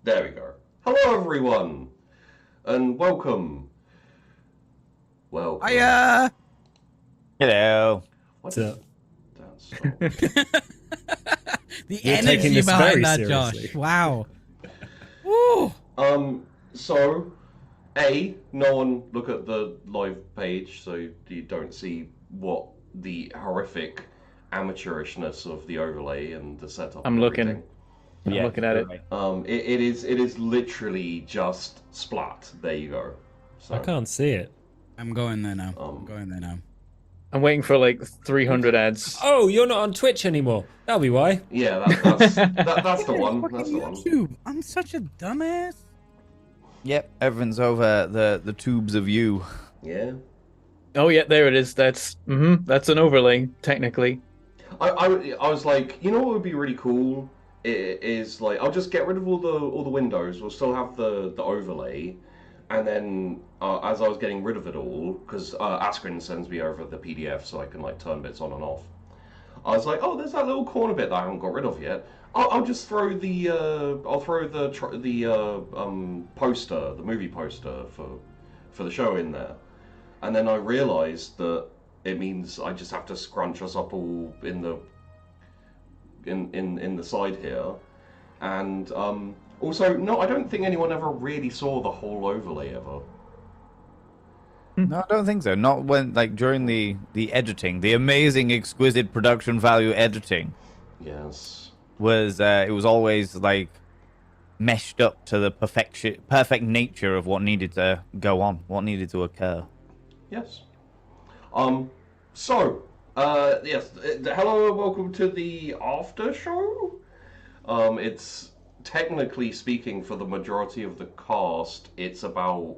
There we go. Hello, everyone, and welcome. Welcome. Hiya! Hello. What So- Dan, stop. The You're taking energy this behind very that, seriously. Josh. Wow. Woo. So, no one look at the live page, so you don't see what the horrific amateurishness of the overlay and the setup. I'm and looking. everything. I'm looking at it. It is literally just splat. There you go. So, I can't see it. I'm going there now. I'm going there now. I'm waiting for like 300 ads. Oh, you're not on Twitch anymore. That'll be why. Yeah, that's the one. Fucking That's the one. YouTube. I'm such a dumbass. Yep, everyone's over the tubes of you. Yeah. Oh yeah, there it is. That's an overlay technically. I was like, you know what would be really cool? It is like I'll just get rid of all the windows. We'll still have the overlay, and then as I was getting rid of it all, because Askren sends me over the PDF so I can like turn bits on and off. I was like, oh, there's that little corner bit that I haven't got rid of yet. I'll just throw the poster, the movie poster for the show in there, and then I realised that it means I just have to scrunch us up all in the side here, and also no, I don't think anyone ever really saw the whole overlay ever. No, I don't think so. Not when, like, during the editing, the amazing, exquisite production value editing Yes. was, it was always, like, meshed up to the perfect nature of what needed to go on, what needed to occur. Yes. So, yes, hello and welcome to the Aftershow. It's technically speaking for the majority of the cast, it's about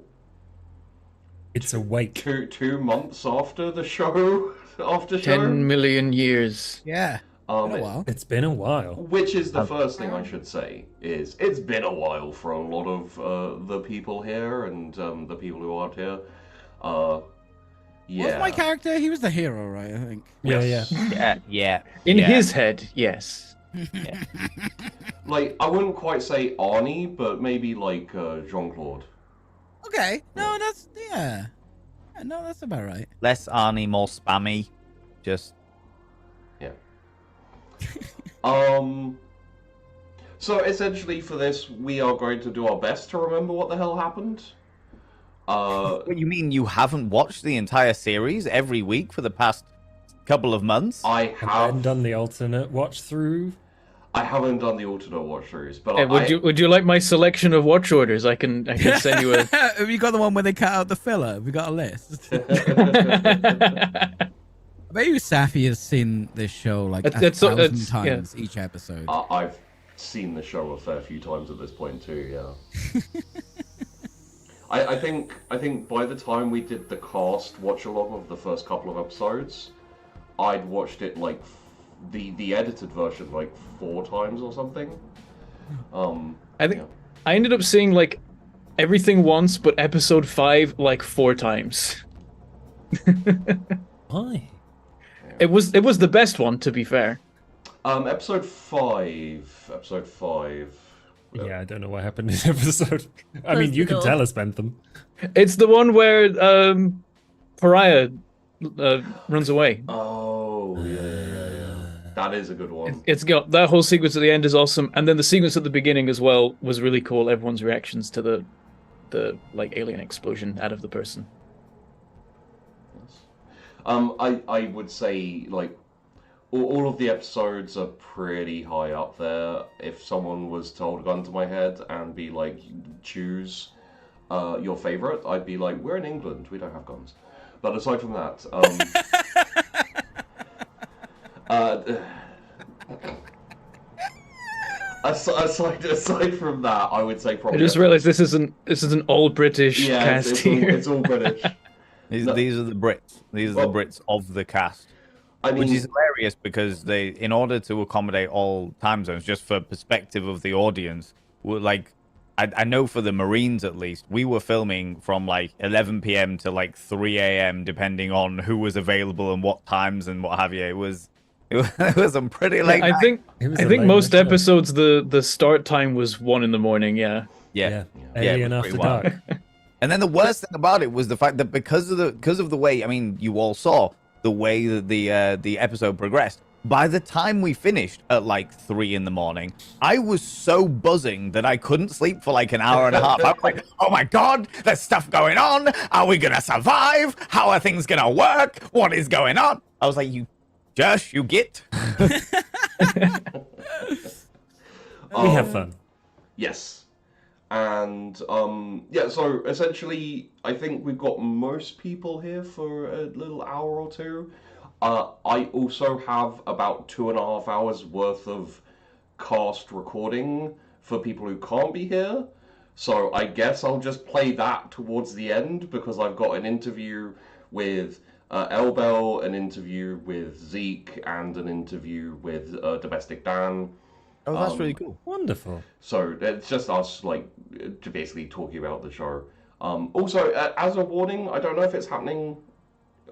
It's a wake. two months after the show, after show. 10 million years. Yeah. Been a while. It's been a while. Which is the first thing I should say is it's been a while for a lot of the people here and the people who aren't here. Yeah. What's my character? He was the hero, right? I think. Yeah, Yes. Yeah. In yeah. his head, yes. Like, I wouldn't quite say Arnie, but maybe like Jean-Claude. Okay. No, that's yeah. No, that's about right. Less Arnie, more spammy. Just, Yeah. So essentially for this, we are going to do our best to remember what the hell happened. what you mean you haven't watched the entire series every week for the past couple of months? I And then have done the alternate watch through. I haven't done the alternate watch throughs, but Would you like my selection of watch orders? I can send you a. Have you got the one where they cut out the filler? Have we got a list? I bet you Safi has seen this show like It's- 1,000 it's- times each episode. I've seen the show a fair few times at this point too. Yeah. I think by the time we did the cast watch along of the first couple of episodes, I'd watched it like the edited version like 4 times or something. I think I ended up seeing like everything once, but episode 5 like 4 times. Why? It was the best one, to be fair. Episode 5. Yeah, I don't know what happened in this episode. I mean, you can tell us, Bentham. It's the one where Pariah runs away. Oh yeah. That is a good one. It's got that whole sequence at the end is awesome, and then the sequence at the beginning as well was really cool. Everyone's reactions to the like alien explosion out of the person. I would say like all of the episodes are pretty high up there. If someone was to hold a gun to my head and be like, choose your favorite, I'd be like, we're in England, we don't have guns. But aside from that, aside from that, I would say I probably. just realized this is an old British yeah, cast it's here. all British. These are the Brits. These are Well, the Brits of the cast. I mean, Which is hilarious because they, in order to accommodate all time zones, just for perspective of the audience, were like, I know for the Marines at least, we were filming from like 11 p.m. to like 3 a.m. depending on who was available and what times and what have you. It was a pretty late. I think most episodes the start time was 1 in the morning. Yeah. Alien After Dark. And then the worst thing about it was the fact that because of the way, I mean, you all saw the way that the episode progressed. By the time we finished at like 3 in the morning, I was so buzzing that I couldn't sleep for like an hour and a half. I was like, oh my God, there's stuff going on. Are we going to survive? How are things going to work? What is going on? I was like, Josh, you get? We have fun. Yes. And so essentially, I think we've got most people here for a little hour or two. I also have about 2.5 hours worth of cast recording for people who can't be here. So I guess I'll just play that towards the end because I've got an interview with Elbel, an interview with Zeke, and an interview with Domestic Dan. Oh, that's really cool. Wonderful. So it's just us, like, basically talking about the show. Also, as a warning, I don't know if it's happening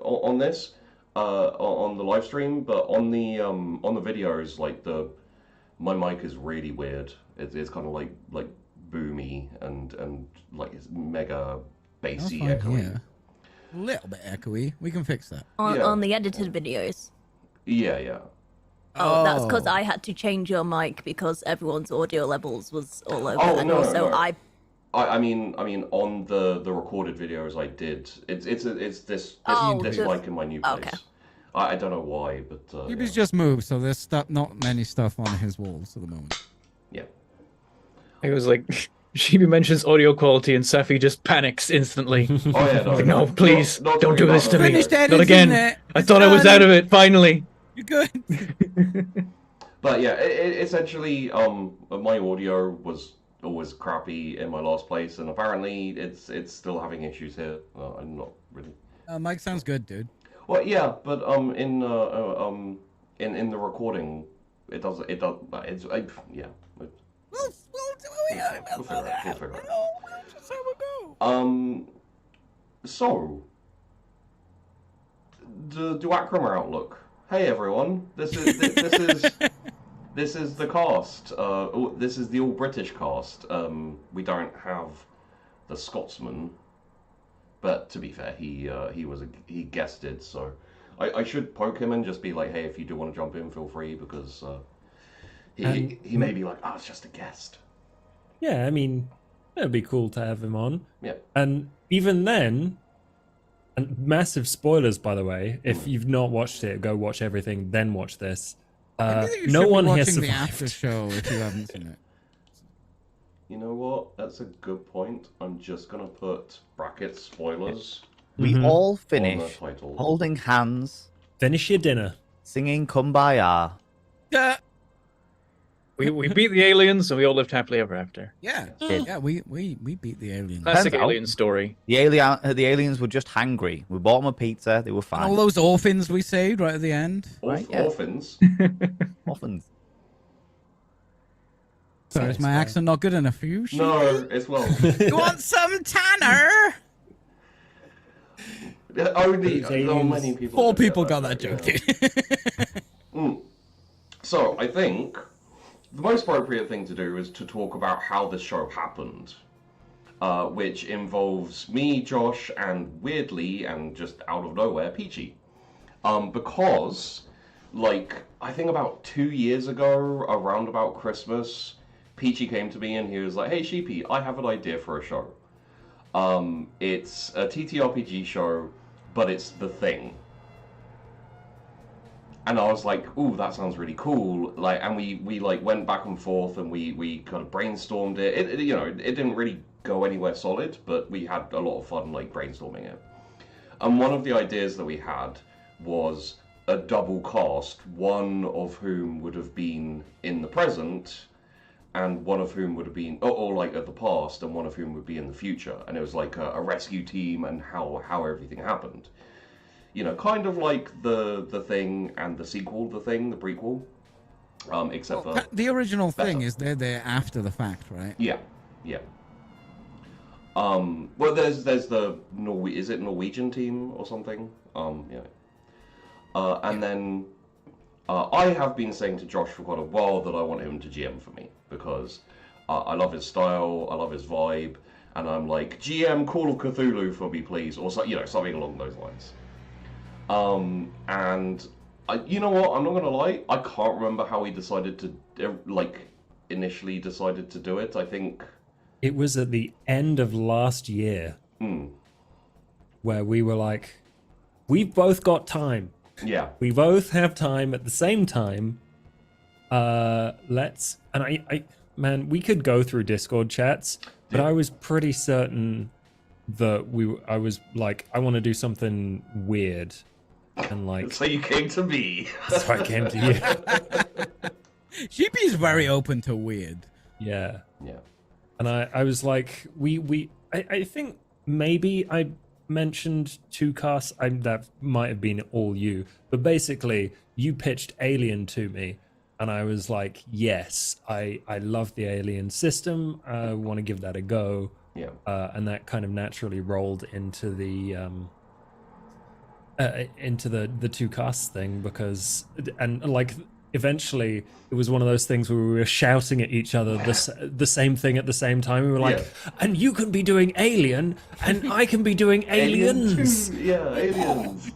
on this, on the live stream, but on the videos, like my mic is really weird. It's kind of like boomy and like it's mega bassy, echoey. Yeah. A little bit echoey. We can fix that. On the edited videos. Yeah. Oh, that's because I had to change your mic because everyone's audio levels was all over. Oh, and no, also no. I mean, on the recorded videos I did, it's this mic in my new place. Okay. I don't know why, but He's just moved, so there's not many stuff on his walls at the moment. Yeah. It was like Shibi mentions audio quality and Safi just panics instantly. Oh yeah, no, please not don't do this to me. Finished Not editing again. it. I It's thought I was done. out of it finally. You're good. But yeah, essentially, my audio was always crappy in my last place, and apparently it's still having issues here. I'm not really. Mike sounds good, dude. Well, yeah, but in the recording, it does. It's yeah. We'll figure it out. Just have a go. So the Duacrima Outlook. Hey everyone, this is the cast. This is the all British cast. We don't have the Scotsman, but to be fair, he guested, so I should poke him and just be like, hey, if you do want to jump in, feel free, because he may be like, it's just a guest. Yeah, I mean, it'd be cool to have him on. Yeah. And even then, and massive spoilers, by the way, if you've not watched it, go watch everything, then watch this. No one here watching the survived. after show if you haven't seen it. You know what? That's a good point. I'm just gonna put brackets spoilers We all on the finish title. holding hands, Finish your dinner. singing Kumbaya. We beat the aliens and we all lived happily ever after. Yeah, Did. yeah, we beat the aliens. Classic Turns out- alien story. The aliens were just hangry. We bought them a pizza. They were fine. All those orphans we saved right at the end. Right, yeah. Orphans. Orphans. So is my accent not good enough for you? Sheep? No, it's well. You want some Tanner? Only so aliens. many people. 4 did people got that joke, dude. So I think the most appropriate thing to do is to talk about how the show happened, which involves me, Josh, and weirdly and just out of nowhere, Peachy, because like I think about 2 years ago, around about Christmas, Peachy came to me and he was like, "Hey Sheepy, I have an idea for a show. It's a TTRPG show, but it's The Thing." And I was like, "Ooh, that sounds really cool!" Like, and we like went back and forth, and we kind of brainstormed it. It didn't really go anywhere solid, but we had a lot of fun like brainstorming it. And one of the ideas that we had was a double cast, one of whom would have been in the present, and one of whom would have been, or like at the past, and one of whom would be in the future. And it was like a rescue team and how everything happened. You know, kind of like the Thing and the sequel, The Thing, the prequel, except for The original better. thing is they're there after the fact, right? yeah. Well, there's the Norwegian team or something. And then I have been saying to Josh for quite a while that I want him to GM for me because I love his style, I love his vibe, and I'm like, GM Call of Cthulhu for me, please, or so, something along those lines. And you know what? I'm not gonna lie. I can't remember how he decided to initially decided to do it. I think it was at the end of last year where we were like, we've both got time. Yeah. We both have time at the same time. Let's... And I man, we could go through Discord chats, but I was pretty certain that I was like, I want to do something weird. And like... So you came to me. So I came to you. Sheepy's very open to weird. Yeah. Yeah. And I was like, I think maybe I mentioned two casts. That might have been all you, but basically you pitched Alien to me, and I was like, yes, I love the Alien system. I want to give that a go. Yeah. And that kind of naturally rolled into the two casts thing because eventually it was one of those things where we were shouting at each other the same thing at the same time. We were like, and you can be doing Alien, and I can be doing Aliens. Aliens.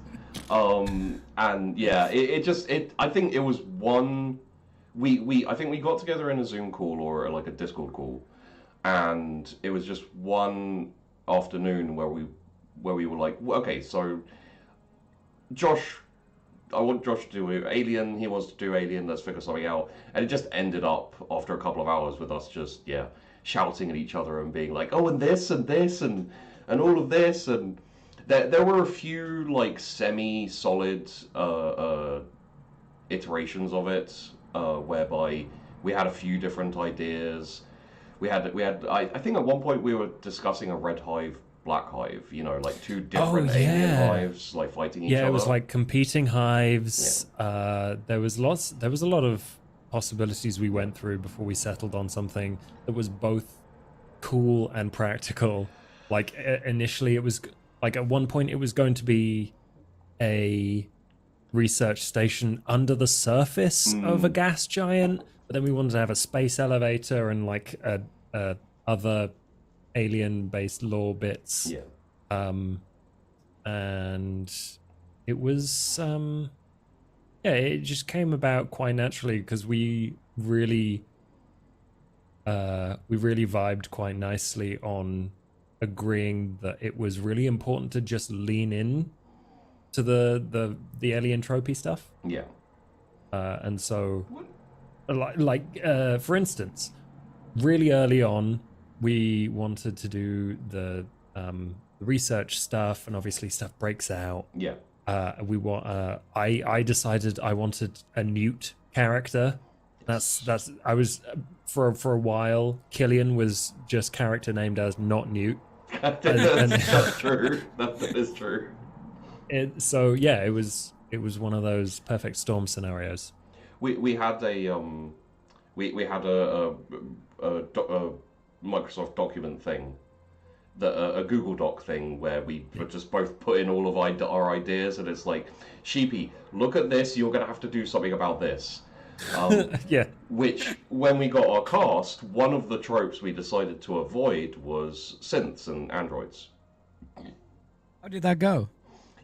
And yeah, I think it was one. I think we got together in a Zoom call or like a Discord call, and it was just one afternoon where we were like, okay, so I want Josh to do Alien, he wants to do Alien, let's figure something out. And it just ended up, after a couple of hours, with us just, shouting at each other and being like, oh, and this, and this, and all of this. And there were a few, like, semi-solid iterations of it, whereby we had a few different ideas. I think at one point we were discussing a Red Hive, Black Hive, like two different alien hives, like fighting each other. Yeah, it was like competing hives. Yeah. There was a lot of possibilities we went through before we settled on something that was both cool and practical. Like initially it was like at one point it was going to be a research station under the surface of a gas giant, but then we wanted to have a space elevator and like other alien-based lore bits. Yeah. And it was it just came about quite naturally because we really vibed quite nicely on agreeing that it was really important to just lean in to the alien tropey stuff. Yeah. And so for instance, really early on we wanted to do the research stuff, and obviously stuff breaks out. Yeah. I decided I wanted a Newt character. I was for a while. Killian was just character named as not Newt. That's true. That is true. So yeah, it was one of those perfect storm scenarios. We had a Microsoft document thing, a Google Doc thing where we just both put in all of our ideas, and it's like, Sheepy, look at this, you're going to have to do something about this. Yeah. Which, when we got our cast, one of the tropes we decided to avoid was synths and androids. How did that go?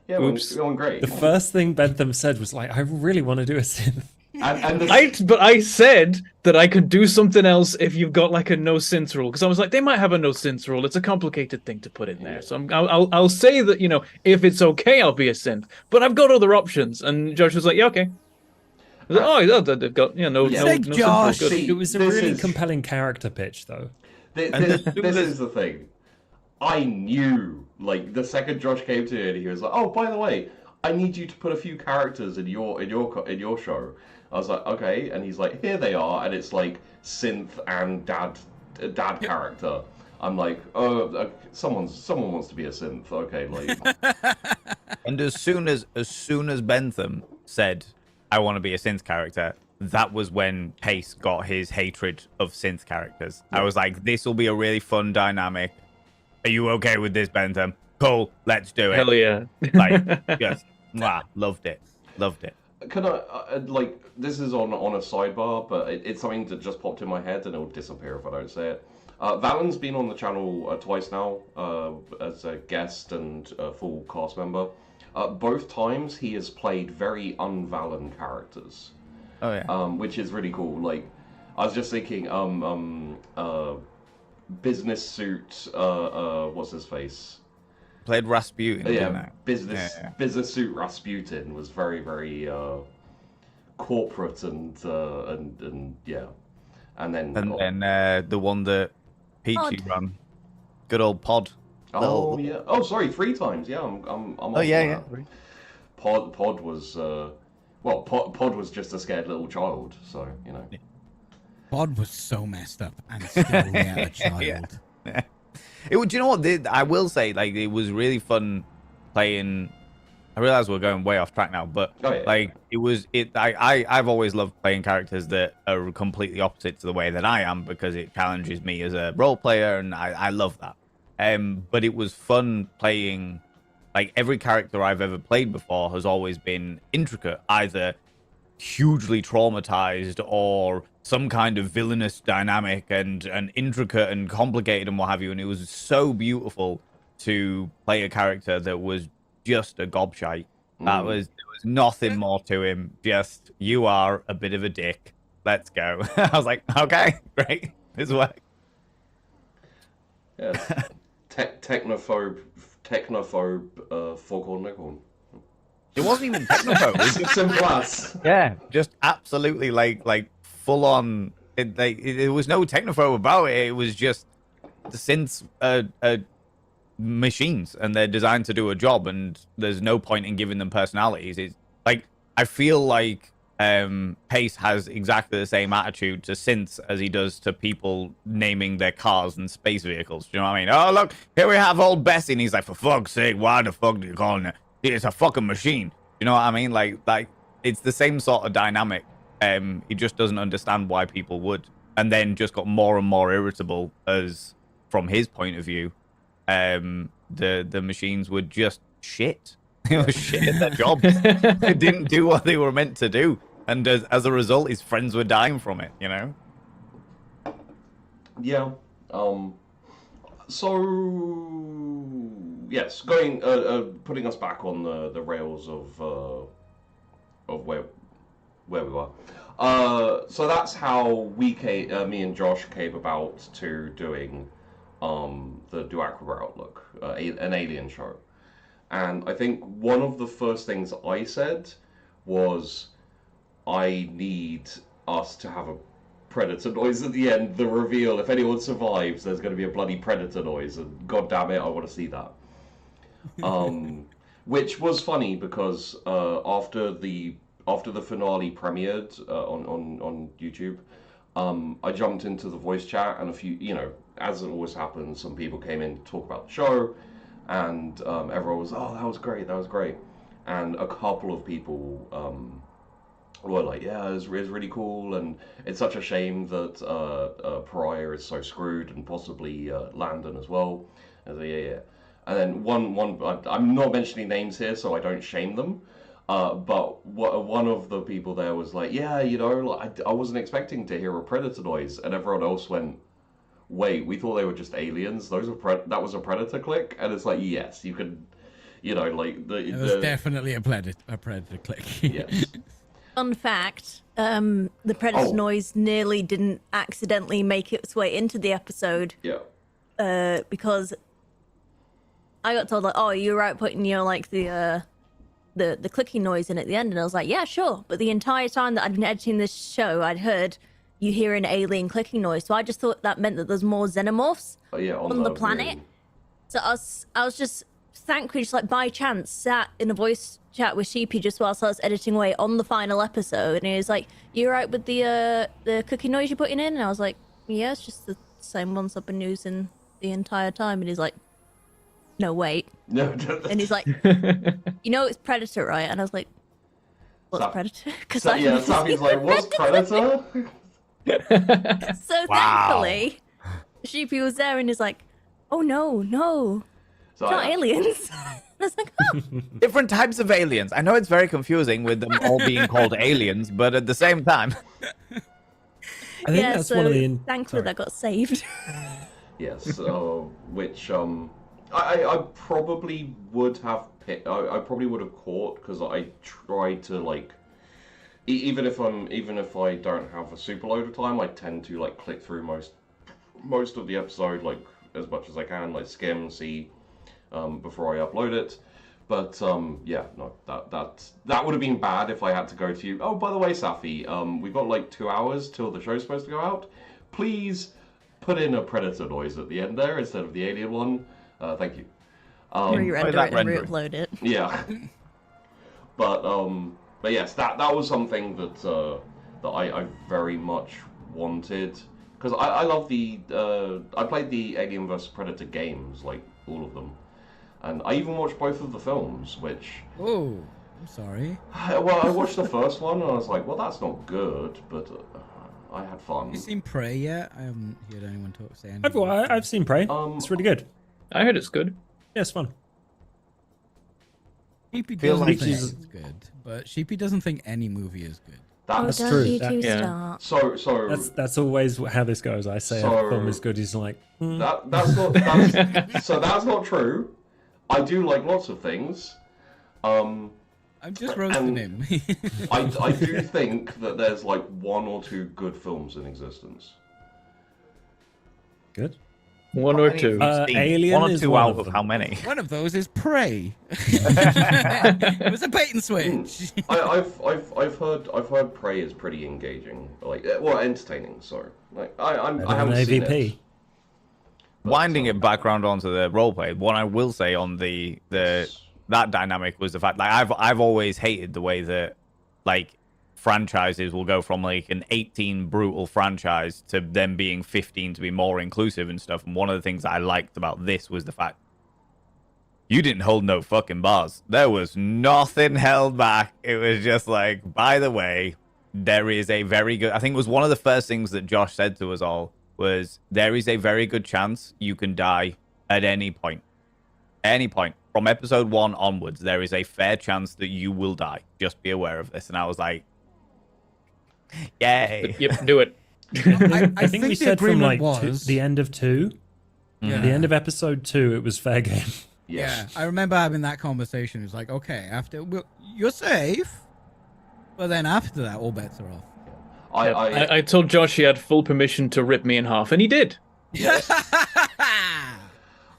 Yeah, it went great. The first thing Bentham said was like, I really want to do a synth. But I said that I could do something else if you've got like a no synth rule, because I was like, they might have a no synth rule. It's a complicated thing to put in there, so I'll say that if it's okay, I'll be a synth, but I've got other options. And Josh was like, yeah, okay. I was like, oh, they've got no Josh. synth rule. It was a really compelling character pitch, though. This is the thing. I knew, like, the second Josh came to it, he was like, oh, by the way, I need you to put a few characters in your show. I was like, okay, and he's like, here they are, and it's like synth and dad character. I'm like, oh, someone wants to be a synth, okay, like. And as soon as Bentham said, I want to be a synth character, that was when Pace got his hatred of synth characters. Yeah. I was like, this will be a really fun dynamic. Are you okay with this, Bentham? Cool, let's do it. Hell yeah. Like, just, loved it. Can I like this is on a sidebar, but it's something that just popped in my head and it'll disappear if I don't say it. Valen's been on the channel twice now as a guest and a full cast member. Both times he has played very un-Valen characters. Oh yeah. Which is really cool. Like, I was just thinking, business suit. What's his face? Played Rasputin. didn't Yeah, I? business suit Rasputin was very very corporate and yeah, and then the one that Peachy Pod. ran, good old Pod. oh yeah, oh sorry, 3 times. Yeah, I'm Oh off yeah, on yeah. that. Pod was well, Pod was just a scared little child, so you know. Bod was so messed up and still a child. Yeah. It would. You know what? I will say, like, it was really fun playing. I realize we're going way off track now, but Oh, yeah. like I've always loved playing characters that are completely opposite to the way that I am because it challenges me as a role player, and I love that. But it was fun playing. Like, every character I've ever played before has always been intricate, either hugely traumatized or some kind of villainous dynamic and intricate and complicated and what have you. And it was so beautiful to play a character that was just a gobshite. There was nothing more to him. Just, you are a bit of a dick. Let's go. I was like, okay, great. This works. Yeah. Technophobe, Foghorn Leghorn. It wasn't even technophobe. It was just, Simple as. yeah, just absolutely like full on. There was no technophobe about it. It was just the synths are machines and they're designed to do a job, and there's no point in giving them personalities. It's like, I feel like Pace has exactly the same attitude to synths as he does to people naming their cars and space vehicles. Do you know what I mean? Oh, look, here we have old Bessie, and he's like, for fuck's sake, why the fuck do you call it? It's a fucking machine. You know what I mean? Like it's the same sort of dynamic. He just doesn't understand why people would, and then just got more and more irritable as, from his point of view, the machines were just shit. They were shit at their jobs. They didn't do what they were meant to do, and as a result, his friends were dying from it. You know? Yeah. So yes, going putting us back on the rails of where we were. So that's how me and Josh came about to doing the Duacrima Outlook, an alien show. And I think one of the first things I said was, I need us to have a predator noise at the end. The reveal, if anyone survives, there's going to be a bloody predator noise, and god damn it, I want to see that. Which was funny because after the finale premiered on YouTube, I jumped into the voice chat, and a few, as it always happens, some people came in to talk about the show, and everyone was, oh, that was great, and a couple of people were like, yeah, it's really cool, and it's such a shame that Pariah is so screwed, and possibly Landon as well. I was like, yeah. And then one, I'm not mentioning names here, so I don't shame them. But one of the people there was like, yeah, I wasn't expecting to hear a predator noise, and everyone else went, wait, we thought they were just aliens. That was a predator click, and it's like, yes, you could, like It was definitely a predator click. Yes. Fun fact: the predator noise nearly didn't accidentally make its way into the episode. Yeah. Because I got told, like, oh, you're right putting the clicking noise in at the end, and I was like, yeah, sure. But the entire time that I'd been editing this show, I'd heard you hear an alien clicking noise, so I just thought that meant that there's more xenomorphs on the planet. Really... So I was just thankfully, just like by chance, sat in a voice chat with Sheepy just whilst I was editing away on the final episode, and he was like, "You right with the clicking noise you're putting in?" And I was like, "Yeah, it's just the same ones I've been using the entire time." And he's like, "No, wait." No. And he's like, "It's Predator, right?" And I was like, "What's Predator?" Because Sammy's like, "What's Predator?" So thankfully, Sheepy was there, and he's like, "Oh no, it's not aliens." was like, oh, Different types of aliens. I know it's very confusing with them all being called aliens, but at the same time. I think yeah. that's So one of the. thankfully that got saved. Yes, which I probably would have I probably would have caught because I tried to like even if I don't have a super load of time, I tend to like click through most of the episode like as much as I can, like skim, see before I upload it. But yeah, no, that would have been bad if I had to go to you. Oh, by the way, Safi, we've got like 2 hours till the show's supposed to go out. Please put in a predator noise at the end there instead of the alien one. Thank you. Re-render that it and rendering. re-upload it. Yeah. But yes, that was something that I very much wanted because I love I played the Alien vs Predator games, like all of them, and I even watched both of the films. Which Oh, I'm sorry. well, I watched the first one and I was like, well, that's not good, but I had fun. Have you seen Prey yet? I haven't heard anyone say anything. I've seen Prey. It's really good. I heard it's good. Yeah, it's fun. Sheepy Feel doesn't like think she's- it's good, but Sheepy doesn't think any movie is good. That's don't true. you That- two yeah. start. so That's always how this goes. I say So- a film is good. He's like, that's not true. I do like lots of things. I'm just roasting him. I do think that there's like 1 or 2 good films in existence. good. One or two. Alien One or is two one out of of them. how many? One of those is Prey. It was a bait and switch. I've heard Prey is pretty engaging, like well, entertaining. Sorry, like I Better haven't than seen AVP. it. Winding it back around onto the roleplay, what I will say on that dynamic was the fact like I've always hated the way that like franchises will go from like an 18 brutal franchise to them being 15 to be more inclusive and stuff. And one of the things that I liked about this was the fact you didn't hold no fucking bars. There was nothing held back. It was just like, by the way, there is a very good, I think it was one of the first things that Josh said to us all was there is a very good chance you can die at any point. Any point. From episode 1 onwards, there is a fair chance that you will die. Just be aware of this. And I was like, yay. Yep, do it. I think we the said from agreement like was the end of 2, Yeah. the end of episode 2, it was fair game. Yeah, I remember having that conversation. It was like, okay, you're safe, but then after that, all bets are off. I told Josh he had full permission to rip me in half, and he did. Yes.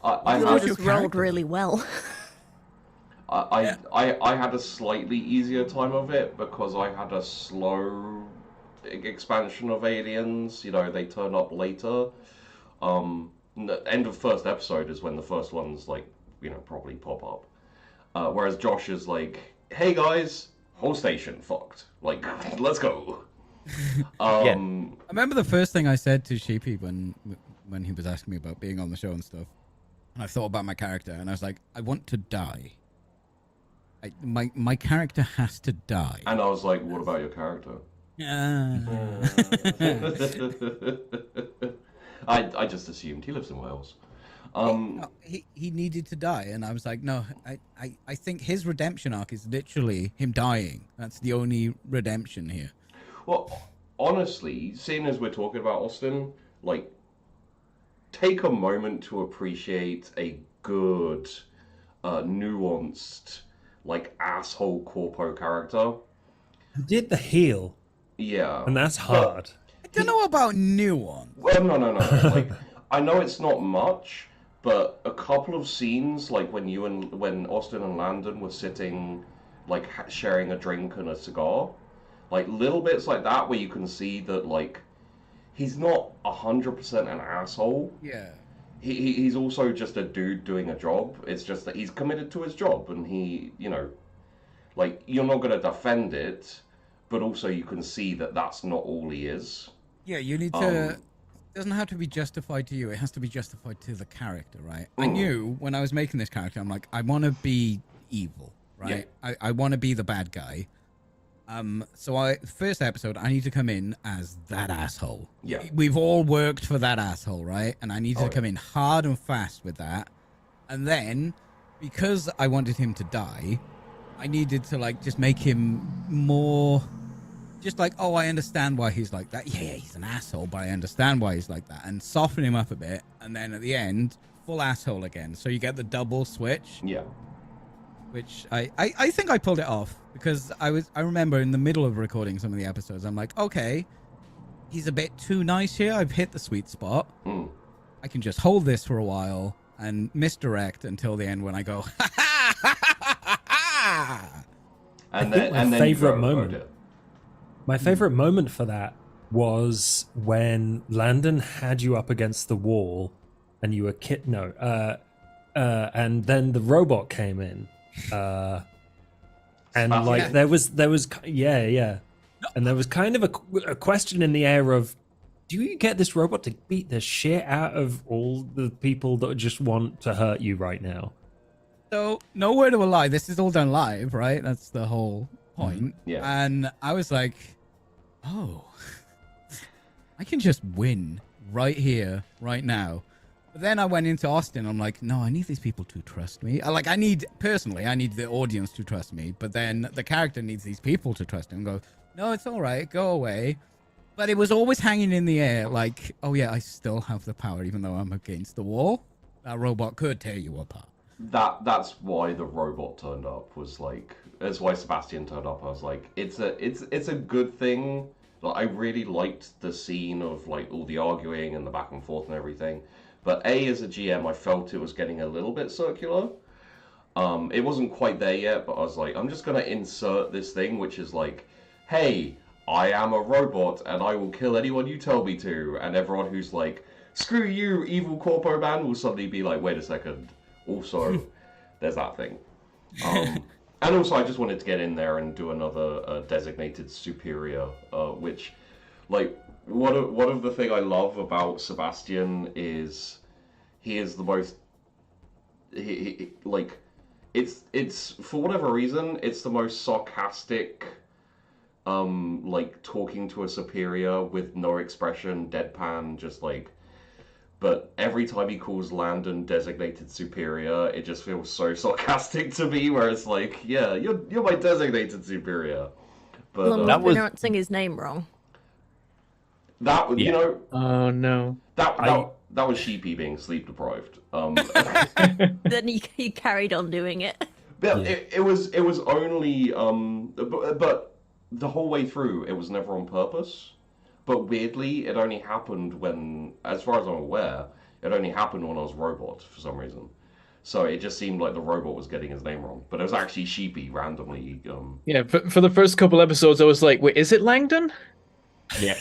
I You had just rolled really well. I had a slightly easier time of it because I had a slow expansion of aliens. You know, they turn up later. The end of first episode is when the first ones like probably pop up. Whereas Josh is like, "Hey guys, whole station fucked. Like, let's go." Yeah. I remember the first thing I said to Sheepy when he was asking me about being on the show and stuff. And I thought about my character, and I was like, I want to die. My character has to die. And I was like, "What about your character?" I just assumed he lives in Wales. He needed to die, and I was like, no, I think his redemption arc is literally him dying. That's the only redemption here. Well, honestly, seeing as we're talking about Austin, like, take a moment to appreciate a good, nuanced, like, asshole corpo character. Did the heel, Yeah. and that's hard. I don't know about nuance. Well, no. Like, I know it's not much, but a couple of scenes, like when Austin and Landon were sitting, like, sharing a drink and a cigar, like, little bits like that where you can see that, like, he's not 100% an asshole. Yeah. He's also just a dude doing a job. It's just that he's committed to his job, and he, like, you're not going to defend it, but also you can see that that's not all he is. Yeah, you need to. It doesn't have to be justified to you. It has to be justified to the character, right? I knew when I was making this character, I'm like, I want to be evil, right? I want to be the bad guy. So first episode, I need to come in as that asshole. Yeah. We've all worked for that asshole, right? And I need to come in hard and fast with that. And then because I wanted him to die, I needed to like just make him more just like, oh, I understand why he's like that. Yeah, he's an asshole, but I understand why he's like that, and soften him up a bit, and then at the end, full asshole again. So you get the double switch. Yeah. Which I think I pulled it off because I remember in the middle of recording some of the episodes, I'm like, okay, he's a bit too nice here. I've hit the sweet spot. I can just hold this for a while and misdirect until the end when I go, ha ha ha ha ha. And my favorite moment. it. My favorite moment for that was when Landon had you up against the wall, and you were and then the robot came in, and like there was and there was kind of a question in the air of, do you get this robot to beat the shit out of all the people that just want to hurt you right now? So, no word of a lie, this is all done live, right? That's the whole point. Yeah. And I was like, oh, I can just win right here, right now. But then I went into Austin. I'm like, no, I need these people to trust me. I need the audience to trust me. But then the character needs these people to trust him and go, no, it's all right, go away. But it was always hanging in the air, like, oh yeah, I still have the power, even though I'm against the wall. That robot could tear you apart. That's why the robot turned up. That's why Sebastian turned up. I was like, it's a good thing. Like, I really liked the scene of like all the arguing and the back and forth and everything. But as a GM, I felt it was getting a little bit circular. It wasn't quite there yet, but I was like, I'm just gonna insert this thing, which is like, hey, I am a robot and I will kill anyone you tell me to. And everyone who's like, screw you, evil corpo man, will suddenly be like, wait a second. Also, there's that thing. And also, I just wanted to get in there and do another designated superior, which, like, one of the thing I love about Sebastian is he is the most, he like, it's for whatever reason, it's the most sarcastic, like, talking to a superior with no expression, deadpan, just like. But every time he calls Landon designated superior, it just feels so sarcastic to me, where it's like, yeah, you're my designated superior. But that was pronouncing his name wrong. That was, you know. Oh no. That was Sheepy being sleep deprived. Then he carried on doing it. But yeah. it was only but the whole way through it was never on purpose. But weirdly, it only happened when, as far as I'm aware, it only happened when I was robot for some reason. So it just seemed like the robot was getting his name wrong. But it was actually Sheepy randomly. Yeah, for the first couple episodes, I was like, wait, is it Langdon? Yeah.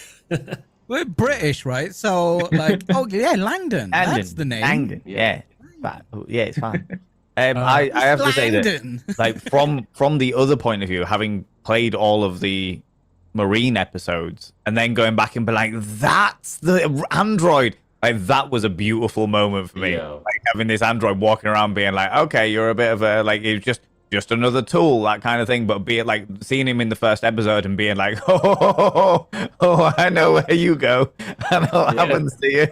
We're British, right? So, like, oh yeah, Langdon. That's the name. Langdon, yeah. Yeah, it's fine. I have to say that, like, from the other point of view, having played all of the Marine episodes and then going back and be like, that's the android, like, that was a beautiful moment for me. Yeah. Like, having this android walking around being like, okay, you're a bit of a, like, it's just another tool, that kind of thing. But be it like seeing him in the first episode and being like, oh, I know where you go. I know what happens to you.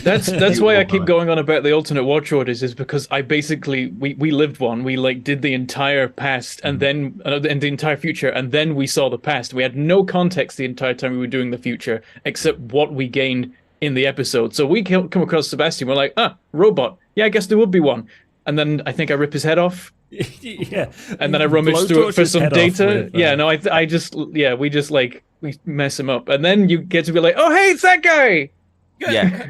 That's why I keep going on about the alternate watch orders, is because I basically we lived one. We like did the entire past and then and the entire future, and then we saw the past. We had no context the entire time we were doing the future, except what we gained in the episode. So we come across Sebastian, we're like, robot. Yeah, I guess there would be one. And then I think I rip his head off. Yeah, and then I rummage through it for some data. We just like we mess him up, and then you get to be like, oh hey, it's that guy. Yeah,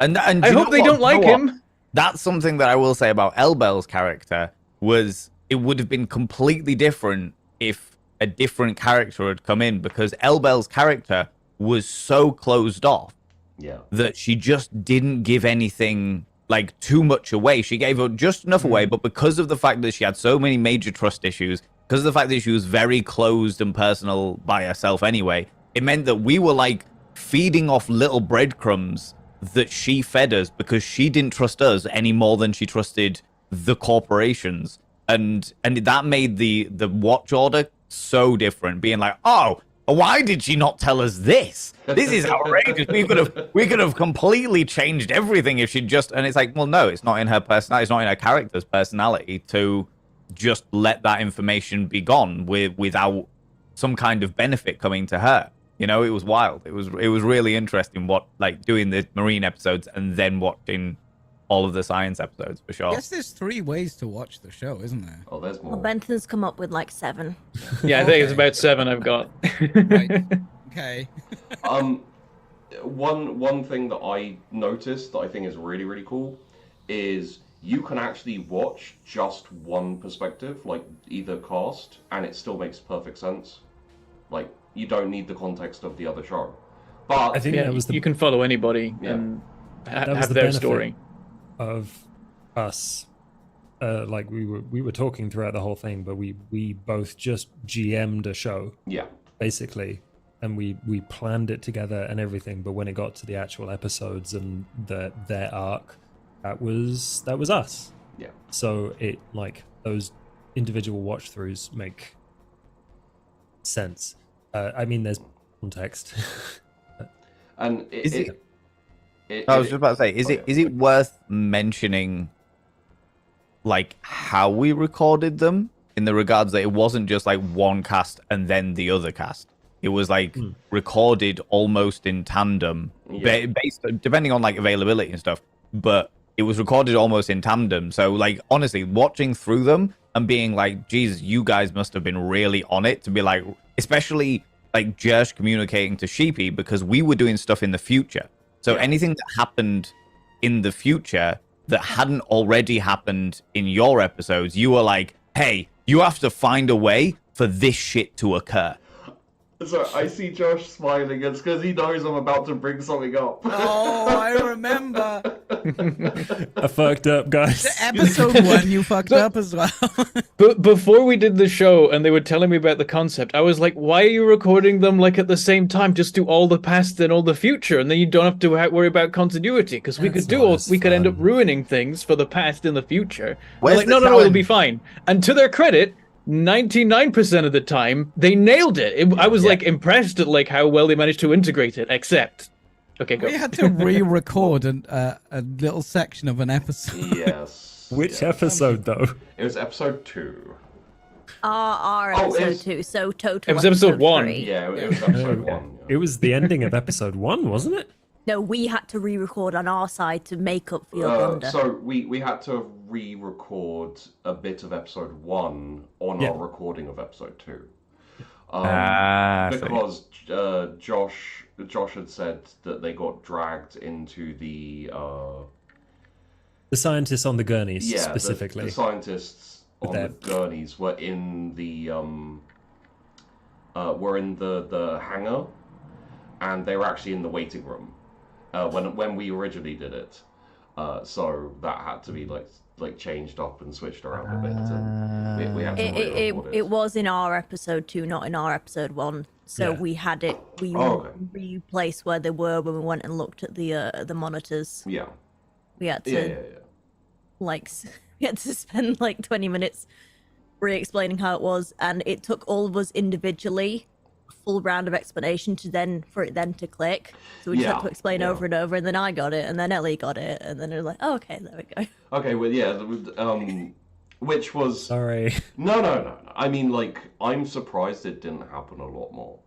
and I hope they don't like him. That's something that I will say about Elbel's character, was it would have been completely different if a different character had come in, because Elbel's character was so closed off that she just didn't give anything like too much away. She gave her just enough away, but because of the fact that she had so many major trust issues, because of the fact that she was very closed and personal by herself anyway, it meant that we were like feeding off little breadcrumbs that she fed us, because she didn't trust us any more than she trusted the corporations, and that made the watch order so different, being like, oh, Why did she not tell us this? This is outrageous. We could have completely changed everything if she'd just. And it's like, well, no, it's not in her personality. It's not in her character's personality to just let that information be gone without some kind of benefit coming to her. You know, it was wild. It was really interesting doing the Marine episodes and then watching all of the science episodes for sure. I guess there's 3 ways to watch the show, isn't there? Oh, there's more. Well, Benton's come up with like 7. Yeah, I think it's about 7 I've got. Right. Okay. One thing that I noticed that I think is really, really cool is you can actually watch just one perspective, like either cast, and it still makes perfect sense. Like, you don't need the context of the other show. But I think that was you can follow anybody and have their story. Of us, like we were talking throughout the whole thing, but we both just GM'd a show, basically, and we planned it together and everything. But when it got to the actual episodes and their arc, that was us. Yeah. So it, like, those individual watch throughs make sense. I mean, there's context. And I was just about to say, is it worth mentioning, like, how we recorded them, in the regards that it wasn't just like one cast and then the other cast? It was like recorded almost in tandem, based depending on like availability and stuff. But it was recorded almost in tandem. So like, honestly, watching through them and being like, Jesus, you guys must have been really on it to be like, especially like Jersh communicating to Sheepy, because we were doing stuff in the future. So anything that happened in the future that hadn't already happened in your episodes, you were like, hey, you have to find a way for this shit to occur. So I see Josh smiling. It's because he knows I'm about to bring something up. Oh, I remember. I fucked up, guys. Episode 1, you fucked up as well. But before we did the show and they were telling me about the concept, I was like, why are you recording them like at the same time? Just do all the past and all the future, and then you don't have to worry about continuity, because we could end up ruining things for the past and the future. Where's Like, the no, it'll challenge? be fine. And to their credit, 99% of the time they nailed it. I was like impressed at like how well they managed to integrate it. Except, okay, go. We had to re-record a little section of an episode. Yes. Which episode, though? It was episode 2. Our episode 2, so total. It was episode 1. 3. Yeah, it was episode 1. It was the ending of episode 1, wasn't it? No, we had to re-record on our side to make up for your blunder. So we had to re-record a bit of episode 1 on our recording of episode 2. Because Josh had said that they got dragged into the scientists on the gurneys, specifically. The scientists on the gurneys were in the hangar, and they were actually in the waiting room when we originally did it. So that had to be like changed up and switched around a bit, and we had to re-record it. It was in our episode 2, not in our episode 1. So we had it. We replaced where they were when we went and looked at the monitors. Yeah. We had to we had to spend like 20 minutes re-explaining how it was, and it took all of us individually a full round of explanation for it to click. So we just had to explain over and over, and then I got it, and then Ellie got it, and then it was like, oh, okay, there we go. Okay, well, which was... Sorry. No. I mean, like, I'm surprised it didn't happen a lot more.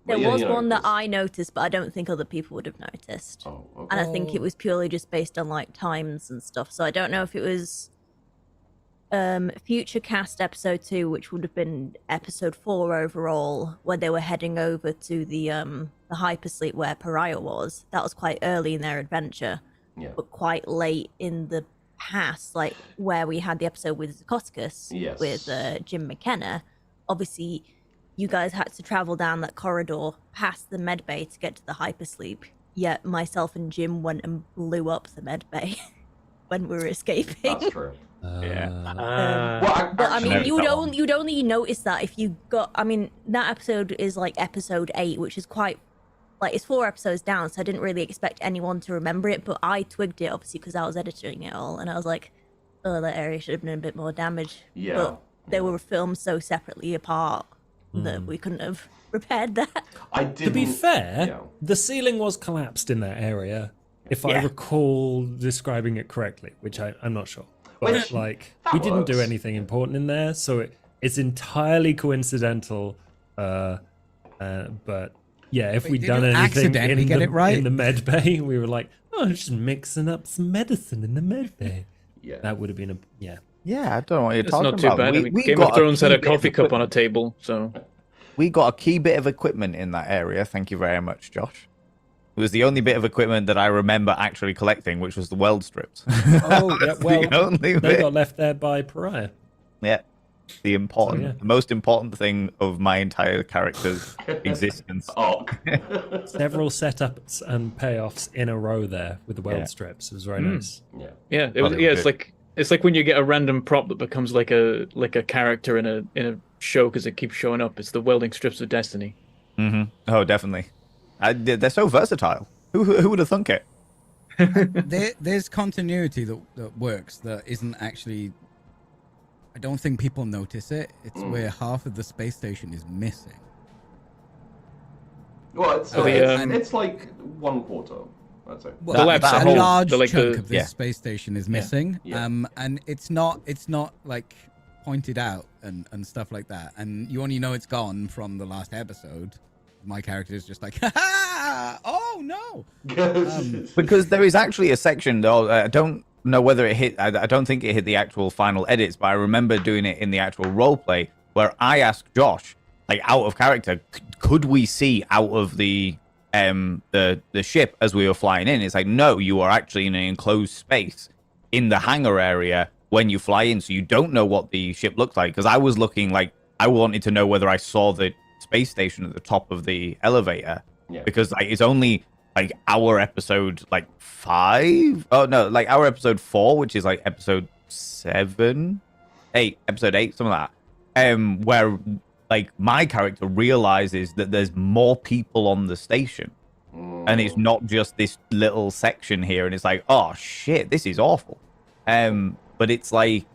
There was one that I noticed, but I don't think other people would have noticed. Oh, okay. And I think it was purely just based on like times and stuff. So I don't know if it was Future Cast episode 2, which would have been episode 4 overall, where they were heading over to the hypersleep where Pariah was. That was quite early in their adventure, but quite late in the past, like where we had the episode with Zakoskas, with Jim McKenna. Obviously, you guys had to travel down that corridor past the medbay to get to the hypersleep. Yet myself and Jim went and blew up the medbay when we were escaping. That's true. But I mean, you'd only notice that if you got. I mean, that episode is like episode 8, which is quite like it's 4 episodes down, so I didn't really expect anyone to remember it. But I twigged it obviously because I was editing it all, and I was like, "Oh, that area should have been a bit more damaged." Yeah. But they were filmed so separately apart that we couldn't have repaired that. I did. To be fair, Yeah. the ceiling was collapsed in that area, if I Yeah. recall describing it correctly, which I'm not sure. But Which- like, that we didn't do works. anything important in there, so it's entirely coincidental. But yeah, if Wait, we'd did done you anything accidentally get it right? in the med bay, we were like, oh, just mixing up some medicine in the med bay. Yeah. That would have been Yeah, I don't know what you're It's talking not too about. bad. I mean, Game got of Thrones key had a bit of coffee cup on a equipment. table, so We got a key bit of equipment in that area. Thank you very much, Josh. It was the only bit of equipment that I remember actually collecting, which was the weld strips. Oh, yeah, That's well, the only they bit. got left there by Pariah. Yeah. The important, yeah. the most important thing of my entire character's existence. Oh. Several setups and payoffs in a row there with the weld Yeah. strips. It was very nice. Yeah. yeah, Oh, they were it's like when you get a random prop that becomes like a character in a show because it keeps showing up. It's the welding strips of destiny. Oh, definitely. They're so versatile. Who would have thunk it? There's continuity that works that isn't actually. I don't think people notice it. It's where half of the space station is missing. Well, it's, Oh, it's like 1/4, I'd say. Well, The lab's that a whole- large like chunk the- of this yeah. space station is missing. Yeah. And it's not like pointed out and stuff like that. And you only know it's gone from the last episode. My character is just like, ha ha! Oh no! Because there is actually a section, though. I don't know whether it hit. I don't think it hit the actual final edits, but I remember doing it in the actual roleplay where I asked Josh, like out of character, could we see out of the ship as we were flying in? It's like, no, you are actually in an enclosed space in the hangar area when you fly in, so you don't know what the ship looks like. Because I was looking like I wanted to know whether I saw the space station at the top of the elevator, Yeah. because like it's only like our episode like 5. Oh no, like our episode 4, which is like episode 7, 8, episode 8, something like that. Where like my character realizes that there's more people on the station, and it's not just this little section here, and it's like, oh shit, this is awful. But it's like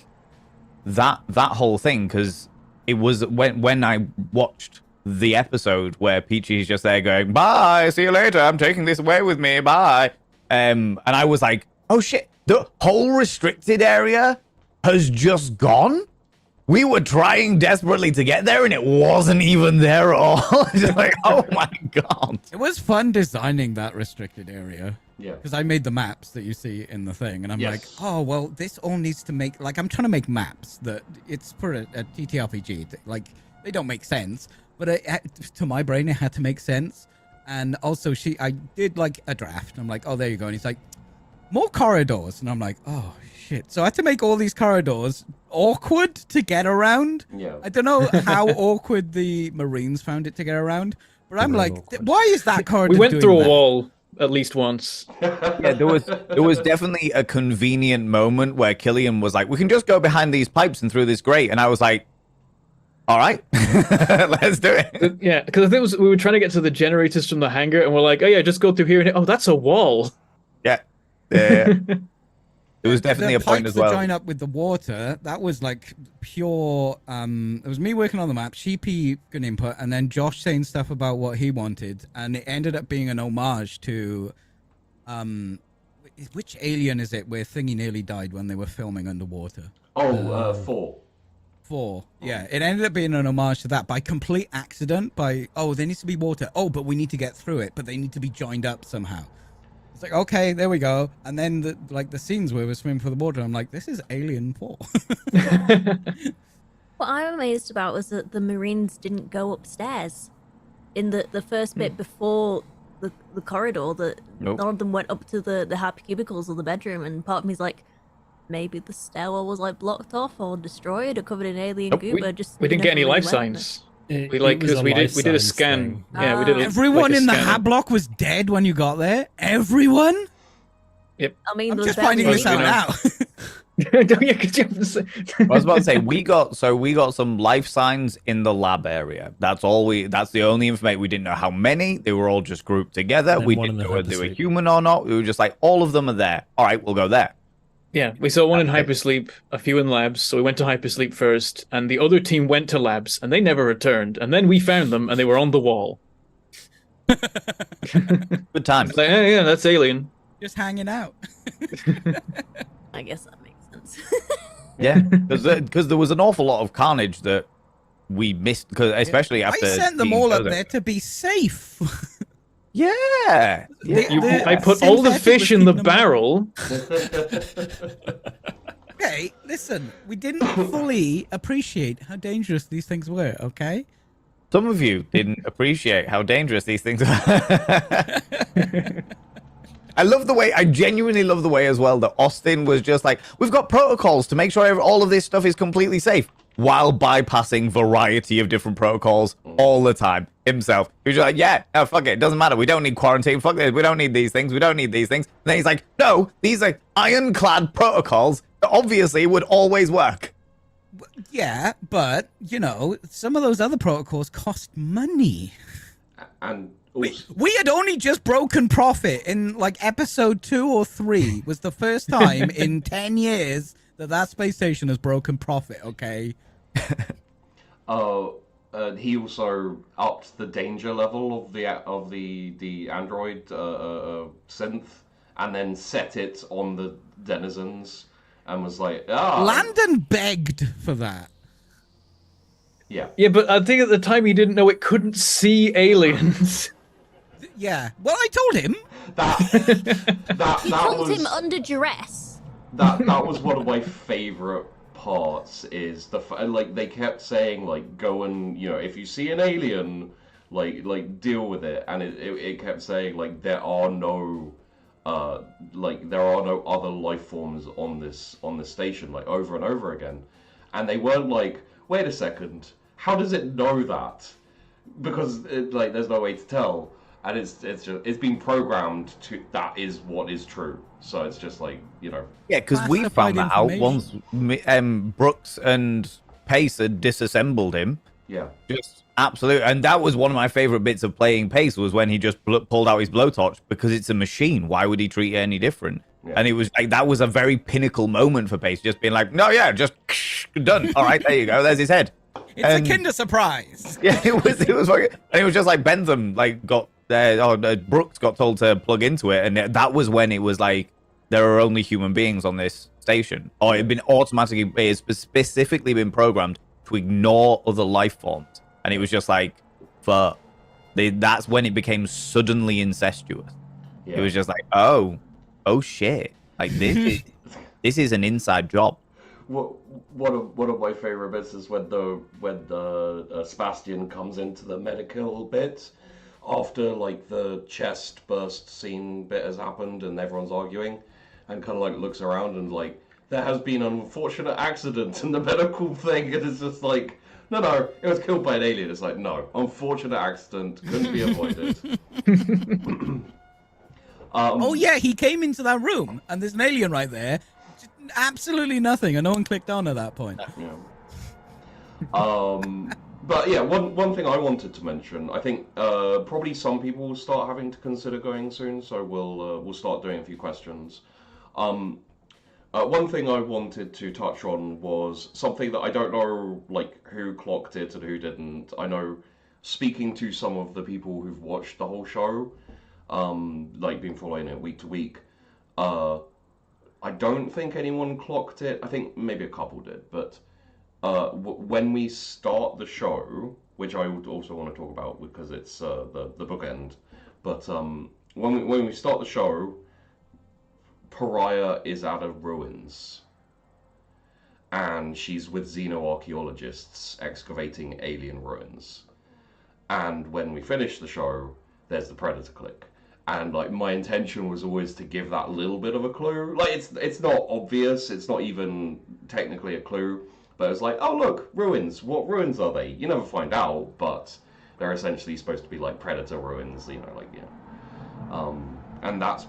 that whole thing, because it was when I watched the episode where Peachy's just there going, bye, see you later, I'm taking this away with me, bye. And I was like, oh shit, the whole restricted area has just gone? We were trying desperately to get there and it wasn't even there at all. Just like, oh my god. It was fun designing that restricted area. Yeah. Because I made the maps that you see in the thing, and I'm Yes. like, oh well, this all needs to make like I'm trying to make maps that it's for a TTRPG. Like they don't make sense, but to my brain it had to make sense. And also I did like a draft. And I'm like, oh there you go. And he's like, more corridors, and I'm like, oh shit. So I had to make all these corridors awkward to get around. Yeah. I don't know how awkward the Marines found it to get around, but I'm Very like, awkward. why is that corridor? We went doing through a that? wall at least once. Yeah, there was definitely a convenient moment where Killian was like, we can just go behind these pipes and through this grate. And I was like, all right, let's do it. Yeah, because I think we were trying to get to the generators from the hangar, and we're like, oh yeah, just go through here. And oh, that's a wall. Yeah. Yeah. There was definitely The a point pipes as that well. join up with the water, that was like pure. It was me working on the map, Sheepy giving input, and then Josh saying stuff about what he wanted, and it ended up being an homage to, which alien is it where Thingy nearly died when they were filming underwater? Oh, 4. 4. Yeah, it ended up being an homage to that by complete accident. By there needs to be water. Oh, but we need to get through it, but they need to be joined up somehow. It's like, okay, there we go. And then the scenes where we're swimming for the water, I'm like, this is Alien 4. What I'm amazed about was that the Marines didn't go upstairs in the first bit before the corridor. That Nope. none of them went up to the happy cubicles or the bedroom. And part of me's like, maybe the stairwell was like blocked off or destroyed or covered in alien Nope, goo. we, but just we didn't get any never really life went there. signs. It- We like it was because a we did life a science scan. thing. Yeah, we did. Everyone like a in the scan. hat block was dead when you got there. Everyone? I mean, I'm there was just finding barely this any- out now. Don't you? Could you have to say- I was about to say we got some life signs in the lab area. That's the only information. We didn't know how many. They were all just grouped together. And then We one didn't of them know had whether to they were sleep. human or not. We were just like, all of them are there. All right, we'll go there. Yeah, we saw one in hypersleep, a few in labs, so we went to hypersleep first, and the other team went to labs, and they never returned. And then we found them, and they were on the wall. Good times. Like, hey, yeah, that's alien. Just hanging out. I guess that makes sense. Yeah, because there was an awful lot of carnage that we missed, because especially after I sent them seeing all up those- there to be safe. Yeah, yeah. I put all the synthetic fish was in the keeping them barrel. Okay, listen, we didn't fully appreciate how dangerous these things were, okay? Some of you didn't appreciate how dangerous these things are. I genuinely love the way as well that Austin was just like, we've got protocols to make sure all of this stuff is completely safe, while bypassing variety of different protocols all the time himself. He was just like, yeah, no, fuck it. It doesn't matter. We don't need quarantine. Fuck this. We don't need these things. We don't need these things. And then he's like, no, these are ironclad protocols that obviously would always work. Yeah, but, you know, some of those other protocols cost money. And We also, had only just broken profit in, like, episode 2 or 3 was the first time in 10 years that space station has broken profit, okay? he also upped the danger level of the android synth, and then set it on the denizens, and was like, Landon begged for that. yeah. Yeah, but I think at the time he didn't know it couldn't see aliens. Yeah. Well, I told him. That He that told was him under duress. that was one of my favorite parts. Is like they kept saying like, go and, you know, if you see an alien, like deal with it, and it kept saying like there are no other life forms on this station, like over and over again, and they weren't like, wait a second, how does it know that? Because there's no way to tell. And it's been programmed to, that is what is true. So it's just like, you know. Yeah, because we Classified found that out information. once Brooks and Pace had disassembled him. Yeah. Just absolute, and that was one of my favorite bits of playing Pace, was when he just pulled out his blowtorch, because it's a machine. Why would he treat it any different? Yeah. And it was like, that was a very pinnacle moment for Pace, just being like, no, yeah, just done. All right, there you go. There's his head. It's And- a Kinder Surprise. Yeah, it was fucking, and it was just like Bentham got Brooks got told to plug into it, and that was when it was like, there are only human beings on this station, or it had been specifically been programmed to ignore other life forms, and it was just like, that's when it became suddenly incestuous. Yeah. It was just like, oh shit, like this is an inside job. One of my favorite bits is when the Sebastian comes into the medical bit after like the chest burst scene bit has happened and everyone's arguing, and kind of like looks around and like, there has been an unfortunate accident in the medical thing, and it's just like, no, it was killed by an alien. It's like, no, unfortunate accident, couldn't be avoided. Oh yeah, he came into that room and there's an alien right there. Absolutely nothing, and no one clicked on at that point. Yeah. But yeah, one thing I wanted to mention, I think probably some people will start having to consider going soon, so we'll start doing a few questions. One thing I wanted to touch on was something that I don't know, like, who clocked it and who didn't. I know, speaking to some of the people who've watched the whole show, like been following it week to week, I don't think anyone clocked it. I think maybe a couple did, but when we start the show, which I would also want to talk about because it's the bookend, but when we start the show, Pariah is out of ruins, and she's with xenoarchaeologists excavating alien ruins. And when we finish the show, there's the Predator click. And like, my intention was always to give that little bit of a clue. Like, it's not obvious, it's not even technically a clue, but it's like, oh look, ruins. What ruins are they? You never find out, but they're essentially supposed to be like Predator ruins, you know, like, yeah. And that's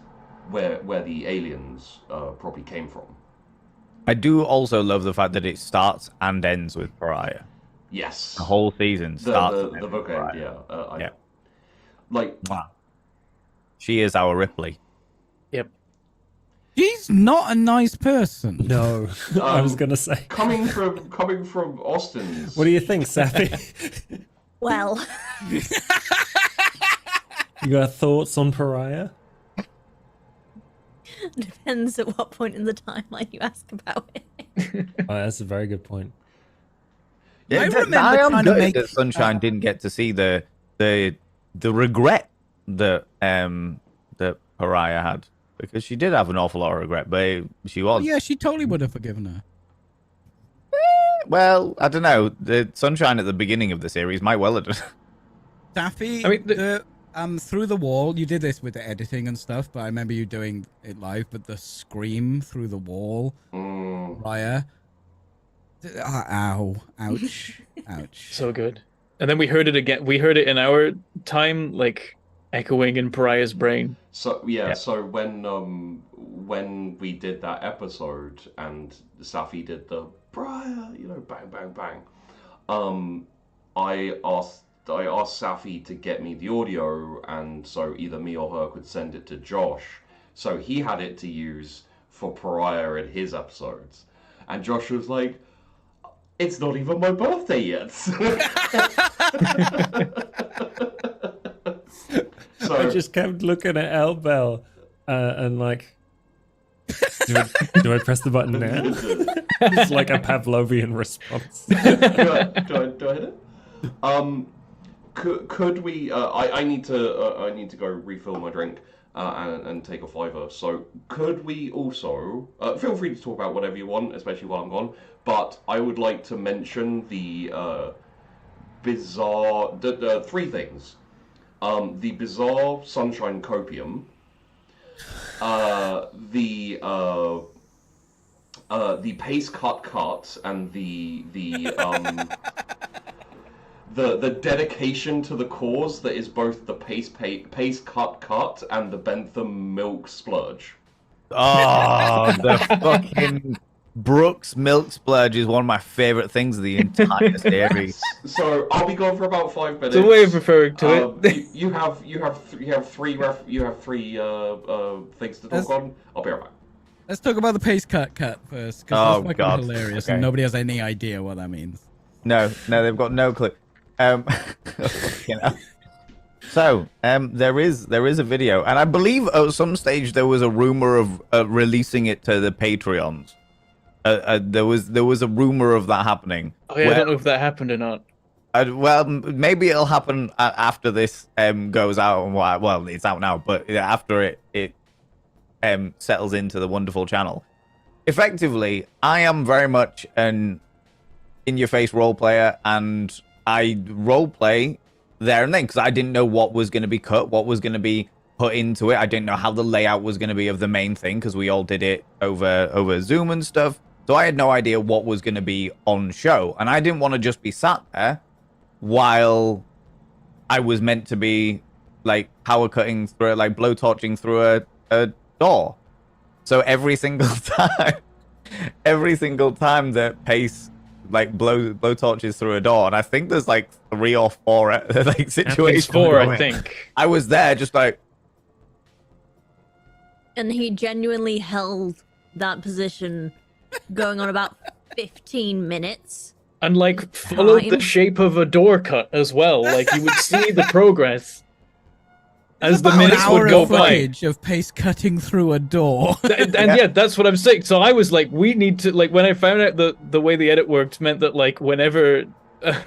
where the aliens probably came from. I do also love the fact that it starts and ends with Pariah. Yes. The whole season starts the and ends with bookend, Pariah. yeah. Yeah. Like, Wow. She is our Ripley. Yep. She's not a nice person. No, I was gonna say. Coming from Austin's. What do you think, Sappy? Well, You got thoughts on Pariah? depends at what point in the timeline you ask about it. Oh, that's a very good point. Yeah, I remember I am trying to good make- that Sunshine didn't get to see the regret that Pariah had, because she did have an awful lot of regret, but she was. Yeah, she totally would have forgiven her. Well, I don't know. The Sunshine at the beginning of the series might well have done. Daffy, I mean, the through the wall. You did this with the editing and stuff, but I remember you doing it live. But the scream through the wall, Raya. Ow! Ouch! Ouch! So good. And then we heard it again. We heard it in our time, like echoing in Pariah's brain. So yeah, so when we did that episode and Safi did the Briar, bang bang bang, I asked Safi to get me the audio, and so either me or her could send it to Josh, so he had it to use for Pariah in his episodes, and Josh was like, "It's not even my birthday yet." So I just kept looking at Elbel and like, do I press the button now? It's like a Pavlovian response. do I hit it? Could we? I need to go refill my drink and take a fiver. So could we also feel free to talk about whatever you want, especially while I'm gone. But I would like to mention the bizarre three things. The bizarre Sunshine copium, the pace cut, and the dedication to the cause that is both the pace cut and the Bentham milk splurge. Oh, the fucking Brooks milk splurge is one of my favorite things of the entire series. So I'll be gone for about 5 minutes. It's a way of referring to it. You have three things to talk on. I'll be right back. Let's talk about the pace cut first, because that's fucking hilarious, Okay. and nobody has any idea what that means. No, they've got no clue. So, there is a video, and I believe at some stage there was a rumor of releasing it to the Patreons. There was a rumor of that happening. Oh yeah, I don't know if that happened or not. Well, maybe it'll happen after this goes out. And well, it's out now, but after it settles into the wonderful channel. Effectively, I am very much an in-your-face role player, and I role play there and then because I didn't know what was going to be cut, what was going to be put into it. I didn't know how the layout was going to be of the main thing because we all did it over Zoom and stuff. So I had no idea what was going to be on show, and I didn't want to just be sat there while I was meant to be like power cutting through, like blowtorching through a door. So every single time that Pace like blow torches through a door, and I think there's like 3 or 4 like situations. 4, I think. I was there just like, And he genuinely held that position going on about 15 minutes. And like followed the Fine. shape of a door cut as well. Like you would see the progress as the About minutes an hour would go of by. footage of Pace cutting through a door. And yeah, that's what I'm saying. So I was like, we need to, like, when I found out the way the edit worked meant that, like, whenever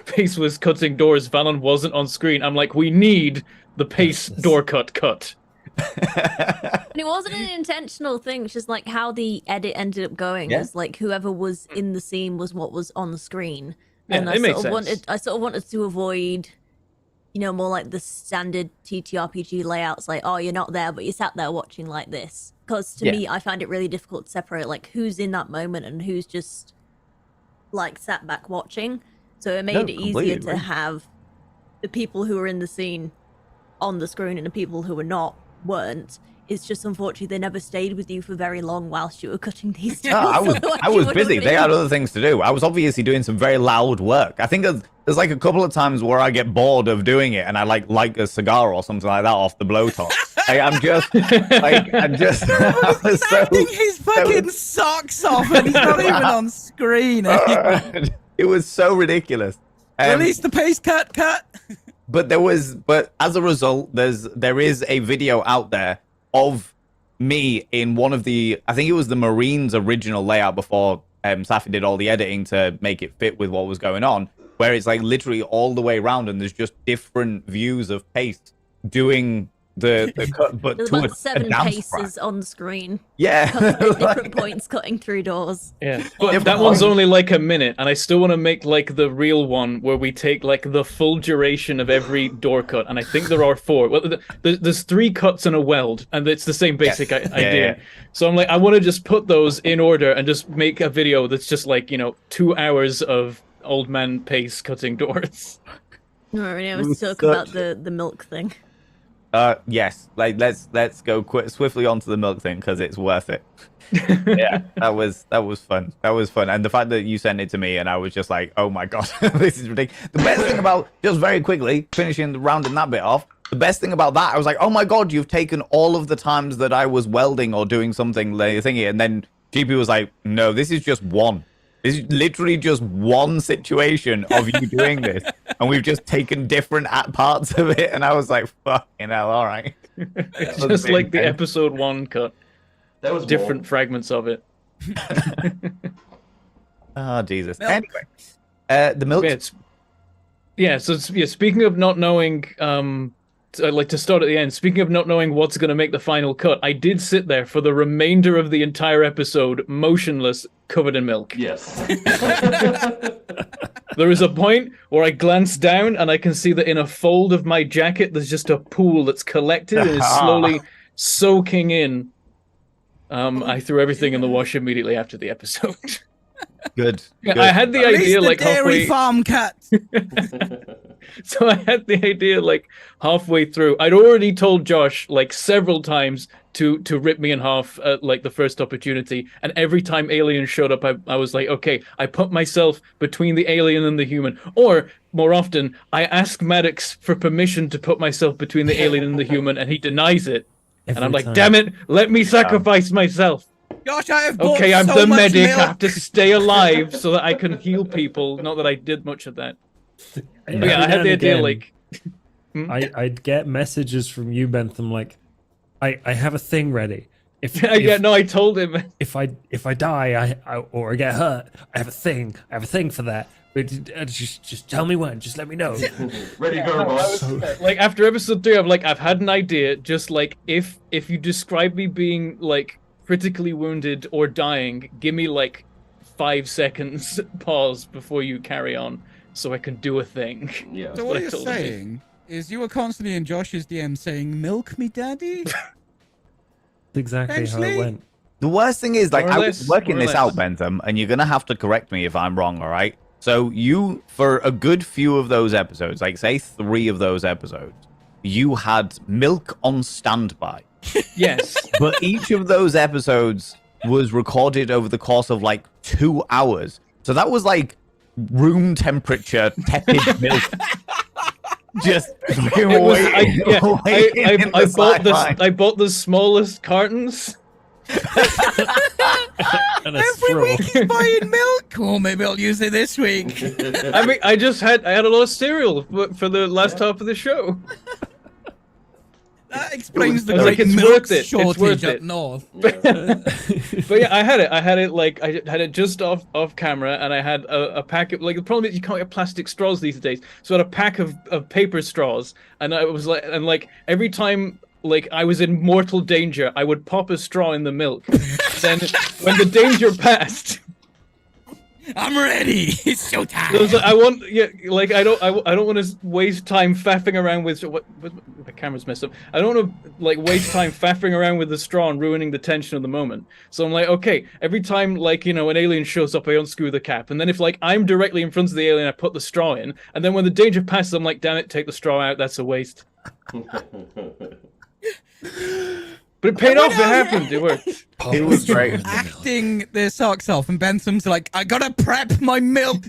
Pace was cutting doors, Valon wasn't on screen. I'm like, we need the Pace door cut. And it wasn't an intentional thing. It's just like how the edit ended up going. Yeah. Was like whoever was in the scene was what was on the screen. Yeah, And it makes sense. I sort of wanted to avoid, more like the standard TTRPG layouts, like, oh, you're not there, but you sat there watching like this. Because to me, I find it really difficult to separate, like, who's in that moment and who's just, like, sat back watching. So it made it easier to have the people who were in the scene on the screen and the people who weren't. It's just unfortunately they never stayed with you for very long whilst you were cutting these no, I was busy. They had out. other things to do. I was obviously doing some very loud work. I think there's like a couple of times where I get bored of doing it and I like a cigar or something like that off the blowtorch. I'm just like I was so, Snapping his fucking socks off, and he's not even on screen. it was so ridiculous. Release the pace cut. But as a result, there is a video out there of me in one of the, I think it was the Marines original layout before Safi did all the editing to make it fit with what was going on, where it's like literally all the way around and there's just different views of pace doing the cut, but There's to about a 7 dance paces track. on screen. Yeah. At different points cutting through doors. Yeah, but that one's only like a minute, and I still want to make like the real one where we take like the full duration of every door cut, and I think there are 4. Well, there's 3 cuts and a weld, and it's the same basic idea. Yeah. So I'm like, I want to just put those in order and just make a video that's just like 2 hours of old man pace cutting doors. No, I was talking about the milk thing. Yes, like let's go swiftly onto the milk thing because it's worth it. Yeah, that was fun. That was fun, and the fact that you sent it to me and I was just like, oh my god, this is ridiculous. The best thing about, just very quickly rounding that bit off, the best thing about that, I was like, oh my god, you've taken all of the times that I was welding or doing something like thingy, and then GP was like, no, this is just one. This is literally just one situation of you doing this, and we've just taken different parts of it, and I was like, fucking hell, all right. It's just like the episode 1 cut. There was Different more. fragments of it. Oh, Jesus. Milk. Anyway, the milk... So speaking of not knowing, like to start at the end, speaking of not knowing what's going to make the final cut, I did sit there for the remainder of the entire episode, motionless, covered in milk. Yes. There is a point where I glance down and I can see that in a fold of my jacket, there's just a pool that's collected and is slowly soaking in. I threw everything in the wash immediately after the episode. Good. I had the idea like dairy halfway. farm cat. So I had the idea like halfway through. I'd already told Josh like several times to rip me in half at like the first opportunity, and every time alien showed up, I was like, okay, I put myself between the alien and the human, or more often, I ask Maddox for permission to put myself between the alien and the human, and he denies it, and I'm like, damn it, let me sacrifice myself. Gosh, I have bought Okay, I'm so the much medic. milk. I have to stay alive so that I can heal people. Not that I did much of that. But yeah, I had the idea like. I'd get messages from you, Bentham, like, I have a thing ready. I told him. If I die, or I get hurt, I have a thing. I have a thing for that. But just tell me when. Just let me know. Ready to go, boss. Like after episode 3, I'm like, I've had an idea. Just like if you describe me being like critically wounded or dying, give me like 5 seconds pause before you carry on, so I can do a thing. Yeah. So what you're saying is you were constantly in Josh's DM saying, "Milk me, daddy." That's exactly how Essentially. it went. The worst thing is, like, More or I less, was working more or this less. out, Bentham, and you're going to have to correct me if I'm wrong, all right? So you, for a good few of those episodes, like, say 3 of those episodes, you had milk on standby. Yes. But each of those episodes was recorded over the course of, like, 2 hours. So that was, like, room temperature, tepid milk. Just It was, I bought the smallest cartons. And a Every straw. week he's buying milk. Oh, maybe I'll use it this week. I mean, I had a lot of cereal for the last half of the show. That explains the I was great like, it's milk worth it. It's shortage worth up it. north. But yeah, I had it like I had it just off camera, and I had a pack of, like, the problem is you can't get plastic straws these days, so I had a pack of paper straws, and I was like, and like every time like I was in mortal danger, I would pop a straw in the milk. Then when the danger passed, I'm ready. It's it was showtime. like, I don't want to waste time faffing around with what my camera's messed up. I don't want to like waste time faffing around with the straw and ruining the tension of the moment. So I'm like, okay, every time like an alien shows up, I unscrew the cap, and then if like I'm directly in front of the alien, I put the straw in, and then when the danger passes, I'm like, damn it, take the straw out. That's a waste. But it paid off. It happened. It worked. It was great. Acting their socks off, and Bentham's like, I gotta prep my milk.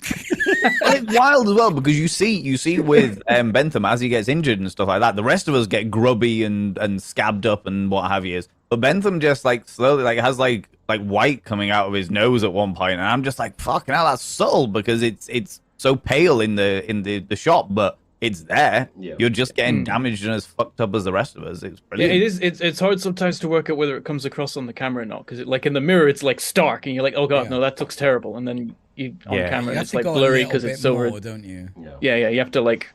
Well, it's wild as well because you see with Bentham as he gets injured and stuff like that. The rest of us get grubby and scabbed up and what have you. But Bentham just like slowly like has like white coming out of his nose at one point, and I'm just like, fucking hell, that's subtle because it's so pale in the shot, but it's there. Yeah. You're just getting damaged and as fucked up as the rest of us. It's Yeah, brilliant. it is. It's hard sometimes to work out whether it comes across on the camera or not, because like in the mirror, it's like stark, and you're like, oh god, no, that looks terrible, and then you on camera, You have it's to like go a blurry little because bit it's so. more, don't you? Yeah, you have to like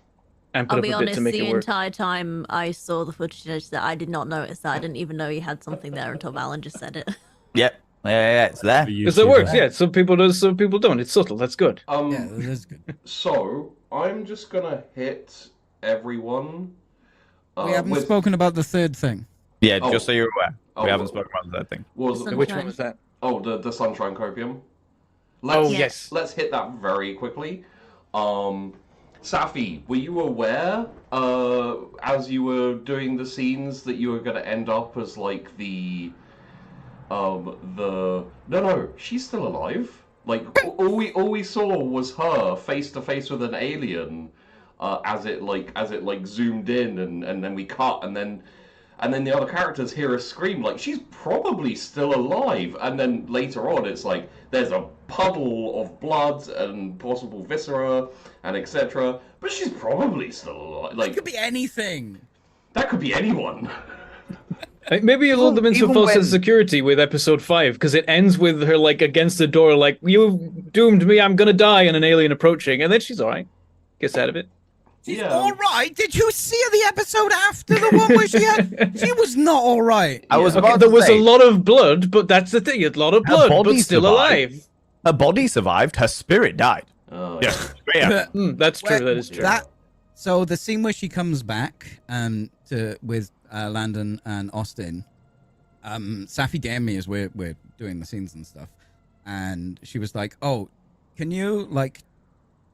amp it I'll up be a bit to honest, make the it work. entire time I saw the footage that I did not notice that. I didn't even know he had something there until Valen just said it. Yep. Yeah, it's there. Because it works, yeah. Some people do, some people don't. It's subtle. That's good. Yeah, that is good. So I'm just gonna hit everyone. We haven't spoken about the third thing. Yeah, Oh. just so you're aware. Oh, We haven't spoken about that thing. Which one was that? Oh, the Sunshine Copium. Oh, yes. Let's hit that very quickly. Safi, were you aware, as you were doing the scenes, that you were going to end up as like no, she's still alive. Like all we saw was her face to face with an alien, as it zoomed in, and then we cut, and then the other characters hear a scream like she's probably still alive, and then later on it's like there's a puddle of blood and possible viscera and etc. But she's probably still alive. Like It could be anything. that could be anyone. Maybe you lulled them into even false when- sense of security with episode 5, because it ends with her like against the door, like, you doomed me, I'm gonna die, and an alien approaching, and then she's alright. Gets out of it. She's Yeah. all right. Did you see the episode after the one where she was not all right? I was Okay, about there to was say, a lot of blood, but that's the thing, a lot of Her blood, but body still survived. alive. her body survived, her spirit died. Oh, Yeah, straight up. That's true, that is true. So the scene where she comes back with Landon and Austin, Safi DM me as we're doing the scenes and stuff, and she was like, "Oh, can you like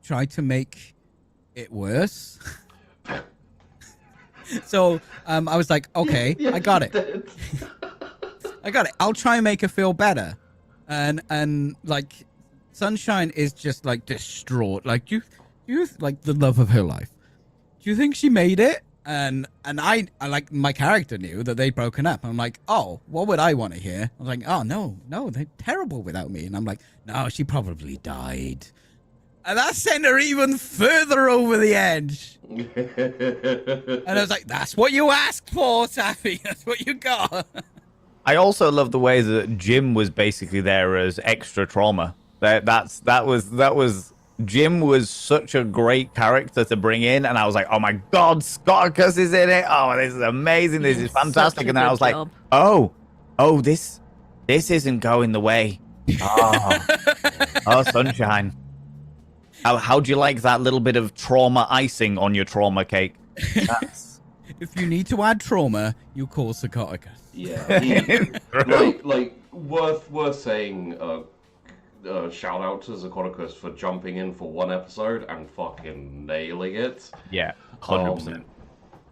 try to make it worse?" So I was like, "Okay, I got it. I got it. I'll try and make her feel better." And like Sunshine is just like distraught. Like you like the love of her life. Do you think she made it? And I like my character knew that they'd broken up. I'm like, oh, what would I want to hear? I was like, oh no, they're terrible without me. And I'm like, no, she probably died. And that sent her even further over the edge. And I was like, that's what you asked for, Safi. That's what you got. I also love the way that Jim was basically there as extra trauma. That was Jim was such a great character to bring in, and I was like, oh my god, Scottacus is in it. Oh, this is amazing. This is fantastic. And then I was like, oh, this isn't going the way. Oh, Sunshine. How'd you like that little bit of trauma icing on your trauma cake? If you need to add trauma, you call Scottacus. Yeah, like worth saying. Shout out to Zacodicus for jumping in for one episode and fucking nailing it. Yeah, 100%.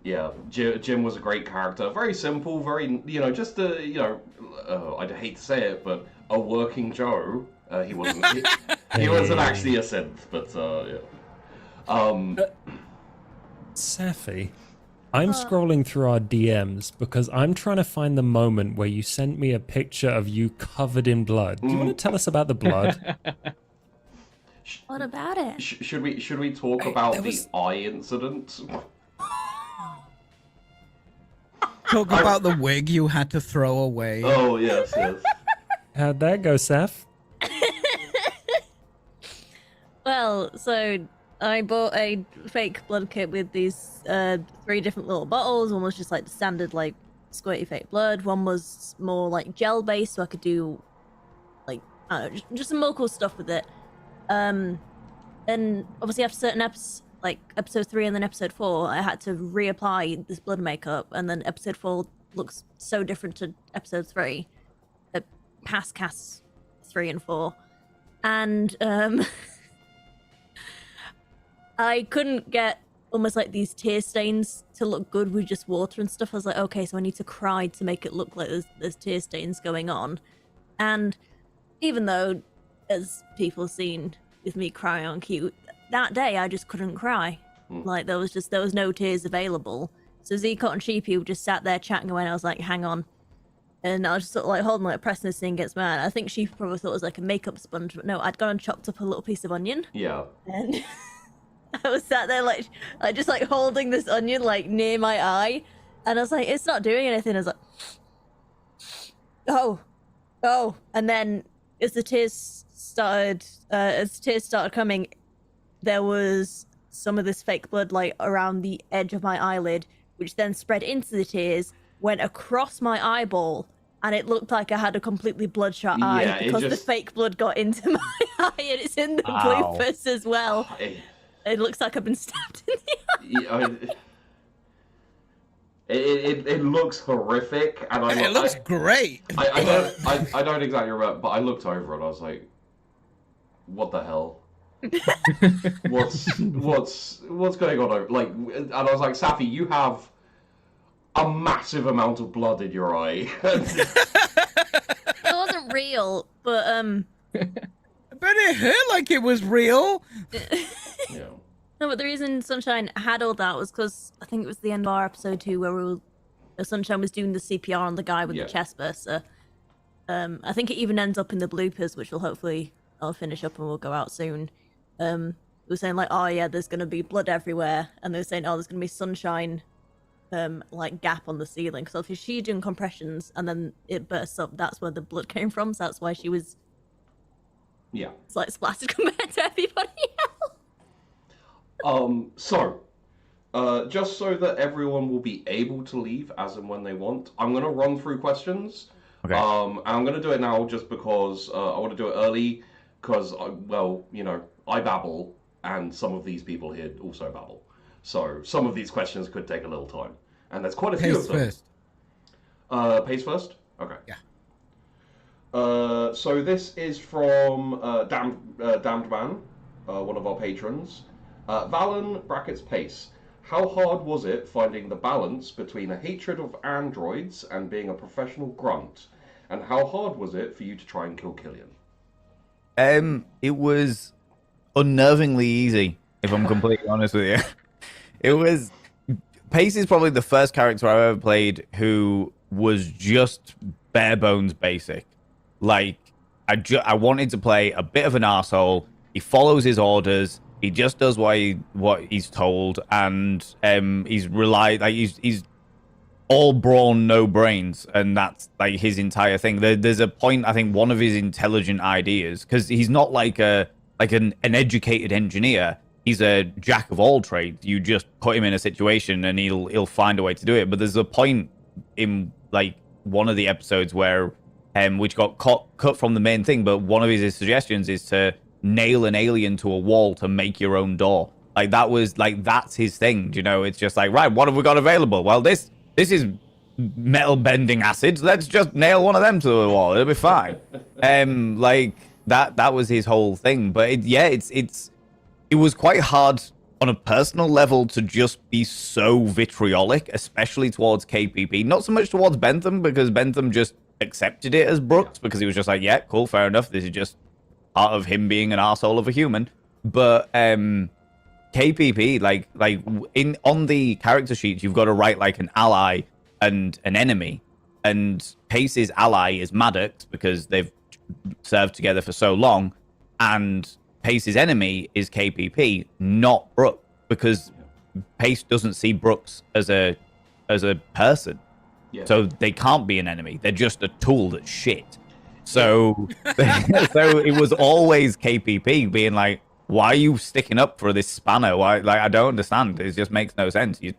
Yeah, Jim was a great character. Very simple, very just I'd hate to say it, but a working Joe. He wasn't. He wasn't actually a synth, but yeah. Safi, I'm scrolling through our DMs because I'm trying to find the moment where you sent me a picture of you covered in blood. Do you want to tell us about the blood? What about it? Should we talk about the eye incident? Talk about the wig you had to throw away. Oh yes. How'd that go, Saf? Well, so I bought a fake blood kit with these 3 different little bottles. One was just like the standard like squirty fake blood. One was more like gel based, so I could do like I don't know, just some more cool stuff with it. And obviously after certain episodes, like episode 3 and then episode 4, I had to reapply this blood makeup, and then episode 4 looks so different to episode 3, past casts 3 and 4, and I couldn't get almost like these tear stains to look good with just water and stuff. I was like, okay, so I need to cry to make it look like there's tear stains going on. And even though, as people have seen with me crying on cue, that day I just couldn't cry. Like there was no tears available. So Zcot and Sheepy just sat there chatting away, and I was like, hang on. And I was just sort of like holding, like pressing this thing against my hand. I think she probably thought it was like a makeup sponge, but no, I'd gone and chopped up a little piece of onion. Yeah. And I was sat there like just like holding this onion like near my eye, and I was like, it's not doing anything. I was like, oh, and then as the tears started coming, there was some of this fake blood like around the edge of my eyelid, which then spread into the tears, went across my eyeball, and it looked like I had a completely bloodshot eye because the fake blood got into my eye, and it's in the bloopers as well. It looks like I've been stabbed in the eye. It looks horrific, and It looks great. I don't exactly remember, but I looked over and I was like, "What the hell? what's going on over?" Like, and I was like, "Safi, you have a massive amount of blood in your eye." It wasn't real, but But it hurt like it was real. Yeah. No, but the reason Sunshine had all that was because I think it was the end of our episode 2 where Sunshine was doing the CPR on the guy with the chest burster. I think it even ends up in the bloopers, which I'll finish up and we'll go out soon. They were saying like, oh yeah, there's gonna be blood everywhere, and they were saying, oh, there's gonna be Sunshine, like gap on the ceiling. So if she's doing compressions and then it bursts up, that's where the blood came from. So that's why she was, like splattered compared to everybody else. Just so that everyone will be able to leave as and when they want, I'm going to run through questions. Okay. And I'm going to do it now just because I want to do it early, because, I babble, and some of these people here also babble. So some of these questions could take a little time. And there's quite a few of them. Pace first? Okay. Yeah. So this is from Damned Man, one of our patrons. Valen brackets Pace. How hard was it finding the balance between a hatred of androids and being a professional grunt? And how hard was it for you to try and kill Killian? It was unnervingly easy, if I'm completely honest with you. It was... Pace is probably the first character I've ever played who was just bare bones basic. Like, I wanted to play a bit of an arsehole. He follows his orders. He just does what he's told, and he's all brawn, no brains, and that's like his entire thing. There's a point, I think, one of his intelligent ideas, because he's not like an educated engineer. He's a jack of all trades. You just put him in a situation, and he'll find a way to do it. But there's a point in like one of the episodes where which got cut from the main thing, but one of his suggestions is to nail an alien to a wall to make your own door. Like that's his thing, you know. It's just like, right, what have we got available? Well, this is metal bending acids. Let's just nail one of them to the wall. It'll be fine. Like that was his whole thing. But it was quite hard on a personal level to just be so vitriolic, especially towards KPP. Not so much towards Bentham, because Bentham just accepted it as Brooks, because he was just like, yeah, cool, fair enough. This is just part of him being an arsehole of a human. But KPP, like on the character sheets, you've got to write like an ally and an enemy. And Pace's ally is Maddox, because they've served together for so long. And Pace's enemy is KPP, not Brooks, because Pace doesn't see Brooks as a person. Yeah. So they can't be an enemy. They're just a tool that's shit. So, so it was always KPP being like, why are you sticking up for this spanner? Why? Like, I don't understand. It just makes no sense. You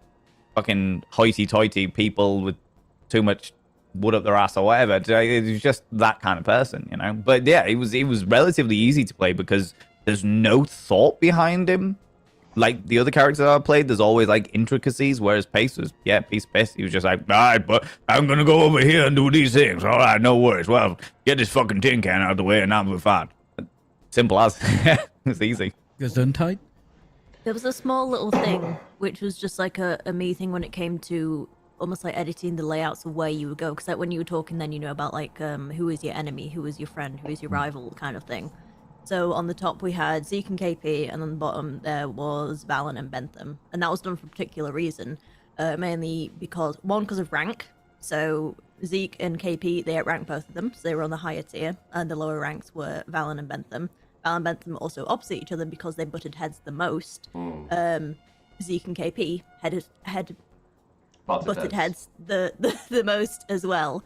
fucking hoity-toity people with too much wood up their ass or whatever. It was just that kind of person, you know? But yeah, it was relatively easy to play because there's no thought behind him. Like the other characters I played, there's always like intricacies, whereas Pace was, piece of piss. He was just like, all right, but I'm going to go over here and do these things. All right, no worries. Well, get this fucking tin can out of the way and I'll be fine. Simple as. It's easy. Gesundheit? There was a small little thing, which was just like a me thing when it came to almost like editing the layouts of where you would go. Because like when you were talking, then about like who is your enemy, who is your friend, who is your rival, kind of thing. So on the top we had Zeke and KP, and on the bottom there was Valen and Bentham, and that was done for a particular reason, mainly because of rank. So Zeke and KP, they outranked both of them, so they were on the higher tier, and the lower ranks were Valen and Bentham. Val and Bentham are also opposite each other because they butted heads the most. Zeke and KP butted heads the most as well.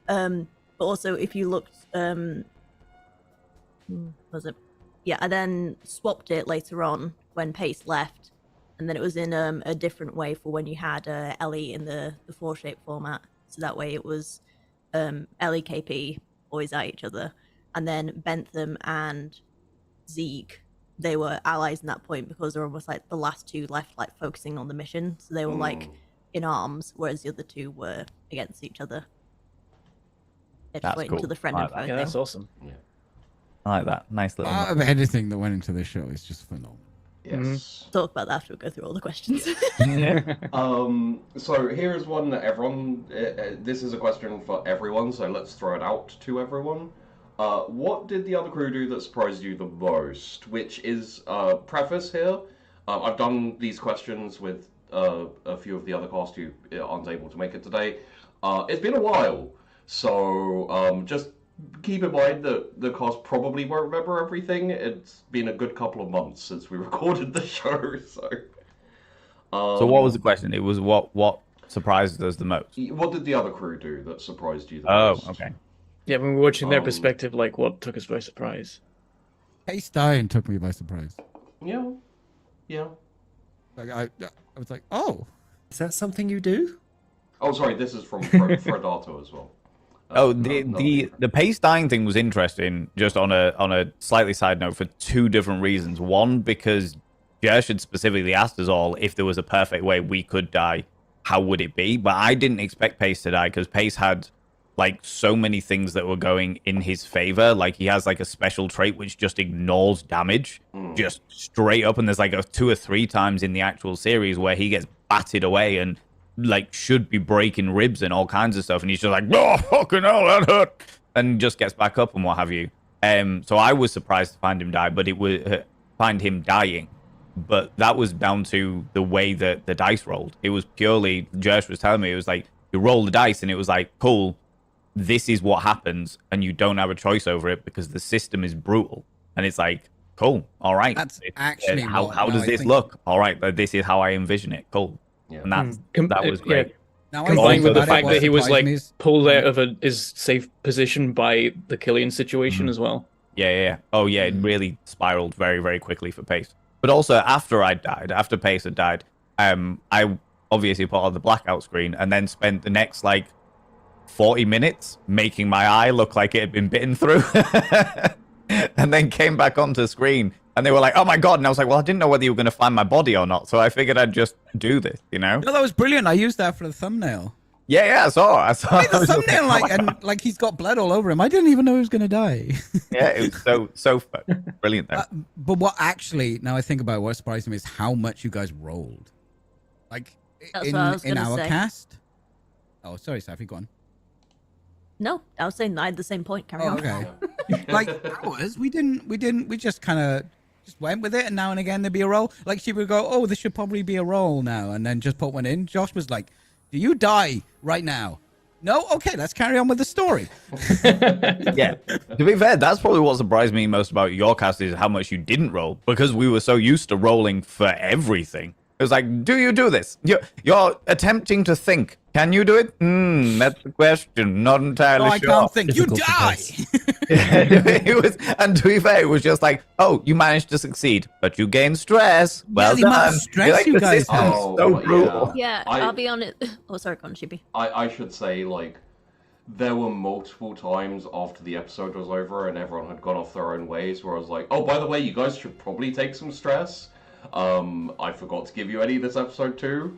But also, if you looked, was it? Yeah, I then swapped it later on when Pace left, and then it was in a different way for when you had Ellie in the 4-shape format. So that way it was Ellie, KP always at each other, and then Bentham and Zeke, they were allies in that point because they were almost like the last two left, like focusing on the mission. So they were like in arms, whereas the other two were against each other. They just went into the friend info thing. Yeah, that's awesome. Yeah. I like that. Nice little. Part of editing that went into this show is just phenomenal. Yes. Talk about that after we go through all the questions. So here's one that everyone. This is a question for everyone, so let's throw it out to everyone. What did the other crew do that surprised you the most? Which is preface here. I've done these questions with a few of the other cast who aren't able to make it today. It's been a while, so just keep in mind that the cast probably won't remember everything. It's been a good couple of months since we recorded the show, so. So what was the question? It was what surprised us the most? What did the other crew do that surprised you the Oh, most? okay. Yeah, when we're watching their perspective, like what took us by surprise. Pace dying took me by surprise. Yeah. Yeah. Like I was like, oh. Is that something you do? Oh, sorry, this is from Fredato as well. The pace dying thing was interesting, just on a slightly side note, for two different reasons. One, because Jersh had specifically asked us all if there was a perfect way we could die, how would it be? But I didn't expect Pace to die because Pace had like so many things that were going in his favor. Like he has like a special trait which just ignores damage, just straight up. And there's like 2 or 3 times in the actual series where he gets batted away and like should be breaking ribs and all kinds of stuff, and he's just like, oh fucking hell, that hurt, and just gets back up and what have you. So I was surprised to find him die, but it was find him dying. But that was down to the way that the dice rolled. It was purely, Jersh was telling me, it was like you roll the dice and it was like, cool, this is what happens, and you don't have a choice over it because the system is brutal. And it's like, cool, all right. That's actually how does this look? All right, this is how I envision it. Cool. Yeah. And that was great. Yeah. Now, Combined with the about fact it, that he was like surprised me pulled out of his safe position by the Killian situation as well. Yeah. Oh, yeah, it really spiraled very, very quickly for Pace. But also, after Pace had died, I obviously put on the blackout screen and then spent the next, 40 minutes making my eye look like it had been bitten through. And then came back onto screen, and they were like, oh my god. And I was like, well, I didn't know whether you were going to find my body or not, so I figured I'd just do this, you know? No, that was brilliant. I used that for the thumbnail. Yeah, I saw. I made the thumbnail, and he's got blood all over him. I didn't even know he was going to die. Yeah, it was so fun. Brilliant, though. But what actually, now I think about it, what surprised me is how much you guys rolled. Like, That's what I was in gonna our say. cast. Oh, sorry, Safi, go on. No, I was saying I had the same point. Carry Oh, on. okay. Like ours, we just kind of just went with it, and now and again there'd be a roll. Like she would go, oh, this should probably be a roll now, and then just put one in. Josh was like, do you die right now? No? Okay, let's carry on with the story. Yeah. To be fair, that's probably what surprised me most about your cast is how much you didn't roll, because we were so used to rolling for everything. It was like, do you do this? You're attempting to think. Can you do it? That's the question. Not entirely I sure. can't think. You Difficult to die. It was, and to be fair, it was just like, oh, you managed to succeed, but you gained stress. Well the amount done. of stress You're like, you the guys system have. is so brutal. Yeah, I'll be honest. Oh, sorry, go on, Chibi. I should say, there were multiple times after the episode was over and everyone had gone off their own ways where I was like, oh, by the way, you guys should probably take some stress. I forgot to give you any this episode too.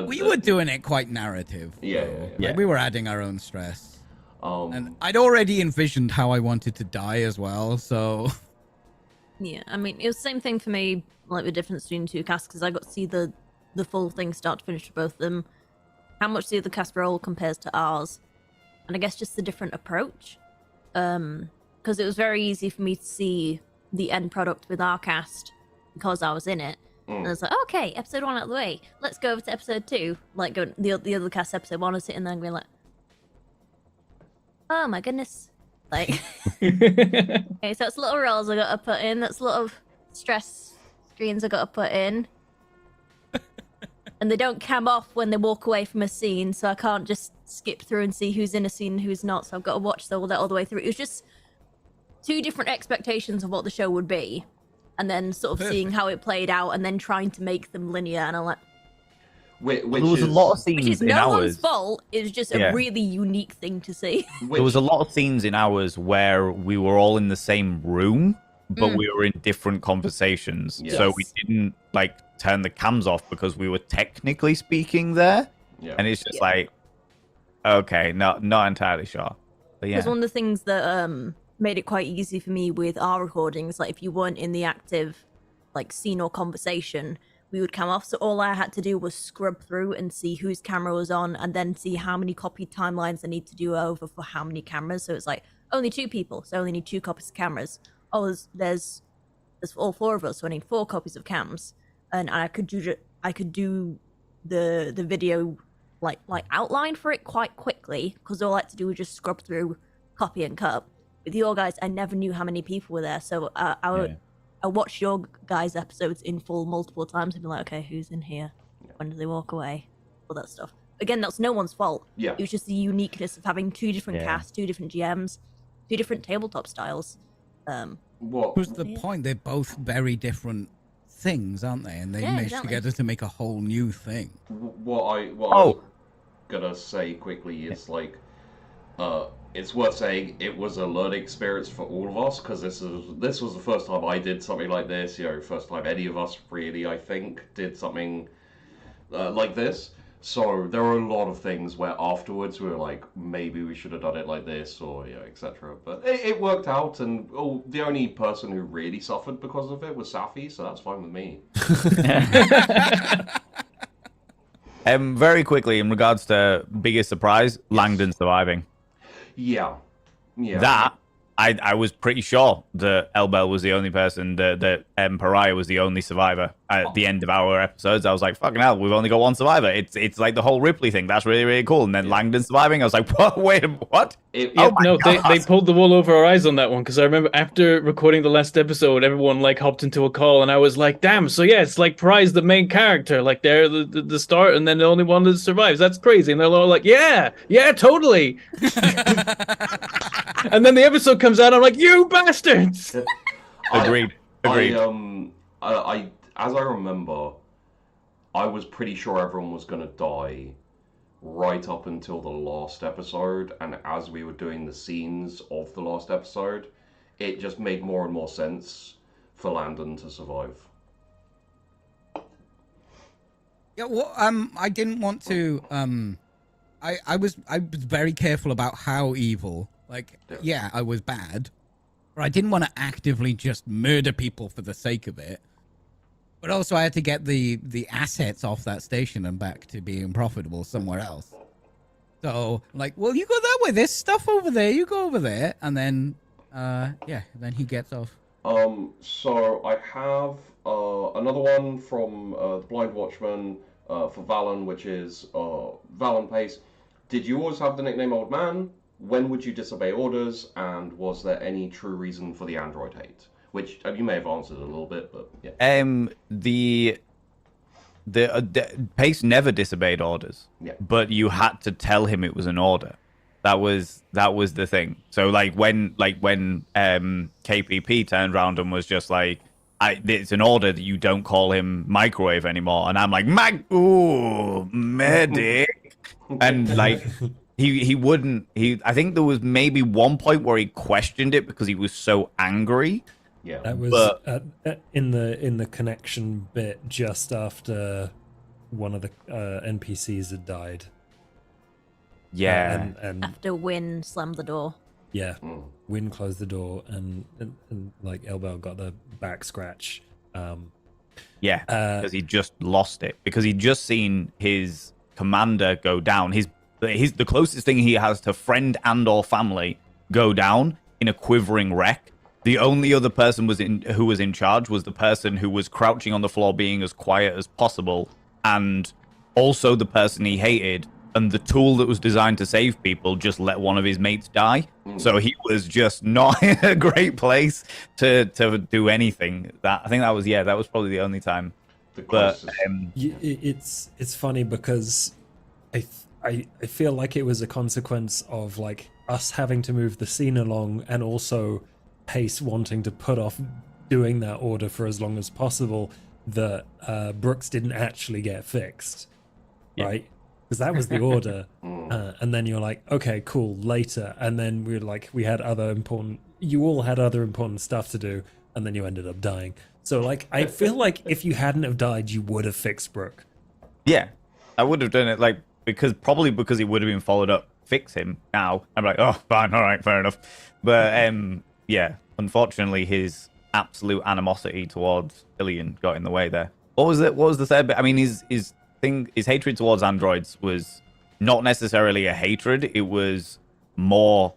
We were doing it quite narrative. Yeah, though. yeah. Like, we were adding our own stress. And Um, I'd already envisioned how I wanted to die as well, so... Yeah, I mean, it was the same thing for me, like the difference between two casts, because I got to see the full thing start to finish for both of them, how much the other cast role compares to ours, and I guess just the different approach. Because it was very easy for me to see the end product with our cast because I was in it. And I was like, okay, episode 1 out of the way. Let's go over to episode 2. Like, go the other cast episode 1 was sitting there and being like, oh my goodness. Like, okay, so it's little roles I gotta put in. That's a lot of stress screens I gotta put in. And they don't cam off when they walk away from a scene, so I can't just skip through and see who's in a scene and who's not. So I've got to watch all that all the way through. It was just 2 different expectations of what the show would be, and then sort of seeing how it played out, and then trying to make them linear. And I'm like, there was a lot of which scenes is in no ours. one's fault. It was just a really unique thing to see. There was a lot of scenes in ours where we were all in the same room, but we were in different conversations. Yes. So we didn't like turn the cams off because we were technically speaking there. Yeah. And it's just like, okay, not entirely sure. But yeah. Because one of the things that made it quite easy for me with our recordings, like if you weren't in the active like scene or conversation, we would come off. So all I had to do was scrub through and see whose camera was on, and then see how many copied timelines I need to do over for how many cameras. So it's like only 2 people, so I only need 2 copies of cameras. Oh, there's all 4 of us, so I need 4 copies of cams, and I could do the video like outline for it quite quickly, because all I had to do was just scrub through, copy and cut. With your guys, I never knew how many people were there, so I watched your guys' episodes in full multiple times and be like, okay, who's in here? When do they walk away? All that stuff. Again, that's no one's fault. Yeah. It was just the uniqueness of having 2 different casts, 2 different GMs, 2 different tabletop styles. What was the point? They're both very different things, aren't they? And they meshed exactly. together to make a whole new thing. what I was gonna say quickly is like, it's worth saying it was a learning experience for all of us, because this was the first time I did something like this. You know, first time any of us really, I think, did something like this. So there were a lot of things where afterwards we were like, maybe we should have done it like this, or etc. But it worked out, and the only person who really suffered because of it was Safi, so that's fine with me. Very quickly, in regards to biggest surprise, Langdon surviving. Yeah. That I was pretty sure that Elbel was the only person, that Pariah was the only survivor at the end of our episodes. I was like, fucking hell, we've only got 1 survivor. It's like the whole Ripley thing. That's really, really cool. And then Langdon surviving, I was like, wait, what? They pulled the wool over our eyes on that one, because I remember after recording the last episode, everyone like hopped into a call, and I was like, damn, so yeah, it's like Pariah's the main character, like they're the start, and then the only one that survives. That's crazy. And they're all like, yeah, totally. And then the episode comes out, I'm like, you bastards! Agreed. I as I remember, I was pretty sure everyone was gonna die right up until the last episode, and as we were doing the scenes of the last episode, it just made more and more sense for Landon to survive. Yeah, well, I didn't want to. I was very careful about how evil. Like, yeah, I was bad, but I didn't want to actively just murder people for the sake of it. But also, I had to get the assets off that station and back to being profitable somewhere else. So, like, well, you go that way. There's stuff over there. You go over there, and then, then he gets off. So I have another one from the Blind Watchman for Valen, which is Valen Pace. Did you always have the nickname Old Man? When would you disobey orders? And was there any true reason for the android hate? Which you may have answered a little bit, but yeah. The Pace never disobeyed orders. Yeah. But you had to tell him it was an order. That was the thing. So when KPP turned around and was just like, it's an order that you don't call him Microwave anymore, and I'm like, medic, and like he wouldn't. I think there was maybe one point where he questioned it because he was so angry. Yeah, that was in the connection bit just after one of the NPCs had died. Yeah, and after Wynn slammed the door. Yeah, Wynn closed the door, and like Elbel got the back scratch. Yeah, because he just lost it. Because he'd just seen his commander go down. His the closest thing he has to friend and or family go down in a quivering wreck. The only other person who was in charge was the person who was crouching on the floor, being as quiet as possible, and also the person he hated. And the tool that was designed to save people just let one of his mates die. So he was just not in a great place to do anything. I think that was probably the only time. But it's funny because I feel like it was a consequence of like us having to move the scene along, and also Pace wanting to put off doing that order for as long as possible, that Brooks didn't actually get fixed, right? Because that was the order. And then you're like, okay, cool, later. And then we you all had other important stuff to do, and then you ended up dying. So like, I feel like if you hadn't have died, you would have fixed Brooke. Yeah, I would have done it, like, because it would have been followed up, fix him now. I'm like, oh, fine, all right, fair enough. But yeah, unfortunately, his absolute animosity towards Illian got in the way there. What was the third bit? I mean, his hatred towards androids was not necessarily a hatred. It was more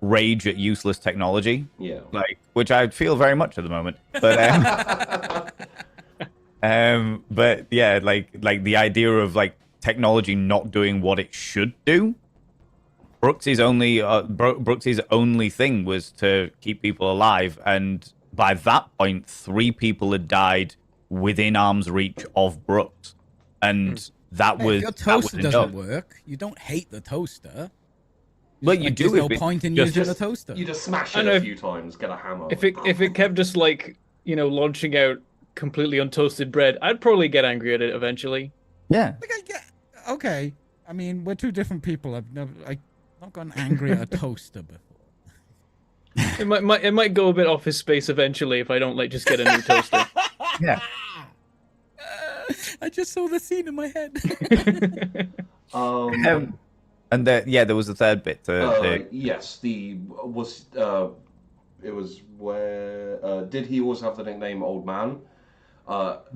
rage at useless technology. Yeah. Like, which I feel very much at the moment. But but yeah, like the idea of like technology not doing what it should do. Brooks's only thing was to keep people alive, and by that point, 3 people had died within arm's reach of Brooks, and that was. If your toaster doesn't work, you don't hate the toaster. Well, you do. There's no point in using the toaster. You just smash it a few times, get a hammer. If it kept just like launching out completely untoasted bread, I'd probably get angry at it eventually. Yeah. Okay. I mean, we're two different people. I've not gotten angry at a toaster before. It might go a bit off his space eventually if I don't just get a new toaster. Yeah. I just saw the scene in my head. And there was a third bit. Yes, it was where did he always have the nickname Old Man?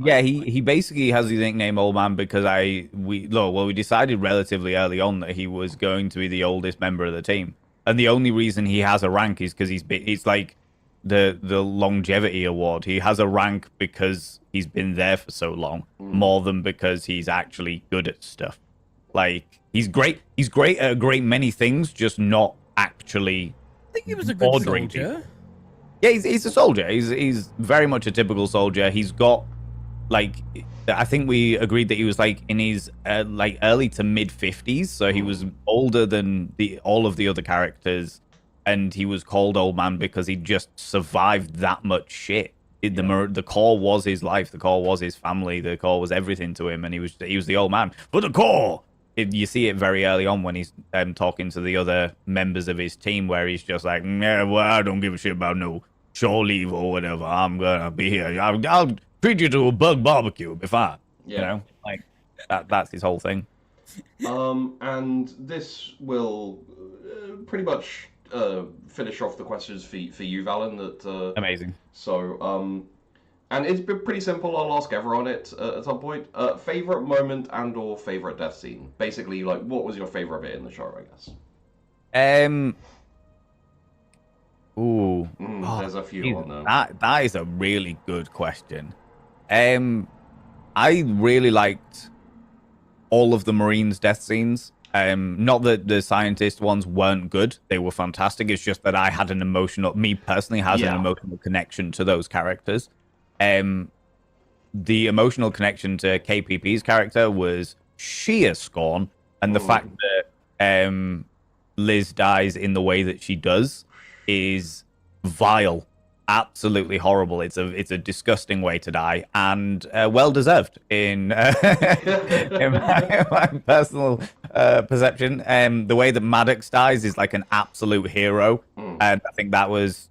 He basically has the nickname Old Man because we decided relatively early on that he was going to be the oldest member of the team, and the only reason he has a rank is because it's like the longevity award. He has a rank because he's been there for so long, more than because he's actually good at stuff. Like he's great at a great many things, just not actually. I think he was a good soldier. People. Yeah, he's a soldier. He's very much a typical soldier. He's got I think we agreed that he was like in his early to mid 50s, so he was older than all of the other characters, and he was called Old Man because he just survived that much shit. The core was his life. The core was his family. The core was everything to him, and he was the old man for the core. You see it very early on when he's talking to the other members of his team, where he's just like, "Yeah, well, I don't give a shit about no shore leave or whatever. I'm gonna be here. I'll treat you to a bug barbecue. It'll be fine." Yeah. Like that's his whole thing. And this will pretty much finish off the questions for you, Valen. That amazing. So and it's been pretty simple. I'll ask everyone it at some point. Favorite moment and or favorite death scene. Basically, like, what was your favorite bit in the show? I guess. There's a few on there. That is a really good question. I really liked all of the Marines' death scenes. Not that the scientist ones weren't good; they were fantastic. It's just that I had an emotional connection to those characters. The emotional connection to KPP's character was sheer scorn, and the fact that Liz dies in the way that she does is vile, absolutely horrible. It's a disgusting way to die, and well deserved in my personal perception. The way that Maddox dies is like an absolute hero, and I think that was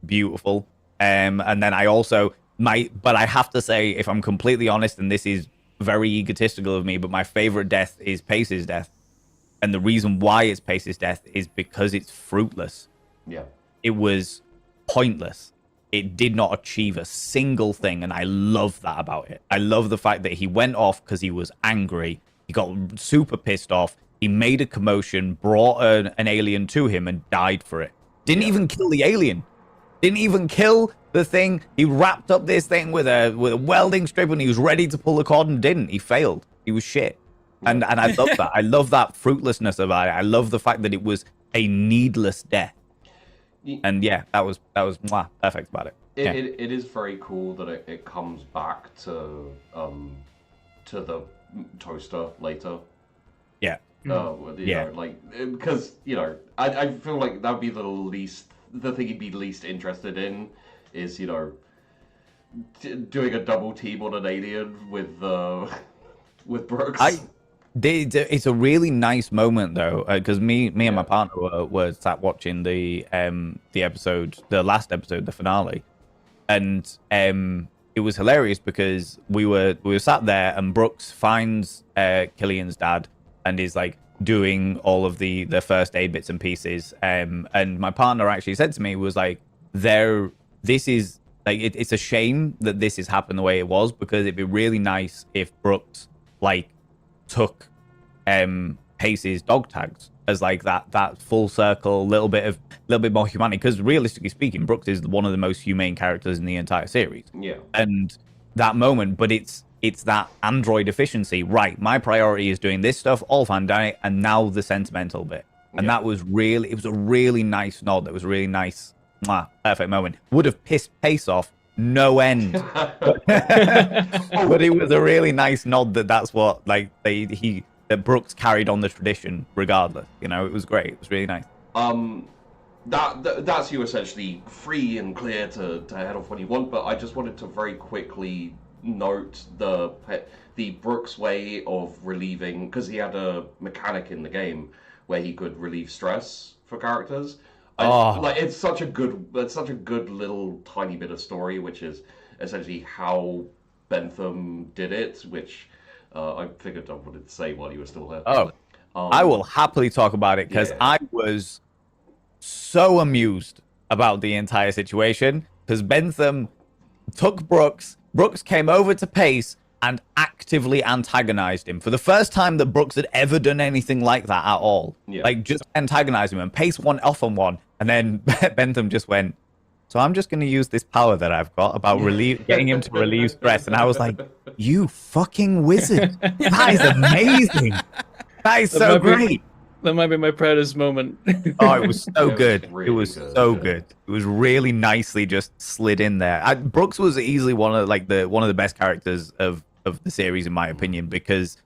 beautiful. And then I also but I have to say, if I'm completely honest, and this is very egotistical of me, but my favorite death is Pace's death. And the reason why it's Pace's death is because it's fruitless. Yeah. It was pointless. It did not achieve a single thing, and I love that about it. I love the fact that he went off because he was angry. He got super pissed off. He made a commotion, brought an alien to him, and died for it. Didn't even kill the alien. Didn't even kill the thing. He wrapped up this thing with a welding strip, and he was ready to pull the cord and didn't. He failed. He was shit. And I love that. I love that fruitlessness about it. I love the fact that it was a needless death. And yeah, that was perfect about it. It is very cool that it comes back to the toaster later. Yeah. You know, like, because, you know, I feel like that'd be the thing he'd be least interested in is, you know, doing a double team on an alien with Brooks. It's a really nice moment though, because me and my partner were sat watching the episode, the last episode, the finale, and it was hilarious because we were sat there and Brooks finds Killian's dad and is like doing all of the first aid bits and pieces, and my partner actually said to me, was like, this is like it's a shame that this has happened the way it was, because it'd be really nice if Brooks like took Pace's dog tags as like that full circle, little bit more humanity, because realistically speaking, Brooks is one of the most humane characters in the entire series. Yeah. And that moment, but it's that android efficiency, right? My priority is doing this stuff, all fine, done it, and now the sentimental bit. And that was really, it was a really nice nod. That was a really nice, perfect moment. Would have pissed Pace off no end. But it was a really nice nod that's what, like, that Brooks carried on the tradition regardless. You know, it was great. It was really nice. That's you essentially free and clear to head off when you want, but I just wanted to very quickly note the Brooks way of relieving, because he had a mechanic in the game where he could relieve stress for characters. Like, it's such a good little tiny bit of story, which is essentially how Bentham did it, which I figured I wanted to say while you were still there. I will happily talk about it, because I was so amused about the entire situation, because Bentham took Brooks came over to Pace and actively antagonized him for the first time that Brooks had ever done anything like that at all. Like, just antagonized him, and Pace went off on one, and then Bentham just went, so I'm just going to use this power that I've got about getting him to relieve stress. And I was like, you fucking wizard. That is amazing. That is so great. That might be my proudest moment. Oh, it was so good. Really it was good. So good. It was really nicely just slid in there. Brooks was easily one of the best characters of the series, in my opinion, because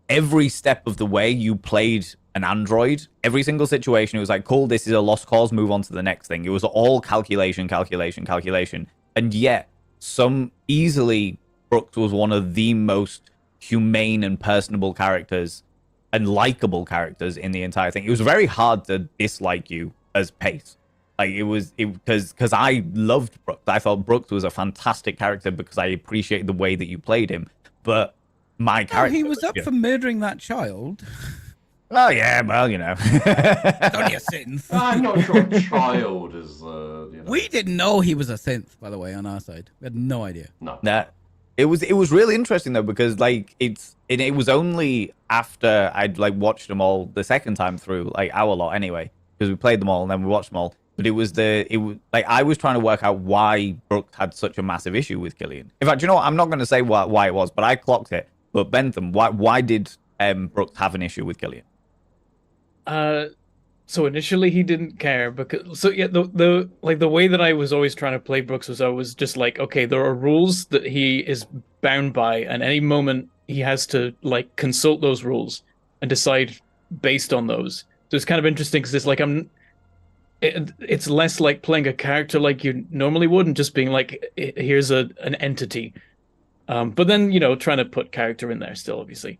every step of the way you played an android, every single situation, it was like, cool, this is a lost cause, move on to the next thing. It was all calculation. And yet, Brooks was one of the most humane and personable characters and likable characters in the entire thing. It was very hard to dislike you as Pace. Like, because I loved Brooks. I thought Brooks was a fantastic character because I appreciated the way that you played him. But my character... he was up for murdering that child. Oh, yeah, well, you know. It's only a synth. I'm not sure a child is, you know. We didn't know he was a synth, by the way, on our side. We had no idea. No. It was really interesting, though, because, like, it was only after I'd, like, watched them all the second time through, like, our lot anyway, because we played them all and then we watched them all. But it was like, I was trying to work out why Brooks had such a massive issue with Killian. In fact, you know what? I'm not going to say why it was, but I clocked it. But Bentham, why did Brooks have an issue with Killian? So initially he didn't care, because the way that I was always trying to play Brooks was, I was just like, okay, there are rules that he is bound by, and any moment he has to, like, consult those rules and decide based on those. So it's kind of interesting because it's like it's less like playing a character like you normally would, and just being like, here's an entity. But then, you know, trying to put character in there still, obviously.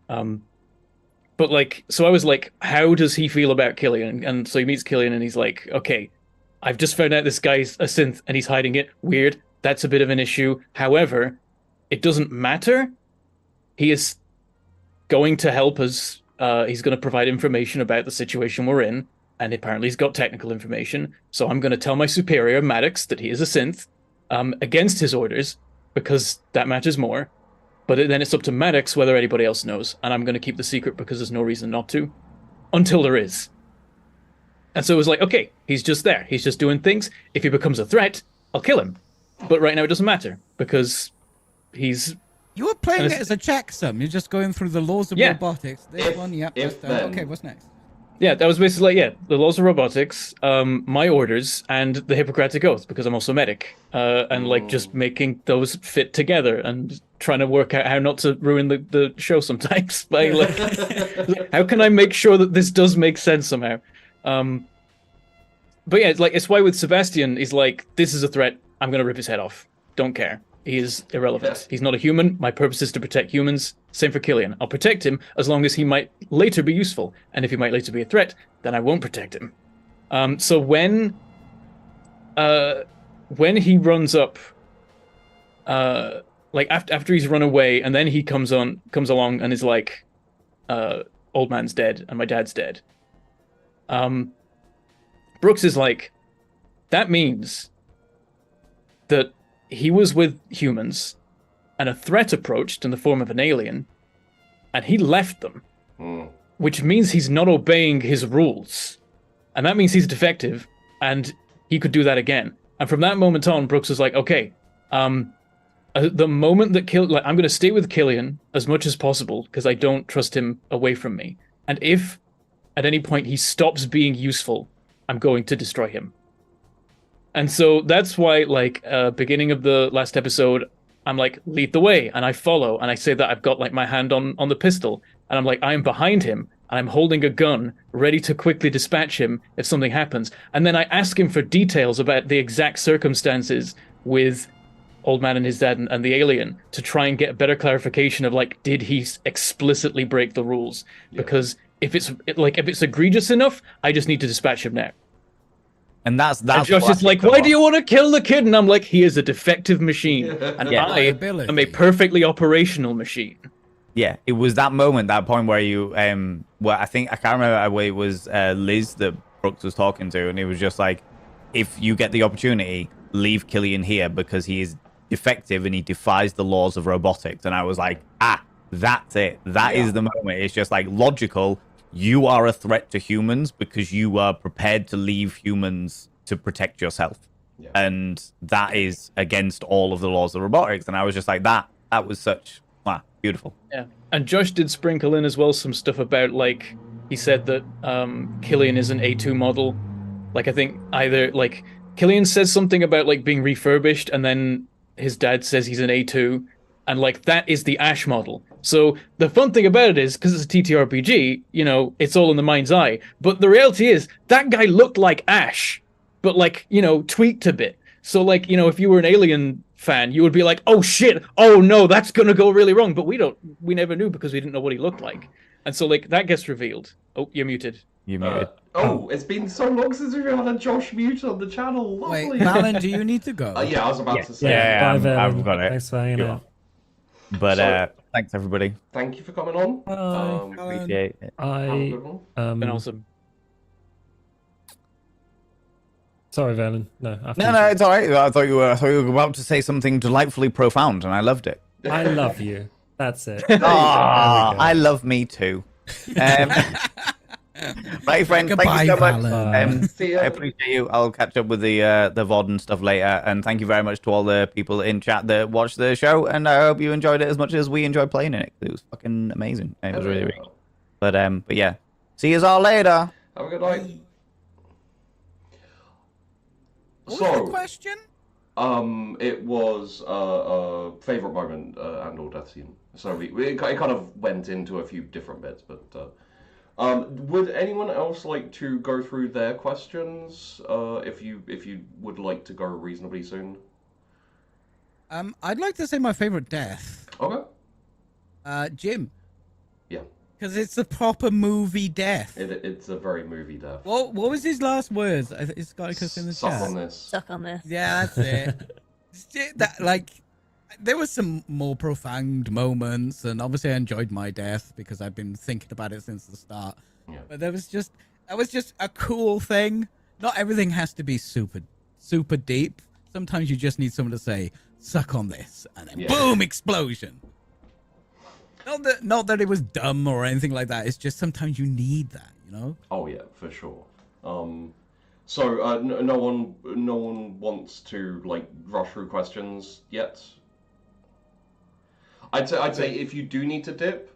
But, like, so I was like, how does he feel about Killian? And so he meets Killian and he's like, okay, I've just found out this guy's a synth and he's hiding it. Weird. That's a bit of an issue. However, it doesn't matter. He is going to help us. He's going to provide information about the situation we're in, and apparently he's got technical information. So I'm going to tell my superior, Maddox, that he is a synth, against his orders, because that matters more. But then it's up to Maddox whether anybody else knows, and I'm going to keep the secret because there's no reason not to, until there is. And so it was like, okay, he's just there. He's just doing things. If he becomes a threat, I'll kill him. But right now it doesn't matter, because he's... You were playing it as a checksum. You're just going through the laws of robotics. This one, yep. Okay, what's next? Yeah, that was basically the laws of robotics, my orders, and the Hippocratic Oath, because I'm also medic, and like just making those fit together and trying to work out how not to ruin the show sometimes. By like, how can I make sure that this does make sense somehow? But yeah, it's why with Sebastian, he's like, this is a threat. I'm gonna rip his head off. Don't care. He is irrelevant. He's not a human. My purpose is to protect humans. Same for Killian. I'll protect him as long as he might later be useful. And if he might later be a threat, then I won't protect him. So when he runs up, like after he's run away, and then he comes along and is like, old man's dead and my dad's dead. Brooks is like, that means that he was with humans, and a threat approached in the form of an alien, and he left them, which means he's not obeying his rules, and that means he's defective, and he could do that again. And from that moment on, Brooks was like, okay, the moment that I'm going to stay with Killian as much as possible because I don't trust him away from me, and if at any point he stops being useful, I'm going to destroy him. And so that's why, like, beginning of the last episode, I'm like, lead the way, and I follow, and I say that I've got, like, my hand on the pistol, and I'm like, I am behind him, and I'm holding a gun, ready to quickly dispatch him if something happens. And then I ask him for details about the exact circumstances with Old Man and his dad and the alien to try and get a better clarification of, like, did he explicitly break the rules? Yeah. Because if it's egregious enough, I just need to dispatch him now. And that's and Josh is like, why do you want to kill the kid? And I'm like, he is a defective machine, and I am a perfectly operational machine. Yeah, it was that moment, that point where you, I can't remember where it was Liz that Brooks was talking to, and it was just like, if you get the opportunity, leave Killian here because he is defective and he defies the laws of robotics. And I was like, that's it. That is the moment. It's just like logical. You are a threat to humans because you are prepared to leave humans to protect yourself. Yeah. And that is against all of the laws of robotics. And I was just like, that was such, beautiful. Yeah. And Josh did sprinkle in as well some stuff about, like, he said that Killian is an A2 model. Like, I think either, like, Killian says something about, like, being refurbished, and then his dad says he's an A2. And, like, that is the Ash model. So the fun thing about it is, because it's a TTRPG, you know, it's all in the mind's eye. But the reality is, that guy looked like Ash, but, like, you know, tweaked a bit. So, like, you know, if you were an Alien fan, you would be like, oh, shit, oh, no, that's going to go really wrong. But we never knew because we didn't know what he looked like. And so, like, that gets revealed. Oh, you're muted. You're muted. It's been so long since we've had a Josh mute on the channel. Lovely. Wait, Alan, do you need to go? Yeah, I was about to say. Yeah, I've got it. Thanks for hanging out. But thanks everybody. Thank you for coming on. Appreciate it. Have a good one. Been awesome. Sorry, Valen. No, it's all right. I thought you were about to say something delightfully profound, and I loved it. I love you. That's it. I love me too. My friends, thank you so much. I appreciate you. I'll catch up with the VOD and stuff later. And thank you very much to all the people in chat that watched the show. And I hope you enjoyed it as much as we enjoyed playing in it. It was fucking amazing. It was really, really good. But yeah, see you all later. Have a good night. What was the question? It was favorite moment and/or death scene. So it kind of went into a few different bits, but. Would anyone else like to go through their questions? If you would like to go reasonably soon. I'd like to say my favorite death. Okay. Jim. Yeah. Because it's the proper movie death. It's a very movie death. What was his last words? It's got us in the chat. Suck on this. Suck on this. Yeah, that's it. That, like, There was some more profound moments, and obviously I enjoyed my death because I've been thinking about it since the start. Yeah. But that was just a cool thing. Not everything has to be super deep. Sometimes you just need someone to say, "Suck on this," and then boom, explosion. Not that it was dumb or anything like that. It's just sometimes you need that, you know? Oh yeah, for sure. So no one wants to like rush through questions yet. I'd say if you do need to dip,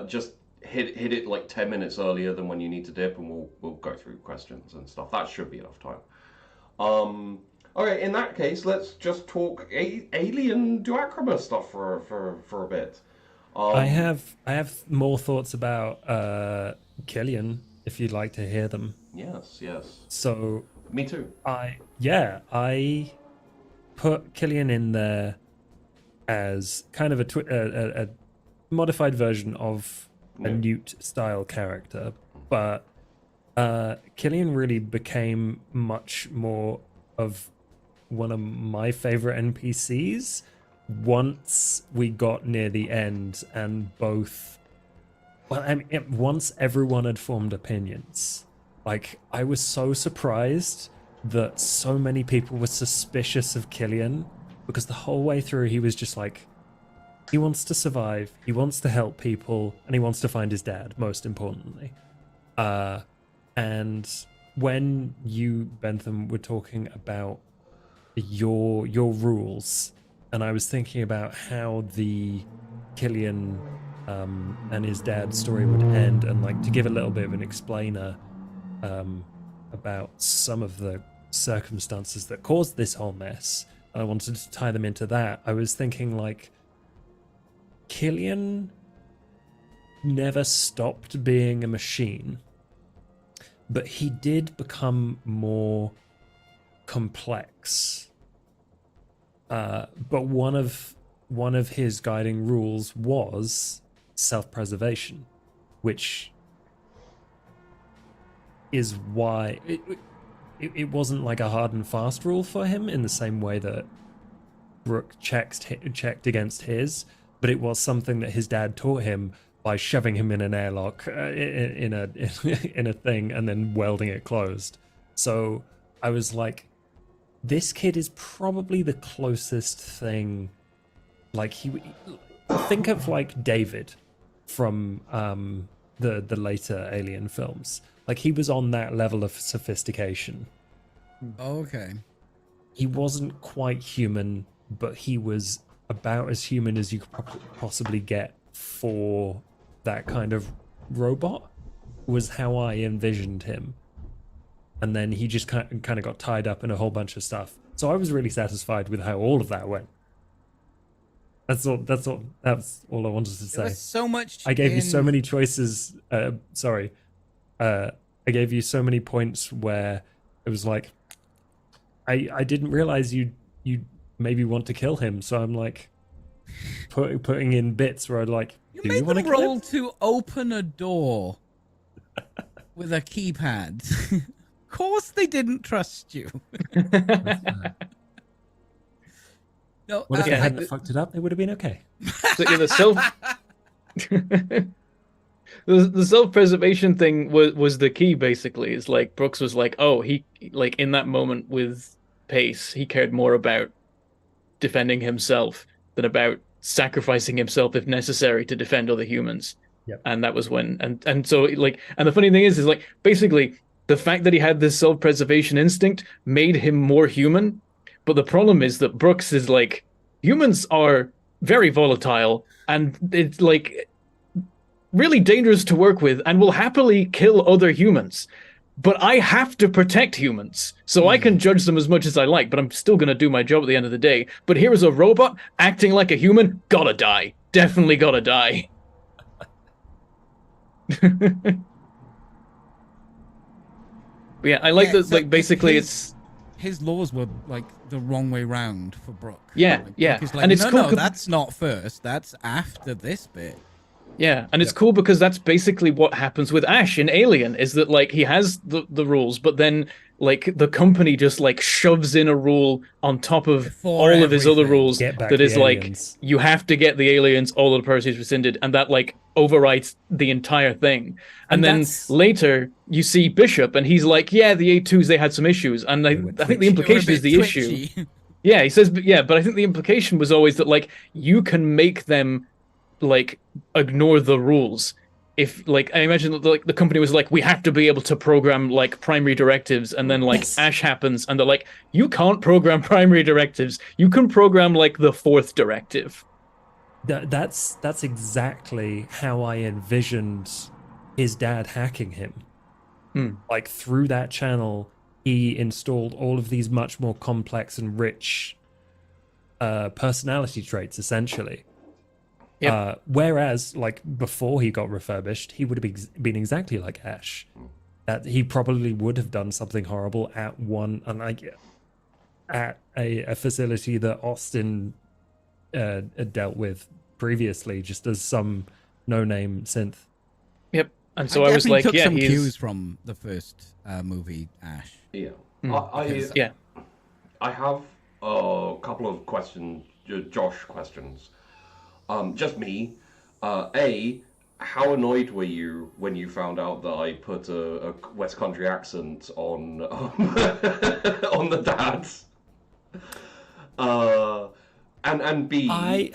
just hit it like 10 minutes earlier than when you need to dip, and we'll go through questions and stuff. That should be enough time. Okay, in that case, let's just talk alien Duacrima stuff for a bit. I have more thoughts about Killian, if you'd like to hear them. Yes. So Me too. I put Killian in there as kind of a modified version of a Newt style character, but Killian really became much more of one of my favorite NPCs once we got near the end, and once everyone had formed opinions. Like, I was so surprised that so many people were suspicious of Killian, because the whole way through he was just like, he wants to survive, he wants to help people, and he wants to find his dad, most importantly. And when you, Bentham, were talking about your rules, and I was thinking about how the Killian and his dad's story would end, and like to give a little bit of an explainer about some of the circumstances that caused this whole mess, and I wanted to tie them into that. I was thinking like, Killian never stopped being a machine, but he did become more complex. But one of his guiding rules was self-preservation, which is why it wasn't like a hard and fast rule for him in the same way that Brooke checked against his, but it was something that his dad taught him by shoving him in an airlock in a thing and then welding it closed. So I was like, this kid is probably the closest thing. Like, think of like David from the later Alien films. Like, he was on that level of sophistication. Okay. He wasn't quite human, but he was about as human as you could possibly get for that kind of robot, was how I envisioned him. And then he just kind of got tied up in a whole bunch of stuff. So I was really satisfied with how all of that went. That's all I wanted to say. There was so much. I gave you so many choices. I gave you so many points where it was like, I didn't realize you maybe want to kill him. So I'm like putting in bits where I'd like, You made them roll to open a door with a keypad. Of course they didn't trust you. No, what if they hadn't fucked it up? They would have been okay. So, yeah, the self-preservation thing was the key, basically. It's like Brooks was like, oh, he, like, in that moment with Pace, he cared more about defending himself than about sacrificing himself if necessary to defend other humans. Yep. And that was when, and so, like, and the funny thing is like, basically, the fact that he had this self-preservation instinct made him more human. But the problem is that Brooks is like, humans are very volatile, and it's like really dangerous to work with, and will happily kill other humans. But I have to protect humans, so I can judge them as much as I like, but I'm still going to do my job at the end of the day. But here is a robot acting like a human, gotta die. Definitely gotta die. But yeah, I like that. So like, basically, his laws were like the wrong way round for Brooke. Yeah, like, yeah. Brooke is like, And it's no, cool no, 'cause- that's not first. That's after this bit. Yeah, and it's cool because that's basically what happens with Ash in Alien, is that like he has the rules, but then like the company just like shoves in a rule on top of Before all of his other everything. rules Get back that the is like aliens. you have to get the aliens, all of the persons rescinded, and that like overwrites the entire thing. And then that's- later you see Bishop, and he's like, "Yeah, the A2s they had some issues," and I think the They were a implication is bit the issue. twitchy. Yeah, he says, but I think the implication was always that like you can make them like ignore the rules. If like I imagine that like the company was like, we have to be able to program like primary directives, and then like Yes. Ash happens, and they're like, you can't program primary directives. You can program like the fourth directive. That's exactly how I envisioned his dad hacking him. Like through that channel, he installed all of these much more complex and rich personality traits, essentially. Yep. Whereas, like before he got refurbished, he would have been exactly like Ash. That he probably would have done something horrible at a facility that Austin had dealt with previously, just as some no-name synth. Yep. And so I was definitely like, took yeah, some he's cues from the first movie, Ash. Yeah. because- yeah. I have a couple of questions, Josh questions. Just me. A, how annoyed were you when you found out that I put a West Country accent on on the dads? And B,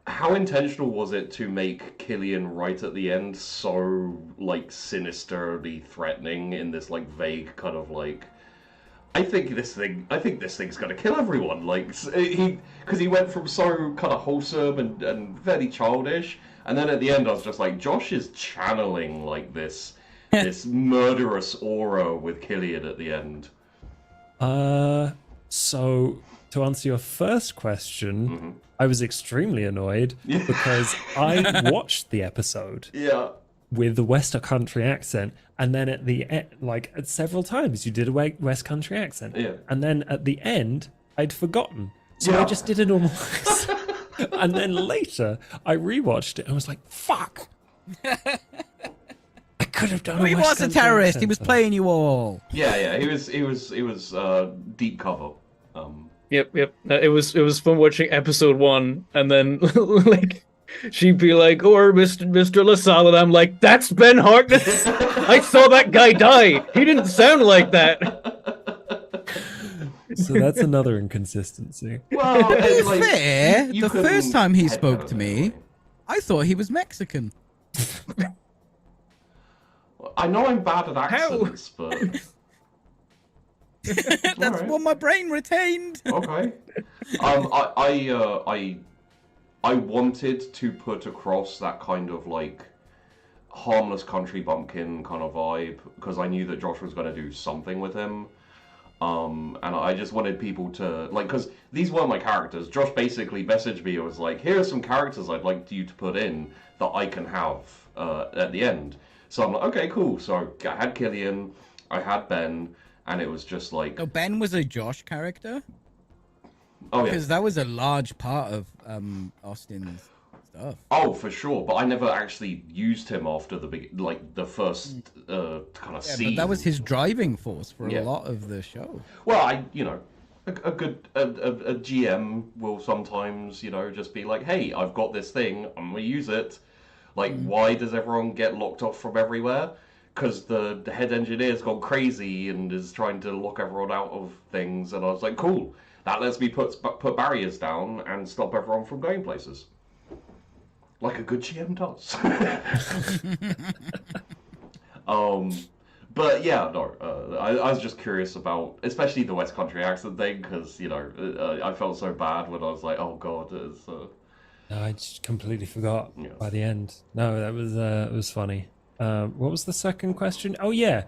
how intentional was it to make Killian right at the end so like sinisterly threatening in this like vague kind of like, I think this thing's gonna kill everyone. Like because he went from so kind of wholesome and fairly childish, and then at the end I was just like, Josh is channeling like this murderous aura with Killian at the end. So to answer your first question, I was extremely annoyed because I watched the episode Yeah. with the West Country accent, and then at the end, like several times, you did a West Country accent, and then at the end, I'd forgotten, so I just did a normal accent. And then later, I rewatched it and was like, "Fuck! I could have done." He West was a Country terrorist. He accent was there." playing you all. Yeah. He was deep cover. Yep. It was fun watching episode 1, and then like she'd be like, "Or Mr. LaSalle," and I'm like, "That's Ben Harkness. I saw that guy die. He didn't sound like that." So that's another inconsistency. Well, To be like, fair, you the couldn't first time he headcanon spoke it to me, anyway. I thought he was Mexican. I know I'm bad at accents, but That's Alright. what my brain retained. okay. I wanted to put across that kind of like harmless country bumpkin kind of vibe because I knew that Josh was going to do something with him. And I just wanted people to like, because these weren't my characters. Josh basically messaged me and was like, "Here are some characters I'd like you to put in that I can have at the end." So I'm like, okay, cool. So I had Killian, I had Ben, and it was just like, So Ben was a Josh character? oh yeah, Because that was a large part of Austin's stuff. oh for sure. But I never actually used him after the first kind of Yeah, scene. but that was his driving force for Yeah. a lot of the show. Well, a good GM will sometimes, just be like, "Hey, I've got this thing. I'm gonna use it." Like, why does everyone get locked off from everywhere? Because the head engineer's gone crazy and is trying to lock everyone out of things. And I was like, "Cool, that lets me put barriers down and stop everyone from going places." Like a good GM does. But yeah, no, I was just curious about, especially the West Country accent thing, because, I felt so bad when I was like, oh god, it's... No, I just completely forgot Yes. by the end. No, that was it was funny. What was the second question? Oh yeah,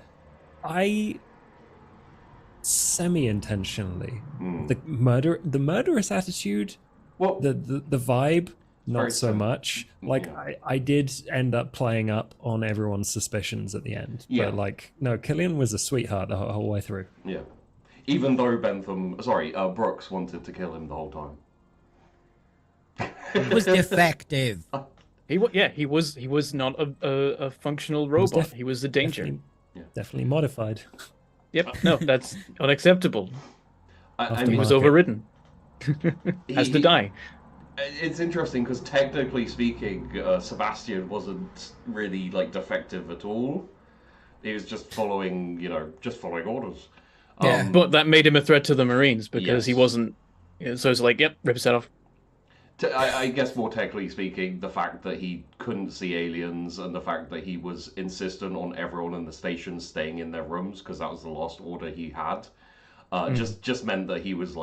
I semi-intentionally the murderous attitude, Well, the vibe, not very so sim- much. Like I did end up playing up on everyone's suspicions at the end. Yeah. But like, no, Killian was a sweetheart the whole way through. yeah. Even though Brooks wanted to kill him the whole time. It was defective. He was not a functional robot. He was a danger. Definitely modified. Yep. No, that's unacceptable. I He mean, was Aftermarket. overridden. Has to he- die. It's interesting because technically speaking, Sebastian wasn't really like defective at all. He was just following, just following orders. Yeah. But that made him a threat to the Marines because he Yes. wasn't. So it's like, yep, rip his head off. I guess more technically speaking, the fact that he couldn't see aliens and the fact that he was insistent on everyone in the station staying in their rooms because that was the last order he had, just meant that he was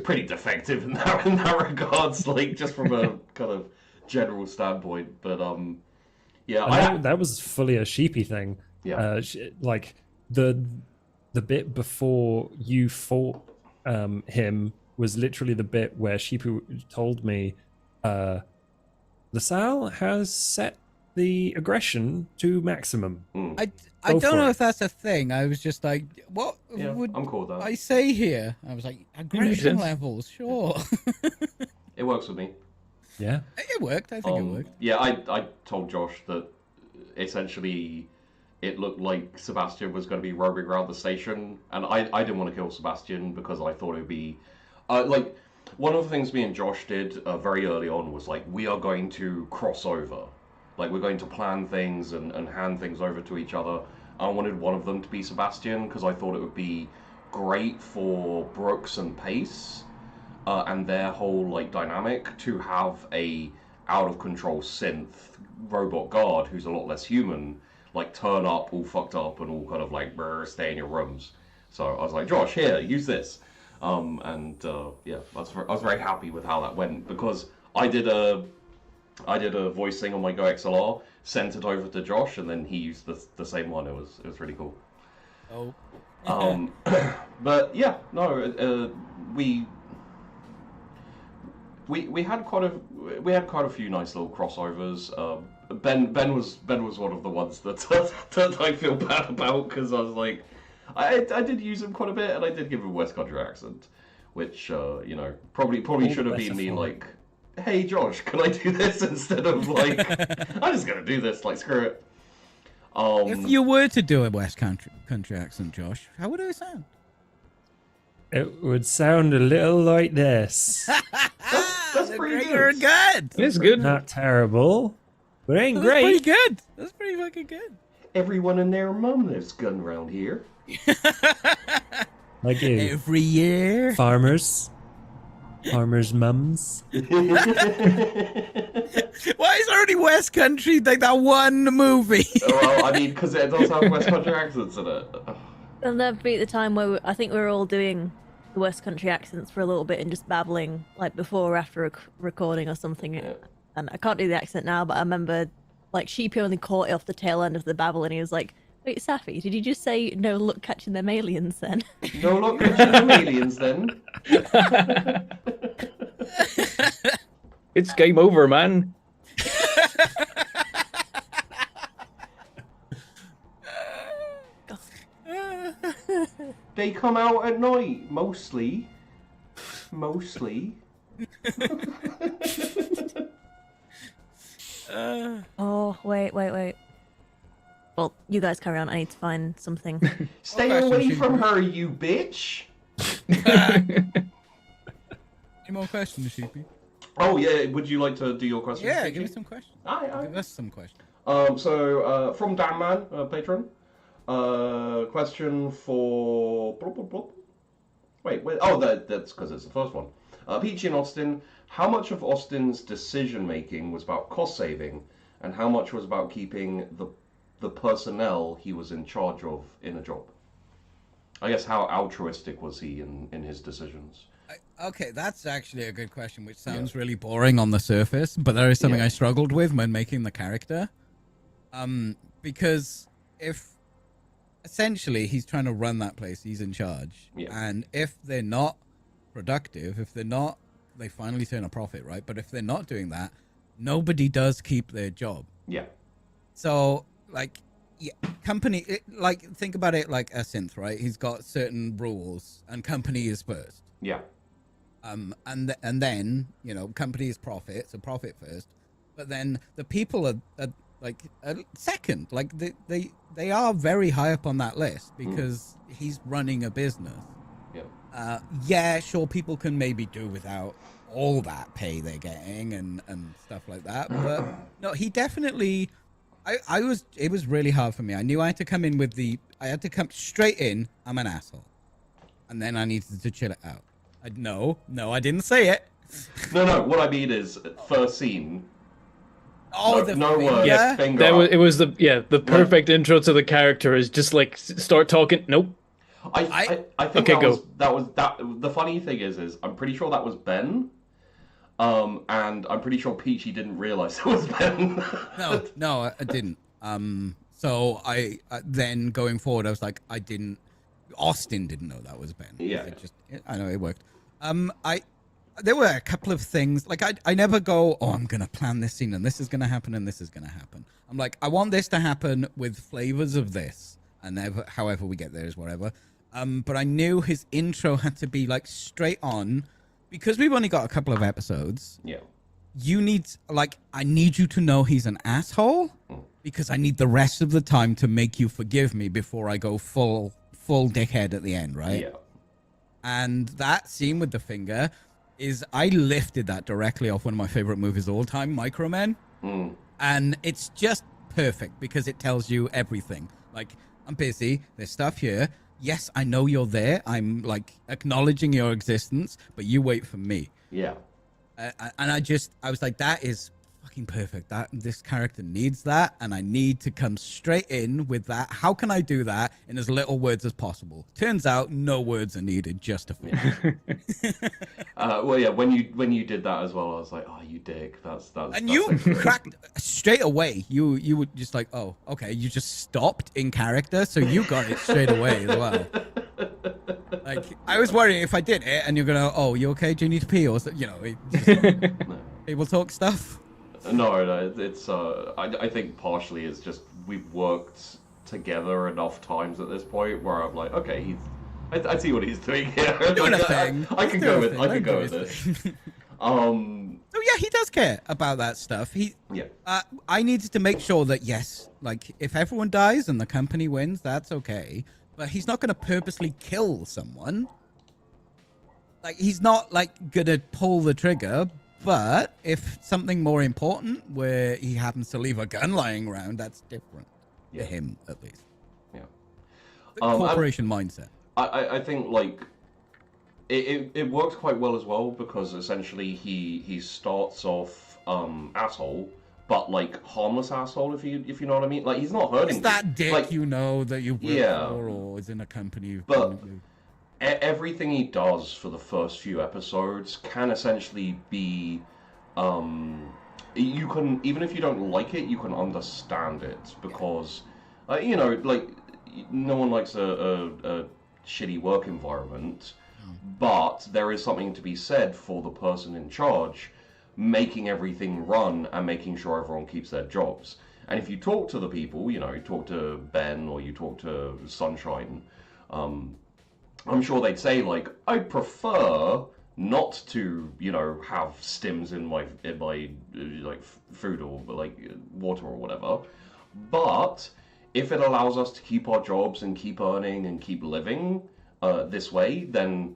pretty defective in that regards, like just from a kind of general standpoint. But yeah, And that was fully a sheepy thing. Yeah. Like the bit before you fought him was literally the bit where Sheepy told me the Sal has set the aggression to maximum. I Go don't for know it. if that's a thing. I was just like, what Yeah, would I'm cool with that. I say here? I was like, aggression sense. levels, sure. It works with me. It worked. I think it worked. Yeah, I told Josh that essentially it looked like Sebastian was going to be roaming around the station, and I didn't want to kill Sebastian because I thought it would be like one of the things me and Josh did very early on was like we are going to cross over, like we're going to plan things and hand things over to each other. I wanted one of them to be Sebastian because I thought it would be great for Brooks and Pace and their whole like dynamic to have a out of control synth robot guard who's a lot less human like turn up all fucked up and all kind of like stay in your rooms. So I was like, Josh, here, use this. Yeah, I was very happy with how that went because I did a voice thing on my Go XLR, sent it over to Josh, and then he used the same one. It was really cool. Oh. But yeah, no, we had quite a few nice little crossovers. Ben was one of the ones that that I feel bad about because I was like, I did use him quite a bit and I did give him a West Country accent, which probably should have been me like, hey Josh, can I do this instead of like, I'm just gonna do this, like screw it. If you were to do a West Country accent, Josh, how would it sound? It would sound a little like this. That's pretty You're good. good. It's good. Not terrible, but it ain't That's pretty great. good. That's pretty fucking good. Everyone and their mum lives gun around here. Like you, Every year. farmers mums. Why is there only West Country like that one movie? Well, I mean, because it does have West Country accents in it. There'll never be the time where I think we were all doing the West Country accents for a little bit and just babbling, like before or after recording or something. Yeah. And I can't do the accent now, but I remember, like, Sheepy only caught it off the tail end of the babble, and he was like, "Wait, Safi, did you just say no luck catching them aliens then?" No luck catching them aliens then. It's game over, man. They come out at night, mostly. Mostly. Oh, wait. Well, you guys carry on. I need to find something. Stay question, away Sheepy. from her, you bitch. Any more questions, Sheepy? Oh yeah, would you like to do your question? Yeah, Gigi? give us some questions. Aye. Give us some questions. So from Dan Man, patron. Question for. Wait. Oh, that's because it's the first one. Peachy and Austin. How much of Austin's decision making was about cost saving, and how much was about keeping the personnel he was in charge of in a job? I guess how altruistic was he in his decisions? Okay, that's actually a good question, which sounds really boring on the surface, but there is something Yeah. I struggled with when making the character. Because if essentially he's trying to run that place, he's in charge, and if they're not productive, if they're not, they finally turn a profit, right? But if they're not doing that, nobody does keep their job. Yeah. So, like, company, like, think about it like a synth, right? He's got certain rules, and company is first. Yeah. And then, you know, company is profit, so profit first. But then the people are second. Like, they are very high up on that list because, he's running a business. Yeah. Yeah, sure, people can maybe do without all that pay they're getting and stuff like that. But no, he definitely. It was really hard for me. I knew I had to come in with I had to come straight in. I'm an asshole, and then I needed to chill it out. No, I didn't say it. No. What I mean is, first scene. Oh, no words. Yeah, Finger up. it was the perfect intro to the character is just like start talking. Nope. I think Okay, that was the funny thing is I'm pretty sure that was Ben. And I'm pretty sure Peachy didn't realize it was Ben. No, I didn't. So I then going forward, I was like, Austin didn't know that was Ben. Yeah. I know it worked. There were a couple of things, like I never go, oh, I'm going to plan this scene and this is going to happen and this is going to happen. I'm like, I want this to happen with flavors of this, and however we get there is whatever. But I knew his intro had to be like straight on, because we've only got a couple of episodes. Yeah. I need you to know he's an asshole, because I need the rest of the time to make you forgive me before I go full dickhead at the end, right? Yeah. And that scene with the finger I lifted that directly off one of my favorite movies of all time, Micromen. And it's just perfect because it tells you everything. Like, I'm busy, there's stuff here. Yes, I know you're there. I'm like acknowledging your existence, but you wait for me. Yeah. And I was like, that is fucking perfect. This character needs that, and I need to come straight in with that. How can I do that in as little words as possible? Turns out no words are needed, just a finish. Well, yeah. When you did that as well, I was like, oh, you dick. That's. And you cracked straight away. You were just like, oh, okay. You just stopped in character, so you got it straight away as well. Like, I was worrying if I did it, and you're gonna, oh, you okay? Do you need to pee or people talk stuff? No, it's I think partially it's just we've worked together enough times at this point where I'm like, okay, I see what he's doing here. Doing a thing. I can go with this. So yeah, he does care about that stuff. I needed to make sure that yes, like if everyone dies and the company wins, that's okay. But he's not going to purposely kill someone. Like, he's not like gonna pull the trigger. But if something more important, where he happens to leave a gun lying around, that's different to him, at least. Yeah. The corporation mindset. I think like it works quite well as well, because essentially he starts off asshole, but like harmless asshole, if you know what I mean. Like, he's not hurting. It's that dick, like, that you work for, or is in a company. But everything he does for the first few episodes can essentially be, you can, even if you don't like it, you can understand it, because, like, no one likes a shitty work environment, but there is something to be said for the person in charge making everything run and making sure everyone keeps their jobs. And if you talk to the people, you talk to Ben or you talk to Sunshine, I'm sure they'd say, like, I prefer not to, have stims in my like food or like water or whatever. But if it allows us to keep our jobs and keep earning and keep living this way, then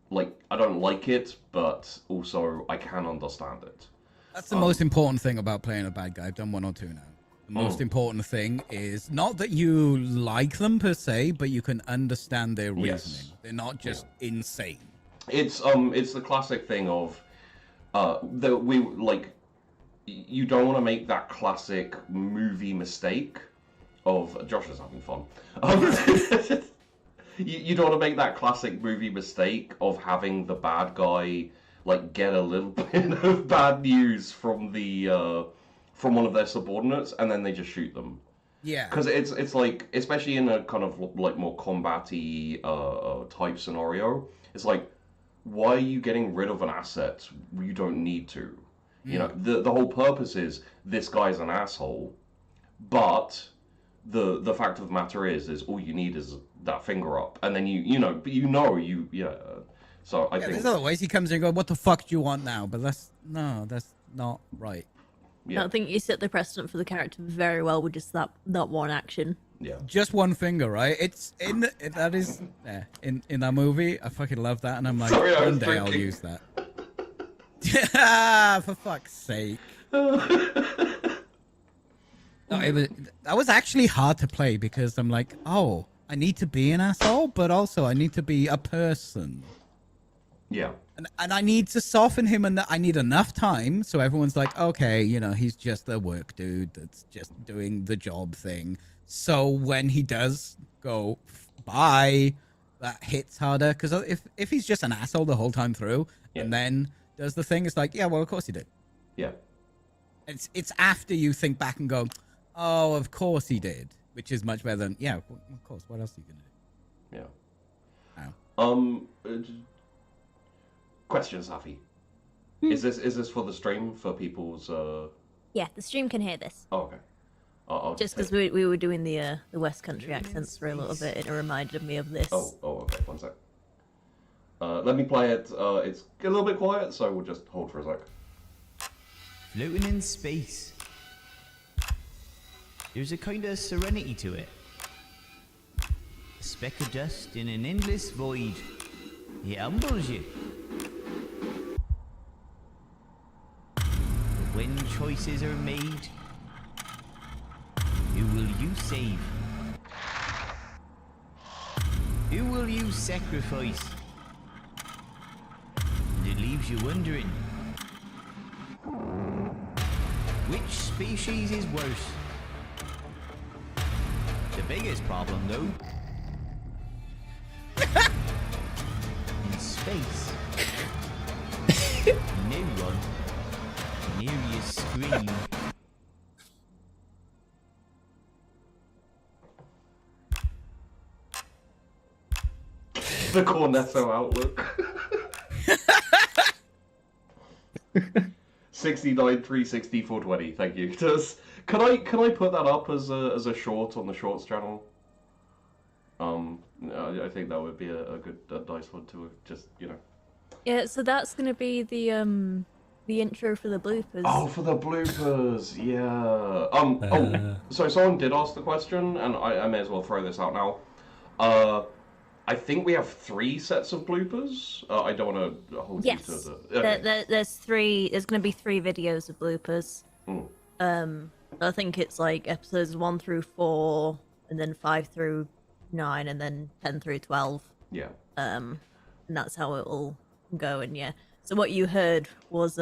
like, I don't like it, but also I can understand it. That's the most important thing about playing a bad guy. I've done one or two now. The most important thing is not that you like them per se, but you can understand their reasoning. Yes. They're not just insane. It's the classic thing of that we like. You don't want to make that classic movie mistake of Josh is having fun. You don't want to make that classic movie mistake of having the bad guy like get a little bit of bad news from the from one of their subordinates, and then they just shoot them. Yeah. Because it's like, especially in a kind of like more combat-y type scenario, it's like, why are you getting rid of an asset you don't need to? The whole purpose is this guy's an asshole, but the fact of the matter is all you need is that finger up, and then So I think there's other ways. He comes in and goes, "What the fuck do you want now?" But that's not right. Yeah. I think you set the precedent for the character very well with just that one action. Yeah. Just one finger, right? It's in that is in that movie. I fucking love that, and I'm like, Sorry, I was one day I'll drinking. use that. Yeah, for fuck's sake. No, that was actually hard to play because I'm like, oh, I need to be an asshole, but also I need to be a person. Yeah. And I need to soften him, and I need enough time so everyone's like, okay, you know, he's just a work dude that's just doing the job thing. So when he does go bye, that hits harder. Because if he's just an asshole the whole time through, and then does the thing, it's like, yeah, well, of course he did. Yeah. It's after you think back and go, oh, of course he did, which is much better than, yeah, of course. What else are you gonna do? Yeah. Question, Safi. Is this for the stream for people's? Yeah, the stream can hear this. Oh, okay. I'll Just because we were doing the West Country accents for a little bit, it reminded me of this. Oh, okay. One sec. Let me play it. It's a little bit quiet, so we'll just hold for a sec. Floating in space. There's a kind of serenity to it. A speck of dust in an endless void. It humbles you. But when choices are made, who will you save? Who will you sacrifice? And it leaves you wondering, which species is worse? The biggest problem, though, in space, no one can hear you scream. The Cornetto Outlook. 69 360 420. Thank you. Can I put that up as a short on the Shorts channel? I think that would be a good nice one to just, you know. Yeah, so that's gonna be the intro for the bloopers. Oh, for the bloopers, yeah. So someone did ask the question, and I may as well throw this out now. I think we have 3 sets of bloopers. I don't want to hold you to the. Okay. There's 3. There's gonna be 3 videos of bloopers. I think it's like episodes 1 through 4, and then 5 through 9, and then 10 through 12. Yeah. And that's how it will go. And yeah, so what you heard was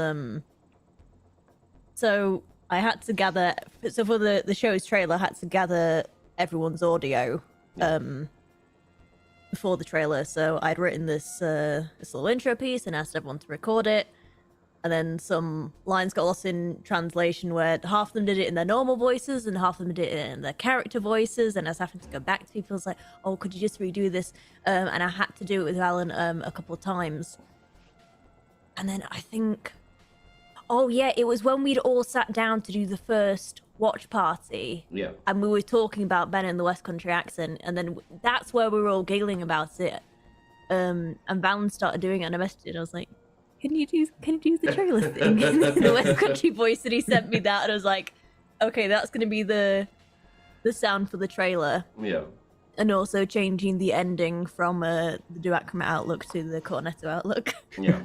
so I had to gather. So for the show's trailer, I had to gather everyone's audio before the trailer. So I'd written this little intro piece and asked everyone to record it. And then some lines got lost in translation where half of them did it in their normal voices and half of them did it in their character voices. And I was having to go back to people. I was like, oh, could you just redo this? And I had to do it with Alan a couple of times. And then I think, oh yeah, it was when we'd all sat down to do the first watch party. Yeah. And we were talking about Ben and the West Country accent. And then that's where we were all giggling about it. And Valen started doing it and I messaged it. I was like, Can you do the trailer thing? The West Country voice, and he sent me that, and I was like, okay, that's going to be the sound for the trailer. Yeah. And also changing the ending from the Duacrima Outlook to the Cornetto Outlook. Yeah.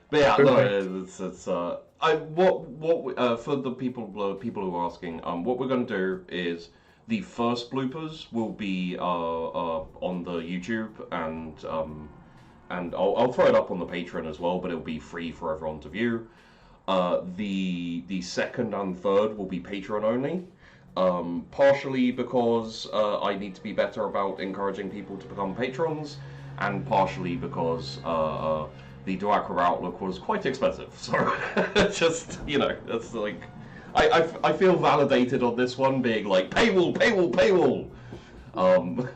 But yeah, no, it's for the people who are asking, what we're going to do is the first bloopers will be on the YouTube, and I'll throw it up on the Patreon as well, but it'll be free for everyone to view. The second and third will be Patreon only, partially because I need to be better about encouraging people to become patrons, and partially because the Duacrima Outlook was quite expensive. So just, you know, that's like. I feel validated on this one, being like paywall. And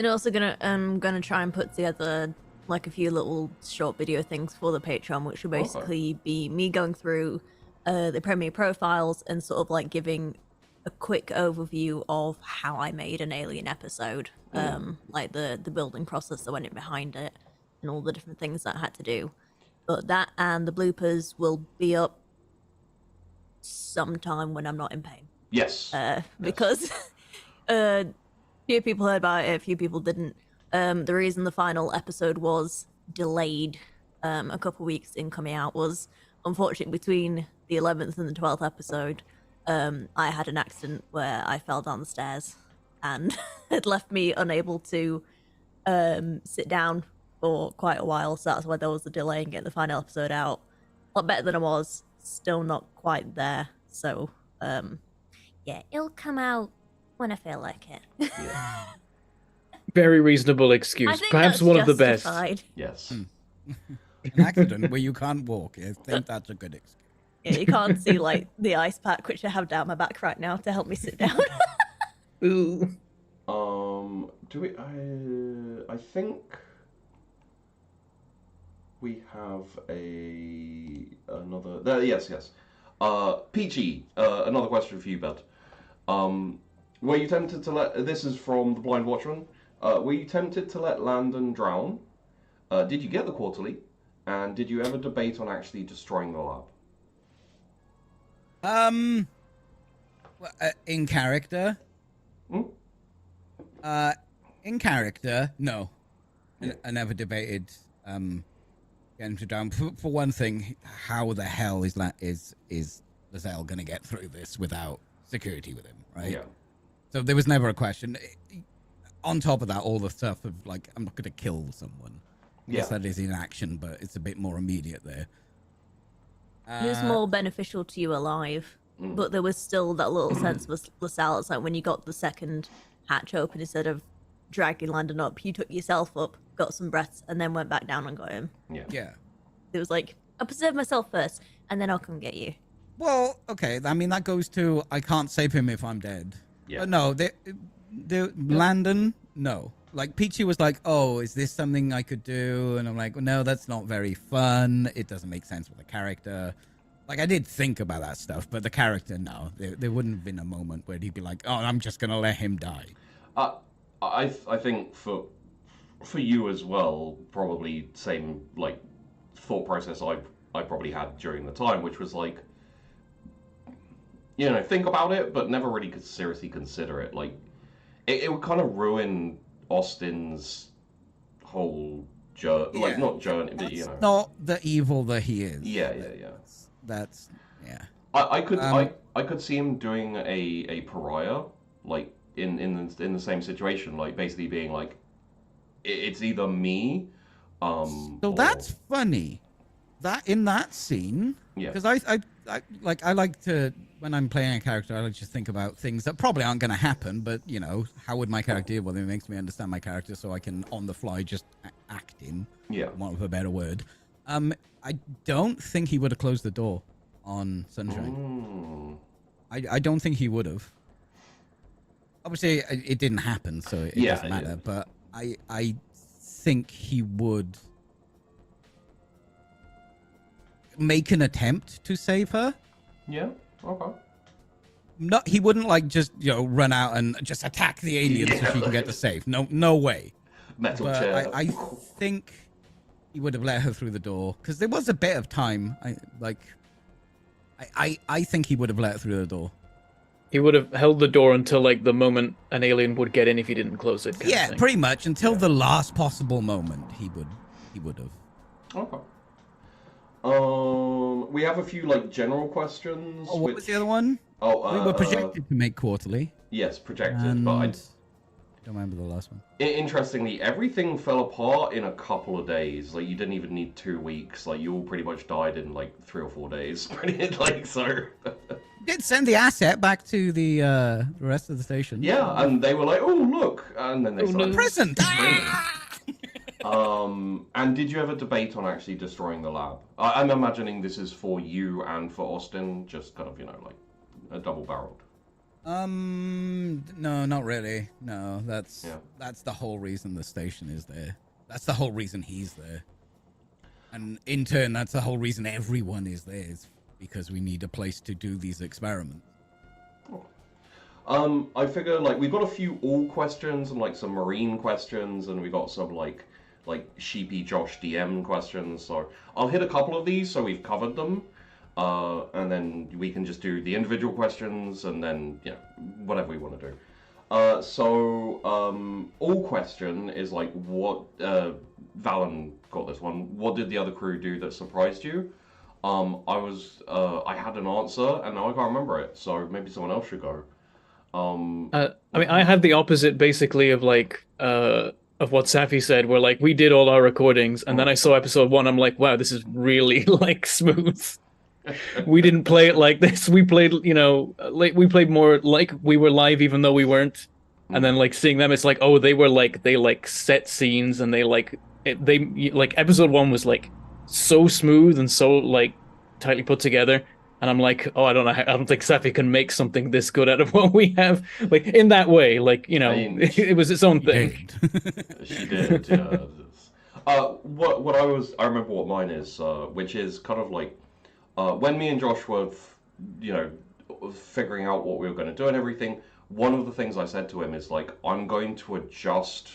also gonna try and put together like a few little short video things for the Patreon, which will basically be me going through the Premiere profiles and sort of like giving a quick overview of how I made an Alien episode, like the building process that went in behind it, and all the different things that I had to do. But that and the bloopers will be up sometime when I'm not in pain. Yes. Because few people heard about it, a few people didn't. The reason the final episode was delayed a couple weeks in coming out was, unfortunately, between the 11th and the 12th episode, I had an accident where I fell down the stairs and it left me unable to sit down for quite a while. So that's why there was a delay in getting the final episode out. A lot better than I was, still not quite there. So, yeah, it'll come out when I feel like it. Very reasonable I excuse. think Perhaps that's one of the best. justified. Yes. An accident where you can't walk. I think that's a good excuse. Yeah, you can't see like the ice pack which I have down my back right now to help me sit down. Ooh. Do we? I think we have another. Yes. Peachy. Another question for you, Bed. Were you tempted to let? This is from the Blind Watchman. Were you tempted to let Landon drown? Did you get the quarterly? And did you ever debate on actually destroying the lab? In character? Hmm? In character, no. I never debated getting to drown. For one thing, how the hell is Lizelle gonna get through this without security with him, right? Yeah. So there was never a question. On top of that, all the stuff of like, I'm not gonna kill someone. Yes, that is in action, but it's a bit more immediate there. It was more beneficial to you alive, but there was still that little sense of LaSalle. It's like when you got the second hatch open, instead of dragging Landon up, you took yourself up, got some breaths, and then went back down and got him. Yeah. It was like, I'll preserve myself first, and then I'll come get you. Well, okay. I mean, that goes to I can't save him if I'm dead. Yeah. But no, the Landon, no. Like, Peachy was like, oh, is this something I could do? And I'm like, well, no, that's not very fun. It doesn't make sense with the character. Like, I did think about that stuff, but the character, no. There wouldn't have been a moment where he'd be like, oh, I'm just going to let him die. I think for you as well, probably same, like, thought process I probably had during the time, which was like, you know, think about it, but never really could seriously consider it. Like, it would kind of ruin Austin's whole journey, like not journey, but you know, not the evil that he is. Yeah. That's yeah. I could see him doing a pariah, like in the same situation, like basically being like, it's either me. So that's funny. That in that scene, because I like to, when I'm playing a character, I like to think about things that probably aren't going to happen, but you know, how would my character deal with it? It makes me understand my character, so I can on the fly just act in. Yeah. Want of a better word. I don't think he would have closed the door on Sunshine. I don't think he would have. Obviously, it didn't happen, so it doesn't matter. But I think he would make an attempt to save her. Yeah. Okay. Not, he wouldn't like just run out and just attack the aliens so she can get the safe. No way. Metal but chair. I think he would have let her through the door because there was a bit of time. I think he would have let her through the door. He would have held the door until like the moment an alien would get in if he didn't close it. Yeah, pretty much until the last possible moment. He would have. Okay. We have a few like general questions. Oh, what was the other one? Oh, we were projected to make quarterly. Yes, projected, but I don't remember the last one. Interestingly, everything fell apart in a couple of days. Like, you didn't even need 2 weeks. Like, you all pretty much died in like 3 or 4 days. Like, so. Did send the asset back to the rest of the station. Yeah, and they were like, "Oh, look!" And then they started present. And did you ever debate on actually destroying the lab? I'm imagining this is for you and for Austin, just kind of like a double-barreled. No, not really. No, that's the whole reason the station is there. That's the whole reason he's there. And in turn, that's the whole reason everyone is there, is because we need a place to do these experiments. I figure like we've got a few all questions and like some marine questions, and we got some like sheepy Josh DM questions. So I'll hit a couple of these so we've covered them. and then we can just do the individual questions, and then whatever we want to do. All question is like, what Valen got this one. What did the other crew do that surprised you? I had an answer, and now I can't remember it. So maybe someone else should go. I mean, I had the opposite, basically, of like of what Safi said, where like we did all our recordings, and then I saw episode 1. I'm like, wow, this is really like smooth. We didn't play it like this. We played, like we played more like we were live, even though we weren't. And then like seeing them, it's like, oh, they set scenes, and they episode 1 was like so smooth and so like tightly put together. And I'm like, oh, I don't think Safi can make something this good out of what we have, like in that way. Like, it was its own thing. She did, yeah. What I remember what mine is, which is kind of like when me and Josh were, figuring out what we were going to do and everything. One of the things I said to him is like, I'm going to adjust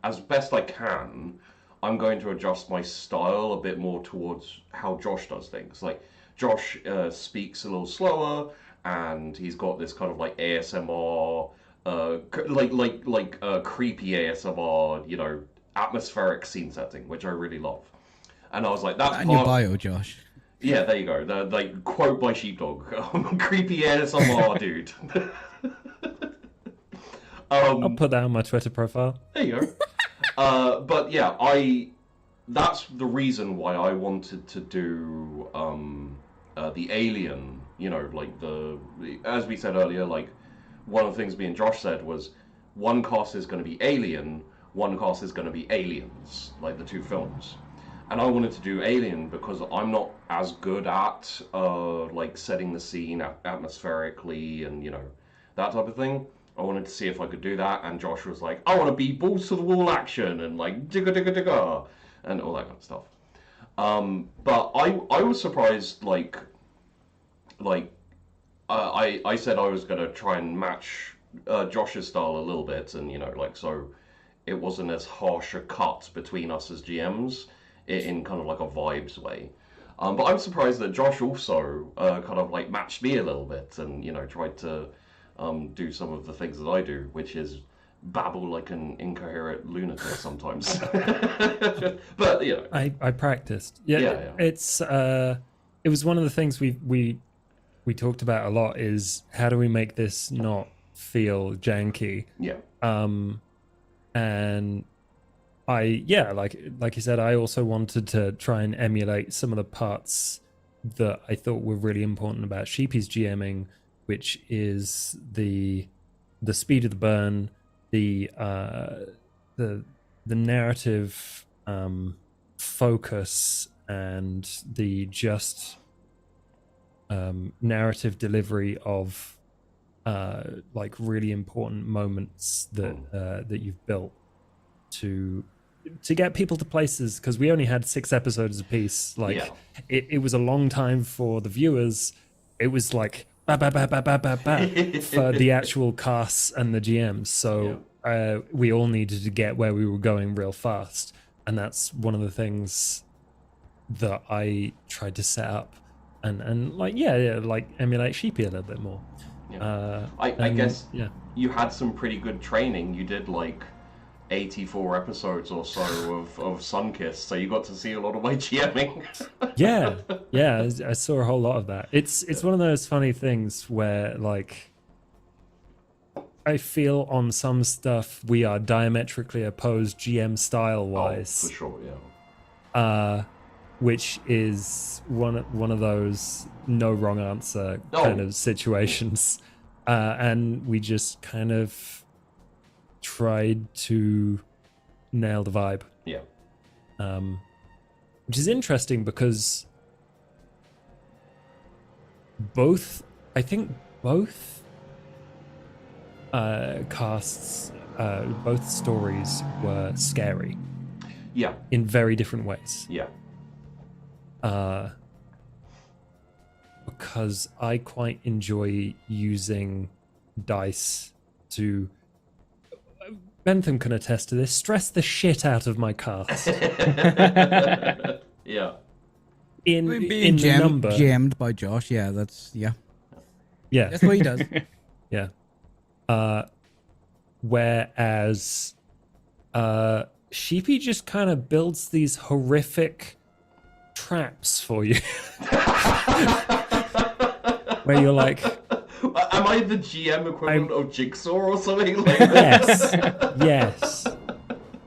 as best I can. I'm going to adjust my style a bit more towards how Josh does things. Like, Josh speaks a little slower, and he's got this kind of like ASMR, creepy ASMR, atmospheric scene setting, which I really love. And I was like, that's in your bio, Josh. Yeah, there you go. The like quote by Sheepdog, creepy ASMR dude. I'll put that on my Twitter profile. There you go. But yeah, that's the reason why I wanted to do the alien, as we said earlier, like one of the things me and Josh said was one cast is going to be Alien, one cast is going to be Aliens, like the 2 films. And I wanted to do Alien because I'm not as good at like setting the scene atmospherically and that type of thing. I wanted to see if I could do that, and Josh was like, I want to be balls to the wall action and like digga digga digga and all that kind of stuff. But I was surprised, I said I was gonna try and match Josh's style a little bit, and so it wasn't as harsh a cut between us as GMs in kind of like a vibes way. But I'm surprised that Josh also kind of like matched me a little bit and tried to do some of the things that I do, which is babble like an incoherent lunatic sometimes. But I practiced. Yeah. It's it was one of the things we talked about a lot, is how do we make this not feel janky? Yeah. And like you said, I also wanted to try and emulate some of the parts that I thought were really important about Sheepy's GMing, which is the speed of the burn, the narrative focus, and the just narrative delivery of like really important moments that you've built to get people to places, because we only had 6 episodes apiece. It was a long time for the viewers. It was like ba ba ba ba ba ba ba for the actual casts and the GMs. So we all needed to get where we were going real fast, and that's one of the things that I tried to set up and like emulate Sheepy a little bit more. I guess you had some pretty good training. You did like 84 episodes or so of Sunkissed, so you got to see a lot of my GMing. yeah, I saw a whole lot of that. It's one of those funny things where like I feel on some stuff we are diametrically opposed GM style wise. Oh, for sure, yeah. Which is one of those no wrong answer kind of situations, and we just kind of tried to nail the vibe. Yeah. Which is interesting because both casts, both stories were scary. Yeah. In very different ways. Yeah. Because I quite enjoy using dice to, Bentham can attest to this, stress the shit out of my cast. Yeah. in Being the number. jammed by Josh, yeah, that's Yeah, that's what he does. yeah. Whereas Sheepy just kind of builds these horrific traps for you, where you're like, am I the GM equivalent of Jigsaw or something like that? yes,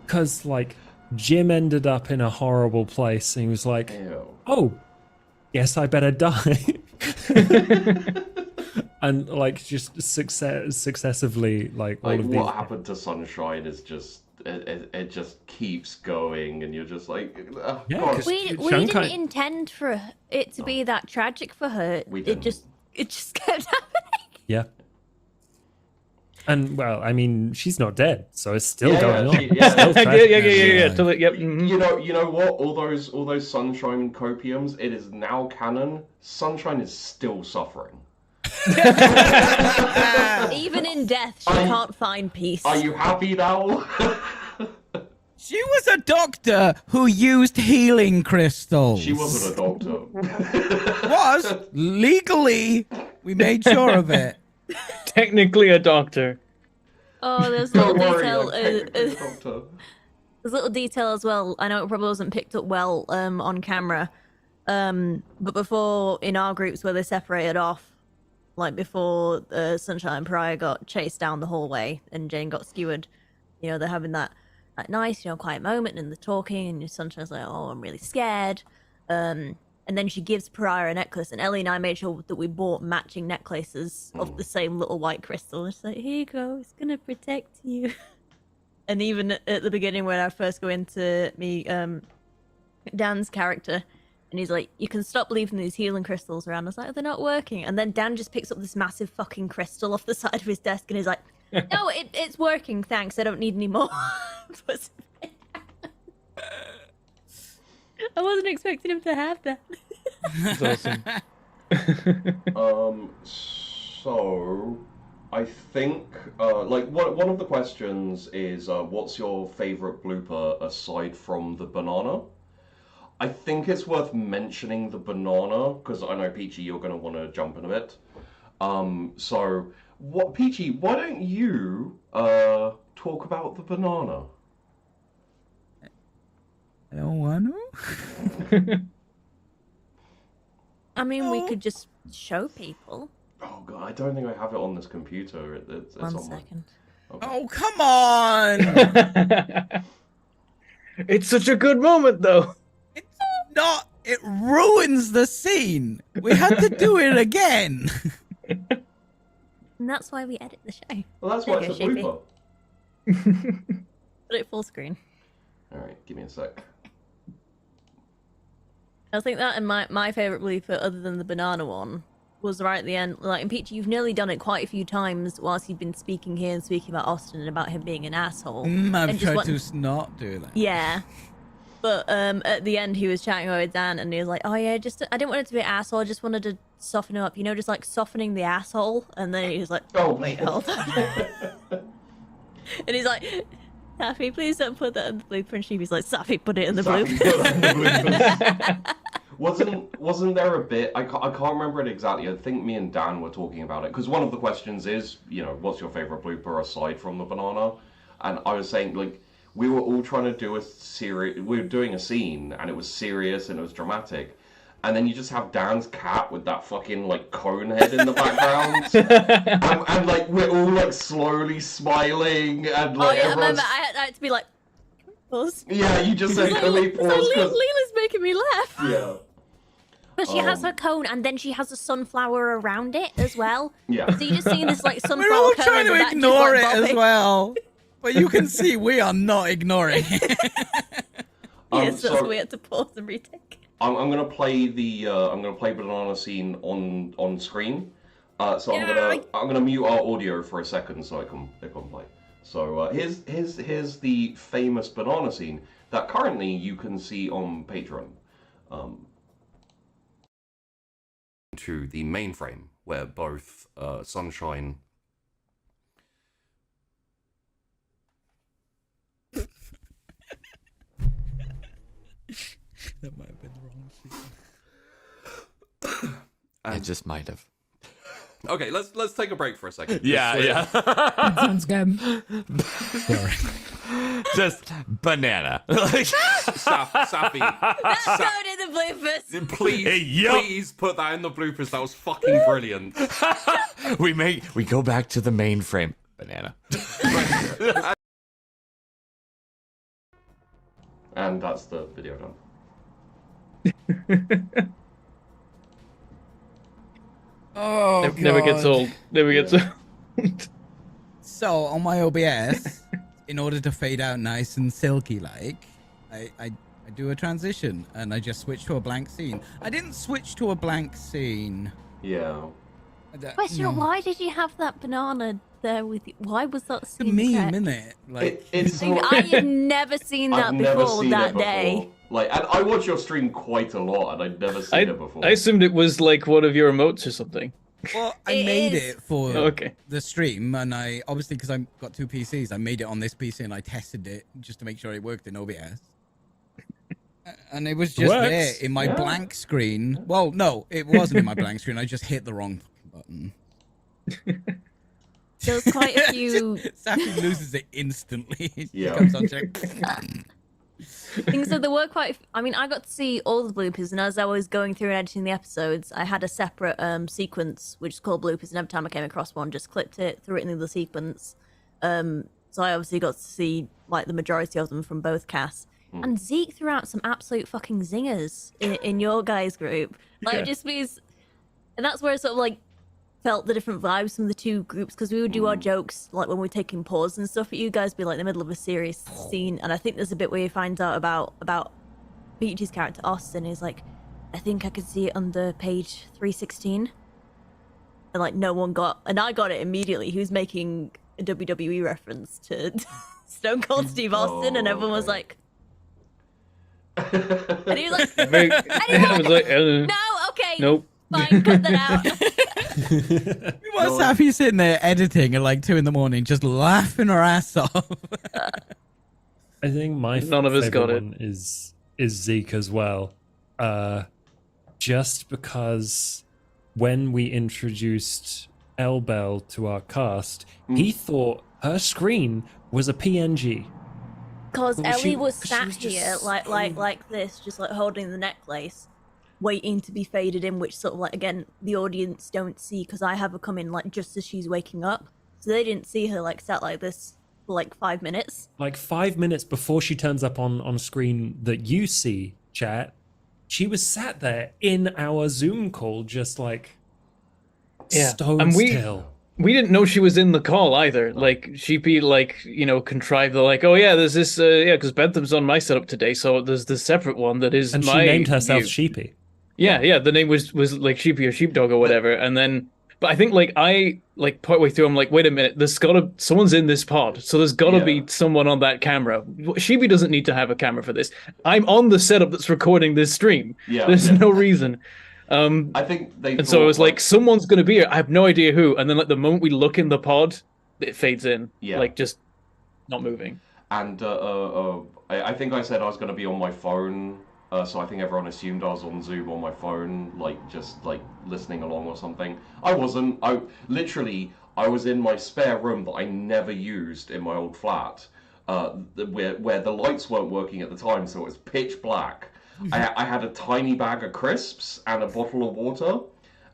because like Jim ended up in a horrible place, and he was like, Ew. oh, guess I better die. And like just successively, like all Like of what these. happened to Sunshine is just it just keeps going, and you're just like, Yeah, God. 'cause We Shankai- didn't intend for it to be that tragic for her. We It didn't. just kept happening. Yeah. And well, I mean, she's not dead, so it's still Yeah, going yeah, on. she- yeah. Still yeah, tragic. yeah. Totally, yep. mhm. You know what? All those Sunshine copiums. It is now canon. Sunshine is still suffering. Even in death, she Are you- can't find peace. Are you happy now? She was a doctor who used healing crystals. She wasn't a doctor. Was legally. We made sure of it. Technically a doctor. Oh, there's a little Don't worry, detail. I'm technically a doctor. There's a little detail as well. I know it probably wasn't picked up well on camera, but before in our groups where they separated off, like before Sunshine and Pariah got chased down the hallway and Jane got skewered, you know, they're having that nice, quiet moment and they're talking and Sunshine's like, oh, I'm really scared. And then she gives Pariah a necklace, and Ellie and I made sure that we bought matching necklaces of the same little white crystal. It's like, here you go, it's gonna protect you. And even at the beginning when I first go into Dan's character, and he's like, you can stop leaving these healing crystals around. I was like, they're not working. And then Dan just picks up this massive fucking crystal off the side of his desk and he's like, no, it's working, thanks, I don't need any more. I wasn't expecting him to have that. That's awesome. So I think like one of the questions is what's your favorite blooper aside from the banana? I think it's worth mentioning the banana because I know Peachy, you're going to want to jump in a bit. So what, Peachy? Why don't you talk about the banana? I don't want to. I mean, we could just show people. Oh god, I don't think I have it on this computer. It's One on my- second. Oh, come on! It's such a good moment, though. It's not. It ruins the scene. We had to do it again. And that's why we edit the show. Well, that's There why you it's a go, Shapey. blooper. Put it full screen. All right, give me a sec. I think that and my favourite blooper, other than the banana one, was right at the end. Like, in Peachy, you've nearly done it quite a few times whilst you've been speaking here and speaking about Austin and about him being an asshole. I've And just tried want- to not do that. Yeah. But at the end, he was chatting with Dan, and he was like, "Oh yeah, I didn't want it to be an asshole. I just wanted to soften him up, just like softening the asshole." And then he was like, Oh, wait, hold on." And he's like, "Safi, please don't put that in the blooper." And Sheepy's like, "Safi, put it in the Exactly, blooper." put that in the blooper. Wasn't there a bit? I can't remember it exactly. I think me and Dan were talking about it because one of the questions is, what's your favorite blooper aside from the banana? And I was saying like. We were all trying to do we were doing a scene, and it was serious and it was dramatic. And then you just have Dan's cat with that fucking, like, cone head in the background. and, like, we're all, like, slowly smiling, and, like, Oh yeah, I everyone's... remember. I had to be like, pause. Yeah, you just said, can we pause? 'Cause- Leela's making me laugh. Yeah. But she has her cone, and then she has a sunflower around it as well. Yeah. So you're just seeing this, like, sunflower We're all cone trying in the to back, just, ignore like, it as bobbing. well. But you can see we are not ignoring it. Yes, that's so- we had to pause and retake. I'm gonna play the banana scene on screen. So I'm gonna mute our audio for a second so I can play. So here's the famous banana scene that currently you can see on Patreon. To the mainframe where both Sunshine. That might have been the wrong scene. It just might have. Okay, let's take a break for a second. Yeah. That sounds good. Sorry. Just banana. Safi, Let's go to the bloopers. please put that in the bloopers. That was fucking brilliant. we go back to the mainframe. Banana. And that's the video done. Oh, Never gets God. old. Never gets old. So on my OBS, in order to fade out nice and silky like, I do a transition and I just switch to a blank scene. I didn't switch to a blank scene. Yeah. Question: Why did you have that banana there with you? Why was that It's a scene meme, correct? isn't it? Like, It's Dude, I had never seen that I've never before seen that it before. day. Like, and I watch your stream quite a lot, and I'd never seen it before. I assumed it was like one of your emotes or something. well, I It made is. it for Okay. the stream, and I obviously because I've got two PCs, I made it on this PC and I tested it just to make sure it worked in OBS. And it was just Works. there in my Yeah. blank screen. Well, no, it wasn't in my blank screen. I just hit the wrong button. There was quite a few Safi loses it instantly. He Yeah. comes on check. things. So there were quite. I mean, I got to see all the bloopers, and as I was going through and editing the episodes, I had a separate sequence which is called bloopers, and every time I came across one, just clipped it, threw it in the sequence. So I obviously got to see like the majority of them from both casts. And Zeke threw out some absolute fucking zingers in your guys' group. Like, it just means, and that's where I sort of like felt the different vibes from the two groups, because we would do our jokes like when we're taking pause and stuff, but you guys be like in the middle of a serious scene. And I think there's a bit where you find out about Peach's character Austin is like, I think I could see it under page 316, and like no one got, and I got it immediately. He was making a WWE reference to Stone Cold Steve Austin, and everyone was okay. like. And he was like, I was like, no, okay, nope. fine, cut that out. Meanwhile, Safi's sitting there editing at like 2 a.m, just laughing her ass off. I think my None of us favorite got it. one is Zeke as well. Just because when we introduced Elbel to our cast, he thought her screen was a PNG. Because But Ellie was 'cause she sat was just here like this, just like holding the necklace, waiting to be faded in, which sort of like again the audience don't see because I have her come in like just as she's waking up, so they didn't see her like sat like this for like 5 minutes. Like 5 minutes before she turns up on screen that you see, chat, she was sat there in our Zoom call, just like stone and still. we didn't know she was in the call either. Like Sheepy, like contrived the like, oh yeah, there's this, because Bentham's on my setup today, so there's this separate one that is And my she named herself view. Sheepy. Yeah, the name was like Sheepy or Sheepdog or whatever, and then. But I think like I like partway through I'm like, wait a minute, someone's in this pod, so there's gotta be someone on that camera. Sheepy doesn't need to have a camera for this. I'm on the setup that's recording this stream. Yeah, There's yeah. no reason. I think they. And so I was like, someone's gonna be here. I have no idea who. And then like the moment we look in the pod, it fades in. Yeah. Like just not moving. And I think I said I was going to be on my phone, so I think everyone assumed I was on Zoom on my phone, like just like listening along or something. I wasn't. I was in my spare room that I never used in my old flat, where the lights weren't working at the time, so it was pitch black. I had a tiny bag of crisps and a bottle of water,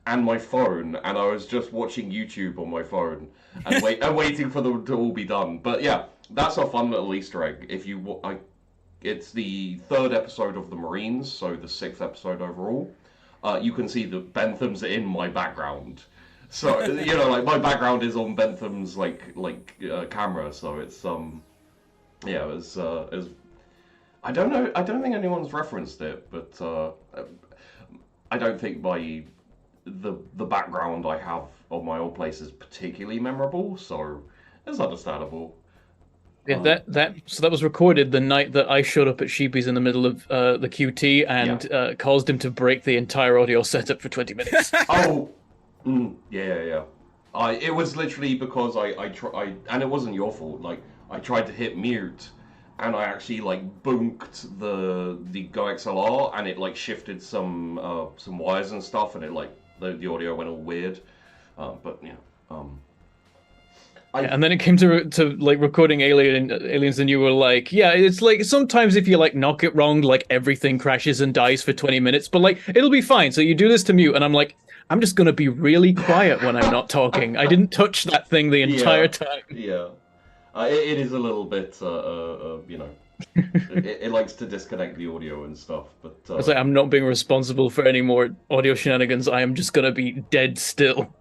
and my phone, and I was just watching YouTube on my phone and waiting for them to all be done. But yeah, that's a fun little Easter egg. It's the 3rd episode of the Marines, so the 6th episode overall. You can see that Bentham's in my background, so like my background is on Bentham's camera. So it's yeah, it was I don't know. I don't think anyone's referenced it, but I don't think the background I have of my old place is particularly memorable, so it's understandable. Yeah, so that was recorded the night that I showed up at Sheepy's in the middle of the QT and caused him to break the entire audio setup for 20 minutes. Yeah. It was literally because I tried, and it wasn't your fault. Like I tried to hit mute, and I actually like bonked the Go XLR, and it like shifted some wires and stuff, and it like the audio went all weird. But yeah. And then it came to like recording aliens, and you were like, yeah, it's like sometimes if you like knock it wrong, like everything crashes and dies for 20 minutes, but like it'll be fine. So you do this to mute, and I'm like, I'm just gonna be really quiet when I'm not talking. I didn't touch that thing the entire time. Yeah, it is a little bit, you know, it likes to disconnect the audio and stuff. But I was like, I'm not being responsible for any more audio shenanigans. I am just gonna be dead still.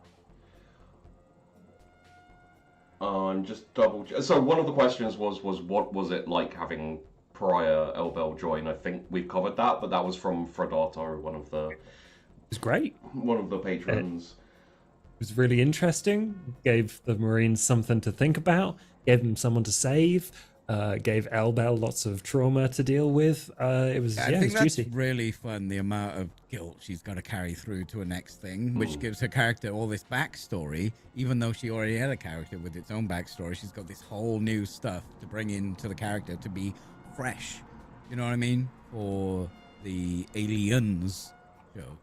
I'm just double. So one of the questions was what was it like having Pariah Elbel join? I think we've covered that, but that was from Fredato, one of the. It was great. One of the patrons. It was really interesting. Gave the Marines something to think about. Gave them someone to save. Gave Elbel lots of trauma to deal with. It was I think that's juicy. really fun. The amount of guilt she's got to carry through to a next thing, which gives her character all this backstory. Even though she already had a character with its own backstory, she's got this whole new stuff to bring into the character to be fresh. You know what I mean? For the Aliens show.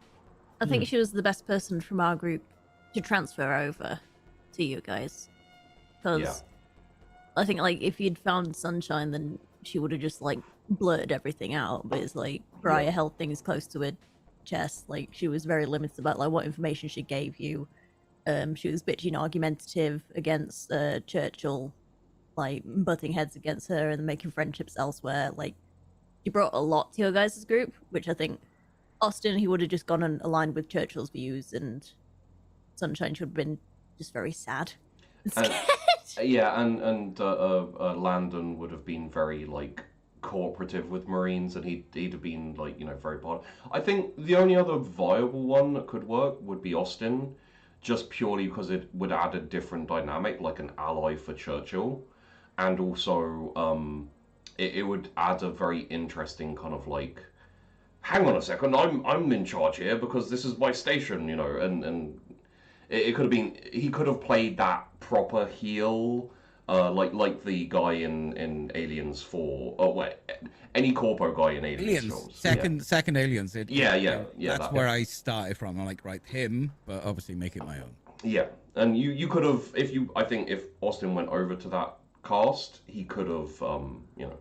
I think she was the best person from our group to transfer over to you guys, because I think like if you'd found Sunshine, then she would have just like blurted everything out. But it's like Pariah held things close to her chest. Like she was very limited about like what information she gave you. She was bitchy and argumentative against Churchill, like butting heads against her and making friendships elsewhere. Like she brought a lot to your guys' group, which I think Austin, he would have just gone and aligned with Churchill's views, and Sunshine should have been just very sad and scared. And Landon would have been very like cooperative with Marines, and he'd have been like, you know, very part. I think the only other viable one that could work would be Austin, just purely because it would add a different dynamic, like an ally for Churchill, and also it would add a very interesting kind of like, hang on a second, I'm in charge here because this is my station, you know, and it could have been, he could have played that proper heel, like the guy in Aliens 4. Oh wait, any corpo guy in Aliens films. Second Aliens. That's where I started from. I'm like, right, him, but obviously make it my own. Yeah, and you could have, I think if Austin went over to that cast, he could have, you know.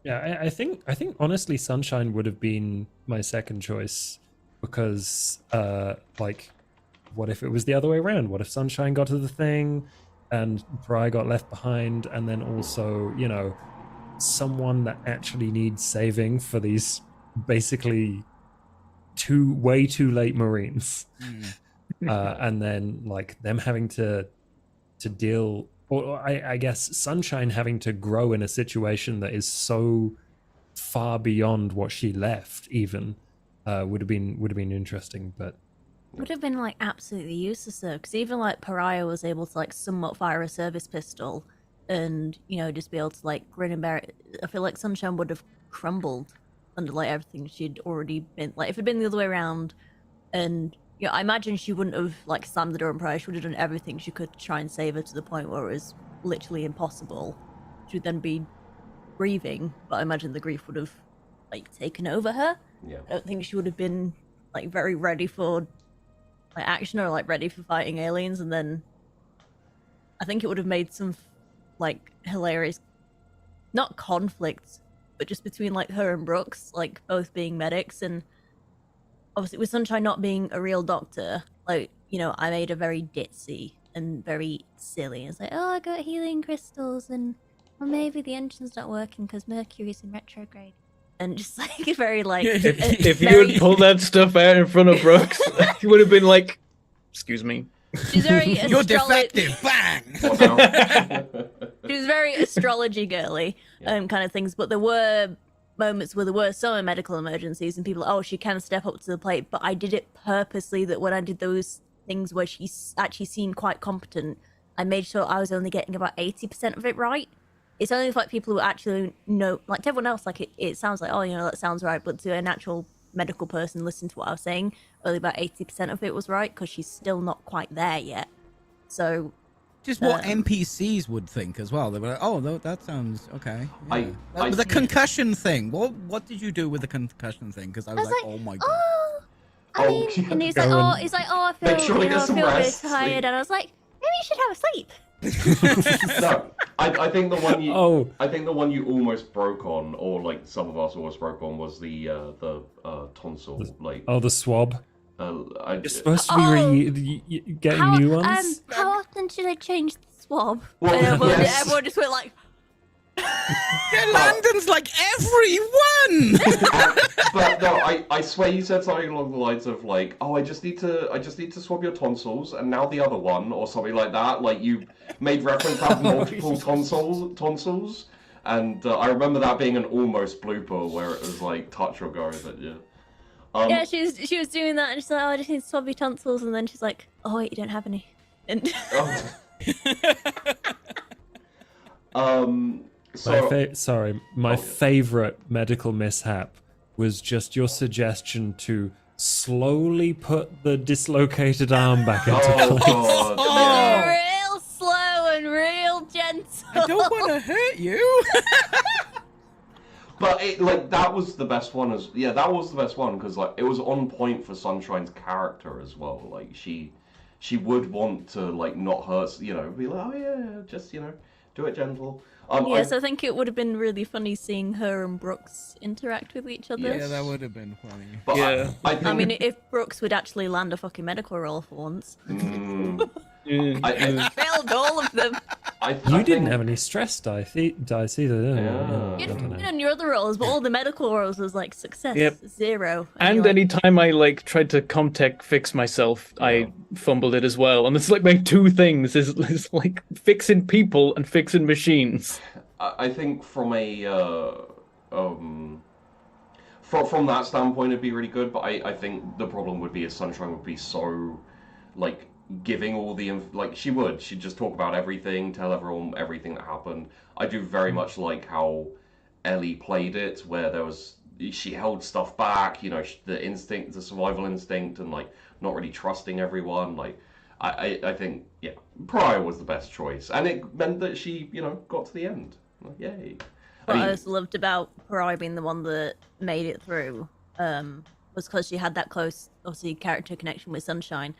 Yeah, I think honestly, Sunshine would have been my second choice because, like, what if it was the other way around? What if Sunshine got to the thing, and Pariah got left behind, and then also, you know, someone that actually needs saving for these basically way too late Marines, and then like them having to deal. Or I guess Sunshine having to grow in a situation that is so far beyond what she left, even would have been interesting. But would have been like absolutely useless though, because even like Pariah was able to like somewhat fire a service pistol, and you know just be able to like grin and bear it. I feel like Sunshine would have crumbled under like everything she'd already been. Like if it'd been the other way around, and yeah, I imagine she wouldn't have like slammed the door on Pariah. She would have done everything she could to try and save her to the point where it was literally impossible. She would then be grieving, but I imagine the grief would have like taken over her. Yeah. I don't think she would have been like very ready for like action or like ready for fighting aliens. And then I think it would have made some like hilarious, not conflict, but just between like her and Brooks, like both being medics, and obviously with Sunshine not being a real doctor, like, you know, I made her very ditzy and very silly. It's like, oh, I got healing crystals, and well, maybe the engine's not working because Mercury's in retrograde. And just like very like... if you had pulled that stuff out in front of Brooks, he would have been like, excuse me. She's very You're defective, bang! She was very astrology girly, kind of things, but there were moments where there were some medical emergencies and people, oh, she can step up to the plate, but I did it purposely that when I did those things where she actually seemed quite competent, I made sure I was only getting about 80% of it right. It's only for like people who actually know, like to everyone else, like it sounds like, oh, you know, that sounds right, but to an actual medical person listen to what I was saying, only about 80% of it was right because she's still not quite there yet. So just what NPCs would think as well. They were like, "Oh, that sounds okay." Yeah. The concussion thing. What did you do with the concussion thing? Because I was like, "Oh my god!" I mean, and he's like, Go I feel, Make sure he you know, gets I some feel a bit rest, tired, sleep. and I was like, maybe you should have a sleep. No, I think the one you. Oh. I think the one you almost broke on, or like some of us almost broke on, was the tonsil. Like, Oh, the swab. I, You're supposed to be getting How, new ones. how often should I change the swab? Well, And everyone, yes. everyone just went like, Yeah, Landon's like everyone. But no, I swear you said something along the lines of like, oh, I just need to swab your tonsils, and now the other one, or something like that. Like you made reference to have multiple tonsils, and I remember that being an almost blooper where it was like touch or go. But yeah. yeah, she was doing that, and she's like, oh, I just need to swab your tonsils, and then she's like, oh wait, you don't have any. And So My favorite medical mishap was just your suggestion to slowly put the dislocated arm back into oh place. god, yeah. real slow and real gentle. I don't want to hurt you. But it, like that was the best one that was the best one because like it was on point for Sunshine's character as well. Like she would want to like not hurt, you know, be like, oh yeah, just, you know, do it gentle. Yes, I think it would have been really funny seeing her and Brooks interact with each other. Yeah, that would have been funny. But Yeah. I think, I mean, if Brooks would actually land a fucking medical roll for once. I Failed all of them. You didn't have any stress dice either, did you? Yeah. You I don't know. did on your other rolls, but all the medical rolls was like success, Yep. 0. And you're like, anytime I like tried to Comtech fix myself, I fumbled it as well. And it's like my two things is like fixing people and fixing machines. I think from a from that standpoint it'd be really good, but I think the problem would be is Sunshine would be so like giving all the like she'd just talk about everything, tell everyone everything that happened. I do very much like how Ellie played it, where she held stuff back, you know, the survival instinct, and like not really trusting everyone. Like I think Pariah was the best choice, and it meant that she, you know, got to the end. Like, yay! What I also loved about Pariah being the one that made it through was because she had that close, obviously, character connection with Sunshine.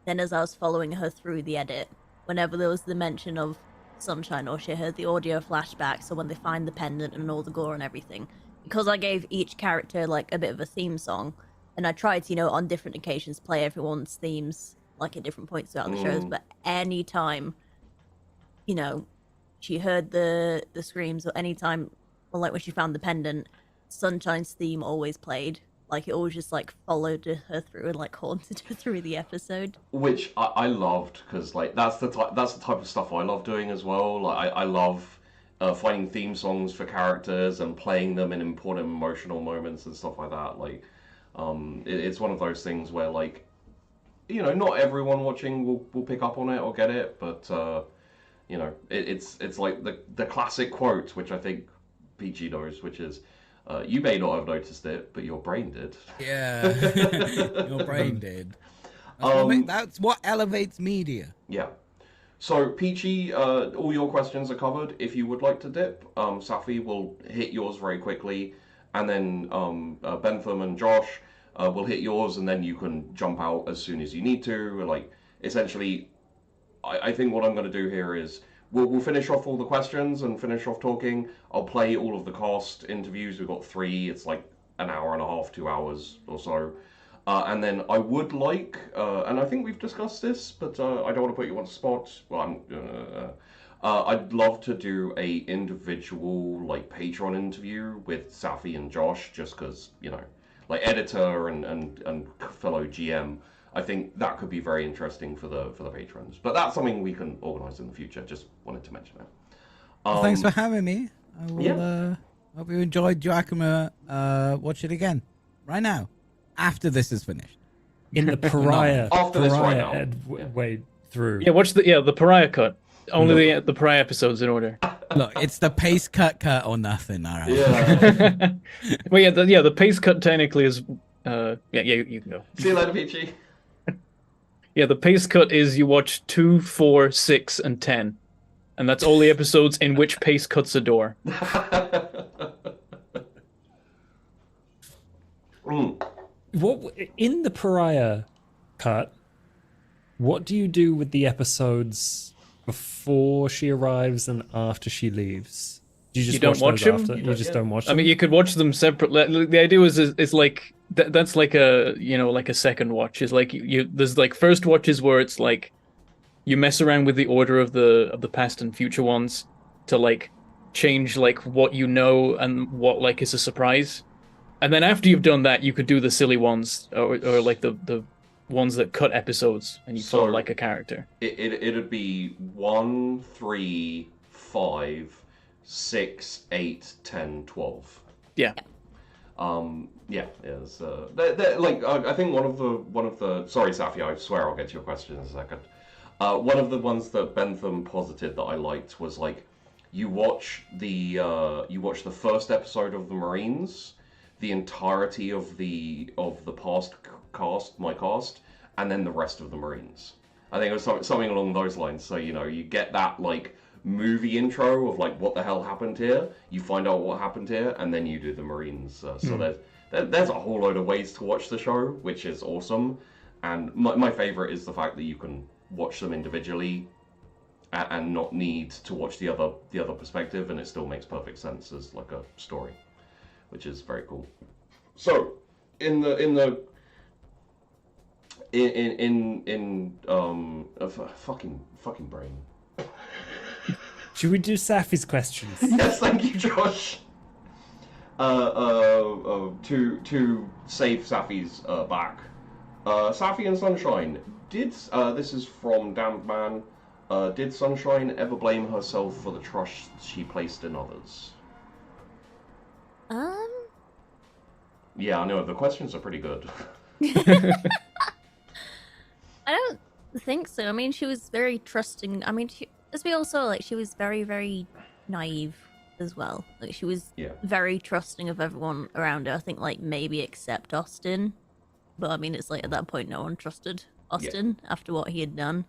Then as I was following her through the edit, whenever there was the mention of Sunshine or she heard the audio flashback, so when they find the pendant and all the gore and everything, because I gave each character like a bit of a theme song, and I tried to, you know, on different occasions play everyone's themes like at different points throughout the shows, but any time, you know, she heard the screams, or any time, or like when she found the pendant, Sunshine's theme always played. Like it always just like followed her through and like haunted her through the episode. Which I loved, because like that's the type of stuff I love doing as well. Like I love finding theme songs for characters and playing them in important emotional moments and stuff like that. Like it's one of those things where, like, you know, not everyone watching will pick up on it or get it, but you know, it's like the classic quote, which I think PG knows, which is, you may not have noticed it, but your brain did. Yeah, your brain did. That's what elevates media. Yeah. So, Peachy, all your questions are covered. If you would like to dip, Safi will hit yours very quickly, and then Bentham and Josh will hit yours, and then you can jump out as soon as you need to. Like, essentially, I think what I'm going to do here is we'll finish off all the questions and finish off talking. I'll play all of the cast interviews. We've got 3. It's like an hour and a half, 2 hours or so. And then I would like, and I think we've discussed this, but I don't want to put you on the spot. Well, I'd love to do a individual, like, Patreon interview with Safi and Josh, just because, you know, like, editor and fellow GM. I think that could be very interesting for the patrons. But that's something we can organise in the future. Just wanted to mention it. Well, thanks for having me. I will, hope you enjoyed Duacrima. Watch it again right now, after this is finished. In the Pariah, After this right now. way through. Yeah, watch the Pariah cut. Only the Pariah episodes in order. Look, it's the pace cut or nothing. All right. Yeah. Well, yeah, the pace cut technically is. You can go. See you later, Peachy. Yeah, the pace cut is you watch 2, 4, 6, and 10, and that's all the episodes in which pace cuts a door. What in the Pariah cut? What do you do with the episodes before she arrives and after she leaves? Do you just don't watch those them? after? You just don't watch I them? mean, you could watch them separately. The idea is like that's like a like a second watch. Is like there's like first watches where it's like you mess around with the order of the past and future ones to like change like what you know and what like is a surprise. And then after you've done that, you could do the silly ones or like the ones that cut episodes and you follow like a character. It'd be 1, 3, 5, 6, 8, 10, 12. Yeah. Yeah. It's, like I think one of the sorry, Safi, I swear I'll get to your question in a second. One of the ones that Bentham posited that I liked was like you watch the first episode of the Marines, the entirety of the past cast, my cast, and then the rest of the Marines. I think it was something along those lines. So you get that like movie intro of like what the hell happened here. You find out what happened here, and then you do the Marines. So there's a whole load of ways to watch the show, which is awesome. And my favorite is the fact that you can watch them individually and not need to watch the other perspective, and it still makes perfect sense as like a story, which is very cool. So in fucking brain. Should we do Safi's questions? Yes, thank you, Josh. To save Safi's back. Safi and Sunshine, this is from Damned Man, did Sunshine ever blame herself for the trust she placed in others? Yeah, I know, the questions are pretty good. I don't think so. I mean, she was very trusting. I mean, as we all saw, like, she was very, very naive as well. Like, she was very trusting of everyone around her. I think, like, maybe except Austin. But, I mean, it's like, at that point, no one trusted Austin after what he had done.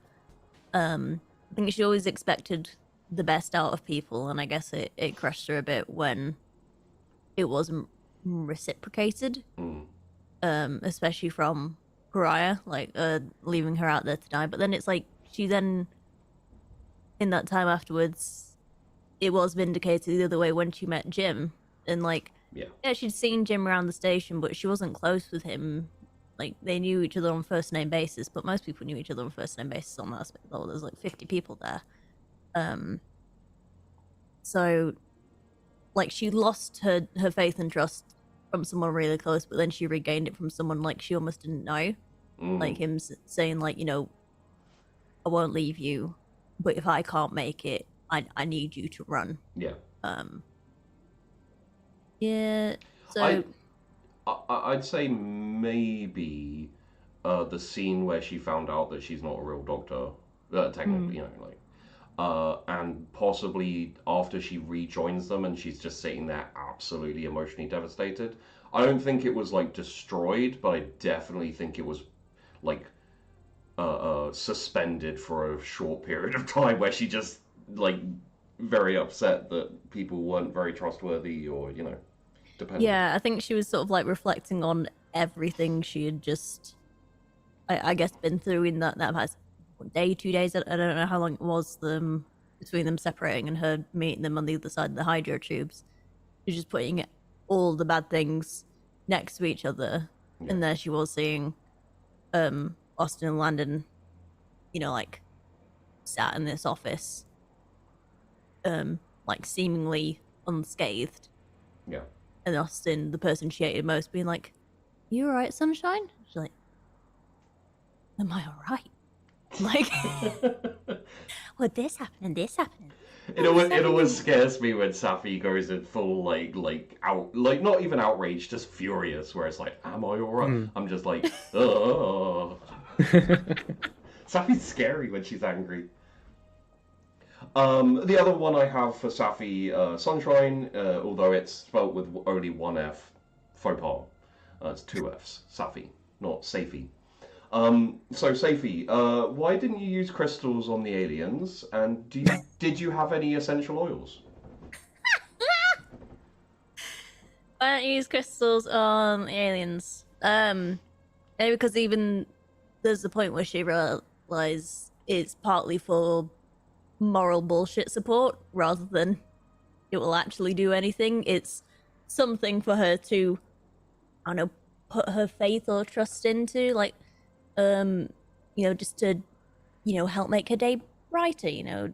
I think she always expected the best out of people, and I guess it crushed her a bit when it wasn't reciprocated. Especially from Pariah, like, leaving her out there to die. But then it's like, she then, in that time afterwards, it was vindicated the other way when she met Jim. And, like, yeah, she'd seen Jim around the station, but she wasn't close with him. Like, they knew each other on first name basis, but most people knew each other on first name basis on that aspect. Oh, there's like 50 people there. So, like, she lost her faith and trust from someone really close, but then she regained it from someone like she almost didn't know. Like him saying, like, I won't leave you, but if I can't make it, I need you to run. Yeah. Yeah. So I'd say maybe the scene where she found out that she's not a real doctor, technically, and possibly after she rejoins them and she's just sitting there absolutely emotionally devastated. I don't think it was like destroyed, but I definitely think it was like suspended for a short period of time where she just like very upset that people weren't very trustworthy or dependent. Yeah, I think she was sort of like reflecting on everything she had just I guess been through in that past day, 2 days. I don't know how long it was between them separating and her meeting them on the other side of the hydro tubes. She's just putting all the bad things next to each other, and there she was seeing Austin and Landon, like sat in this office, like seemingly unscathed. Yeah. And Austin, the person she hated most, being like, "You alright, Sunshine?" She's like, "Am I alright?" Like, well, this happened. It always scares me when Safi goes in full like not even outrage, just furious. Where it's like, "Am I alright?" I'm just like, "Oh." Safi's scary when she's angry. The other one I have for Safi, Sunshine, although it's spelt with only one F, faux pas. It's 2 Fs, Safi, not Safi. So Safi, why didn't you use crystals on the aliens? And did you have any essential oils? I don't use crystals on the aliens. Maybe because even there's the point where she realizes it's partly for moral bullshit support rather than it will actually do anything. It's something for her to, I don't know, put her faith or trust into, like, just to, help make her day brighter,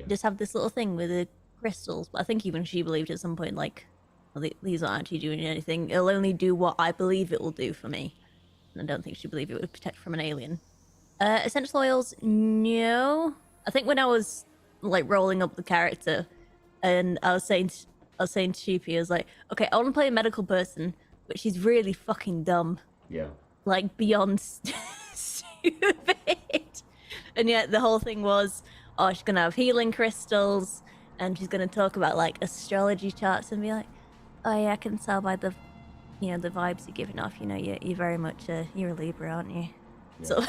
just have this little thing with the crystals. But I think even she believed at some point, like, well, these aren't actually doing anything. It'll only do what I believe it will do for me. And I don't think she believed it would protect from an alien. Essential oils, no. I think when I was like rolling up the character, and I was saying to Sheepy, I was like, okay, I want to play a medical person, but she's really fucking dumb. Yeah. Like beyond stupid. And yet the whole thing was, oh, she's gonna have healing crystals, and she's gonna talk about like astrology charts and be like, oh yeah, I can tell by the the vibes you're giving off. You're very much you're a Libra, aren't you? Yeah. So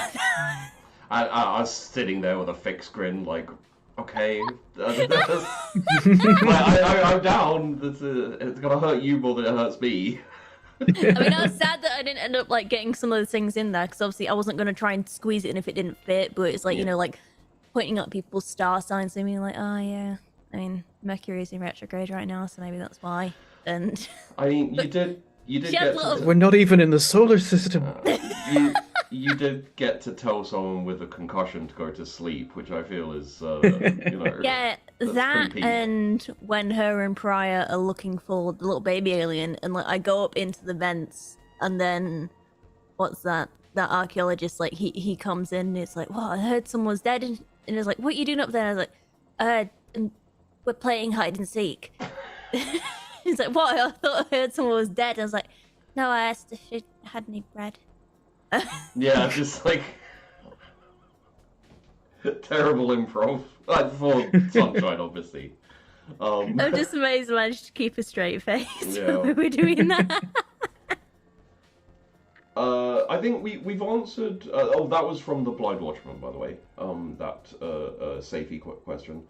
I was sitting there with a fixed grin, like, okay, I'm down. It's gonna hurt you more than it hurts me. I mean, I was sad that I didn't end up like getting some of the things in there because obviously I wasn't gonna try and squeeze it in if it didn't fit. But it's like like pointing out people's star signs and being like, oh yeah, I mean Mercury's in retrograde right now, so maybe that's why. And I mean, you did get We're not even in the solar system. You did get to tell someone with a concussion to go to sleep, which I feel is, yeah, that and when her and Pryor are looking for the little baby alien, and like I go up into the vents, and then what's that? That archaeologist, like he comes in, and it's like, well, I heard someone was dead, and it's like, what are you doing up there? And I was like, we're playing hide and seek. He's like, what? I thought I heard someone was dead. I was like, no, I asked if she had any bread. Yeah, just like terrible improv. For Sunshine, obviously. I'm just amazed I managed to keep a straight face when we were doing that. I think we've answered. That was from the Blind Watchman, by the way. That safety question.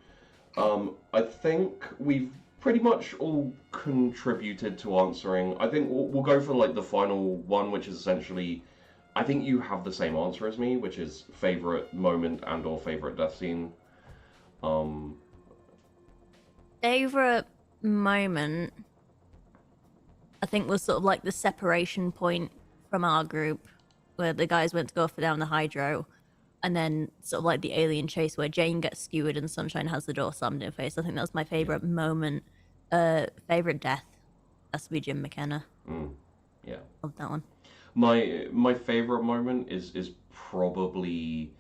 I think we've pretty much all contributed to answering. I think we'll go for like the final one, which is essentially, I think you have the same answer as me, which is favorite moment and or favorite death scene. Favorite moment, I think, was sort of like the separation point from our group, where the guys went to go down the hydro, and then sort of like the alien chase where Jane gets skewered and Sunshine has the door slammed in her face. I think that was my favorite moment. Favorite death has to be Jim McKenna. Yeah, love that one. My favorite moment is probably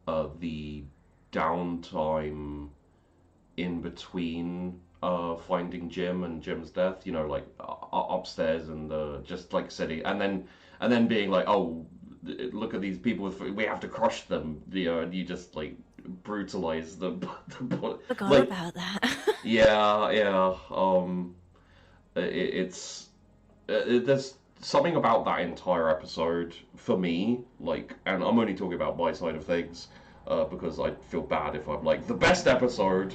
the downtime in between finding Jim and Jim's death. Like upstairs and just like sitting, and then being like, oh, look at these people, we have to crush them. And you just like brutalize them. Forgot about that. Yeah. It's there's something about that entire episode for me, like, and I'm only talking about my side of things, because I feel bad if I'm like, the best episode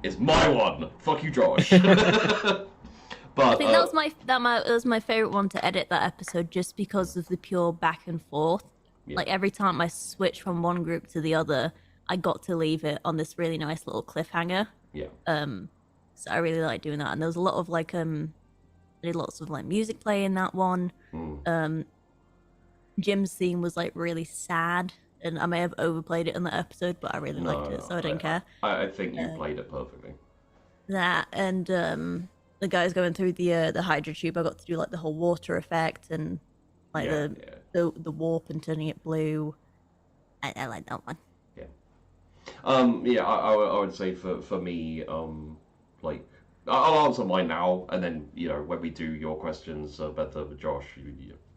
is my one. Fuck you, Josh. But I think that was my favorite one to edit that episode, just because of the pure back and forth. Yeah. Like every time I switched from one group to the other, I got to leave it on this really nice little cliffhanger. Yeah. So I really like doing that, and there was a lot of like I did lots of like music play in that one. Jim's theme was like really sad, and I may have overplayed it in that episode, but I really liked it, so I didn't care. I think you played it perfectly. That and the guys going through the hydro tube, I got to do like the whole water effect and like the warp and turning it blue. I like that one. Yeah. I would say for me, like, I'll answer mine now, and then when we do your questions, Betha, Josh,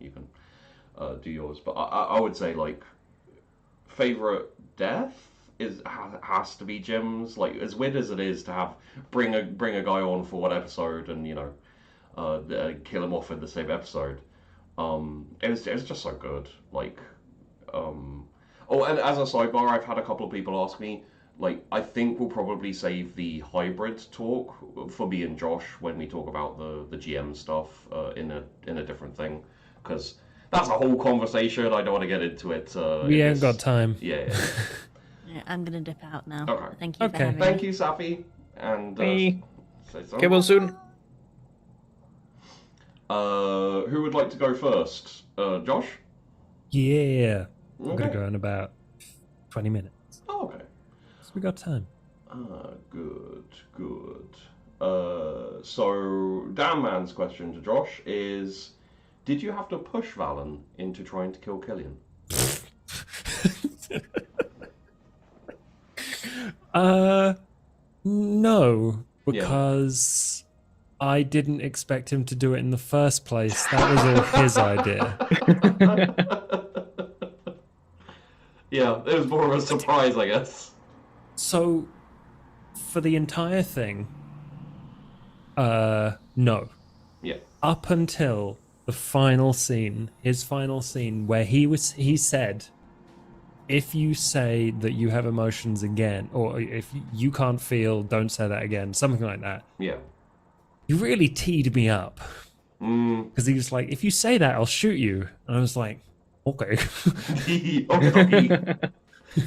you can do yours. But I would say like favorite death has to be Jim's. Like, as weird as it is to have bring a guy on for one episode and kill him off in the same episode. It was just so good. Like, oh, and as a sidebar, I've had a couple of people ask me, like, I think we'll probably save the hybrid talk for me and Josh when we talk about the GM stuff in a different thing, because that's a whole conversation. I don't want to get into it. We ain't got time. Yeah. Yeah, I'm gonna dip out now. Okay. Thank you for Okay. having Thank me. you, Safi. And Hey. say so. Okay, well, soon. Who would like to go first? Josh? Yeah. I'm Okay. gonna go in about 20 minutes. Oh, okay. So we got time. Good. So Dan Man's question to Josh is: did you have to push Valen into trying to kill Killian? No, because I didn't expect him to do it in the first place. That was all his idea. Yeah, it was more of a surprise, I guess. So, for the entire thing, no. Yeah. Up until the final scene, his final scene, where he said, if you say that you have emotions again, or if you can't feel, don't say that again, something like that. Yeah. He really teed me up. Because he was like, if you say that, I'll shoot you. And I was like, okay. Okay.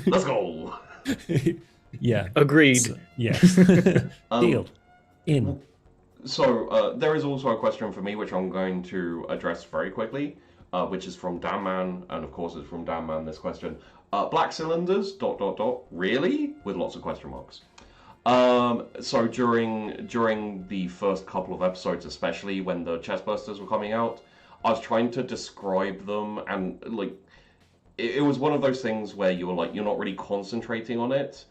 Let's go. Yeah. Agreed. So, yes. Deal. In. So there is also a question for me, which I'm going to address very quickly, which is from Dan Man, and of course it's from Dan Man. This question: black cylinders? ... Really? With lots of question marks. So during the first couple of episodes, especially when the chestbursters were coming out, I was trying to describe them, and like it was one of those things where you're not really concentrating on it.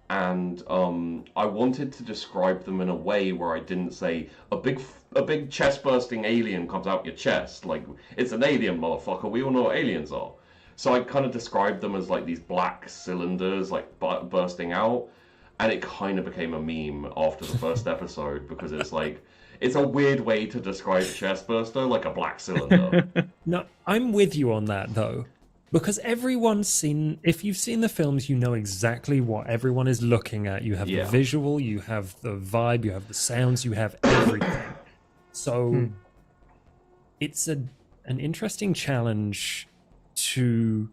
And I wanted to describe them in a way where I didn't say a big chest-bursting alien comes out your chest. Like, it's an alien, motherfucker. We all know what aliens are. So I kind of described them as like these black cylinders, like bursting out. And it kind of became a meme after the first episode because it's like, it's a weird way to describe a chestburster, like a black cylinder. No, I'm with you on that though. Because everyone's seen, if you've seen the films, you know exactly what everyone is looking at. You have the visual, you have the vibe, you have the sounds, you have everything. So it's an interesting challenge to,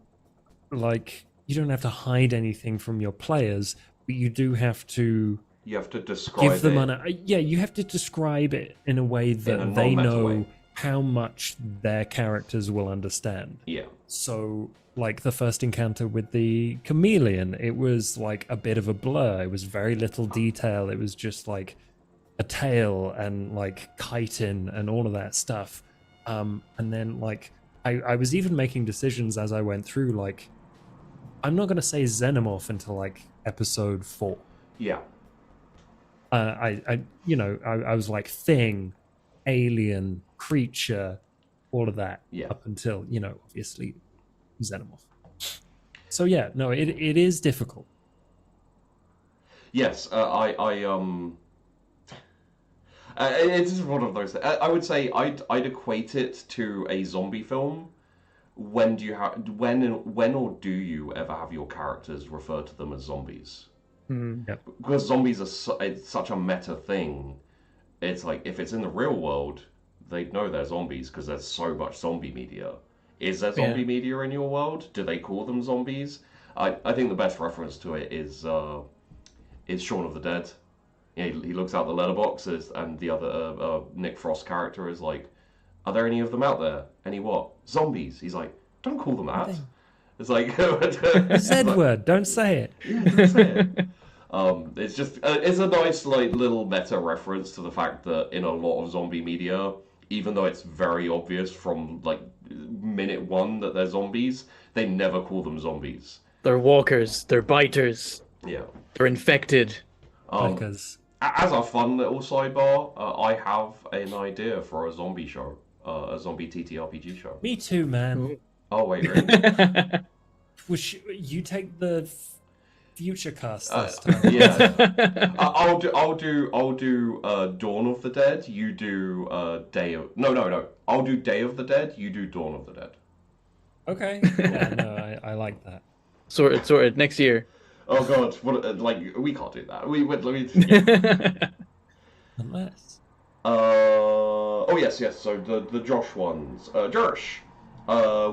like, you don't have to hide anything from your players, but you do have to... You have to describe give them it. you have to describe it in a way that they know how much their characters will understand. Yeah. So, like the first encounter with the chameleon, it was like a bit of a blur. It was very little detail. It was just like a tail and like chitin and all of that stuff. And then like I was even making decisions as I went through. Like, I'm not gonna say xenomorph until like episode 4. Yeah. I was like thing, alien, creature, all of that up until, obviously xenomorph. So yeah, no, it is difficult. Yes, it's one of those. I would say I'd equate it to a zombie film. When or do you ever have your characters refer to them as zombies? Yep. Because zombies are it's such a meta thing. It's like, if it's in the real world, they'd know they're zombies because there's so much zombie media. Is there zombie media in your world? Do they call them zombies? I think the best reference to it is Shaun of the Dead. Yeah, he looks out the letterboxes, and the other Nick Frost character is like, "Are there any of them out there? Any what? Zombies?" He's like, "Don't call them that." It's like Z word. Don't say it. Yeah, don't say it. It's just it's a nice like little meta reference to the fact that in a lot of zombie media, even though it's very obvious from like minute 1 that they're zombies, they never call them zombies. They're walkers. They're biters. Yeah. They're infected. Because as a fun little sidebar, I have an idea for a zombie show, a zombie TTRPG show. me too, man. Oh wait, really? You take the future cast this time. Yeah. I'll do Dawn of the Dead. You do Day of No. I'll do Day of the Dead. You do Dawn of the Dead. Okay. Yeah, no, I like that. Sorted. Next year. Oh god, what? Like, we can't do that. Unless. Oh yes. So the Josh ones. Josh,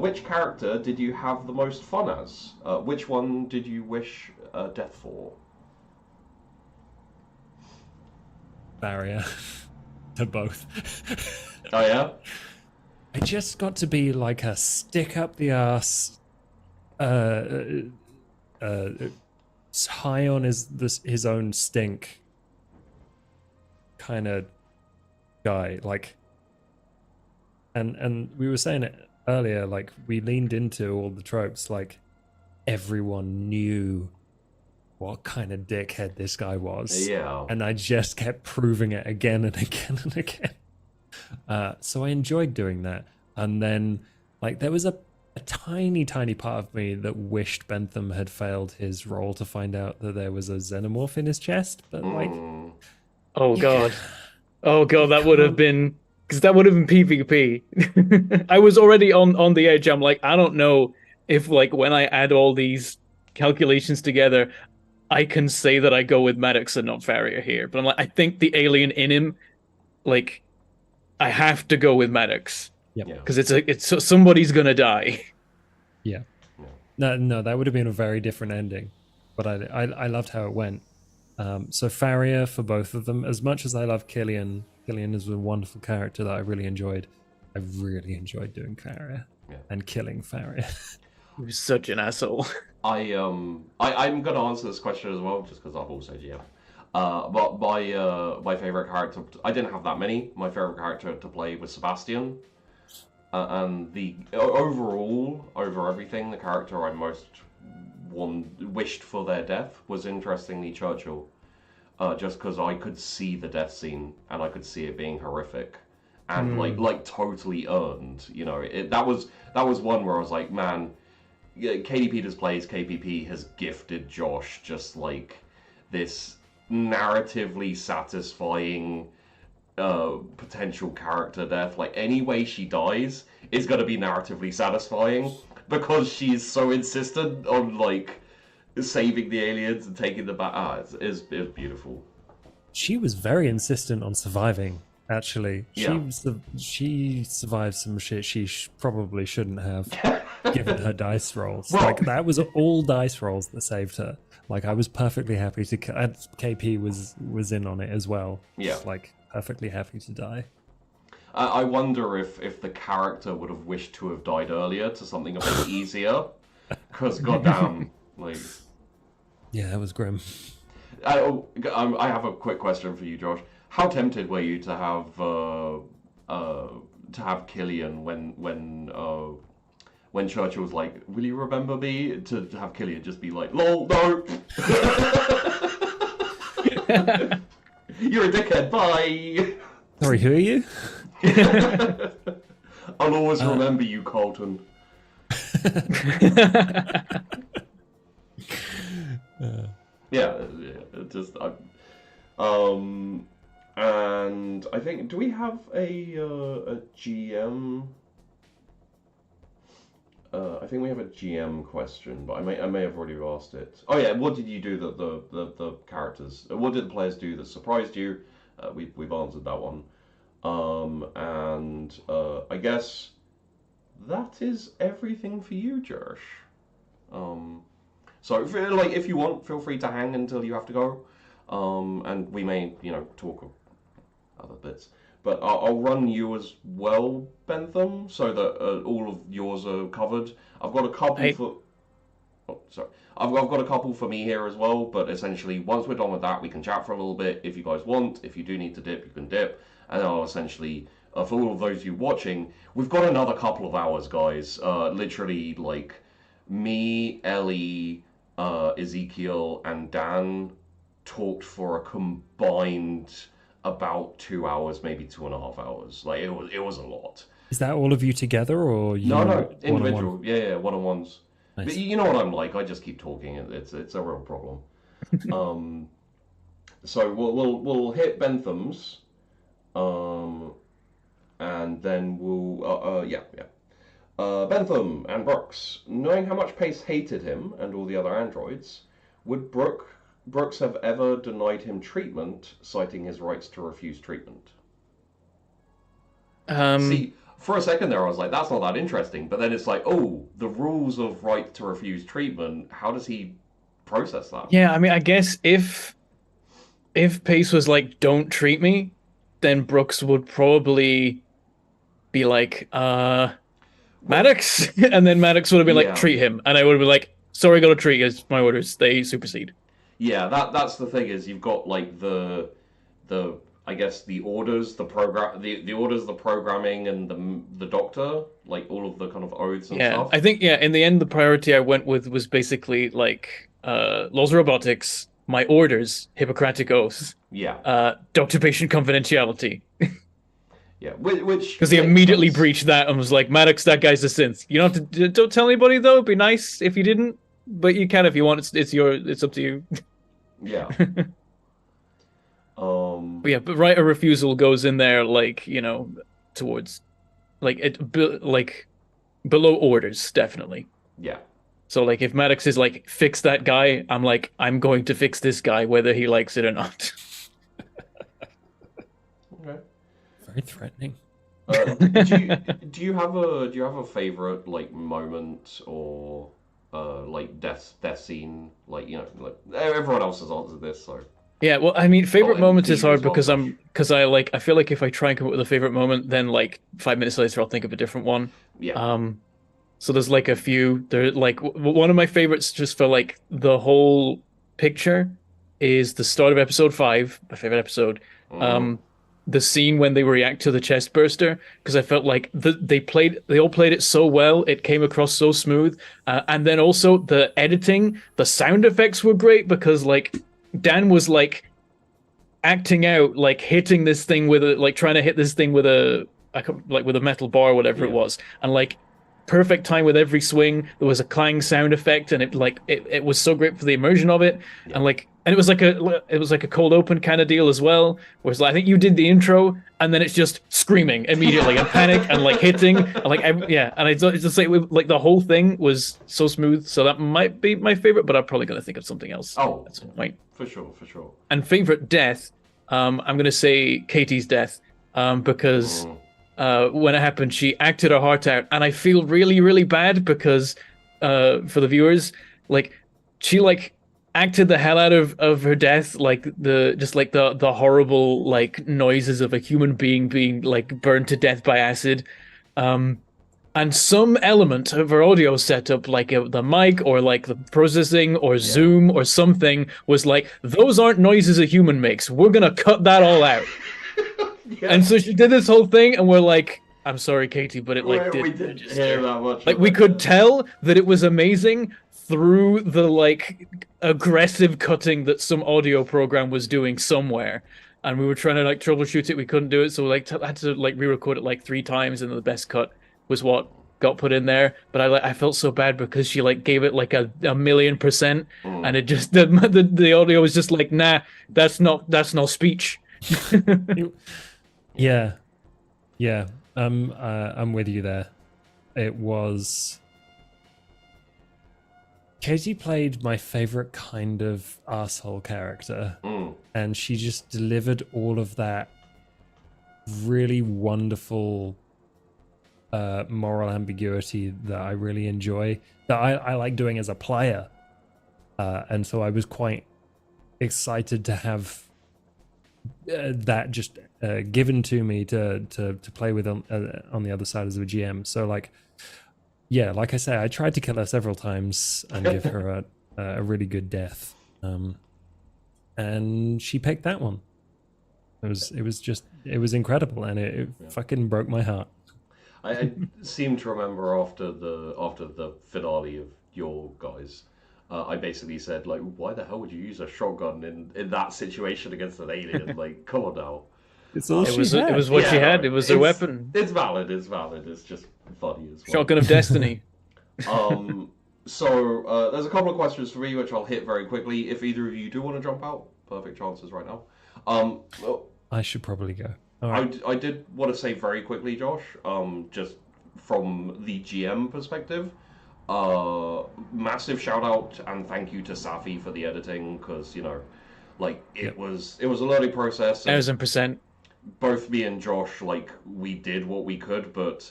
Which character did you have the most fun as? Which one did you wish death for? Barrier to both. Oh yeah. I just got to be like a stick up the ass, high on his own stink kind of guy. Like, and we were saying it earlier. Like, we leaned into all the tropes. Like, everyone knew what kind of dickhead this guy was. Yeah. And I just kept proving it again and again and again. So I enjoyed doing that. And then, like, there was a tiny part of me that wished Bentham had failed his roll to find out that there was a xenomorph in his chest. But, like... Oh, God. Oh, God, that would have been... Because that would have been PvP. I was already on the edge. I'm like, I don't know if, like, when I add all these calculations together, I can say that I go with Maddox and not Farrier here. But I'm like, I think the alien in him, like, I have to go with Maddox. Yeah. Because it's somebody's gonna die. Yeah. No, that would have been a very different ending. But I loved how it went. So Farrier for both of them. As much as I love Killian is a wonderful character that I really enjoyed. I really enjoyed doing Farrier and killing Farrier. He was such an asshole. I'm gonna answer this question as well, just because I've also GM. But my favorite character, I didn't have that many. My favorite character to play was Sebastian, and the overall over everything, the character I most wished for their death was interestingly Churchill, just because I could see the death scene and I could see it being horrific, and like totally earned. You know, that was one where I was like, man. Katie Peters plays KPP has gifted Josh just like this narratively satisfying potential character death. Like any way she dies is going to be narratively satisfying because she's so insistent on like saving the aliens and taking them back. It's beautiful. She was very insistent on surviving. Actually, Yeah. she survived some shit she probably shouldn't have, given her dice rolls. Well- Like that was all dice rolls that saved her. Like I was perfectly happy to. KP was in on it as well. Yeah. Just, like perfectly happy to die. I wonder if the character would have wished to have died earlier to something a bit easier, because goddamn, like. Yeah, that was grim. I have a quick question for you, Josh. How tempted were you to have Killian when Churchill was like, "Will you remember me?" To have Killian just be like, "Lol, no." You're a dickhead. Bye. Sorry, who are you? I'll always remember you, Colton. Just and I think, do we have a GM? I think we have a GM question, but I may have already asked it. Oh yeah, what did you do that the characters? What did the players do that surprised you? We've answered that one. And I guess that is everything for you, Josh. So if you want, feel free to hang until you have to go. And we may, talk other bits. But I'll run you as well, Bentham, so that all of yours are covered. I've got a couple for... Oh, sorry. I've got a couple for me here as well, but essentially, once we're done with that, we can chat for a little bit if you guys want. If you do need to dip, you can dip. And I'll essentially, for all of those of you watching, we've got another couple of hours, guys. Literally, like, me, Ellie, Ezekiel, and Dan talked for a combined about 2 hours, maybe 2.5 hours. Like it was a lot. Is that all of you together, or you? No, individual. one-on-one? Yeah, one-on-ones. Nice. But you know what I'm like. I just keep talking. It's a real problem. So we'll hit Bentham's, and then we'll Bentham and Brooks. Knowing how much Pace hated him and all the other androids, would Brooks have ever denied him treatment, citing his rights to refuse treatment? See, For a second there, I was like, that's not that interesting. But then it's like, oh, the rules of right to refuse treatment. How does he process that? Yeah, I mean, I guess if Pace was like, "Don't treat me," then Brooks would probably be like, Maddox, and then Maddox would have been like, "Treat him," and I would have been like, "Sorry, gotta treat you. My orders. They supersede." Yeah, that's the thing is you've got like the I guess the orders, the orders, the programming, and the doctor, like all of the kind of oaths and stuff. I think in the end the priority I went with was basically like laws of robotics, my orders, Hippocratic oaths, doctor-patient confidentiality. Yeah, which because he immediately breached that and was like, Maddox, that guy's a synth. You don't tell anybody though. It'd be nice if you didn't, but you can if you want. It's up to you. Yeah. But right of refusal goes in there, like, towards, like, like below orders, definitely. Yeah. So like if Maddox is like, fix that guy, I'm like, I'm going to fix this guy whether he likes it or not. Okay. Very threatening. Do you have a favorite like moment or like death scene? Like, like everyone else has answered this, so. Yeah, well, I mean, favorite moment is hard well, because I feel like if I try and come up with a favorite moment, then like 5 minutes later I'll think of a different one. Yeah. So there's like a few. There, like one of my favorites just for like the whole picture is the start of episode 5, my favorite episode. The scene when they react to the chest burster, because I felt like they all played it so well, it came across so smooth, and then also the editing, the sound effects were great because like Dan was like acting out, like hitting this thing with trying to hit this thing with a metal bar or whatever it was, and like perfect time with every swing. There was a clang sound effect, and it was so great for the immersion of it, and it was like a cold open kind of deal as well. Whereas like, I think you did the intro, and then it's just screaming immediately and panic and like hitting, and like and it's just like the whole thing was so smooth. So that might be my favorite, but I'm probably gonna think of something else. Oh, at some point. For sure. And favorite death, I'm gonna say Katie's death, because. When it happened, she acted her heart out, and I feel really, really bad because, for the viewers, like she like acted the hell out of her death, like the horrible like noises of a human being like burned to death by acid, and some element of her audio setup, like the mic or like the processing or Zoom or something, was like, those aren't noises a human makes. We're gonna cut that all out. Yeah. And so she did this whole thing, and we're like, "I'm sorry, Katie, but it like we didn't hear that much. Like we could tell that it was amazing through the like aggressive cutting that some audio program was doing somewhere, and we were trying to like troubleshoot it. We couldn't do it, so we like had to like re-record it like 3 times, and the best cut was what got put in there. But I felt so bad because she like gave it like a 1,000,000%, and it just the audio was just like, nah, that's not speech. Yeah. I'm with you there. It was. Katie played my favorite kind of asshole character, and she just delivered all of that really wonderful moral ambiguity that I really enjoy, that I like doing as a player, and so I was quite excited to have that just given to me to play with on the other side as a GM. So like, yeah, like I say, I tried to kill her several times and give her a really good death, and she picked that one. It was incredible, and it fucking broke my heart. I seem to remember after the finale of your guys, I basically said, like, why the hell would you use a shotgun in that situation against an alien? Like, come on now. It was what she had. It was her weapon. It's valid. It's just funny as well. Shotgun of destiny. So there's a couple of questions for me, which I'll hit very quickly. If either of you do want to jump out, perfect chances right now. I should probably go. All right. I did want to say very quickly, Josh, just from the GM perspective, massive shout out and thank you to Safi for the editing, because, like, it was a learning process. 1,000%. both me and Josh, like, we did what we could, but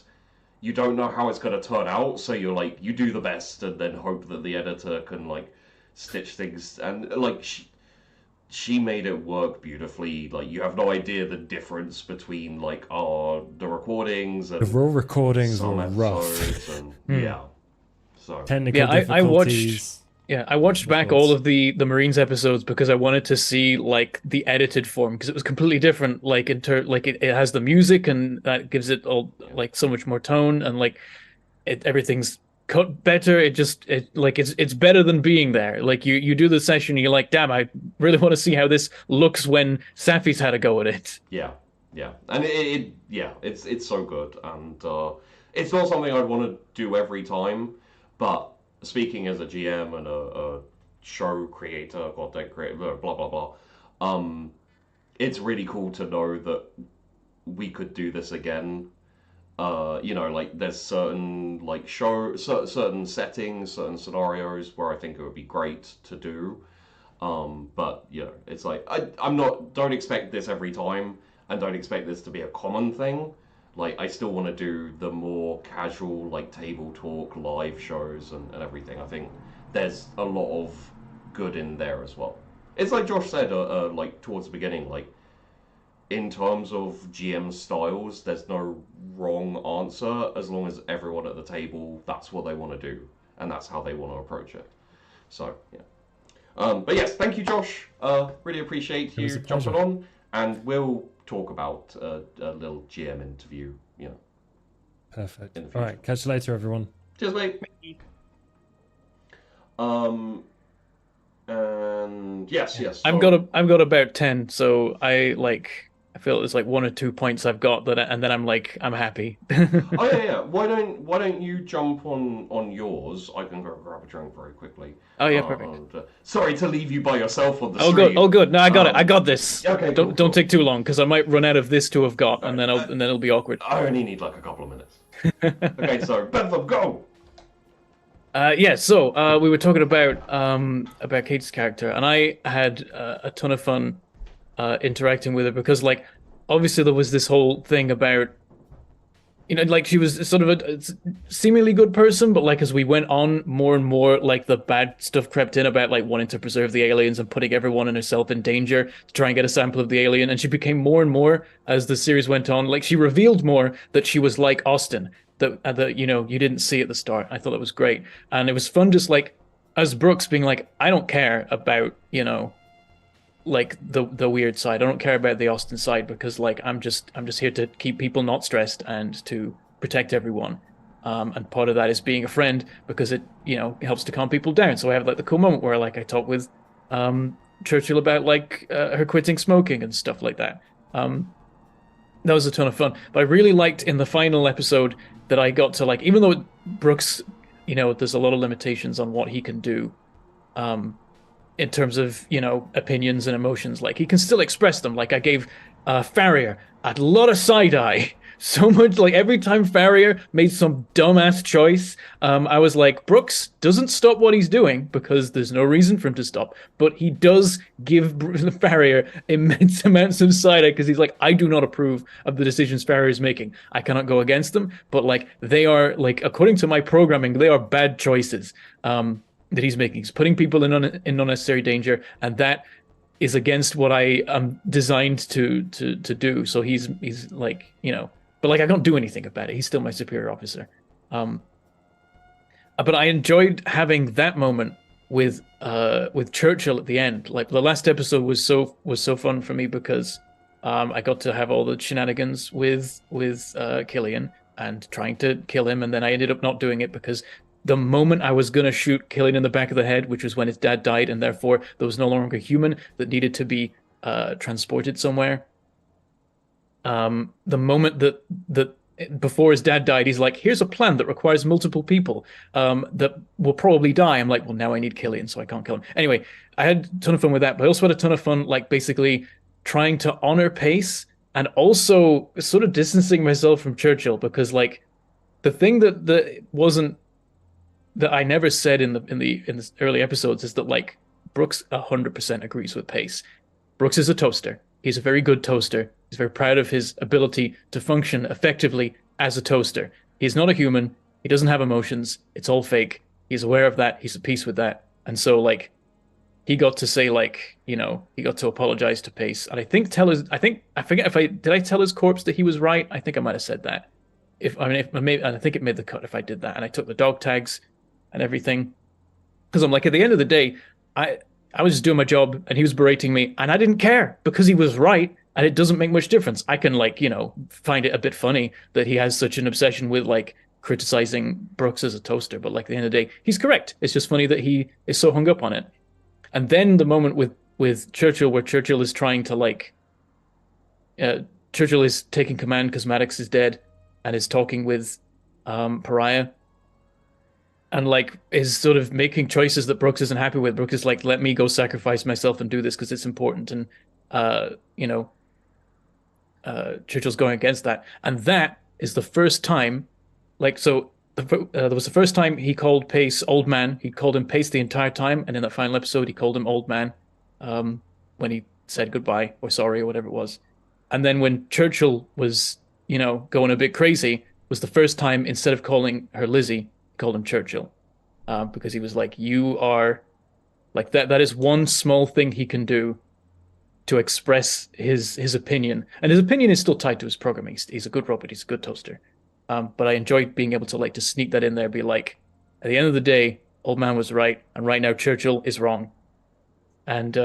you don't know how it's going to turn out, so you're like, you do the best and then hope that the editor can, like, stitch things. And, like, she made it work beautifully. Like, you have no idea the difference between, like, the recordings and The raw recordings some were rough. episodes and, yeah. So, Technical Yeah, I watched. difficulties. Yeah, I watched back all of the Marines episodes because I wanted to see like the edited form because it was completely different. Like it has the music and that gives it all like so much more tone and like everything's cut better. It's better than being there. Like you do the session and you're like, damn, I really want to see how this looks when Safi's had a go at it. yeah, and it's so good, and it's not something I'd want to do every time, but speaking as a GM and a show creator, content creator, blah blah blah, it's really cool to know that we could do this again. Like there's certain like certain settings, certain scenarios where I think it would be great to do. But it's like don't expect this every time, and don't expect this to be a common thing. Like, I still want to do the more casual, like, table talk, live shows and everything. I think there's a lot of good in there as well. It's like Josh said, like, towards the beginning, like, in terms of GM styles, there's no wrong answer as long as everyone at the table, that's what they want to do. And that's how they want to approach it. So, yeah. But yes, thank you, Josh. Really appreciate you jumping on. And we'll talk about a little GM interview, Perfect. All right, catch you later, everyone. Cheers, mate. And yes. I've got about 10, so I feel it's like 1 or 2 points I've got that, and then I'm happy. Oh yeah. Why don't you jump on yours? I can go grab a drink very quickly. Oh yeah, perfect. Sorry to leave you by yourself on the street. Good. Oh good. No, I got it. I got this. Okay. Don't take too long because I might run out of this to have got, and then it'll be awkward. I only need like a couple of minutes. Okay, so Bentham, go. So we were talking about Kate's character, and I had a ton of fun interacting with her because, like, obviously there was this whole thing about, like she was sort of a seemingly good person, but like as we went on more and more, like the bad stuff crept in about like wanting to preserve the aliens and putting everyone and herself in danger to try and get a sample of the alien. And she became more and more as the series went on. Like she revealed more that she was like Austin, that you didn't see at the start. I thought that was great, and it was fun just like as Brooks being like, I don't care about like the weird side. I don't care about the Austin side because like I'm just here to keep people not stressed and to protect everyone. And part of that is being a friend because it helps to calm people down. So I have like the cool moment where like I talk with Churchill about like her quitting smoking and stuff like that. That was a ton of fun. But I really liked in the final episode that I got to like, even though Brooks, there's a lot of limitations on what he can do. In terms of, opinions and emotions, like he can still express them. Like I gave Farrier a lot of side eye, so much. Like every time Farrier made some dumbass choice, I was like, Brooks doesn't stop what he's doing because there's no reason for him to stop, but he does give Farrier immense amounts of side eye because he's like, I do not approve of the decisions Farrier is making. I cannot go against them, but like they are, like, according to my programming, they are bad choices. That he's making. He's putting people in unnecessary danger, and that is against what I am designed to do. So he's like, but like I don't do anything about it. He's still my superior officer. But I enjoyed having that moment with Churchill at the end. Like the last episode was so fun for me because I got to have all the shenanigans with Killian and trying to kill him, and then I ended up not doing it because the moment I was going to shoot Killian in the back of the head, which was when his dad died, and therefore there was no longer a human that needed to be transported somewhere. The moment that before his dad died, he's like, here's a plan that requires multiple people that will probably die. I'm like, well, now I need Killian, so I can't kill him. Anyway, I had a ton of fun with that, but I also had a ton of fun, like, basically trying to honor Pace and also sort of distancing myself from Churchill because, like, the thing that wasn't that I never said in the early episodes is that like Brooks 100% agrees with Pace. Brooks is a toaster. He's a very good toaster. He's very proud of his ability to function effectively as a toaster. He's not a human. He doesn't have emotions. It's all fake. He's aware of that. He's at peace with that. And so, like, he got to say, like, you know, he got to apologize to Pace. And I think I forget if did I tell his corpse that he was right? I think I might have said that. I think it made the cut if I did that. And I took the dog tags and everything. Because I'm like, at the end of the day, I was just doing my job and he was berating me and I didn't care because he was right. And it doesn't make much difference. I can, like, you know, find it a bit funny that he has such an obsession with, like, criticizing Brooks as a toaster. But, like, at the end of the day, he's correct. It's just funny that he is so hung up on it. And then the moment with Churchill, where Churchill is trying to, like, Churchill is taking command because Maddox is dead and is talking with Pariah and, like, is sort of making choices that Brooks isn't happy with. Brooks is like, let me go sacrifice myself and do this because it's important. And, you know, Churchill's going against that. And that is the first time, like, so there was the first time he called Pace old man. He called him Pace the entire time, and in that final episode, he called him old man when he said goodbye or sorry or whatever it was. And then when Churchill was, you know, going a bit crazy, was the first time, instead of calling her Lizzie, he called him Churchill, because he was like, you are, like, that is one small thing he can do to express his opinion. And his opinion is still tied to his programming. He's a good robot, he's a good toaster. But I enjoyed being able to, like, to sneak that in there, be like, at the end of the day, old man was right, and right now Churchill is wrong. And,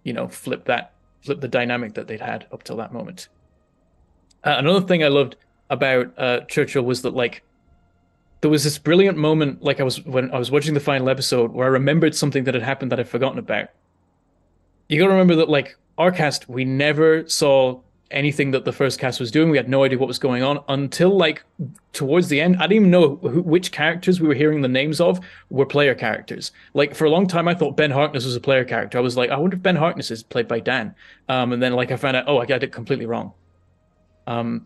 you know, flip the dynamic that they'd had up till that moment. Another thing I loved about Churchill was that, like, there was this brilliant moment, like, when I was watching the final episode, where I remembered something that had happened that I'd forgotten about. You gotta remember that, like, our cast, we never saw anything that the first cast was doing. We had no idea what was going on until, like, towards the end. I didn't even know which characters we were hearing the names of were player characters. Like, for a long time, I thought Ben Harkness was a player character. I was like, I wonder if Ben Harkness is played by Dan. And then, like, I found out, oh, I got it completely wrong. But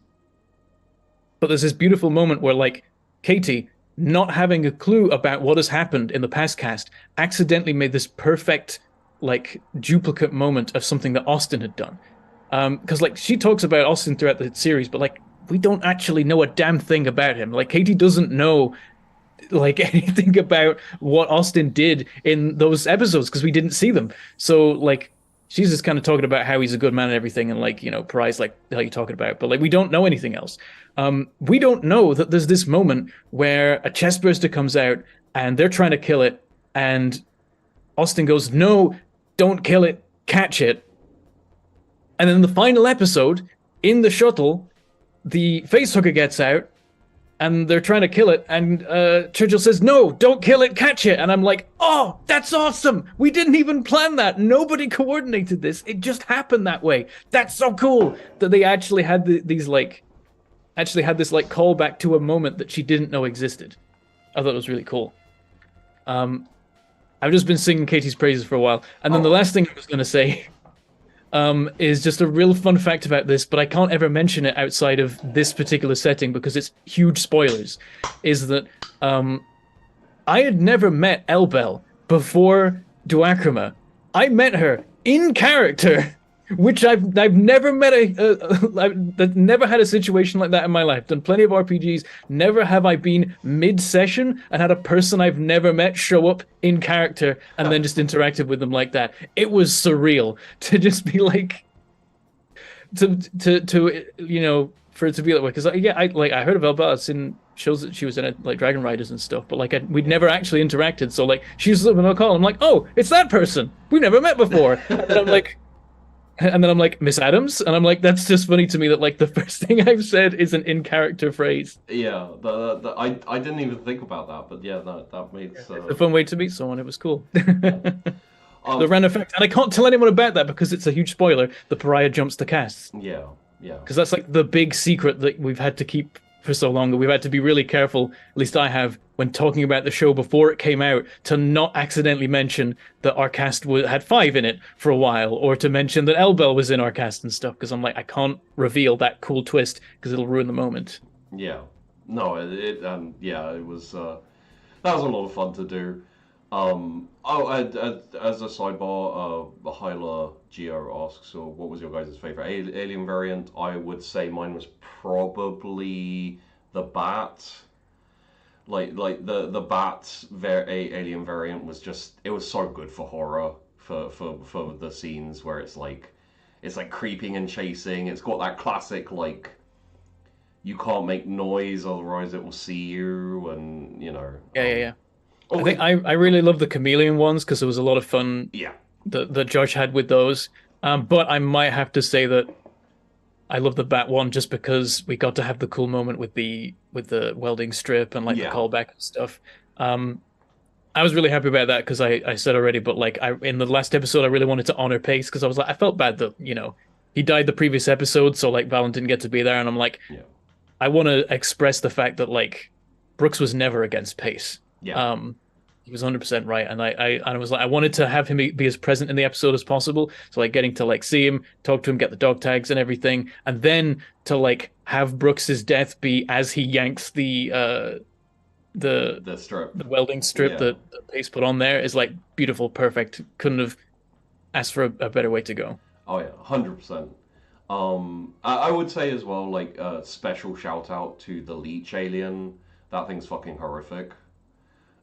there's this beautiful moment where, like, Katie, not having a clue about what has happened in the past cast, accidentally made this perfect, like, duplicate moment of something that Austin had done. Because, like, she talks about Austin throughout the series, but, like, we don't actually know a damn thing about him. Like, Katie doesn't know, like, anything about what Austin did in those episodes because we didn't see them. So, like, she's just kind of talking about how he's a good man and everything, and, like, you know, Pariah's like, the hell are you talking about? But, like, we don't know anything else. We don't know that there's this moment where a chestburster comes out and they're trying to kill it, and Austin goes, no, don't kill it, catch it. And then the final episode, in the shuttle, the facehugger gets out, and they're trying to kill it, and Churchill says, no, don't kill it, catch it. And I'm like, oh, that's awesome. We didn't even plan that. Nobody coordinated this. It just happened that way. That's so cool that they actually had this callback to a moment that she didn't know existed. I thought it was really cool. I've just been singing Katie's praises for a while. And then the last thing I was going to say is just a real fun fact about this, but I can't ever mention it outside of this particular setting because it's huge spoilers, is that I had never met Elbel before Duacrima. I met her in character, which I've never met I've never had a situation like that in my life. Done plenty of RPGs. Never have I been mid-session and had a person I've never met show up in character and then just interacted with them like that. It was surreal to just be like, to you know, for it to be that way. Because I heard of Elbel. I've seen shows that she was in it, like Dragon Riders and stuff, but, like, we'd never actually interacted. So, like, she's on a call. I'm like, oh, it's that person we've never met before. And then I'm like, Miss Adams? And I'm like, that's just funny to me that, like, the first thing I've said is an in-character phrase. Yeah, I didn't even think about that, but yeah, that makes... It's a fun way to meet someone, it was cool. The random effect. And I can't tell anyone about that because it's a huge spoiler. The Pariah jumps the casts. Yeah. Because that's, like, the big secret that we've had to keep for so long, that we've had to be really careful, at least I have, when talking about the show before it came out, to not accidentally mention that our cast had 5 in it for a while, or to mention that Elbel was in our cast and stuff, because I'm like, I can't reveal that cool twist because it'll ruin the moment. Yeah. No, it was that was a lot of fun to do. As a sidebar, Hyla Geo asks, so what was your guys' favorite alien variant? I would say mine was probably the bat. Like the bat alien variant was just, it was so good for horror, for the scenes where it's like creeping and chasing. It's got that classic like you can't make noise otherwise it will see you, and you know. Yeah. Oh, I think I really love the chameleon ones because there was a lot of fun yeah. that Josh had with those. But I might have to say that I love the bat one just because we got to have the cool moment with the welding strip and like the callback and stuff. I was really happy about that because I said already, but like in the last episode I really wanted to honor Pace because I was like I felt bad that he died the previous episode, so like Valen didn't get to be there, and I'm like I want to express the fact that like Brooks was never against Pace. Yeah. He was 100% right, and I was like I wanted to have him be as present in the episode as possible. So like getting to like see him, talk to him, get the dog tags and everything, and then to like have Brooks's death be as he yanks the strip, the welding strip that Pace put on there is like beautiful, perfect. Couldn't have asked for a better way to go. Oh yeah, 100%. I would say as well, like special shout out to the leech alien. That thing's fucking horrific.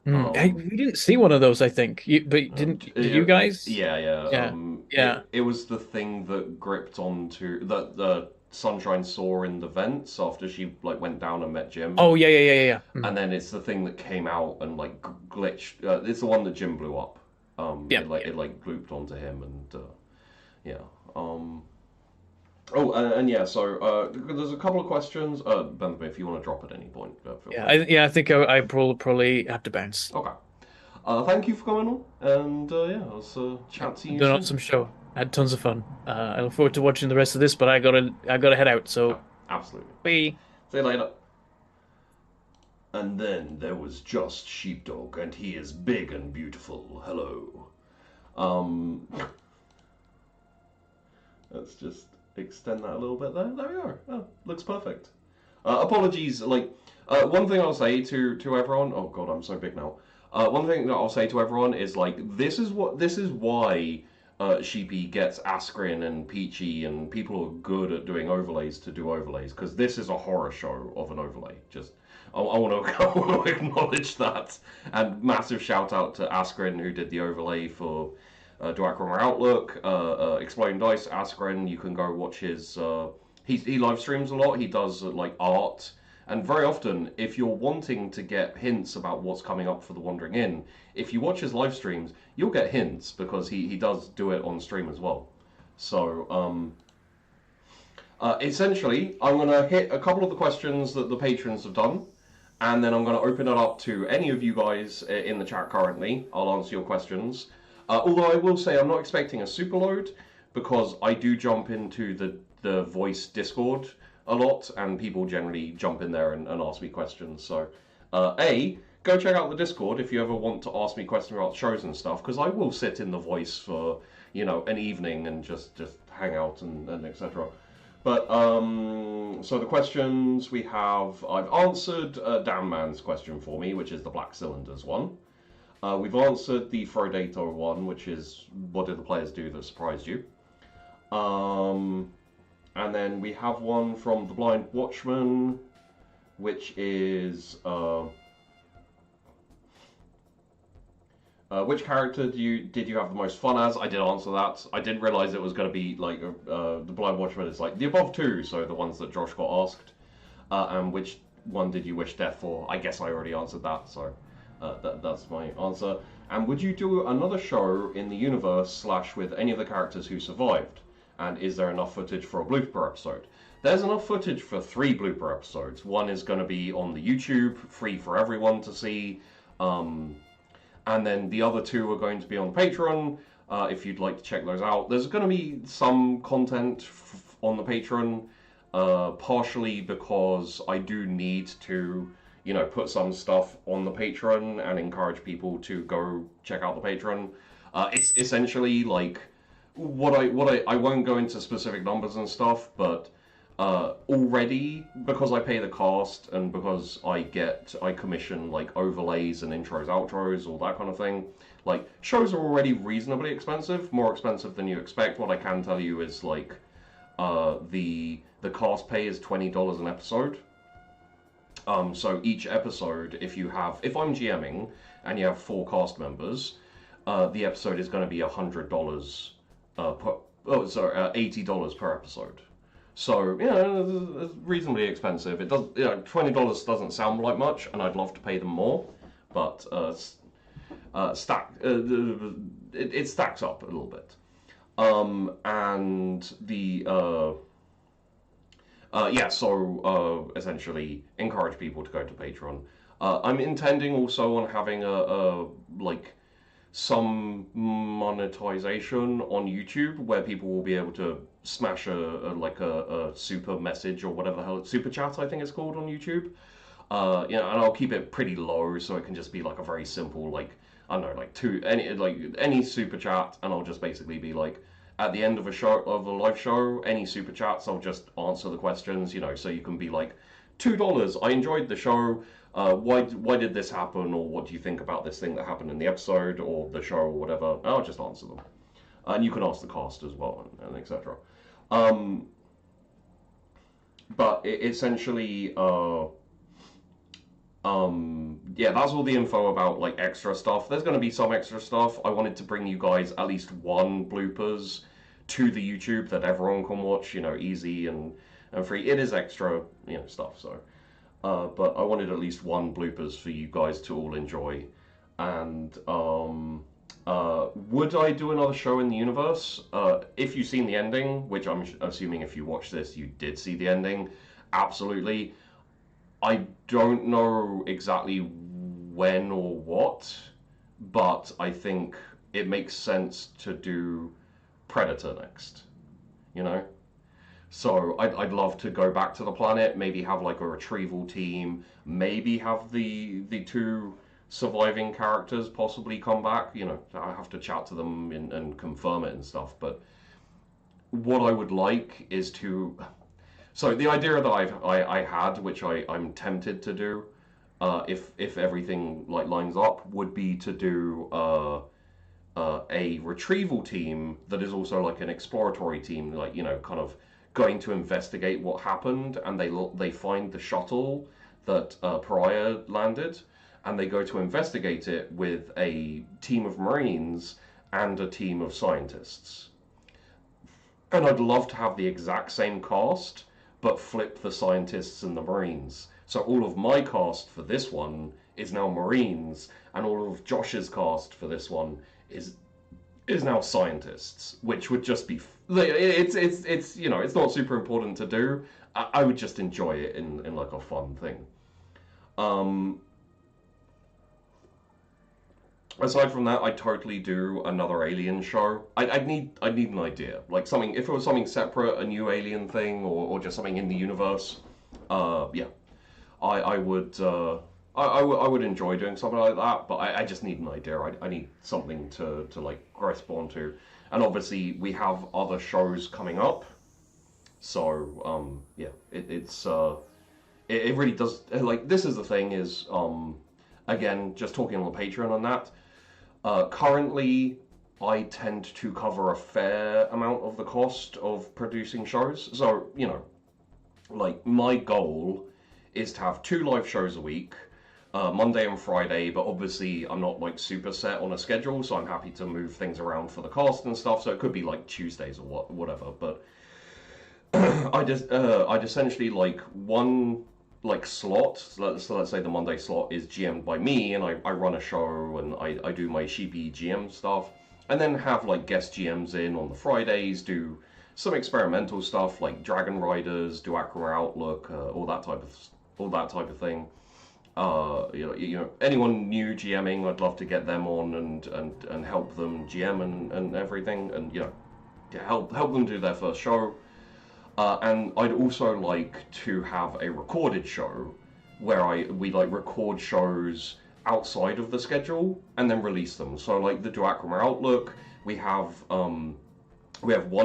Hey, we didn't see one of those, I think. Did you guys? Yeah. It was the thing that gripped onto that the Sunshine saw in the vents after she like went down and met Jim. Oh yeah. And then it's the thing that came out and like glitched. It's the one that Jim blew up. It glooped onto him and So there's a couple of questions. Ben, if you want to drop at any point, feel free. I think I probably have to bounce. Okay. Thank you for coming on, and I'll chat to you. Doing an awesome show. I had tons of fun. I look forward to watching the rest of this, but I gotta head out. So absolutely. Bye. See you later. And then there was just Sheepdog, and he is big and beautiful. Hello. Let's just extend that a little bit there. There we are. Oh, looks perfect. Apologies. Like one thing I'll say to everyone. Oh God, I'm so big now. One thing that I'll say to everyone is like this is why Sheepy gets Askren and Peachy and people who are good at doing overlays to do overlays, because this is a horror show of an overlay. Just I want to acknowledge that, and massive shout out to Askren who did the overlay for Duacrima Outlook, Exploding Dice. Askren, you can go watch his. He live streams a lot. He does like art. And very often, if you're wanting to get hints about what's coming up for the Wandering Inn, if you watch his live streams, you'll get hints because he does do it on stream as well. So, essentially, I'm going to hit a couple of the questions that the patrons have done, and then I'm going to open it up to any of you guys in the chat currently. I'll answer your questions. Although I will say I'm not expecting a super load, because I do jump into the voice Discord a lot, and people generally jump in there and ask me questions. So, go check out the Discord if you ever want to ask me questions about shows and stuff, because I will sit in the voice for, an evening and just hang out and etc. But, so the questions we have, I've answered Dan Man's question for me, which is the Black Cylinders one. We've answered the Frodator one, which is what did the players do that surprised you? And then we have one from the Blind Watchman, which is which character did you have the most fun as? I did answer that. I didn't realize it was going to be like the Blind Watchman is like the above two, so the ones that Josh got asked. And which one did you wish death for? I guess I already answered that, so that's my answer. And would you do another show in the universe / with any of the characters who survived? And is there enough footage for a blooper episode? There's enough footage for 3 blooper episodes. One is going to be on the YouTube, free for everyone to see. And then the other 2 are going to be on Patreon, if you'd like to check those out. There's going to be some content on the Patreon, partially because I do need to, put some stuff on the Patreon and encourage people to go check out the Patreon. It's essentially like... I won't go into specific numbers and stuff, but already, because I pay the cast and because I commission like overlays and intros, outros, all that kind of thing. Like, shows are already reasonably expensive, more expensive than you expect. What I can tell you is like, the cast pay is $20 an episode. So each episode, if I'm GMing and you have 4 cast members, the episode is going to be $100 $80 per episode. So, it's reasonably expensive. It does, $20 doesn't sound like much, and I'd love to pay them more, but it stacks up a little bit. And essentially encourage people to go to Patreon. I'm intending also on having some monetization on YouTube where people will be able to smash a super message or whatever the hell, super chat I think it's called on YouTube. And I'll keep it pretty low so it can just be like a very simple, like, I don't know, any super chat, and I'll just basically be like, at the end of a live show, any super chats, I'll just answer the questions, so you can be like, $2, I enjoyed the show, why did this happen, or what do you think about this thing that happened in the episode, or the show, or whatever. I'll just answer them. And you can ask the cast as well, and etc. But essentially, that's all the info about like extra stuff. There's going to be some extra stuff. I wanted to bring you guys at least one bloopers to the YouTube that everyone can watch, easy and free. It is extra, stuff. So, but I wanted at least one bloopers for you guys to all enjoy. And would I do another show in the universe? If you've seen the ending, which I'm assuming if you watch this, you did see the ending. Absolutely. I don't know exactly when or what, but I think it makes sense to do Predator next, So I'd love to go back to the planet, maybe have like a retrieval team, maybe have the 2 surviving characters possibly come back. I have to chat to them and confirm it and stuff, but what I would like is to... So the idea that I had, which I'm tempted to do, if everything like lines up, would be to do a retrieval team that is also like an exploratory team, like kind of going to investigate what happened, and they find the shuttle that Pariah landed, and they go to investigate it with a team of Marines and a team of scientists. And I'd love to have the exact same cast, but flip the scientists and the Marines. So all of my cast for this one is now Marines, and all of Josh's cast for this one is now scientists, which would just be... It's it's not super important to do. I would just enjoy it in like a fun thing. Aside from that, I'd totally do another Alien show. I'd need an idea, like something. If it was something separate, a new Alien thing, or just something in the universe, I would enjoy doing something like that. But I just need an idea. I need something to like grasp onto, and obviously we have other shows coming up. So it really does. Like, this is the thing is again, just talking on the Patreon on that. Currently, I tend to cover a fair amount of the cost of producing shows. So, like, my goal is to have 2 live shows a week, Monday and Friday, but obviously I'm not, like, super set on a schedule, so I'm happy to move things around for the cast and stuff, so it could be, like, Tuesdays or whatever, but I'd essentially, like, one... like slot, so let's say the Monday slot is GM'd by me, and I run a show and I do my sheepy GM stuff, and then have like guest GMs in on the Fridays, do some experimental stuff like Dragon Riders, Duacrima Outlook, all that type of thing. Anyone new GMing, I'd love to get them on and help them GM and everything, and help them do their first show. And I'd also like to have a recorded show where we like record shows outside of the schedule and then release them. So like the Duacrima Outlook, we have one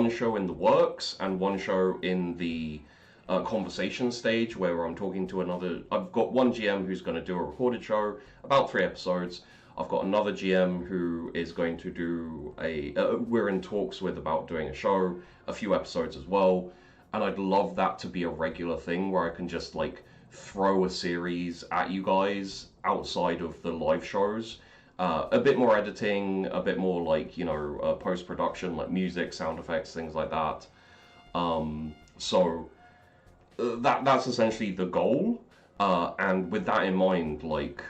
show in the works and one show in the conversation stage where I'm talking to another. I've got one GM who's going to do a recorded show, about 3 episodes. I've got another GM who is going to do we're in talks with about doing a show, a few episodes as well. And I'd love that to be a regular thing where I can just like throw a series at you guys outside of the live shows. A bit more editing, a bit more like, post-production, like music, sound effects, things like that. So that's essentially the goal. And with that in mind, like,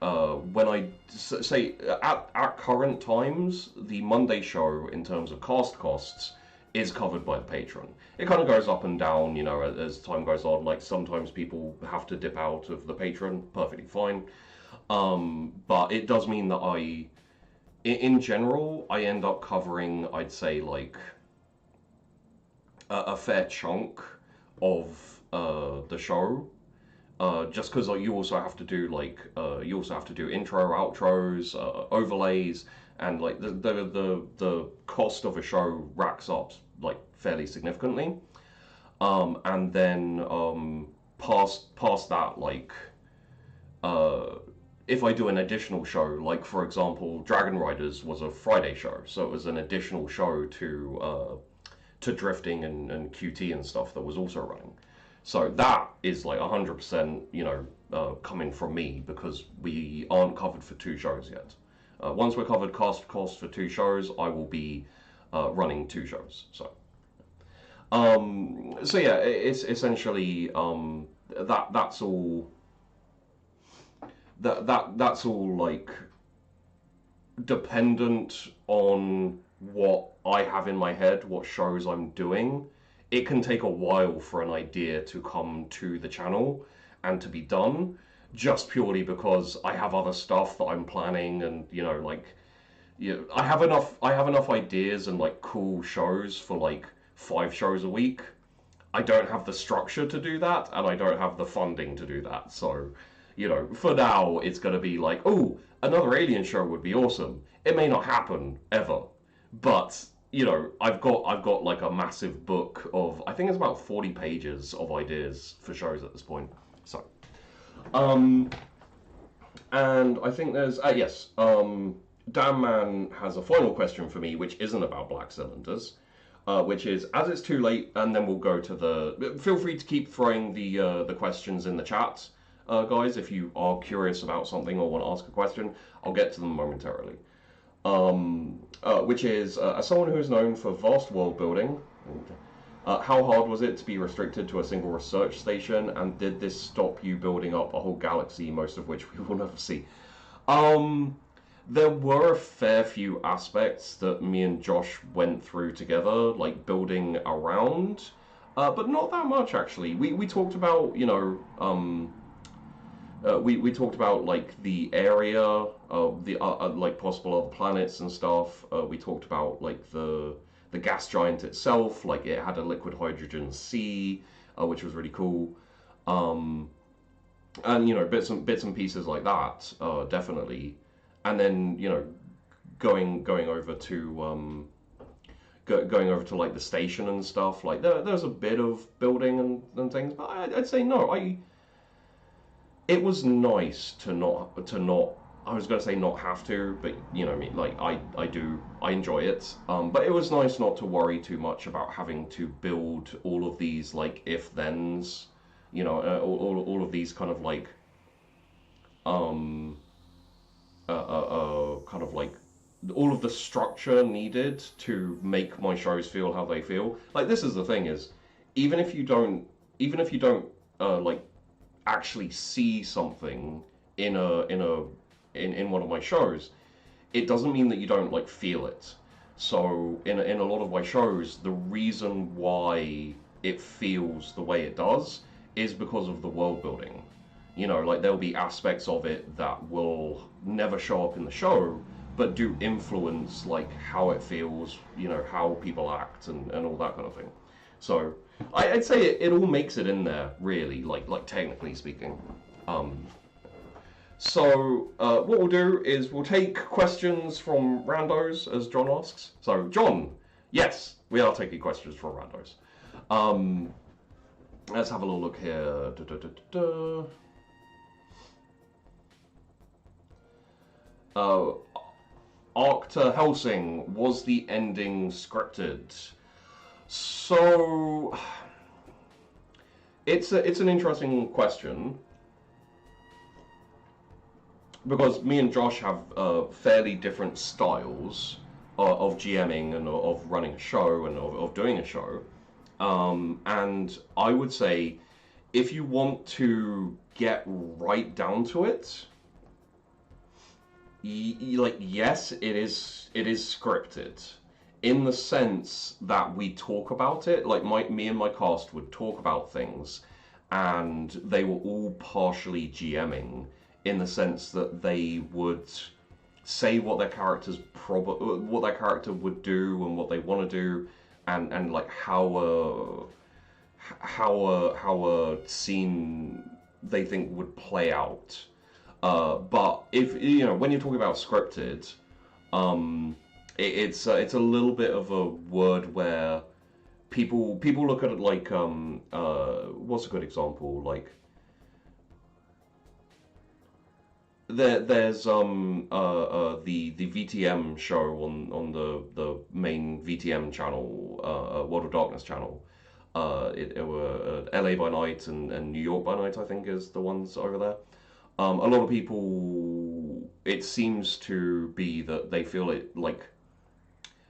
when I say at current times, the Monday show in terms of cast costs is covered by the patron. It kind of goes up and down, as time goes on. Like sometimes people have to dip out of the patron, perfectly fine. But it does mean that in general, I end up covering, I'd say, like a fair chunk of the show. Just because you also have to do intro, outros, overlays, and like the cost of a show racks up like fairly significantly. And then past that, like if I do an additional show, like for example, Dragon Riders was a Friday show, so it was an additional show to Drifting and QT and stuff that was also running. So that is like 100%, coming from me because we aren't covered for 2 shows yet. Once we're covered cost for 2 shows, I will be running 2 shows. So yeah, it's essentially that's all. That's all like dependent on what I have in my head, what shows I'm doing. It can take a while for an idea to come to the channel and to be done, just purely because I have other stuff that I'm planning, and I have enough ideas and like cool shows for like 5 shows a week. I don't have the structure to do that, and I don't have the funding to do that. So, for now, it's going to be like, oh, another Alien show would be awesome. It may not happen ever, but I've got like a massive book of, I think it's about 40 pages of ideas for shows at this point. So, and I think there's yes, Dan Man has a final question for me, which isn't about Black Cylinders, which is, as it's too late, and then we'll go to the. Feel free to keep throwing the questions in the chat, guys, if you are curious about something or want to ask a question. I'll get to them momentarily. Which is, as someone who is known for vast world building, how hard was it to be restricted to a single research station, and did this stop you building up a whole galaxy, most of which we will never see? There were a fair few aspects that me and Josh went through together, like building around, but not that much actually. We talked about, we talked about like the area of the like possible other planets and stuff. We talked about like the gas giant itself, like it had a liquid hydrogen sea, which was really cool. And bits and pieces like that, definitely. And then going over to going over to like the station and stuff. Like there's a bit of building and things, but I'd say no. It was nice to not. I was gonna say not have to, but what I mean, like I enjoy it. But it was nice not to worry too much about having to build all of these like if thens, all of these kind of like kind of like all of the structure needed to make my shows feel how they feel. Like this is the thing is, even if you don't like actually see something in one of my shows, it doesn't mean that you don't like feel it. So in a lot of my shows, the reason why it feels the way it does is because of the world building. Like there'll be aspects of it that will never show up in the show, but do influence like how it feels, how people act and all that kind of thing. So I'd say it all makes it in there, really, like technically speaking. So what we'll do is we'll take questions from randos, as John asks. So John, yes, we are taking questions from randos. let's have a little look here. Arc to Helsing, was the ending scripted? So it's an interesting question, because me and Josh have fairly different styles of GMing and of running a show and of doing a show. And I would say, if you want to get right down to it, like, yes, it is scripted, in the sense that we talk about it. Like, me and my cast would talk about things, and they were all partially GMing, in the sense that they would say what their character would do and what they want to do, and like how a scene they think would play out. But if when you're talking about scripted, it's a little bit of a word where people look at it like what's a good example? Like, there's the VTM show on the main VTM channel, World of Darkness channel. It were LA by night and New York by night, I think, is the ones over there. A lot of people, it seems to be that they feel like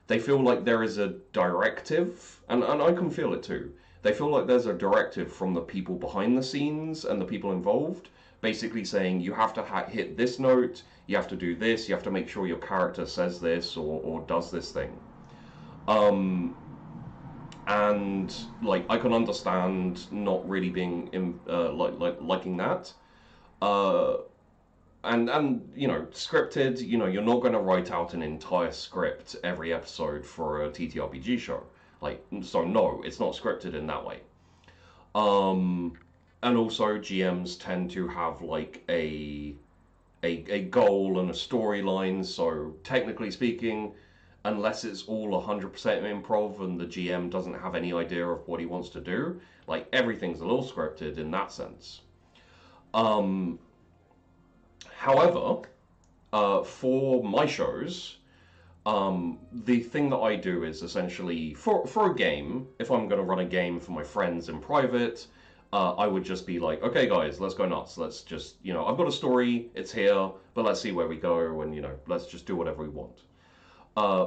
there is a directive, and I can feel it too. They feel like there's a directive from the people behind the scenes and the people involved, basically saying, you have to hit this note, you have to do this, you have to make sure your character says this or does this thing. And like, I can understand not really being liking that. And scripted, you're not going to write out an entire script every episode for a TTRPG show. Like, so no, it's not scripted in that way. And also GMs tend to have like a goal and a storyline, so technically speaking, unless it's all 100% improv and the GM doesn't have any idea of what he wants to do, like, everything's a little scripted in that sense. However, for my shows, the thing that I do is essentially, for a game, if I'm going to run a game for my friends in private, I would just be like, okay guys, let's go nuts. Let's just, I've got a story, it's here, but let's see where we go, and, let's just do whatever we want.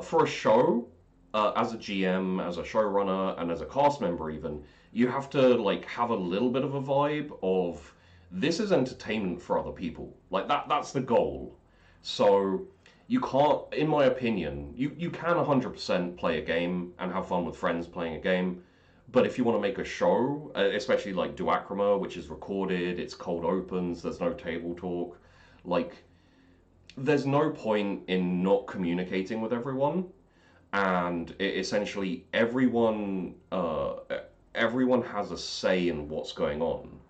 For a show, as a GM, as a showrunner, and as a cast member even, you have to, like, have a little bit of a vibe of, this is entertainment for other people. Like, that's the goal. So you can't, in my opinion, you can 100% play a game and have fun with friends playing a game, but if you want to make a show, especially like Duacrima, which is recorded, it's cold opens, there's no table talk, like, there's no point in not communicating with everyone, and essentially everyone has a say in what's going on.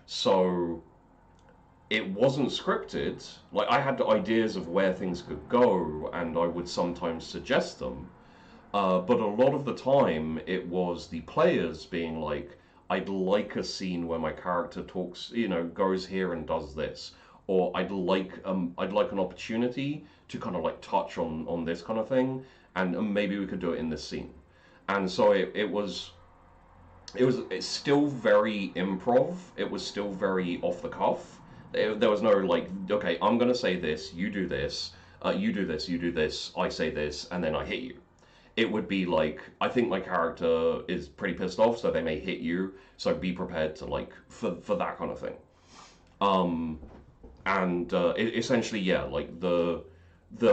So it wasn't scripted. Like, I had ideas of where things could go, and I would sometimes suggest them. But a lot of the time, it was the players being like, I'd like a scene where my character talks, goes here and does this. Or I'd like an opportunity to kind of like touch on this kind of thing, and maybe we could do it in this scene. And so it's still very improv. It was still very off the cuff. There was no like, okay, I'm gonna say this, you do this, you do this, you do this, I say this, and then I hit you. It would be like, I think my character is pretty pissed off, so they may hit you, so be prepared to, like, for that kind of thing. Essentially, yeah, like, the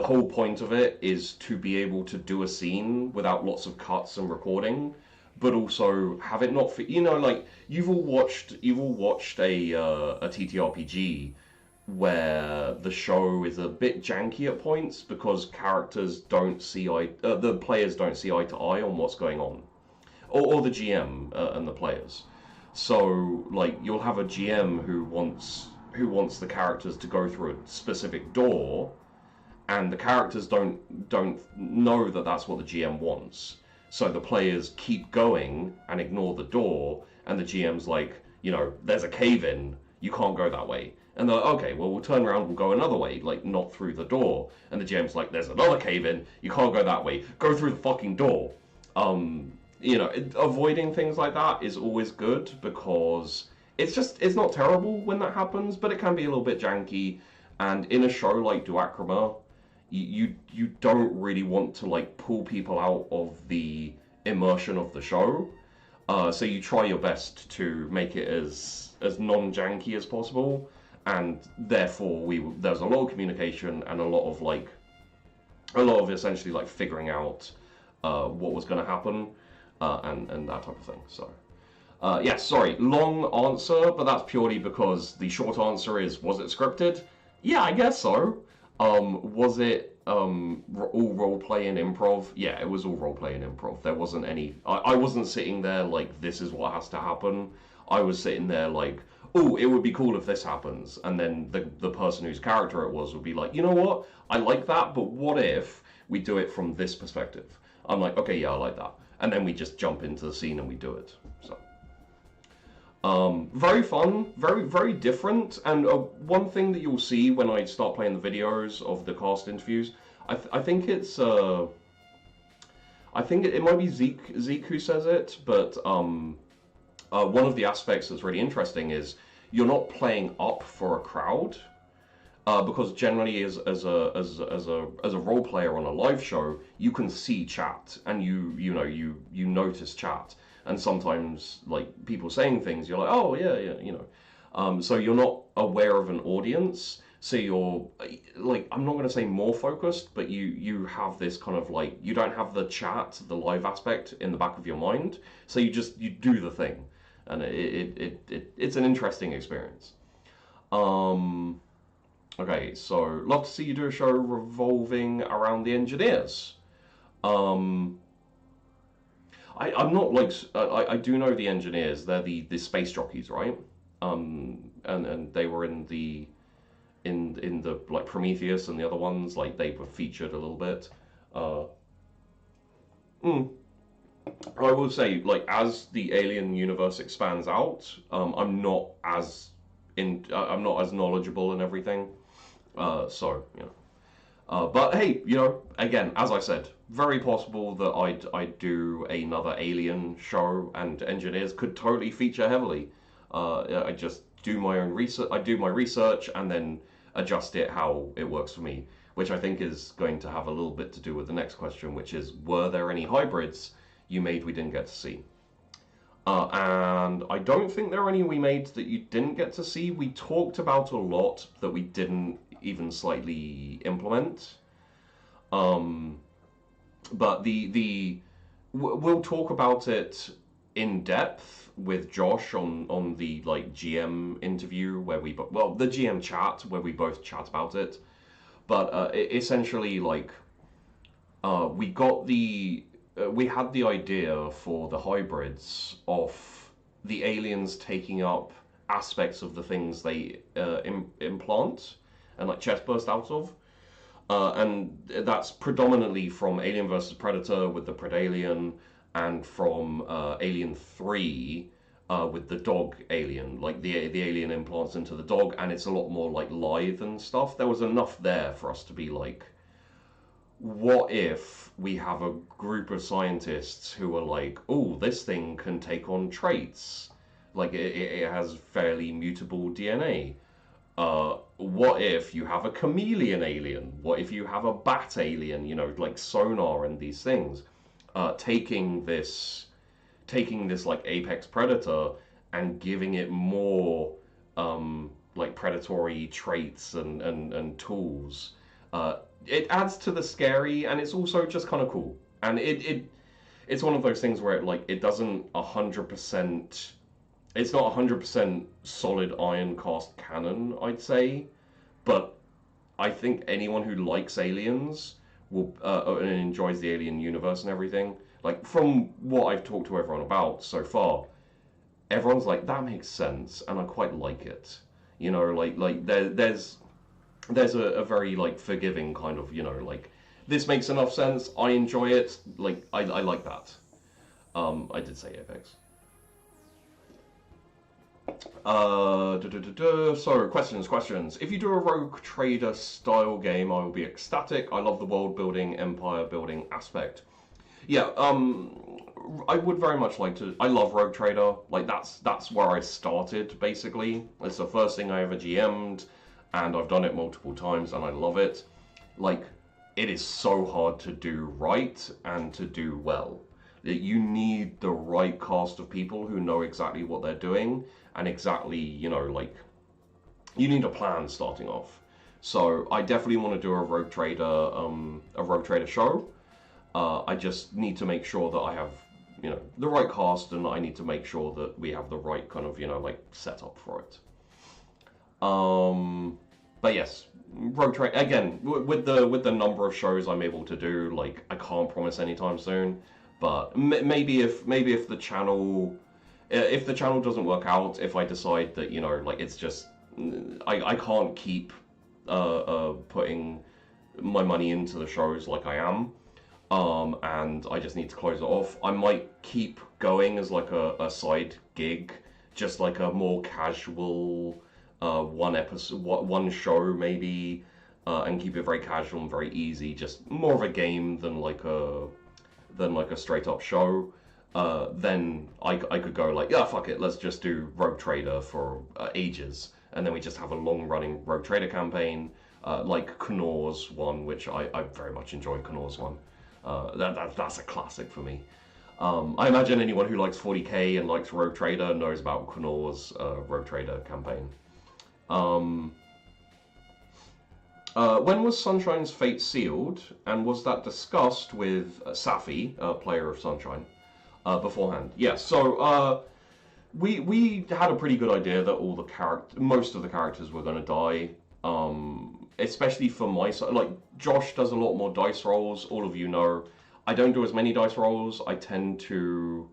whole point of it is to be able to do a scene without lots of cuts and recording, but also have it not, like, you've all watched a TTRPG where the show is a bit janky at points because characters don't see the players don't see eye to eye on what's going on, or the GM and the players. So, like, you'll have a GM who wants the characters to go through a specific door, and the characters don't know that that's what the GM wants. So the players keep going and ignore the door, and the GM's like, you know, there's a cave in, you can't go that way. And they're like, okay, well, we'll turn around and go another way, like, not through the door. And the GM's like, there's another cave in, you can't go that way, go through the fucking door. You know, avoiding things like that is always good, because it's not terrible when that happens, but it can be a little bit janky. And in a show like Duacrima, you don't really want to, like, pull people out of the immersion of the show. So you try your best to make it as non-janky as possible, and therefore there was a lot of communication and a lot of essentially like figuring out what was going to happen and that type of thing. So yeah, sorry, long answer, but that's purely because the short answer is, was it scripted? Yeah, I guess so. Was it all role-play and improv? Yeah, it was all role-play and improv. There wasn't any... I wasn't sitting there like, this is what has to happen. I was sitting there like, oh, it would be cool if this happens. And then the person whose character it was would be like, you know what? I like that, but what if we do it from this perspective? I'm like, okay, yeah, I like that. And then we just jump into the scene and we do it. So... very fun, very, very different, and one thing that you'll see when I start playing the videos of the cast interviews, I think it's, I think it might be Zeke who says it, but one of the aspects that's really interesting is you're not playing up for a crowd, because generally as a role player on a live show, you can see chat, and you notice chat. And sometimes, like, people saying things, you're like, oh, yeah, you know. So you're not aware of an audience. So you're, like, I'm not going to say more focused, but you have this kind of, like, you don't have the chat, the live aspect in the back of your mind. So you do the thing. And it's an interesting experience. Okay, so love to see you do a show revolving around the engineers. I'm not like I do know the engineers. They're the space jockeys, right? And they were in the like Prometheus and the other ones. Like, they were featured a little bit. I will say, like, as the Alien universe expands out, I'm not as knowledgeable and everything. So you know. But hey, you know, again, as I said, very possible that I'd do another Alien show, and engineers could totally feature heavily. I just do my own research. I do my research and then adjust it how it works for me, which I think is going to have a little bit to do with the next question, which is, were there any hybrids you made we didn't get to see? And I don't think there are any we made that you didn't get to see. We talked about a lot that we didn't even slightly implement. But we'll talk about it in depth with Josh on the like GM interview where the GM chat where we both chat about it. But essentially, like, we had the idea for the hybrids of the aliens taking up aspects of the things they implant and like chest burst out of. And that's predominantly from Alien vs. Predator with the Predalien, and from Alien 3 with the dog alien, like the alien implants into the dog, and it's a lot more like lithe and stuff. There was enough there for us to be like, what if we have a group of scientists who are like, oh, this thing can take on traits, like it has fairly mutable DNA. What if you have a chameleon alien? What if you have a bat alien, you know, like sonar and these things? Taking this like apex predator and giving it more like predatory traits and tools. It adds to the scary, and it's also just kind of cool. And it's one of those things where it doesn't 100%. It's not 100% solid iron cast canon, I'd say, but I think anyone who likes aliens will and enjoys the Alien universe and everything, like, from what I've talked to everyone about so far, everyone's like, that makes sense, and I quite like it. You know, like there's a very like forgiving kind of, you know, like, this makes enough sense, I enjoy it, like I like that. I did say Apex. So, questions. If you do a Rogue Trader style game, I will be ecstatic. I love the world building, empire building aspect. Yeah, I would very much like to. I love Rogue Trader. Like that's where I started basically. It's the first thing I ever GM'd, and I've done it multiple times, and I love it. Like, it is so hard to do right and to do well. You need the right cast of people who know exactly what they're doing and exactly, you know, like, you need a plan starting off. So I definitely want to do a Rogue Trader show. I just need to make sure that I have, you know, the right cast, and I need to make sure that we have the right kind of, you know, like, setup for it. But yes, Rogue Trader again with the number of shows I'm able to do. Like, I can't promise anytime soon, but maybe if the channel doesn't work out, if I decide that, you know, like, it's just I can't keep putting my money into the shows like I am. And I just need to close it off. I might keep going as like a side gig, just like a more casual one show maybe, and keep it very casual and very easy, just more of a game than like a straight up show. Then I could go like, yeah, fuck it, let's just do Rogue Trader for ages, and then we just have a long running Rogue Trader campaign, like Knorr's one, which I very much enjoy Knorr's one. That's a classic for me. I imagine anyone who likes 40k and likes Rogue Trader knows about Knorr's Rogue Trader campaign. When was Sunshine's fate sealed, and was that discussed with Safi, player of Sunshine, beforehand? Yes. So we had a pretty good idea that most of the characters were going to die. Especially for my side, like, Josh does a lot more dice rolls. All of you know, I don't do as many dice rolls. I tend to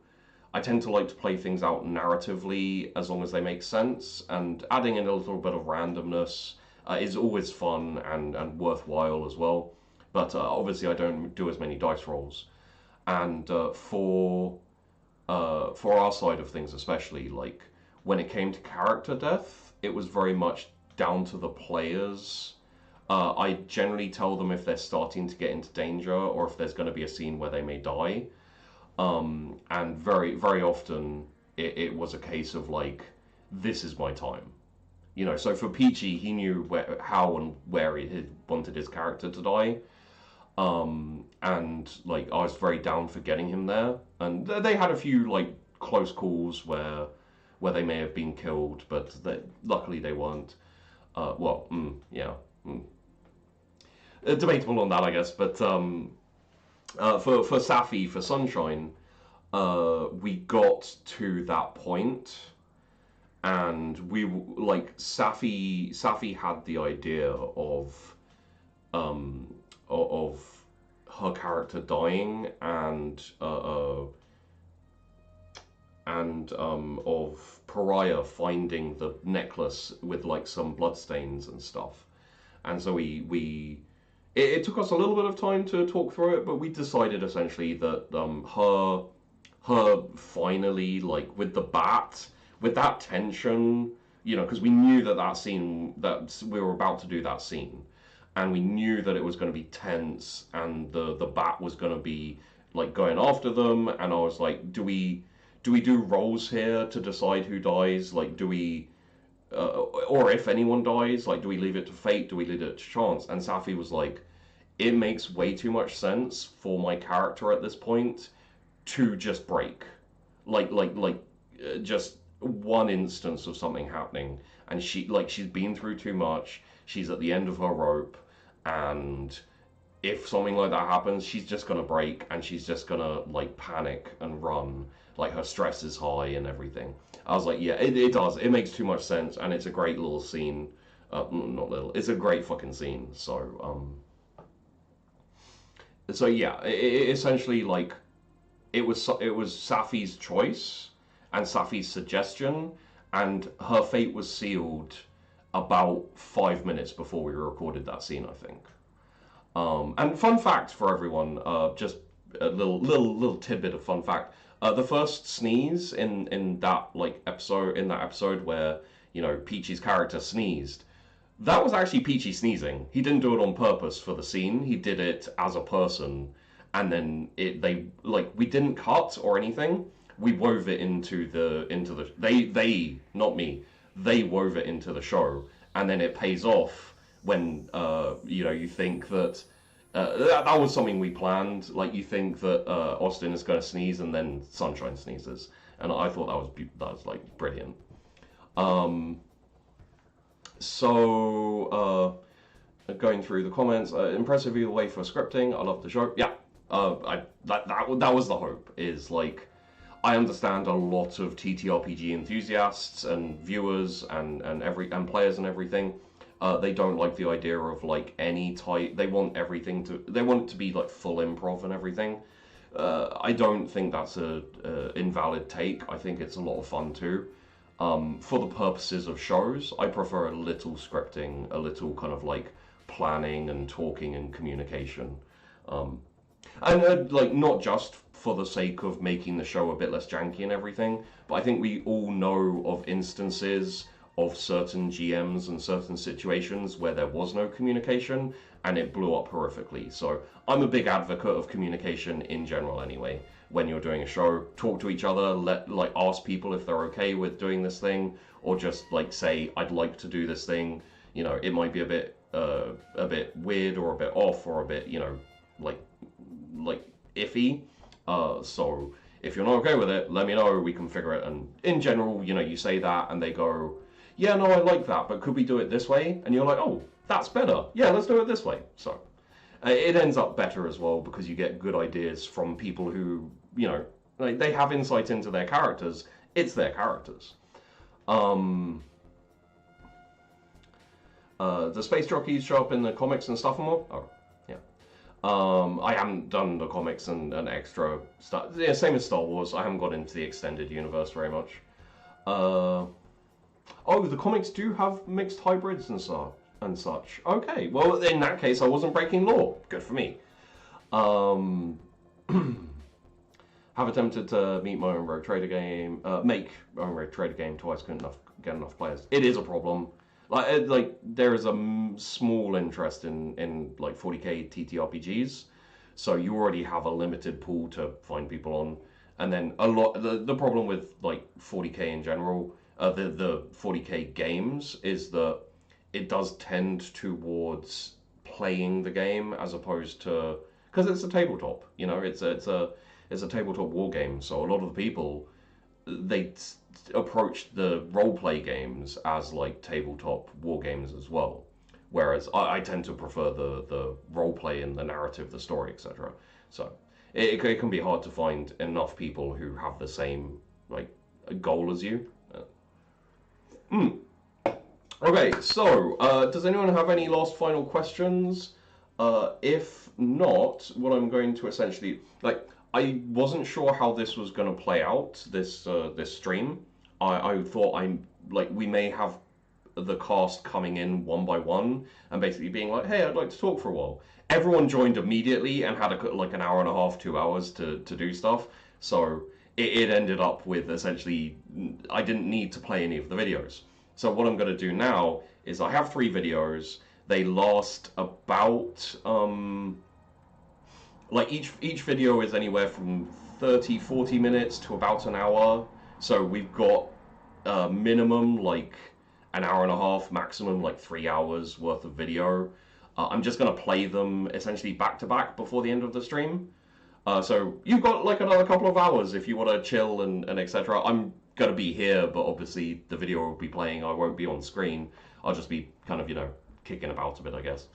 like to play things out narratively as long as they make sense, and adding in a little bit of randomness is always fun and worthwhile as well. But obviously, I don't do as many dice rolls. And for our side of things, especially, like, when it came to character death, it was very much down to the players. I generally tell them if they're starting to get into danger or if there's going to be a scene where they may die. And very, very often it was a case of like, this is my time. You know, so for Peachy, he knew how and where he wanted his character to die. And like, I was very down for getting him there. And they had a few like close calls where they may have been killed, but luckily they weren't. Debatable on that, I guess. But for Safi, for Sunshine, we got to that point, and we like Safi had the idea of her character dying and of Pariah finding the necklace with like some bloodstains and stuff. And so it took us a little bit of time to talk through it, but we decided essentially that her finally, like, with the bat, with that tension, you know, because we knew that scene, that we were about to do that scene, and we knew that it was going to be tense, and the bat was going to be like going after them, and I was like, do we do rolls here to decide who dies? Like, do we or if anyone dies, like, do we leave it to fate? Do we leave it to chance? And Safi was like, it makes way too much sense for my character at this point to just break. Just one instance of something happening, and she's been through too much, she's at the end of her rope, and if something like that happens, she's just gonna break, and she's just gonna like panic and run. Like, her stress is high and everything. I was like, yeah, it does. It makes too much sense, and it's a great little scene. Not little. It's a great fucking scene. So yeah, essentially, like, it was Safi's choice and Safi's suggestion, and her fate was sealed about 5 minutes before we recorded that scene, I think. And fun fact for everyone, just a little tidbit of fun fact. The first sneeze in that episode where Peachy's character sneezed, that was actually Peachy sneezing. He didn't do it on purpose for the scene. He did it as a person, and then we didn't cut or anything. We wove it into the they not me. They wove it into the show, and then it pays off when you think that that was something we planned. Like, you think that Austin is going to sneeze, and then Sunshine sneezes, and I thought that was like brilliant. So going through the comments, impressive either way for scripting. I love the show. Yeah, that was the hope. Is like, I understand a lot of TTRPG enthusiasts and viewers and players and everything. They don't like the idea of like any type. They want it to be like full improv and everything. I don't think that's a invalid take. I think it's a lot of fun too. For the purposes of shows, I prefer a little scripting, a little kind of like planning and talking and communication. And like, not just for the sake of making the show a bit less janky and everything, but I think we all know of instances of certain GMs and certain situations where there was no communication and it blew up horrifically. So I'm a big advocate of communication in general anyway. When you're doing a show, talk to each other, ask people if they're okay with doing this thing, or just like say, I'd like to do this thing. It might be a bit weird or a bit off or a bit, like iffy. So if you're not okay with it, let me know, we can figure it. And in general, you say that and they go, yeah, no, I like that, but could we do it this way? And you're like, oh, that's better. Yeah, let's do it this way. So it ends up better as well, because you get good ideas from people who, they have insight into their characters. It's their characters. The space jockeys show up in the comics and stuff and more? Oh, yeah. I haven't done the comics and extra stuff. Yeah, same as Star Wars. I haven't got into the extended universe very much. Oh, the comics do have mixed hybrids and such. Okay, well, in that case, I wasn't breaking law. Good for me. Have attempted to meet my own Rogue Trader game, make my own Rogue Trader game twice, couldn't get enough players. It is a problem. Like there is a small interest in like 40k TTRPGs, so you already have a limited pool to find people on, and then the problem with like 40k in general, the 40k games, is that it does tend towards playing the game as opposed to, because it's a tabletop, it's a tabletop war game, so a lot of the people, they approach the roleplay games as like tabletop war games as well, whereas I tend to prefer the roleplay and the narrative, the story, etc. So it can be hard to find enough people who have the same like goal as you. Okay, so does anyone have any last final questions? If not, what I'm going to essentially, I wasn't sure how this was going to play out, this stream. I thought we may have the cast coming in one by one and basically being like, hey, I'd like to talk for a while. Everyone joined immediately and had an hour and a half, 2 hours to do stuff. So it ended up with essentially, I didn't need to play any of the videos. So what I'm going to do now is I have 3 videos. They last about, each video is anywhere from 30, 40 minutes to about an hour. So we've got minimum an hour and a half, maximum 3 hours worth of video. I'm just going to play them essentially back to back before the end of the stream. So you've got another couple of hours if you want to chill and etc. I'm going to be here, but obviously the video will be playing. I won't be on screen. I'll just be kind of, kicking about a bit, I guess.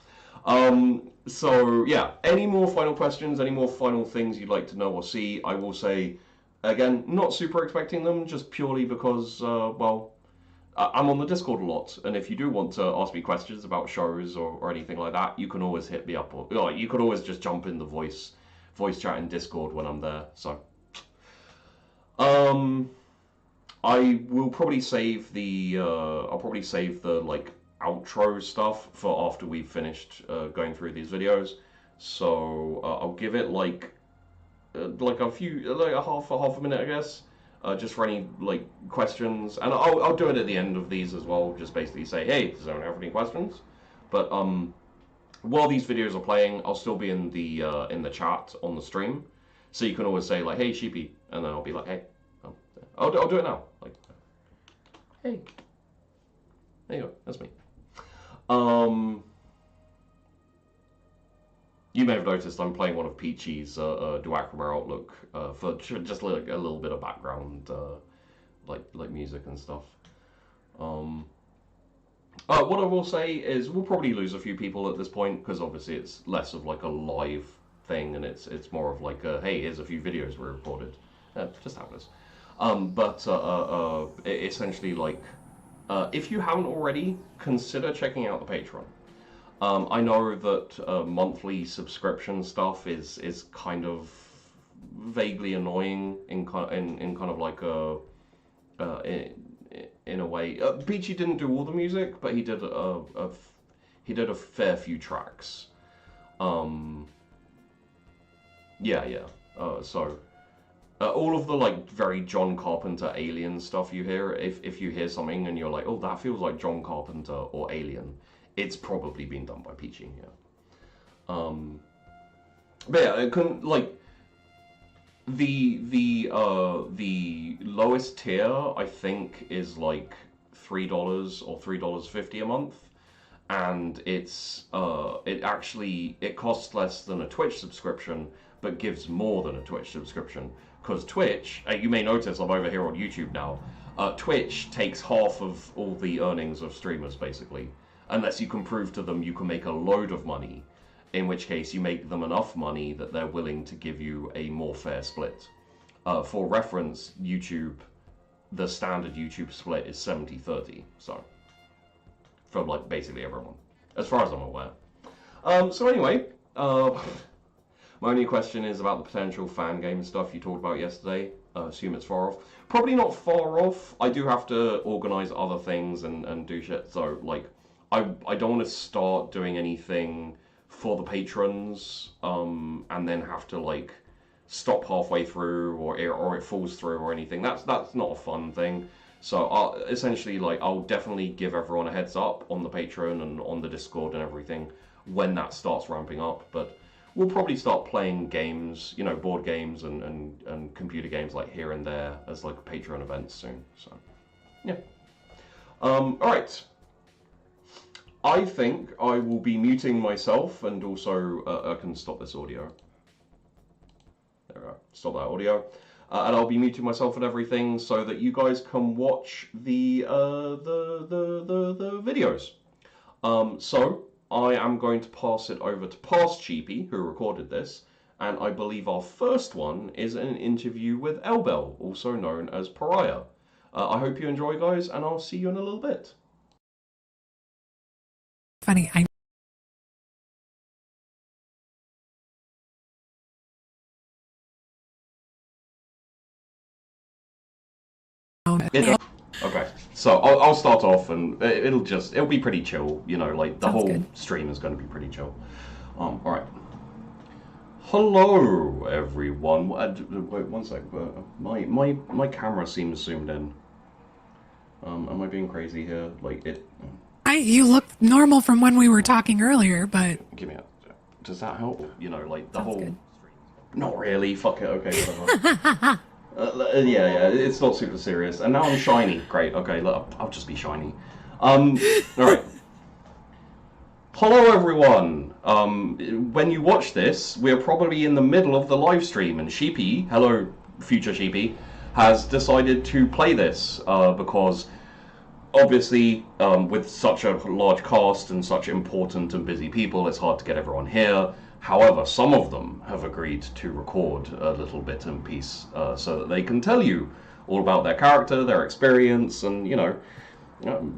So yeah, any more final questions, any more final things you'd like to know or see? I will say, again, not super expecting them, just purely because, I'm on the Discord a lot, and if you do want to ask me questions about shows or anything like that, you can always hit me up, or you could always just jump in the voice chat in Discord when I'm there. So, I will probably save the outro stuff for after we've finished going through these videos. So I'll give it like a few, like a half a minute, I guess, just for any like questions, and I'll do it at the end of these as well. Just basically say, hey, does anyone have any questions? But while these videos are playing, I'll still be in the chat on the stream, so you can always say like, hey, Sheepy, and then I'll be like, hey, I'll do it now, like, hey, there you go, that's me. You may have noticed I'm playing one of Peachy's Duacrima Outlook for just like a little bit of background, like music and stuff. What I will say is we'll probably lose a few people at this point because obviously it's less of like a live thing and it's more of like hey, here's a few videos we recorded. Just how it is. Essentially, like, if you haven't already, consider checking out the Patreon. I know that monthly subscription stuff is kind of vaguely annoying in kind of like in a way. Peachy didn't do all the music, but he did a fair few tracks. So all of the like very John Carpenter Alien stuff you hear, if you hear something and you're like, oh, that feels like John Carpenter or Alien, it's probably been done by Peachy. Yeah. But yeah, it couldn't like the lowest tier I think is like $3 or $3.50 a month, and it costs less than a Twitch subscription, but gives more than a Twitch subscription. Because Twitch, you may notice I'm over here on YouTube now. Twitch takes half of all the earnings of streamers basically, unless you can prove to them you can make a load of money. In which case you make them enough money that they're willing to give you a more fair split. For reference, YouTube, the standard YouTube split is 70-30, so for like basically everyone, as far as I'm aware. So anyway, my only question is about the potential fan game stuff you talked about yesterday. Assume it's far off. Probably not far off. I do have to organize other things and do shit, so like I don't want to start doing anything for the patrons, and then have to like stop halfway through or it falls through or anything. That's not a fun thing. So essentially, like, I'll definitely give everyone a heads up on the Patreon and on the Discord and everything when that starts ramping up. But we'll probably start playing games, you know, board games and computer games like here and there as like Patreon events soon. So yeah. All right. I think I will be muting myself, and also I can stop this audio. There we go. Stop that audio, and I'll be muting myself and everything so that you guys can watch the videos. So I am going to pass it over to Past Cheapy, who recorded this, and I believe our first one is an interview with Elbel, also known as Pariah. I hope you enjoy, guys, and I'll see you in a little bit. Funny, Okay, so I'll start off, and it'll be pretty chill, you know, like the whole stream is going to be pretty chill. All right. Hello, everyone. Wait one sec. My camera seems zoomed in. Am I being crazy here? Like it. You look normal from when we were talking earlier, but Give me a. Does that help? You know, like the Sounds whole. good. Not really. Fuck it. Okay. Whatever. Yeah. It's not super serious. And now I'm shiny. Great. Okay. Look, I'll just be shiny. All right. Hello, everyone. When you watch this, we're probably in the middle of the live stream, and Sheepy, hello, future Sheepy, has decided to play this because. Obviously, with such a large cast and such important and busy people, it's hard to get everyone here. However, some of them have agreed to record a little bit in piece so that they can tell you all about their character, their experience, and, you know,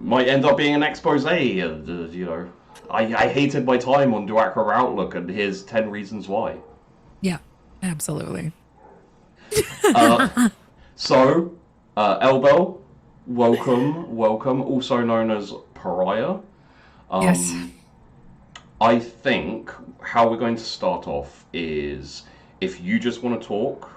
might end up being an expose. And, you know, I hated my time on Duacrima Outlook, and here's 10 reasons why. yeah, absolutely. So, Elbel, welcome, also known as Pariah. Yes. I think how we're going to start off is if you just want to talk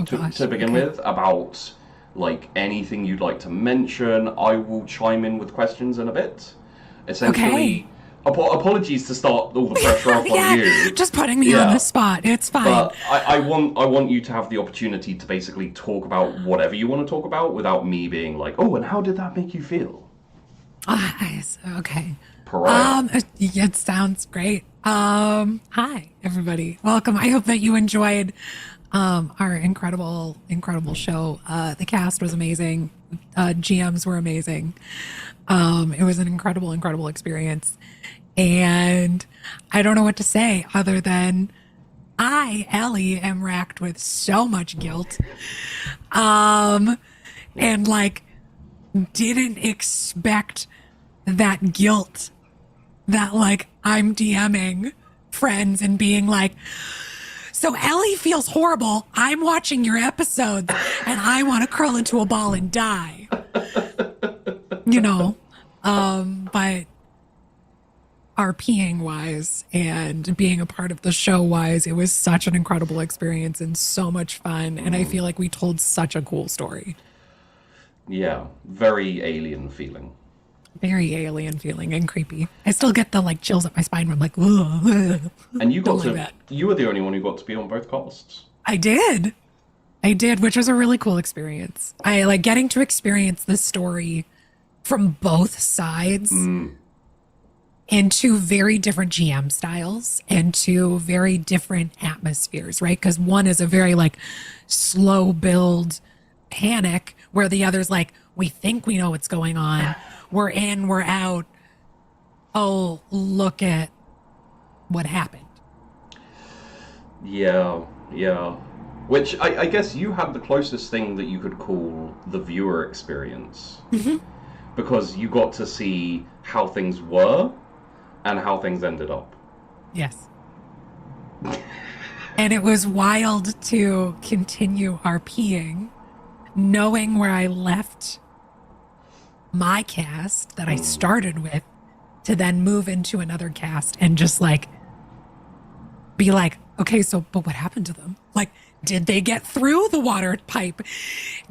gosh, to begin okay. with about like anything you'd like to mention, I will chime in with questions in a bit. Essentially, apologies to start all the pressure off Yeah, on you. just putting me on the spot. It's fine. But I want you to have the opportunity to basically talk about whatever you want to talk about without me being like, oh, and how did that make you feel? Okay. Pariah. It sounds great. Hi everybody. Welcome. I hope that you enjoyed our incredible show. The cast was amazing. GMs were amazing. It was an incredible experience. And I don't know what to say other than I, Ellie, am racked with so much guilt. And like didn't expect that guilt that like I'm DMing friends and being like, so Ellie feels horrible. I'm watching your episodes and I want to curl into a ball and die. You know, but RPing wise and being a part of the show wise, it was such an incredible experience and so much fun. And I feel like we told such a cool story. Yeah, very alien feeling. Very alien feeling and creepy. I still get the like chills up my spine when I'm like, ugh. And you got Don't to, like that. you were the only one who got to be on both casts. I did, which was a really cool experience. I like getting to experience the story from both sides in two very different GM styles and two very different atmospheres, right? Because one is a very like slow build panic where the other's like, we think we know what's going on. We're in, we're out. Oh, look at what happened. Yeah. Which I guess you had the closest thing that you could call the viewer experience. Mm-hmm. Because you got to see how things were and how things ended up. Yes. And it was wild to continue RPing, knowing where I left my cast that I started with to then move into another cast and just like be like, okay, so but what happened to them? Like, did they get through the water pipe?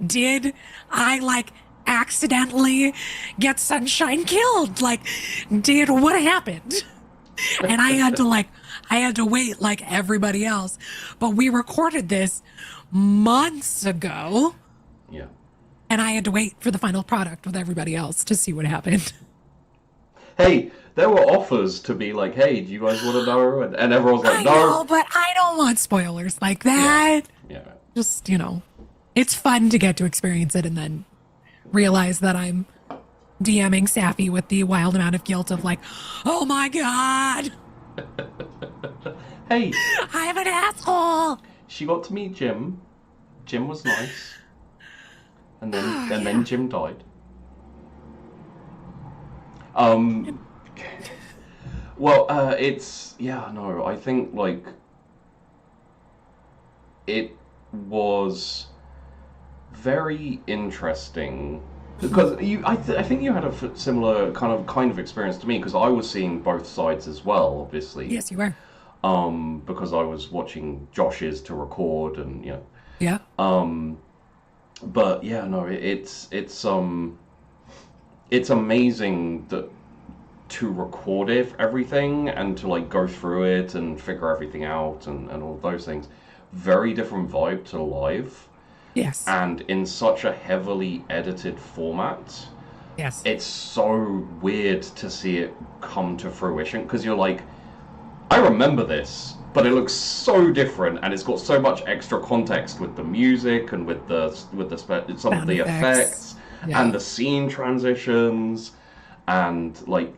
Did I like accidentally get Sunshine killed? Like, what happened? And I had to wait like everybody else. But we recorded this months ago. Yeah. And I had to wait for the final product with everybody else to see what happened. Hey, there were offers to be like, hey, do you guys want to know? And everyone's like, no. I know, but I don't want spoilers like that. Yeah. Just, it's fun to get to experience it and then realize that I'm DMing Safi with the wild amount of guilt of like, oh my God. Hey. I'm an asshole. She got to meet Jim. Jim was nice. And then Jim died. Well, I think like it was very interesting because I think you had a similar kind of experience to me because I was seeing both sides as well, obviously. Yes, you were. Because I was watching Josh's to record and Yeah. But yeah, no, it's amazing that to record everything and to like go through it and figure everything out and all those things. Very different vibe to live. Yes. And in such a heavily edited format. Yes. It's so weird to see it come to fruition because you're like, I remember this, but it looks so different, and it's got so much extra context with the music and with some of the effects and the scene transitions and like.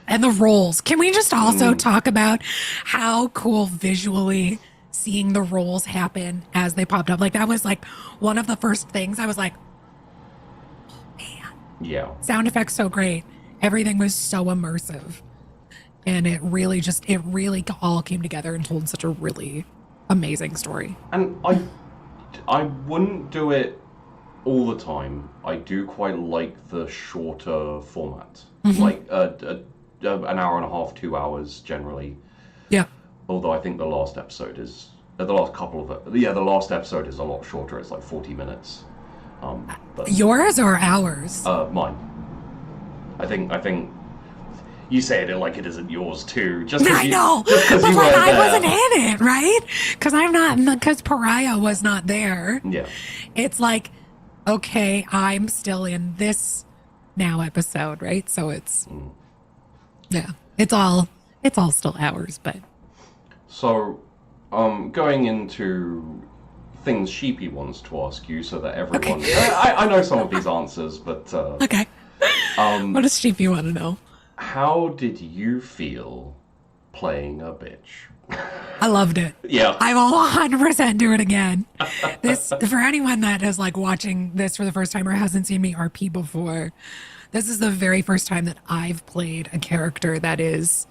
And the roles. Can we just also talk about how cool visually seeing the roles happen as they popped up? Like that was like one of the first things I was like, oh man. Yeah. Sound effects so great. Everything was so immersive. And it really all came together and told such a really amazing story. And I wouldn't do it all the time. I do quite like the shorter format. Like an hour and a half, 2 hours generally. Yeah. Although I think the last episode is the last couple of it. Yeah, the last episode is a lot shorter. It's like 40 minutes. But, Yours or ours? mine. I think you said it like it isn't yours too. Just I know, just but you like weren't I there. wasn't in it, right? Because Pariah was not there. Yeah. It's like, okay, I'm still in this now episode, right? So it's yeah, it's all still ours, but So, going into things Sheepy wants to ask you, so that everyone. Okay. I know some of these answers, but okay. What does Sheepy want to know? how did you feel playing a bitch? I loved it. Yeah. I will 100% do it again. This, for anyone that is like watching this for the first time or hasn't seen me RP before, this is the very first time that I've played a character that is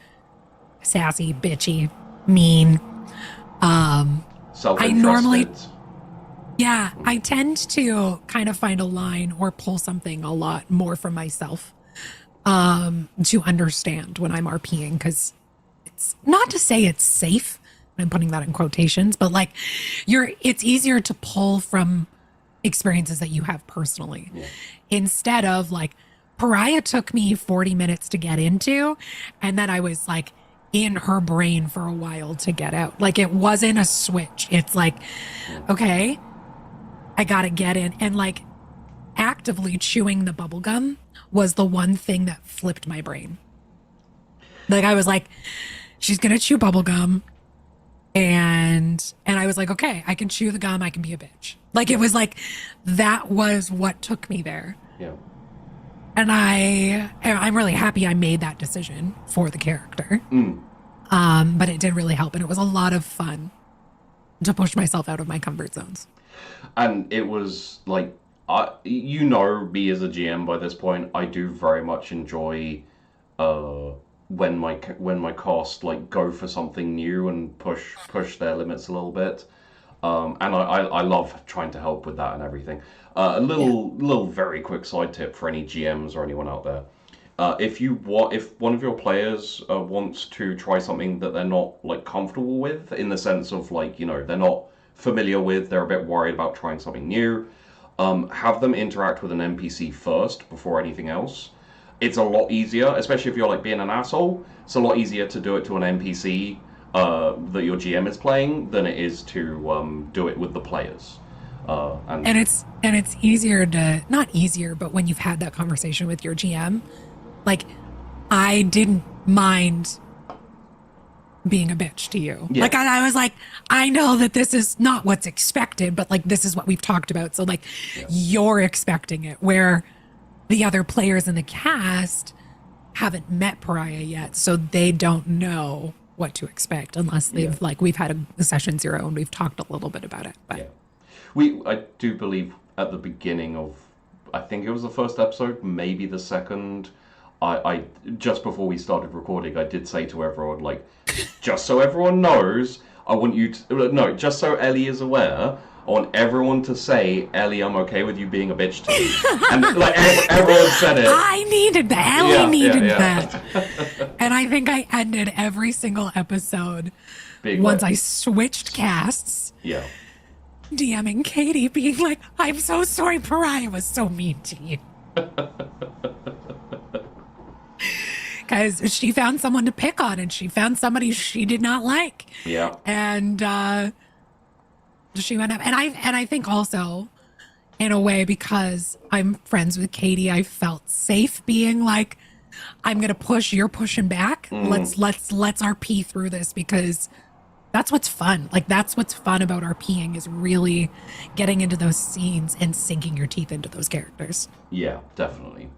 sassy, bitchy, mean. Self-interested. I normally- Yeah, I tend to kind of find a line or pull something a lot more from myself to understand when I'm RPing, because it's not to say it's safe. I'm putting that in quotations, but like it's easier to pull from experiences that you have personally instead of like Pariah took me 40 minutes to get into, and then I was like in her brain for a while to get out. Like it wasn't a switch. It's like, okay, I gotta get in. And like actively chewing the bubble gum was the one thing that flipped my brain. Like I was like, she's gonna chew bubble gum, and I was like, okay, I can chew the gum, I can be a bitch. Like it was like that was what took me there. Yeah. And I'm really happy I made that decision for the character. But it did really help, and it was a lot of fun to push myself out of my comfort zones. And it was like, you know me as a GM by this point. I do very much enjoy when my cast like go for something new and push their limits a little bit. And I love trying to help with that and everything. A little very quick side tip for any GMs or anyone out there. If one of your players wants to try something that they're not like comfortable with, in the sense of like, you know, they're not familiar with, they're a bit worried about trying something new, have them interact with an NPC first before anything else. It's a lot easier, especially if you're like being an asshole. It's a lot easier to do it to an NPC that your GM is playing than it is to do it with the players. And it's easier to, not easier, but when you've had that conversation with your GM, like I didn't mind being a bitch to you. Yeah. Like I was like, I know that this is not what's expected, but like this is what we've talked about. So like you're expecting it, where the other players in the cast haven't met Pariah yet, so they don't know what to expect unless they've like we've had a session 0 and we've talked a little bit about it. But I do believe at the beginning of, I think it was the first episode, maybe the second, I just before we started recording, I did say to everyone, like, just so everyone knows, I want you to, no, just so Ellie is aware, I want everyone to say, Ellie, I'm okay with you being a bitch to me. And like everyone said it. I needed that. Ellie needed that. And I think I ended every single episode Being once like, I switched casts. Yeah. DMing Katie, being like, I'm so sorry Pariah was so mean to you. Because she found someone to pick on, and she found somebody she did not like. Yeah. And she went up. And I think also, in a way, because I'm friends with Katie, I felt safe being like, I'm gonna push, you're pushing back. Let's RP through this, because that's what's fun. Like that's what's fun about RPing, is really getting into those scenes and sinking your teeth into those characters. Yeah, definitely.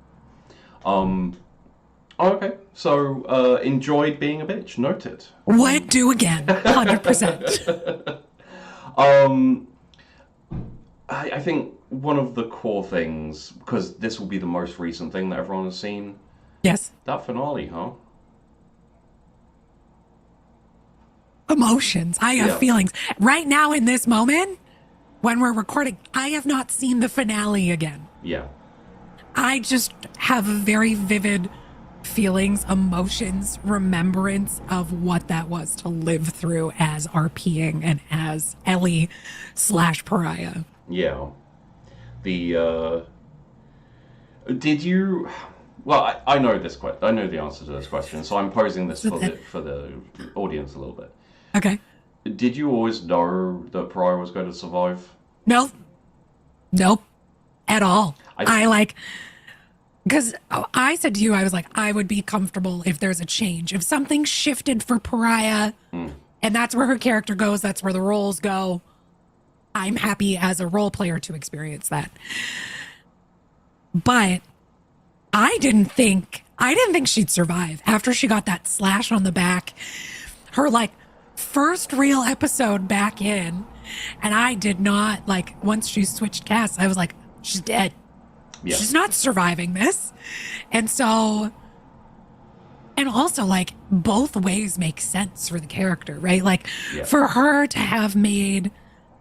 Okay, so enjoyed being a bitch. Noted. Would do again, 100%. I think one of the core things, because this will be the most recent thing that everyone has seen. Yes. That finale, huh? Emotions. I have feelings. Right now in this moment, when we're recording, I have not seen the finale again. Yeah. I just have a very vivid feelings, emotions, remembrance of what that was to live through as RPing and as Ellie / Pariah. Yeah. Did you? Well, I know this question. I know the answer to this question, so I'm posing this for the audience a little bit. Okay. Did you always know that Pariah was going to survive? Nope. At all. Because I said to you, I was like, I would be comfortable if there's a change. If something shifted for Pariah, and that's where her character goes, that's where the roles go, I'm happy as a role player to experience that. But I didn't think she'd survive. After she got that slash on the back, her like first real episode back in, and I did not, like, once she switched casts, I was like, she's dead. Yeah. She's not surviving this. And so, and also, like, both ways make sense for the character, right? Like, for her to have made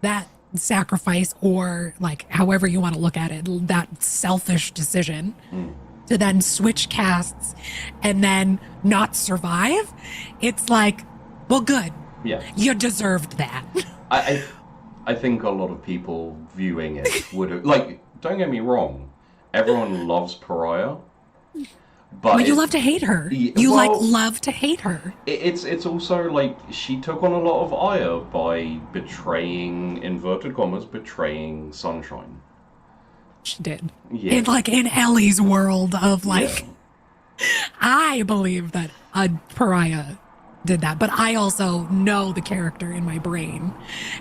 that sacrifice, or like however you want to look at it, that selfish decision to then switch casts and then not survive, it's like, well, good. Yeah. You deserved that. I think a lot of people viewing it would have, like, don't get me wrong, everyone loves Pariah, but you love to hate her. Love to hate her. It's also like she took on a lot of ire by betraying, inverted commas, betraying Sunshine. She did. Yeah. In Ellie's world of like, I believe that a Pariah did that, but I also know the character in my brain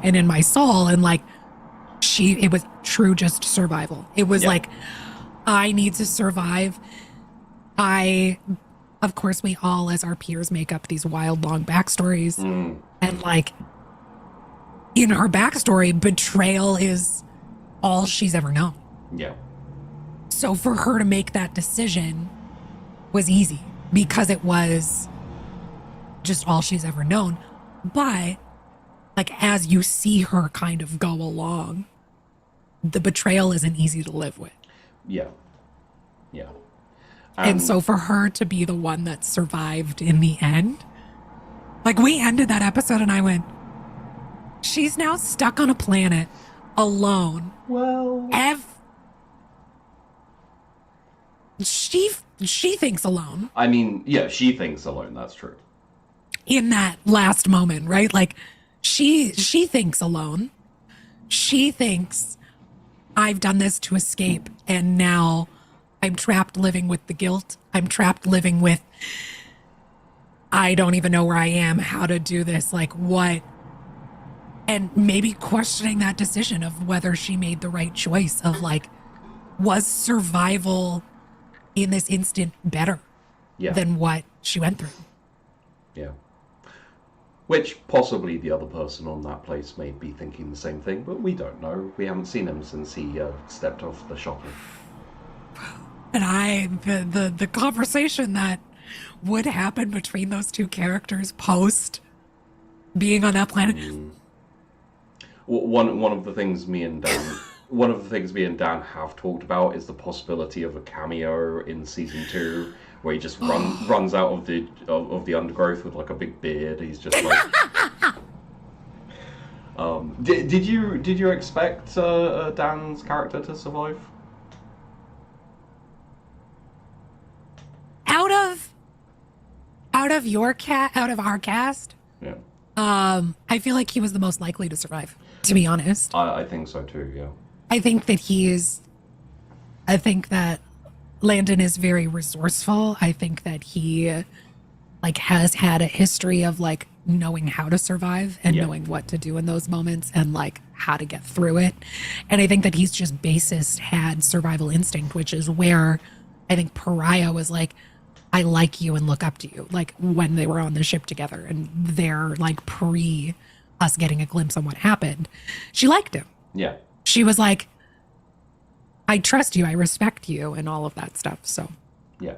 and in my soul, and like it was true just survival. It was like, I need to survive. Of course, we all as our peers make up these wild long backstories, and like in her backstory, betrayal is all she's ever known. Yeah. So for her to make that decision was easy because it was just all she's ever known. But like, as you see her kind of go along, the betrayal isn't easy to live with. Yeah. Yeah. And so for her to be the one that survived in the end, like, we ended that episode and I went, she's now stuck on a planet alone. Well, she thinks alone. I mean, yeah, she thinks alone. That's true. In that last moment, right? Like, she thinks alone. She thinks, I've done this to escape, and now I'm trapped living with the guilt. I'm trapped living with, I don't even know where I am, how to do this, like what? And maybe questioning that decision of whether she made the right choice of like, was survival in this instant better than what she went through? Yeah. Which possibly the other person on that place may be thinking the same thing, but we don't know. We haven't seen him since he stepped off the shuttle. And the conversation that would happen between those two characters post being on that planet. One of the things me and Dan have talked about is the possibility of a cameo in season 2 where he just runs out of the undergrowth with like a big beard. He's just like. Did you expect Dan's character to survive? Out of our cast, yeah. I feel like he was the most likely to survive, to be honest. I think so too, yeah. I think that Landon is very resourceful. I think that he like has had a history of like knowing how to survive and knowing what to do in those moments and like how to get through it. And I think that he's just basist had survival instinct, which is where I think Pariah was like, I like you and look up to you. Like when they were on the ship together and they're like pre us getting a glimpse on what happened, she liked him. Yeah. She was like, I trust you, I respect you, and all of that stuff. So yeah.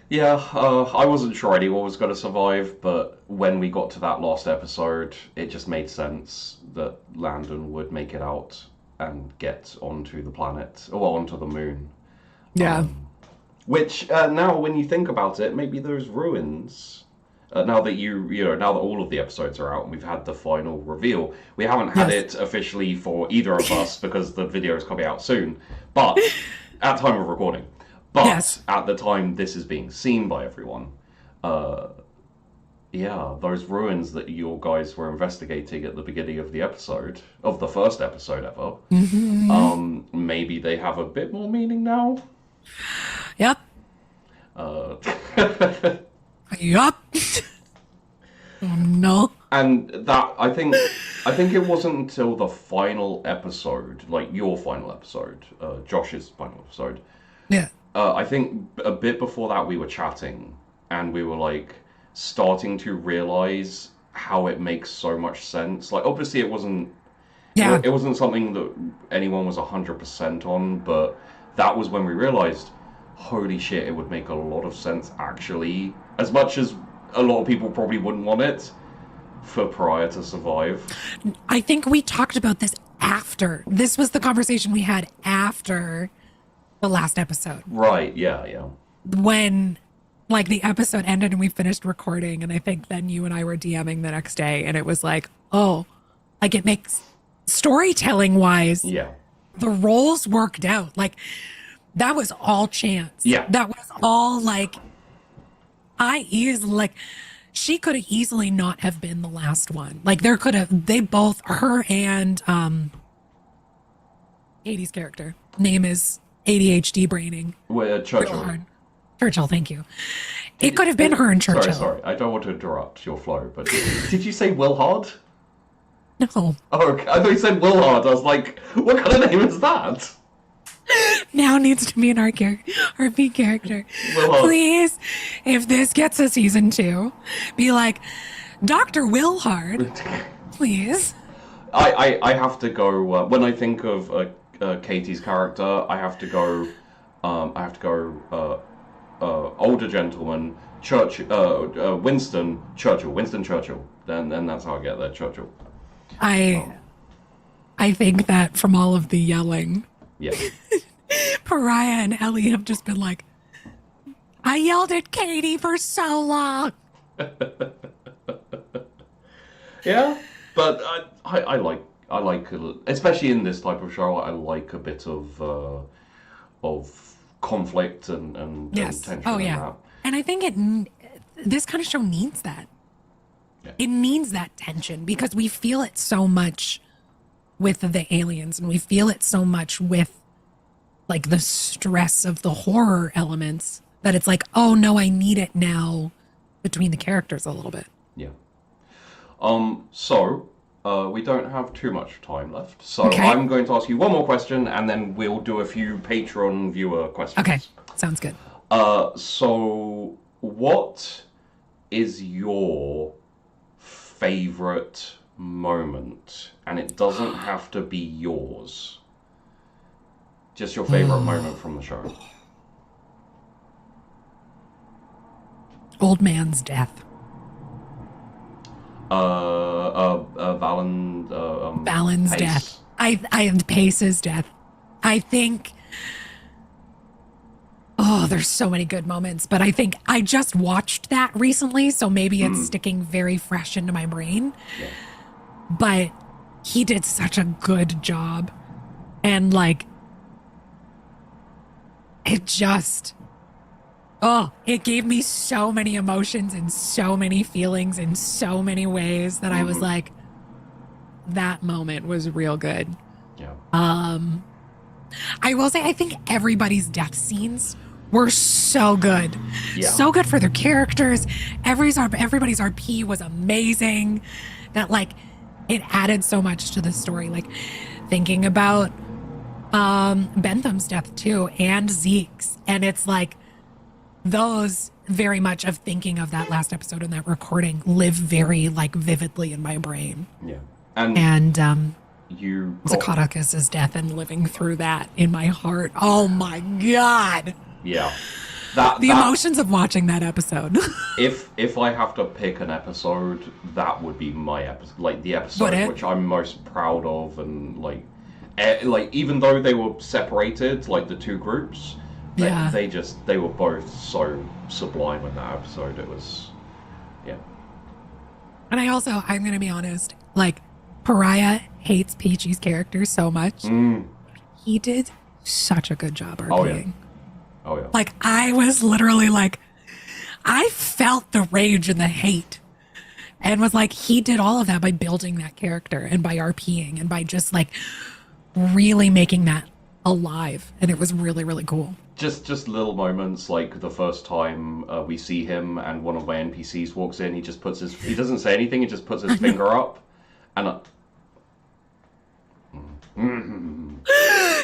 Yeah, I wasn't sure anyone was going to survive, but when we got to that last episode, it just made sense that Landon would make it out and get onto the planet, or onto the moon. Yeah. Which now, when you think about it, maybe those ruins. Now that now that all of the episodes are out and we've had the final reveal, we haven't had it officially for either of us because the video is coming out soon. But at time of recording, at the time this is being seen by everyone, those ruins that you guys were investigating at the beginning of the episode, of the first episode ever, maybe they have a bit more meaning now. Yep. Yup. Oh no. And that I think it wasn't until the final episode, like your final episode, Josh's final episode. Yeah. I think a bit before that we were chatting and we were like starting to realize how it makes so much sense. Like obviously it wasn't it wasn't something that anyone was 100% on, but that was when we realized, holy shit, it would make a lot of sense actually, as much as a lot of people probably wouldn't want it, for Pariah to survive. I think we talked about this after. This was the conversation we had after the last episode. Right, yeah. When, like, the episode ended and we finished recording, and I think then you and I were DMing the next day, and it was like, oh, like, it makes storytelling-wise, the roles worked out. Like, that was all chance. Yeah. That was all, like, she could have easily not have been the last one. Like they both, her and Katie's character, name is ADHD braining. Churchill. Churchill, thank you. It could have been her and Churchill. Sorry, I don't want to interrupt your flow, but did you say Wilhard? No. Oh, okay. I thought you said Wilhard. I was like, what kind of name is that? Now needs to be an RP character. Please, if this gets a season 2, be like, Dr. Wilhard, please. I have to go, when I think of Katie's character, I have to go older gentleman, Winston Churchill. Then that's how I get there, Churchill. I think that from all of the yelling, Pariah and Ellie have just been like, I yelled at Katie for so long. Yeah, but I like, especially in this type of show, I like a bit of conflict and tension. Oh yeah, that. And I think this kind of show needs that. Yeah. It needs that tension because we feel it so much with the aliens, and we feel it so much with like the stress of the horror elements that it's like, oh no, I need it now between the characters a little bit. Yeah. So we don't have too much time left. So I'm going to ask you one more question and then we'll do a few Patreon viewer questions. Okay. Sounds good. So what is your favorite moment? And it doesn't have to be yours. Just your favorite moment from the show. Old man's death. Valen's Pace. Death. Pace's death. I think. Oh, there's so many good moments, but I think I just watched that recently, so maybe it's sticking very fresh into my brain. Yeah. But he did such a good job, and like, it just. Oh, it gave me so many emotions and so many feelings in so many ways that I was like, that moment was real good. Yeah. I will say, I think everybody's death scenes were so good. Yeah. So good for their characters. Everybody's RP was amazing. That like, it added so much to the story. Like thinking about Bentham's death too, and Zeke's. And it's like, those very much of thinking of that last episode and that recording live very like vividly in my brain. Yeah. And you Zacatecus's death and living through that in my heart. Oh my God. Yeah. The emotions of watching that episode. if I have to pick an episode, that would be my episode, like the episode which I'm most proud of, and like even though they were separated, like the two groups, Yeah. They were both so sublime in that episode. It was, yeah. And I'm going to be honest, like, Pariah hates Peachy's character so much. He did such a good job RPing. Oh, yeah. Like, I was literally like, I felt the rage and the hate. And was like, he did all of that by building that character and by RPing and by just, like, really making that alive. And it was really, really cool. Just little moments, like the first time we see him and one of my NPCs walks in, he doesn't say anything, he just puts his finger up, and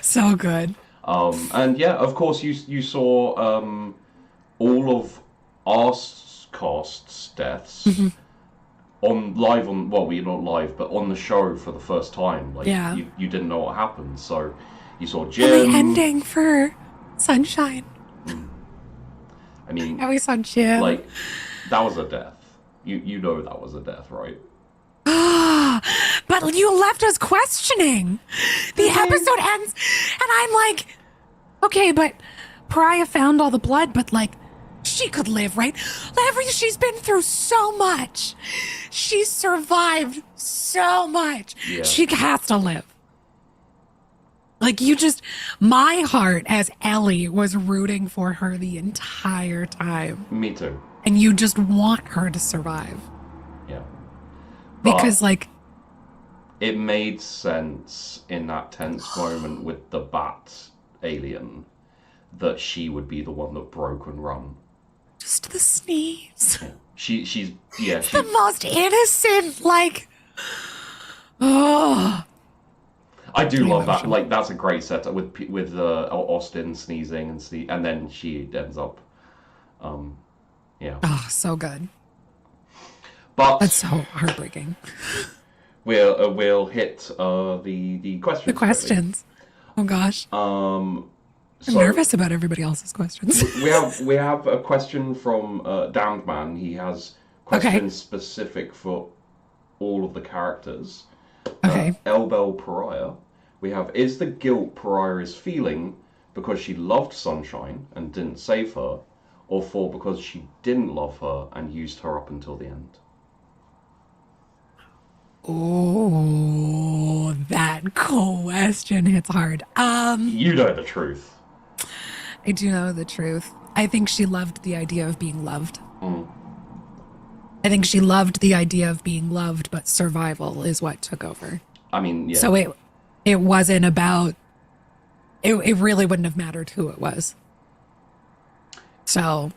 so good. and yeah, of course you saw all of our cast's deaths we're not live, but on the show for the first time. Like, you didn't know what happened, so you saw Jim. And the ending for Sunshine. I mean, we saw Jim. Like, that was a death. You know that was a death, right? But you left us questioning. The episode ends, and I'm like, okay, but Pariah found all the blood, but like, she could live, right? She's been through so much. She's survived so much. Yeah. She has to live. Like, my heart as Ellie was rooting for her the entire time. Me too. And you just want her to survive. Yeah. Because, like... It made sense in that tense moment with the bat alien that she would be the one that broke and run. Just the sneeze. Yeah. She's the most innocent, like... Oh... I do love that. Like, that's a great setup with Austin sneezing and then she ends up, yeah. Oh, so good. But that's so heartbreaking. We'll hit the questions. The questions. Oh gosh. I'm nervous about everybody else's questions. we have a question from Damned Man. He has questions specific for all of the characters. Okay. Elbel Pariah. We have, is the guilt Pariah is feeling because she loved Sunshine and didn't save her, or because she didn't love her and used her up until the end? Oh, that question hits hard. You know the truth. I do know the truth. I think she loved the idea of being loved. I think she loved the idea of being loved, but survival is what took over. I mean, yeah. So it wasn't about, it really wouldn't have mattered who it was. So.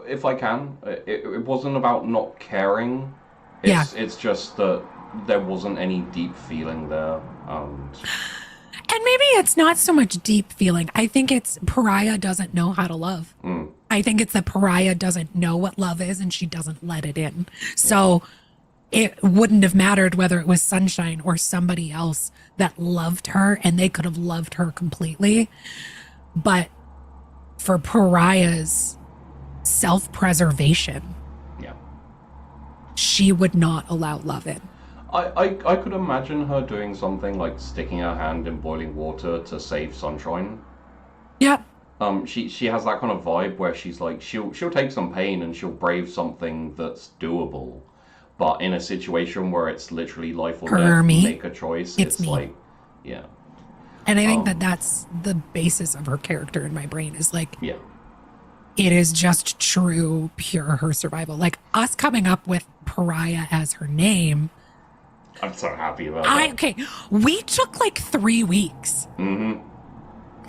If I can, it wasn't about not caring. It's just that there wasn't any deep feeling there. And maybe it's not so much deep feeling. I think it's Pariah doesn't know how to love. I think it's that Pariah doesn't know what love is and she doesn't let it in. So it wouldn't have mattered whether it was Sunshine or somebody else that loved her, and they could have loved her completely. But for Pariah's self-preservation, she would not allow love in. I could imagine her doing something like sticking her hand in boiling water to save Sunshine. Yeah. She has that kind of vibe where she's like, she'll take some pain and she'll brave something that's doable, but in a situation where it's literally life or death, make a choice. It's like, yeah. And I think that's the basis of her character in my brain is like, yeah, it is just true, pure her survival. Like us coming up with Pariah as her name. I'm so happy about that. Okay, we took like 3 weeks.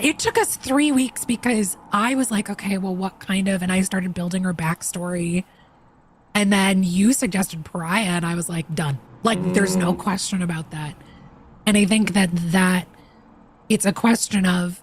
It took us 3 weeks because I was like, okay, well, what kind of, and I started building her backstory. And then you suggested Pariah, and I was like, done. Like, there's no question about that. And I think that it's a question of,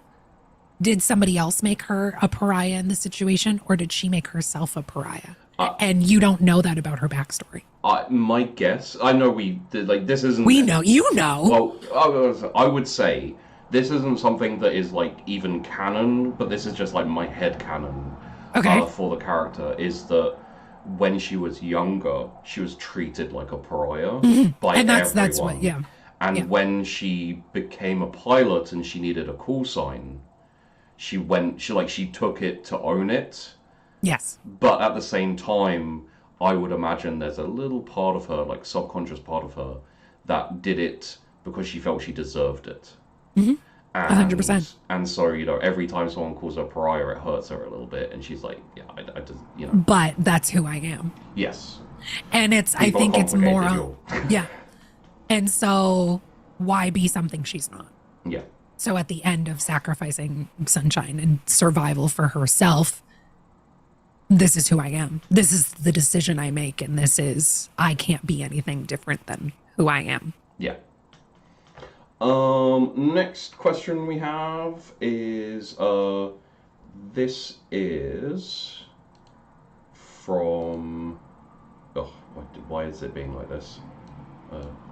did somebody else make her a pariah in the situation, or did she make herself a pariah? And you don't know that about her backstory. My guess, I know we did, like, this isn't... We know, you know. Well, I would say this isn't something that is, like, even canon, but this is just, like, my head canon for the character, is that when she was younger, she was treated like a pariah by and everyone. That's what, And when she became a pilot and she needed a call sign, she took it to own it. Yes. But at the same time, I would imagine there's a little part of her, like subconscious part of her, that did it because she felt she deserved it. 100%. And so, every time someone calls her pariah, it hurts her a little bit, and she's like, yeah, I just, But that's who I am. Yes. And I think it's more, yeah. And so, why be something she's not? Yeah. So at the end of sacrificing Sunshine and survival for herself, this is who I am. This is the decision I make, and I can't be anything different than who I am. Yeah. Next question we have is, this is from, why is it being like this?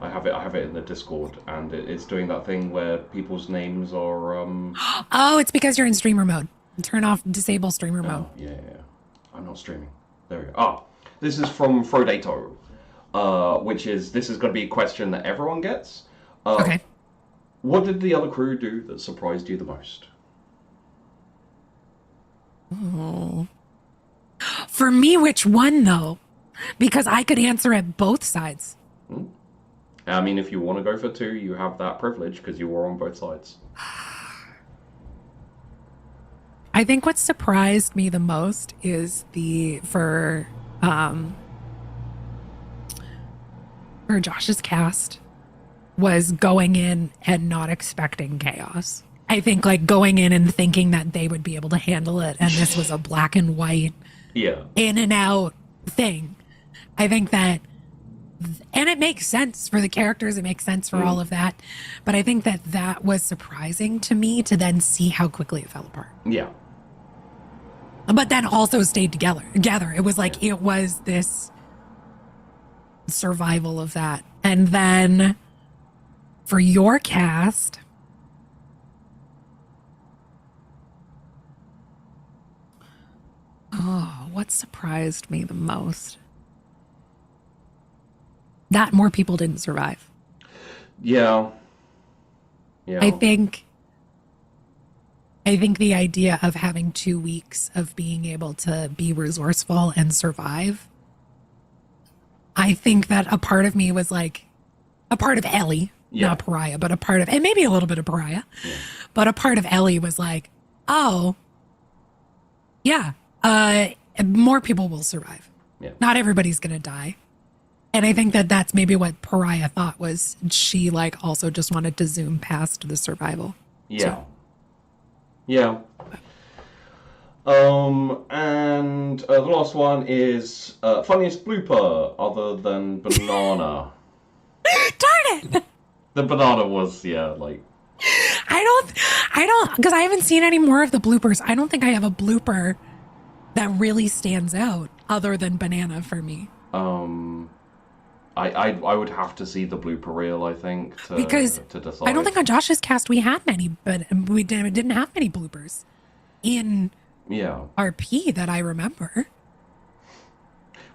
I have it in the Discord, and it's doing that thing where people's names are, Oh, it's because you're in streamer mode. Disable streamer mode. Yeah. I'm not streaming. There we go. This is from Frodato, this is going to be a question that everyone gets. Okay. What did the other crew do that surprised you the most? Oh. For me, which one, though? Because I could answer at both sides. I mean, if you want to go for two, you have that privilege because you were on both sides. I think what surprised me the most is for Josh's cast was going in and not expecting chaos. I think going in and thinking that they would be able to handle it, and this was a black and white, in and out thing. I think that, and it makes sense for the characters, it makes sense for all of that, but I think that was surprising to me to then see how quickly it fell apart. Yeah. But then also stayed together. It was it was this survival of that. And then for your cast, what surprised me the most? That more people didn't survive. Yeah. I think the idea of having 2 weeks of being able to be resourceful and survive, I think that a part of me was a part of Ellie, not Pariah, but a part of, and maybe a little bit of Pariah, but a part of Ellie was more people will survive. Yeah. Not everybody's going to die. And I think that that's maybe what Pariah thought was she also just wanted to zoom past the survival. Yeah. So. Yeah. And the last one is funniest blooper other than banana. Darn it! The banana was I don't because I haven't seen any more of the bloopers. I don't think I have a blooper that really stands out other than banana for me. I would have to see the blooper reel, I think, to decide. I don't think on Josh's cast we had many, but we didn't have many bloopers in RP that I remember.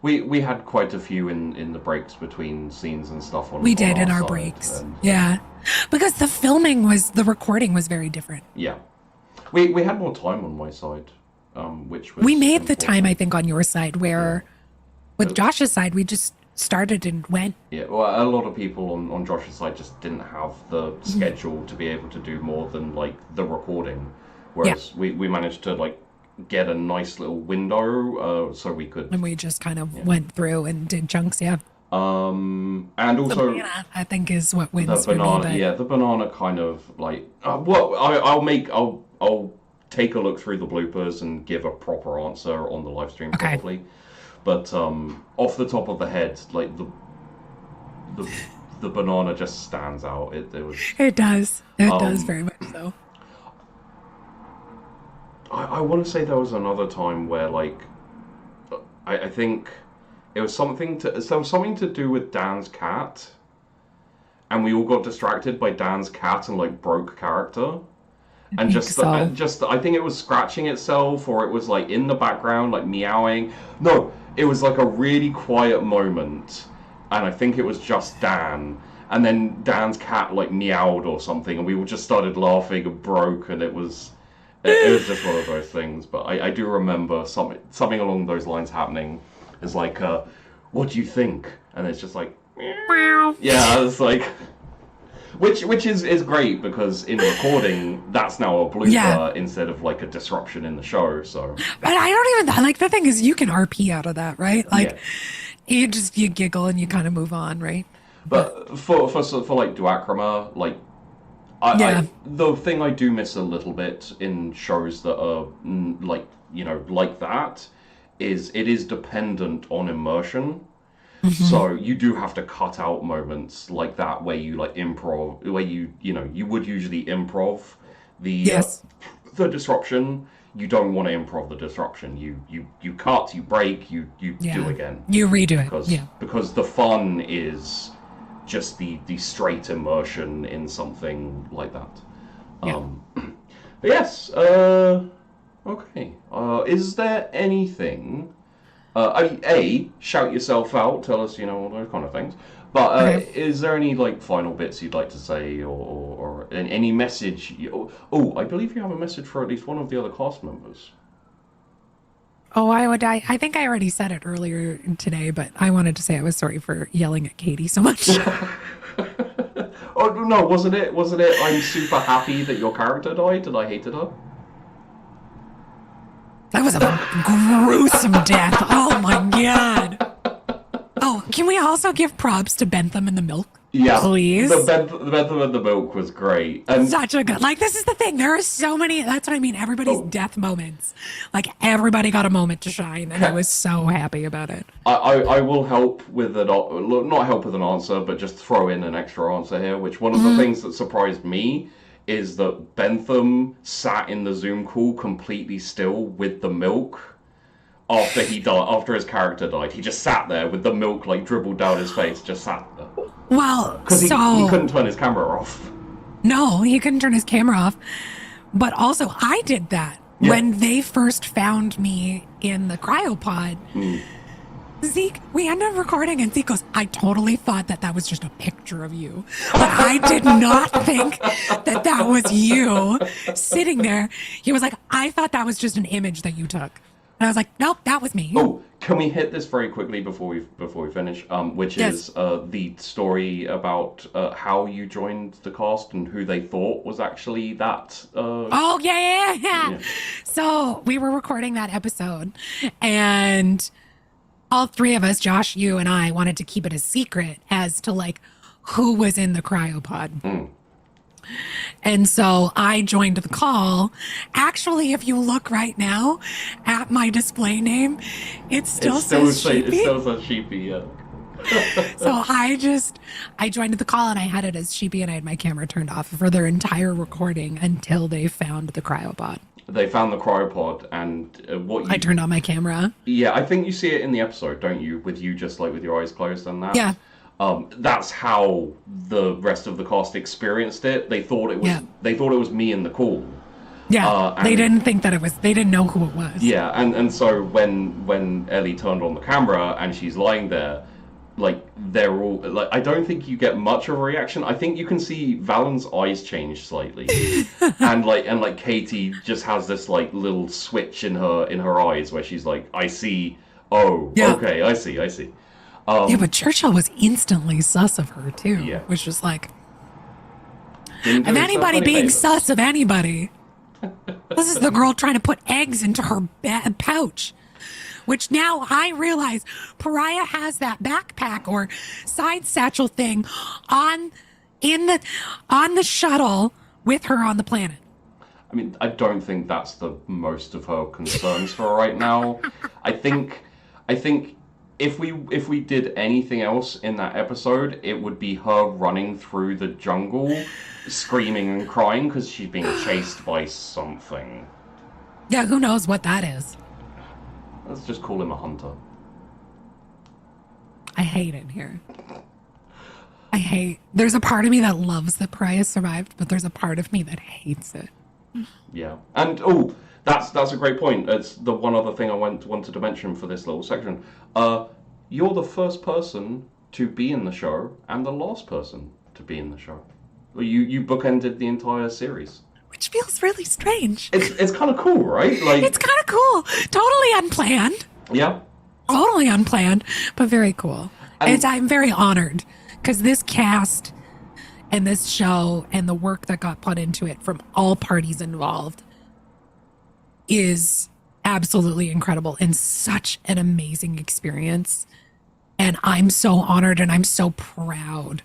We had quite a few in the breaks between scenes and stuff. We did in our breaks, because the recording was very different. Yeah, we had more time on my side, which was we made the time I think on your side where with Josh's side we just started and went. Yeah, well, a lot of people on Josh's side just didn't have the schedule to be able to do more than the recording, whereas we managed to get a nice little window so we could, and we just kind of went through and did chunks. And also the banana, I think is what wins the banana, for me. The banana kind of I'll take a look through the bloopers and give a proper answer on the live stream probably. But off the top of the head, the banana just stands out. It does. It does very much so. I want to say there was another time where I think it was something to do with Dan's cat, and we all got distracted by Dan's cat and broke character. And I think it was scratching itself, or it was in the background, meowing. No, it was a really quiet moment, and I think it was just Dan. And then Dan's cat meowed or something, and we all just started laughing and broke, and it was it was just one of those things. But I do remember something along those lines happening. It's like, what do you think? And it's just like, yeah, it's like, which is great because in recording, that's now a blooper instead of like a disruption in the show. So, but I don't even like the thing is you can RP out of that, right? Like, you giggle and you kind of move on, right? But for like Duacrima, like, the thing I do miss a little bit in shows that are like, you know, like that is it is dependent on immersion. So you do have to cut out moments like that where you like improv, where you know you would usually improv the disruption. You don't want to improv the disruption. You cut, you break, you do again. You redo it. Because the fun is just the straight immersion in something like that. But yes. Okay. Is there anything? I mean, shout yourself out, tell us, you know, all those kind of things. But is there any like final bits you'd like to say, or any message? Oh, I believe you have a message for at least one of the other cast members. Oh, I think I already said it earlier today, but I wanted to say I was sorry for yelling at Katie so much. Oh no, wasn't it? I'm super happy that your character died and I hated her. That was a gruesome death. Oh my god. Oh, can we also give props to Bentham and the Milk? Yeah, please. The Bentham and the Milk was great. And such a good, like, this is the thing. There are so many, that's what I mean. Everybody's death moments. Like, everybody got a moment to shine, and I was so happy about it. I will help with not help with an answer, but just throw in an extra answer here, which one of the things that surprised me is that Bentham sat in the Zoom call completely still with the milk after he died, after his character died. He just sat there with the milk like dribbled down his face, just sat there. Well, because he couldn't turn his camera off. No, he couldn't turn his camera off. But also, I did that when they first found me in the cryopod. Zeke, we ended up recording, and Zeke goes, I totally thought that was just a picture of you. Like, I did not think that was you sitting there. He was like, I thought that was just an image that you took. And I was like, nope, that was me. Oh, can we hit this very quickly before we finish? Which is the story about how you joined the cast and who they thought was actually that. Oh, yeah. So we were recording that episode, and all three of us, Josh, you, and I, wanted to keep it a secret as to like who was in the cryopod. And so I joined the call. Actually, if you look right now at my display name, it still says Sheepy. It still says Sheepy, yeah. So I joined the call, and I had it as Sheepy, and I had my camera turned off for their entire recording until they found the cryopod. They found the cryopod, and I turned on my camera. Yeah, I think you see it in the episode, don't you? With you just like with your eyes closed and that. Yeah. That's how the rest of the cast experienced it. They thought it was me in the call. Yeah. They didn't think that it was. They didn't know who it was. Yeah, and so when Ellie turned on the camera and she's lying there, like they're all like, I don't think you get much of a reaction. I think you can see Valen's eyes change slightly, and like Katie just has this like little switch in her eyes where she's like, I see. Oh, okay, I see. Yeah, but Churchill was instantly sus of her too. Yeah, which was like, of anybody being sus of anybody. This is the girl trying to put eggs into her pouch. Which now I realize Pariah has that backpack or side satchel thing on the shuttle with her on the planet. I mean, I don't think that's the most of her concerns for right now. I think if we did anything else in that episode, it would be her running through the jungle, screaming and crying because she's being chased by something. Yeah, who knows what that is? Let's just call him a hunter. I hate it here. There's a part of me that loves that Pariah survived, but there's a part of me that hates it. Yeah, and that's a great point. It's the one other thing I wanted to mention for this little section. You're the first person to be in the show and the last person to be in the show. You bookended the entire series. which feels really strange. It's kind of cool, right? Like It's kind of cool. Totally unplanned. yeah. Totally unplanned, but very cool. And- I'm very honored because this cast and this show and the work that got put into it from all parties involved is absolutely incredible and such an amazing experience. And I'm so honored and I'm so proud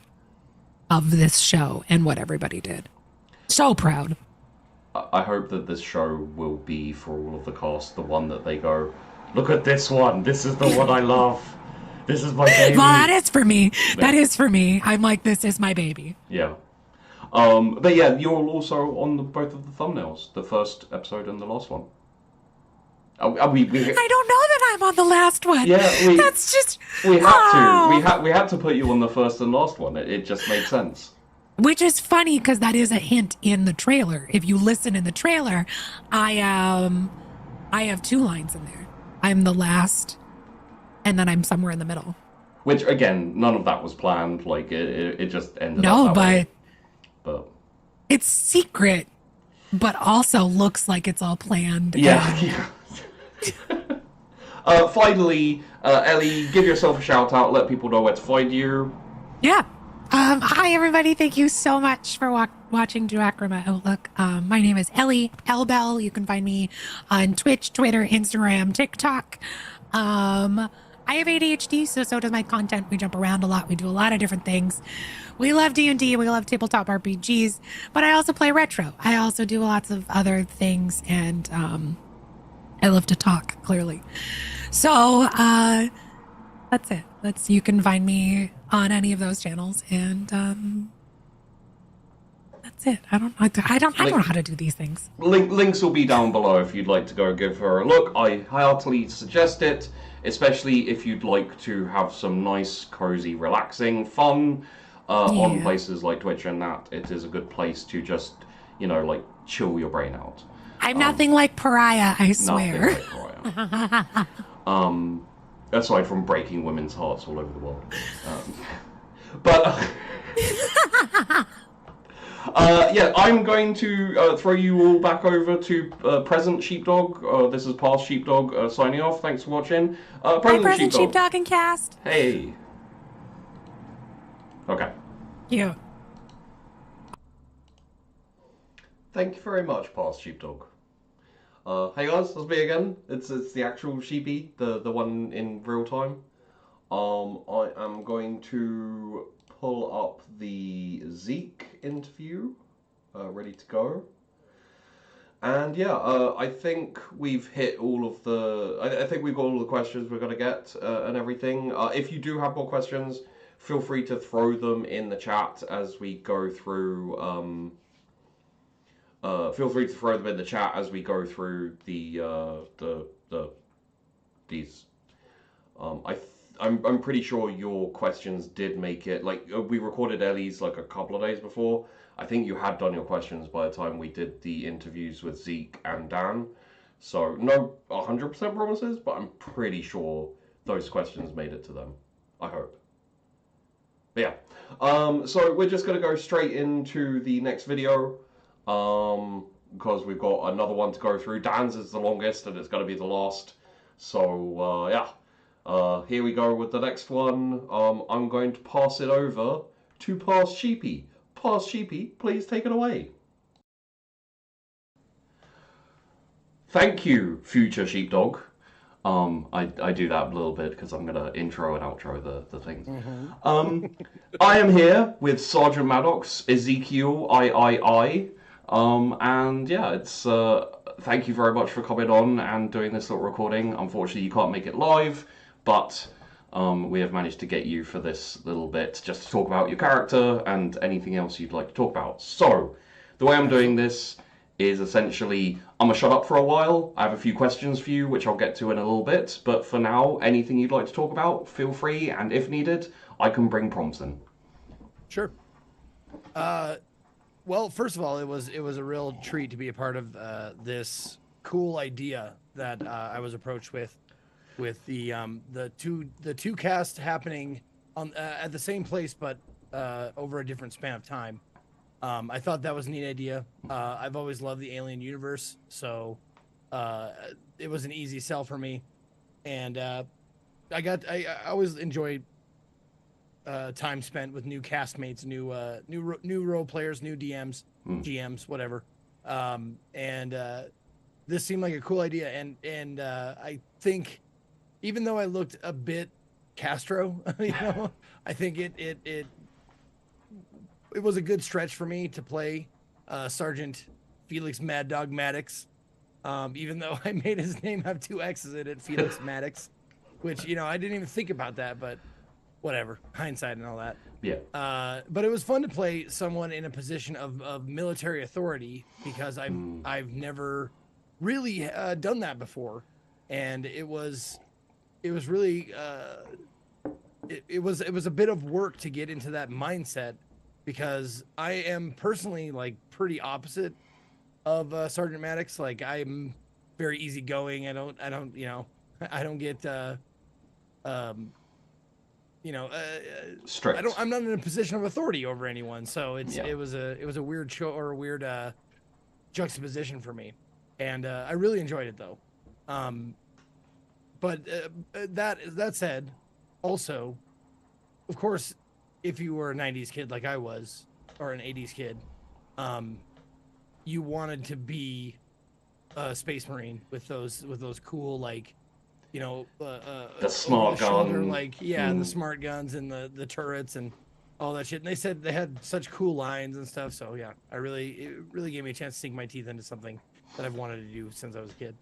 of this show and what everybody did. So proud. I hope that this show will be, for all of the cast, the one that they go, look at this one. This is the one I love. This is my baby. Well, that is for me. That is for me. I'm like, this is my baby. Yeah. But yeah, you're also on both of the thumbnails, the first episode and the last one. I don't know that I'm on the last one. Yeah, that's just we had to. We had to put you on the first and last one. It just made sense. Which is funny because that is a hint in the trailer. If you listen in the trailer, I have 2 lines in there. I'm the last, and then I'm somewhere in the middle. Which again, none of that was planned. Like it just ended. No, up that way. but it's secret, but also looks like it's all planned. Yeah. Finally, Ellie, give yourself a shout out. Let people know where to find you. Yeah. Hi, everybody. Thank you so much for watching Duacrima Outlook. My name is Ellie Elbell. You can find me on Twitch, Twitter, Instagram, TikTok. I have ADHD, so does my content. We jump around a lot. We do a lot of different things. We love D&D. We love tabletop RPGs. But I also play retro. I also do lots of other things, and I love to talk, clearly. So that's it. You can find me on any of those channels, and that's it. I don't know how to do these things. Links will be down below if you'd like to go give her a look. I heartily suggest it, especially if you'd like to have some nice, cozy, relaxing fun on places like Twitch and that. It is a good place to just, like, chill your brain out. I'm nothing like Pariah, I swear. Nothing like Pariah. Aside from breaking women's hearts all over the world. Yeah, I'm going to throw you all back over to present Sheepdog. This is past Sheepdog signing off. Thanks for watching. Present Sheepdog and cast. Hey. Okay. Yeah. Thank you very much, past Sheepdog. Hey guys, it's me again. It's the actual Sheepy, the one in real time. I am going to pull up the Zeke interview, ready to go. And yeah, I think we've hit all of the. I think we've got all the questions we're gonna get and everything. If you do have more questions, feel free to throw them in the chat as we go through. Feel free to throw them in the chat as we go through these. I'm pretty sure your questions did make it. Like we recorded Ellie's like a couple of days before. I think you had done your questions by the time we did the interviews with Zeke and Dan. So no 100% promises, but I'm pretty sure those questions made it to them. I hope. But yeah. So we're just gonna go straight into the next video. Because we've got another one to go through. Dan's is the longest and it's going to be the last. So, yeah. Here we go with the next one. I'm going to pass it over to Past Sheepy. Past Sheepy, please take it away. Thank you, future Sheepdog. I do that a little bit because I'm going to intro and outro the things. Mm-hmm. I am here with Sergeant Maddox, Ezekiel III. And yeah, it's thank you very much for coming on and doing this little recording. Unfortunately, you can't make it live, but we have managed to get you for this little bit just to talk about your character and anything else you'd like to talk about. So, the way I'm doing this is essentially, I'm gonna shut up for a while. I have a few questions for you, which I'll get to in a little bit, but for now, anything you'd like to talk about, feel free, and if needed, I can bring prompts in. Sure. Well, first of all, it was a real treat to be a part of this cool idea that I was approached with the two casts happening on at the same place but over a different span of time. I thought that was a neat idea. I've always loved the Alien universe, so it was an easy sell for me. And I always enjoy time spent with new castmates, new role players, new DMs, GMs, whatever. And this seemed like a cool idea, and I think even though I looked a bit Castro, I think it was a good stretch for me to play Sergeant Felix Mad Dog Maddox, even though I made his name have 2 X's in it, Felix Maddox, which I didn't even think about that, but whatever, hindsight and all that. Yeah. But it was fun to play someone in a position of military authority, because I've never really done that before, and it was really it was a bit of work to get into that mindset, because I am personally like pretty opposite of Sergeant Maddox. Like, I'm very easygoing. I don't get strict. I'm not in a position of authority over anyone, so it was a weird show, or a weird juxtaposition for me, and I really enjoyed it though. But that said, also, of course, if you were a 90s kid like I was, or an 80s kid, you wanted to be a Space Marine with those cool, like, the smart gun, the smart guns and the turrets and all that shit. And they said they had such cool lines and stuff. So yeah, it really gave me a chance to sink my teeth into something that I've wanted to do since I was a kid.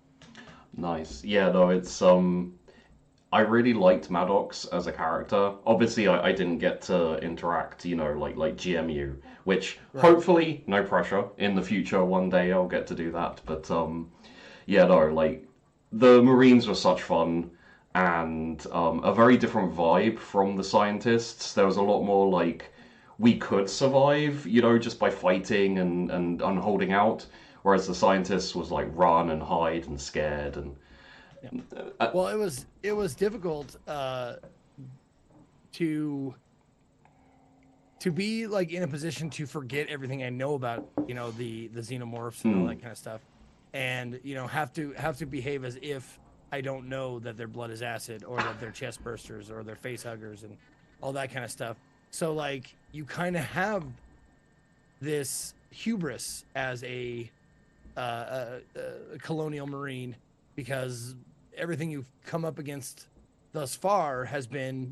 Nice. Yeah, no, it's I really liked Maddox as a character. Obviously, I didn't get to interact, like GMU, which hopefully, no pressure, in the future, one day I'll get to do that. But yeah, no, like, the Marines were such fun, and a very different vibe from the scientists. There was a lot more like, we could survive, just by fighting and holding out, whereas the scientists was like run and hide and scared and. Well, it was difficult to be like in a position to forget everything I know about the xenomorphs and all that kind of stuff, and have to behave as if I don't know that their blood is acid, or that they're chest bursters, or they're face huggers, and all that kind of stuff. So like, you kind of have this hubris as a colonial Marine, because everything you've come up against thus far has been,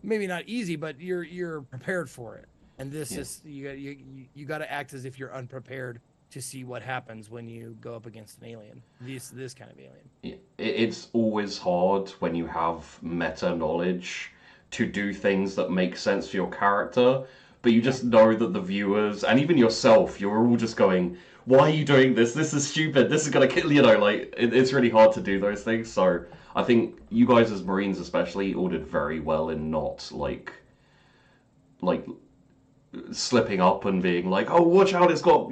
maybe not easy, but you're prepared for it. And this is you got to act as if you're unprepared to see what happens when you go up against an alien. This kind of alien. It's always hard when you have meta knowledge to do things that make sense for your character, but you just know that the viewers and even yourself, you're all just going, why are you doing this? This is stupid. This is gonna kill it's really hard to do those things. So I think you guys as Marines especially all did very well in not like slipping up and being like, oh, watch out, it's got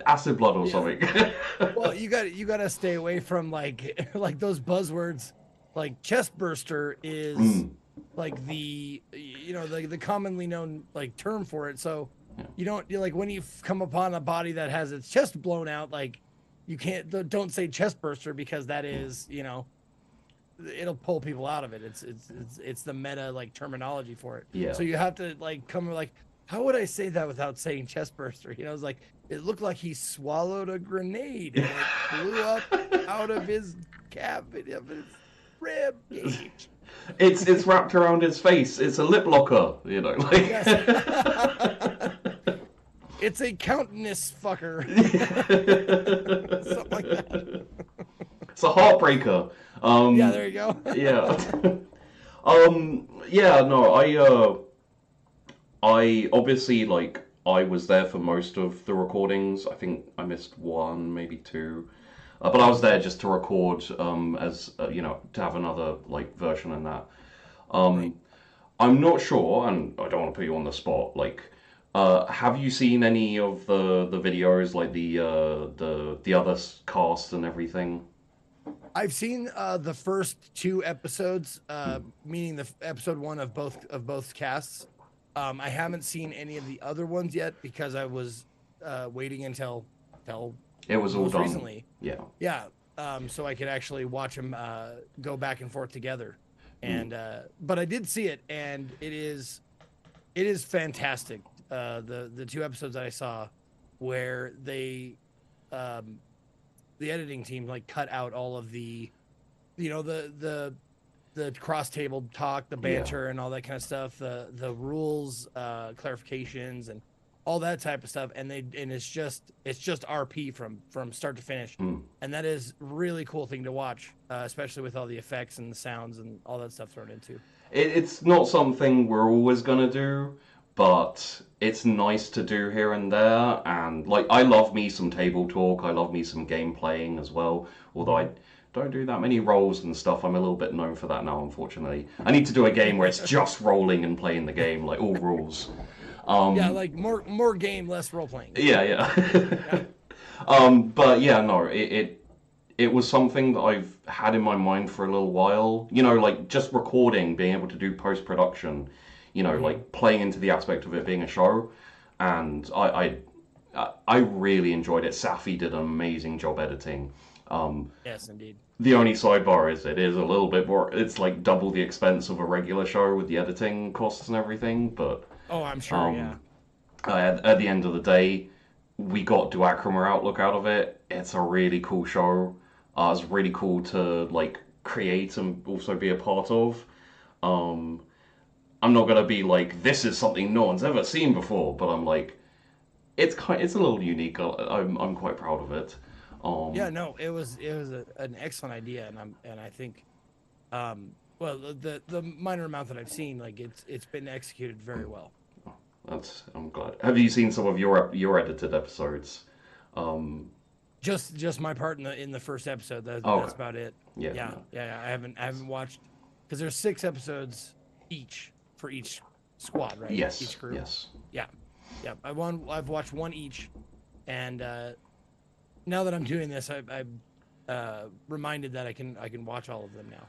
acid blood or something. Well, you got to stay away from like those buzzwords. Like, chest burster is like the commonly known like term for it. So you're like, when you come upon a body that has its chest blown out, like, you don't say chest burster, because that is it'll pull people out of it. It's the meta like terminology for it. Yeah. So you have to like come like, how would I say that without saying chest burster? It's like, it looked like he swallowed a grenade and it blew up out of his cavity of his rib cage. It's wrapped around his face. It's a lip locker, like. Yes. It's a countenance fucker. Something like that. It's a heartbreaker. Yeah, there you go. Yeah. Yeah, no, I obviously, like, I was there for most of the recordings. I think I missed one, maybe two. But I was there just to record, as, to have another, like, version in that. I'm not sure, and I don't want to put you on the spot, like, have you seen any of the videos, like the other cast and everything? I've seen the first 2 episodes, meaning the episode 1 of both casts. I haven't seen any of the other ones yet because I was waiting until It was all most done recently. Yeah. Yeah, so I could actually watch them go back and forth together. And but I did see it, and it is fantastic. The 2 episodes that I saw, where they the editing team like cut out all of the, you know, the cross table talk, the banter, and all that kind of stuff, the rules clarifications and all that type of stuff, and it's just RP from start to finish, and that is really cool thing to watch, especially with all the effects and the sounds and all that stuff thrown into. It's not something we're always gonna do, but it's nice to do here and there. And like, I love me some table talk. I love me some game playing as well. Although I don't do that many rolls and stuff. I'm a little bit known for that now, unfortunately. I need to do a game where it's just rolling and playing the game, like all rules. Yeah, like more game, less role playing. Yeah. But yeah, no, it was something that I've had in my mind for a little while. You know, like just recording, being able to do post-production, you know, like playing into the aspect of it being a show. And I really enjoyed it. Safi did an amazing job editing. Yes, indeed. The only sidebar is it is a little bit more, it's like double the expense of a regular show with the editing costs and everything, but... Oh, I'm sure, yeah. At the end of the day, we got Duacrima Outlook out of it. It's a really cool show. It's really cool to like create and also be a part of. I'm not gonna be like, this is something no one's ever seen before, but I'm like, it's a little unique. I'm quite proud of it. Yeah, no, it was an excellent idea, and I think, well, the minor amount that I've seen, like it's been executed very well. I'm glad. Have you seen some of your edited episodes? Just my part in the first episode. That's about it. Yeah. I haven't watched, because there's 6 episodes each for each squad, right? Yes. Each group. Yes. Yeah. I've watched 1 each, and now that I'm doing this, I'm reminded that I can watch all of them now,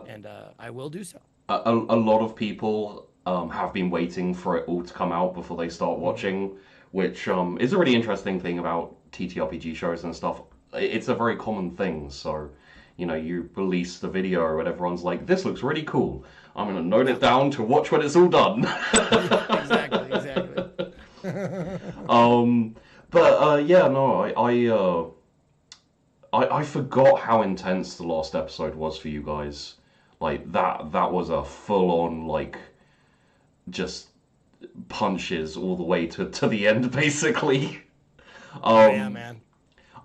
and I will do so. A lot of people have been waiting for it all to come out before they start watching, which is a really interesting thing about TTRPG shows and stuff. It's a very common thing, so, you know, you release the video and everyone's like, this looks really cool. I'm going to note it down to watch when it's all done. Exactly. But yeah, no, I forgot how intense the last episode was for you guys. Like, that was a full-on, like, just punches all the way to the end, basically. Yeah, man.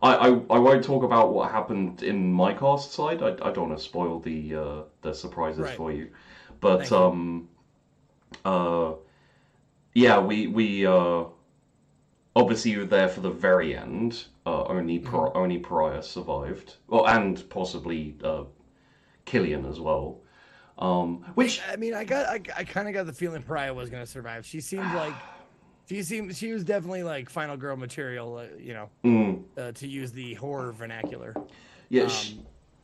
I won't talk about what happened in my cast side. I don't want to spoil the surprises for you. But, yeah, we obviously you were there for the very end. Only Pariah survived. Well, and possibly Killian as well. Which I mean, I kind of got the feeling Pariah was gonna survive. She seemed like she was definitely like final girl material, you know, to use the horror vernacular. Yeah,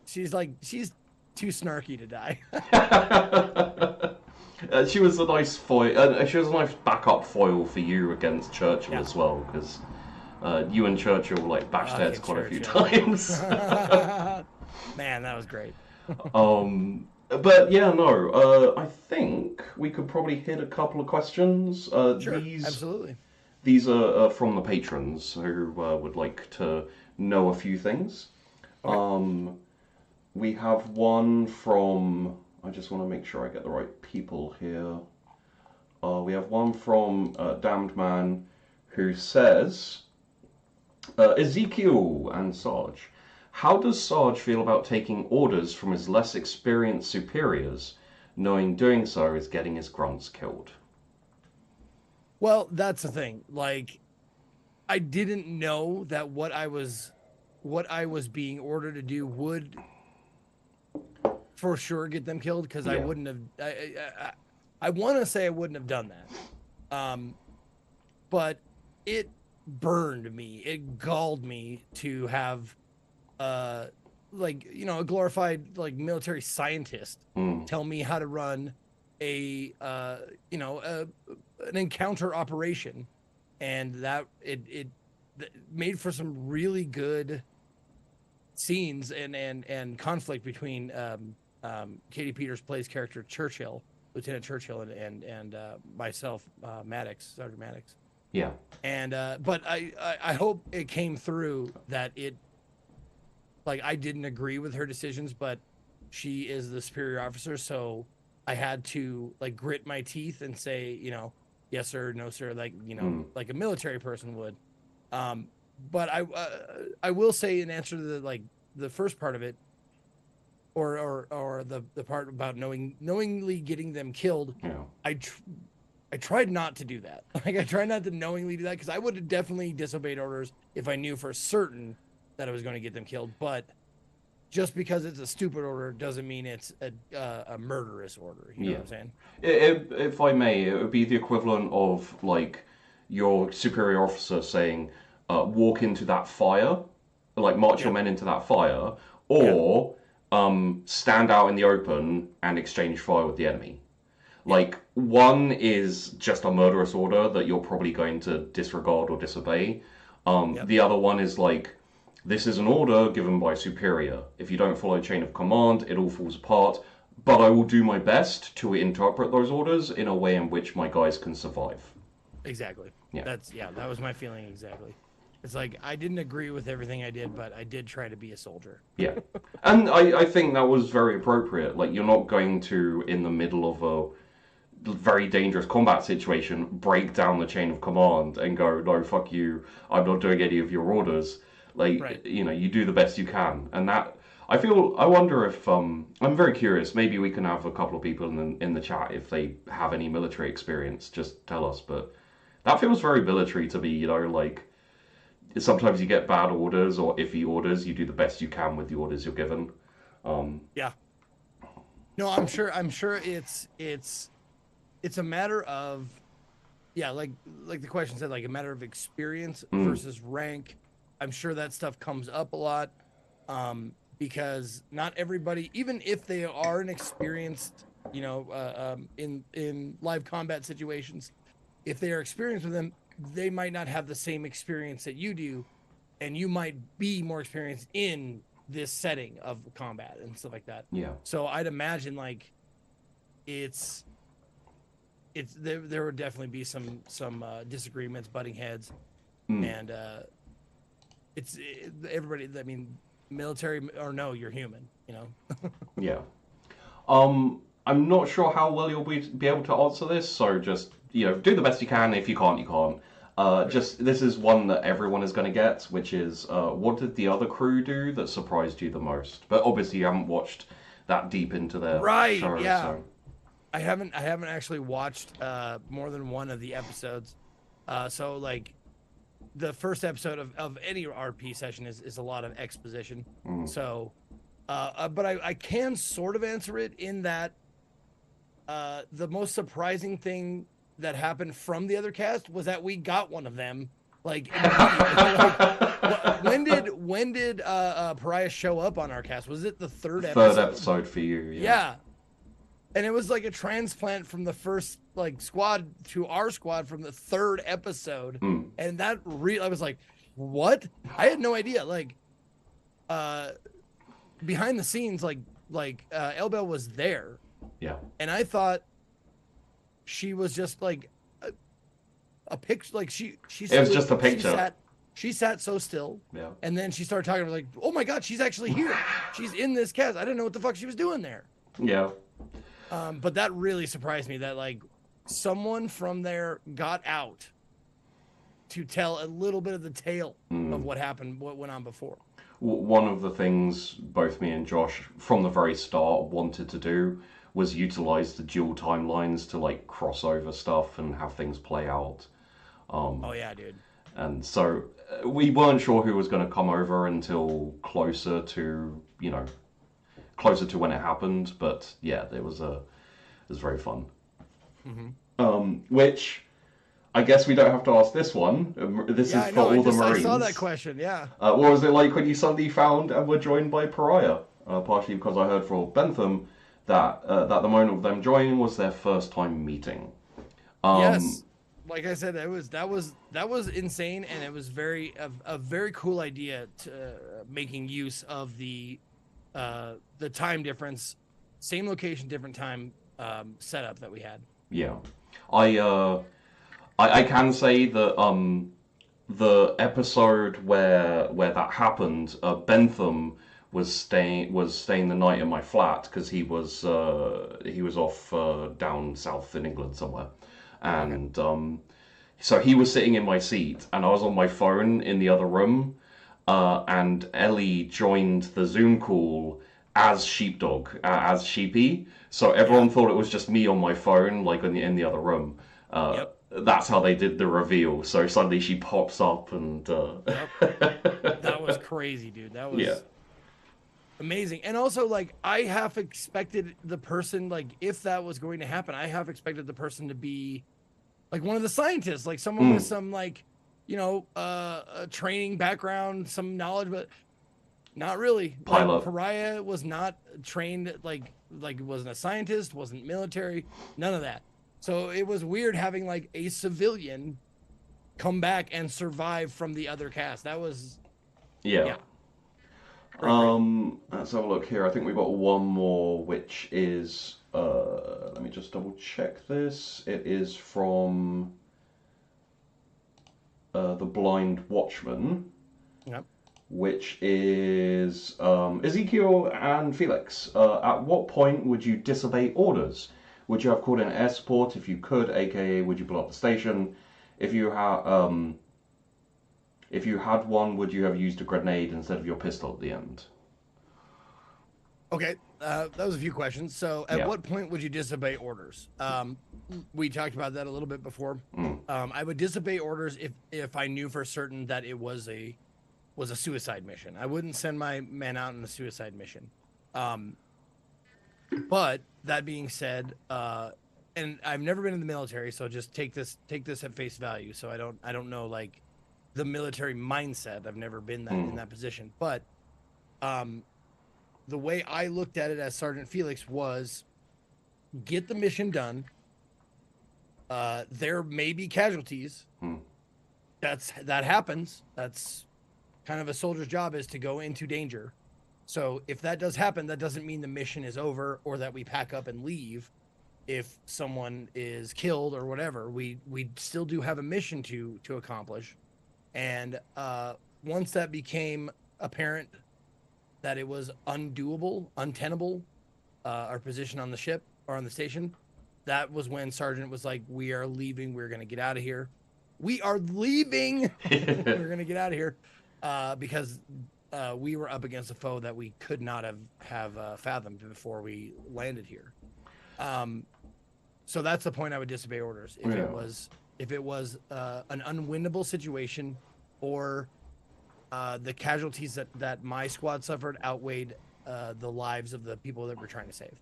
she's too snarky to die. She was a nice foil. She was a nice backup foil for you against Churchill as well, because you and Churchill like bashed heads quite a few times. Man, that was great. But yeah, no. I think we could probably hit a couple of questions. Sure, absolutely. These are from the patrons who would like to know a few things. Okay. We have one from... I just want to make sure I get the right people here. We have one from Damned Man who says, Ezekiel and Sarge, how does Sarge feel about taking orders from his less experienced superiors, knowing doing so is getting his grunts killed? Well, that's the thing. Like, I didn't know that what I was being ordered to do would for sure get them killed, because I wouldn't have. I want to say I wouldn't have done that, but it burned me. It galled me to have, like, you know, a glorified like military scientist tell me how to run a an encounter operation, and that it made for some really good scenes and conflict between Katie Peters plays character Churchill, Lieutenant Churchill, and myself, Sergeant Maddox. Yeah. And but I hope it came through that it, like, I didn't agree with her decisions, but she is the superior officer, so I had to like grit my teeth and say, yes sir, no sir, like like a military person would. But I will say, in answer to the first part of it, or the part about knowingly getting them killed, I tried not to do that. Like, I tried not to knowingly do that, because I would have definitely disobeyed orders if I knew for certain that I was going to get them killed. But just because it's a stupid order doesn't mean it's a murderous order. You know what I'm saying? If I may, it would be the equivalent of like your superior officer saying, "Walk into that fire," like march your men into that fire, or stand out in the open and exchange fire with the enemy. Like, one is just a murderous order that you're probably going to disregard or disobey. The other one is like, this is an order given by superior. If you don't follow chain of command, it all falls apart. But I will do my best to interpret those orders in a way in which my guys can survive. Exactly. Yeah. That was my feeling exactly. It's like, I didn't agree with everything I did, but I did try to be a soldier. Yeah. And I think that was very appropriate. Like, you're not going to, in the middle of a very dangerous combat situation, break down the chain of command and go, no, fuck you, I'm not doing any of your orders. Like, you do the best you can. And that, I wonder if, I'm very curious, maybe we can have a couple of people in the chat, if they have any military experience, just tell us. But that feels very military to me, like, sometimes you get bad orders or iffy orders, you do the best you can with the orders you're given. Yeah. No, I'm sure it's a matter of, like the question said, like a matter of experience versus rank. I'm sure that stuff comes up a lot, because not everybody, even if they are an experienced, in live combat situations, if they are experienced with them, they might not have the same experience that you do, and you might be more experienced in this setting of combat and stuff like that. Yeah. So I'd imagine like there would definitely be some disagreements, butting heads, and everybody. I mean, military or no, you're human. Yeah. I'm not sure how well you'll be able to answer this, so just do the best you can. If you can't, you can't. Just, this is one that everyone is going to get, which is, what did the other crew do that surprised you the most? But obviously you haven't watched that deep into their show. Yeah. So. I haven't actually watched more than one of the episodes. So like the first episode of any RP session is a lot of exposition. So, but I can sort of answer it in that the most surprising thing that happened from the other cast was that we got one of them. Like, when did Pariah show up on our cast? Was it the third episode? Third episode for you. Yeah. And it was like a transplant from the first squad to our squad from the third episode. And that I was like, what? I had no idea. Like, behind the scenes, Elbel was there. Yeah. And I thought she was just like a picture. Like she it was just a picture. She sat so still. Yeah. And then she started talking, like, oh my God, she's actually here. She's in this cast. I didn't know what the fuck she was doing there. Yeah. But that really surprised me that someone from there got out to tell a little bit of the tale of what happened, what went on before. One of the things both me and Josh from the very start wanted to do was utilize the dual timelines to cross over stuff and have things play out. Oh yeah, dude. And so we weren't sure who was going to come over until closer to when it happened. But yeah, it was very fun. Which I guess we don't have to ask this one. This is for all the Marines. I saw that question. Yeah. What was it like when you suddenly found and were joined by Pariah? Partially because I heard from Bentham that the moment of them joining was their first time meeting. Yes, like I said, that was insane, and it was a very cool idea to making use of the time difference, same location, different time setup that we had. Yeah, I can say that the episode where that happened, Bentham was staying the night in my flat because he was off down south in England somewhere, and so he was sitting in my seat and I was on my phone in the other room, and Ellie joined the Zoom call as Sheepdog, as Sheepy. So everyone thought it was just me on my phone, like in the other room. That's how they did the reveal. So suddenly she pops up and. That was crazy, dude. That was amazing. And also, like, I half expected the person, like, if that was going to happen, I half expected the person to be, like, one of the scientists, like someone with some, like, you know, a training background, some knowledge, but not really. Pilot. Like, Pariah was not trained, like wasn't a scientist, wasn't military, none of that. So it was weird having like a civilian come back and survive from the other cast. That was yeah. Let's have a look here. I think we've got one more, which is let me just double check this. It is from The Blind Watchman. Yep. Which is Ezekiel and Felix. At what point would you disobey orders? Would you have called in air support if you could, aka would you blow up the station? If you had one, would you have used a grenade instead of your pistol at the end? Okay, that was a few questions. So, at what point would you disobey orders? We talked about that a little bit before. I would disobey orders if I knew for certain that it was a suicide mission. I wouldn't send my men out on a suicide mission. But that being said, and I've never been in the military, so just take this at face value. So I don't know like the military mindset. I've never been in that position. But the way I looked at it as Sergeant Felix was get the mission done. There may be casualties. That happens. That's kind of a soldier's job, is to go into danger. So if that does happen, that doesn't mean the mission is over or that we pack up and leave. If someone is killed or whatever, we still do have a mission to accomplish. And once that became apparent that it was undoable, untenable, our position on the ship or on the station, that was when Sergeant was like, we are leaving. We're going to get out of here. We are leaving. We're going to get out of here. Because we were up against a foe that we could not have fathomed before we landed here. So that's the point I would disobey orders. If it was an unwinnable situation, or the casualties that my squad suffered outweighed the lives of the people that we're trying to save.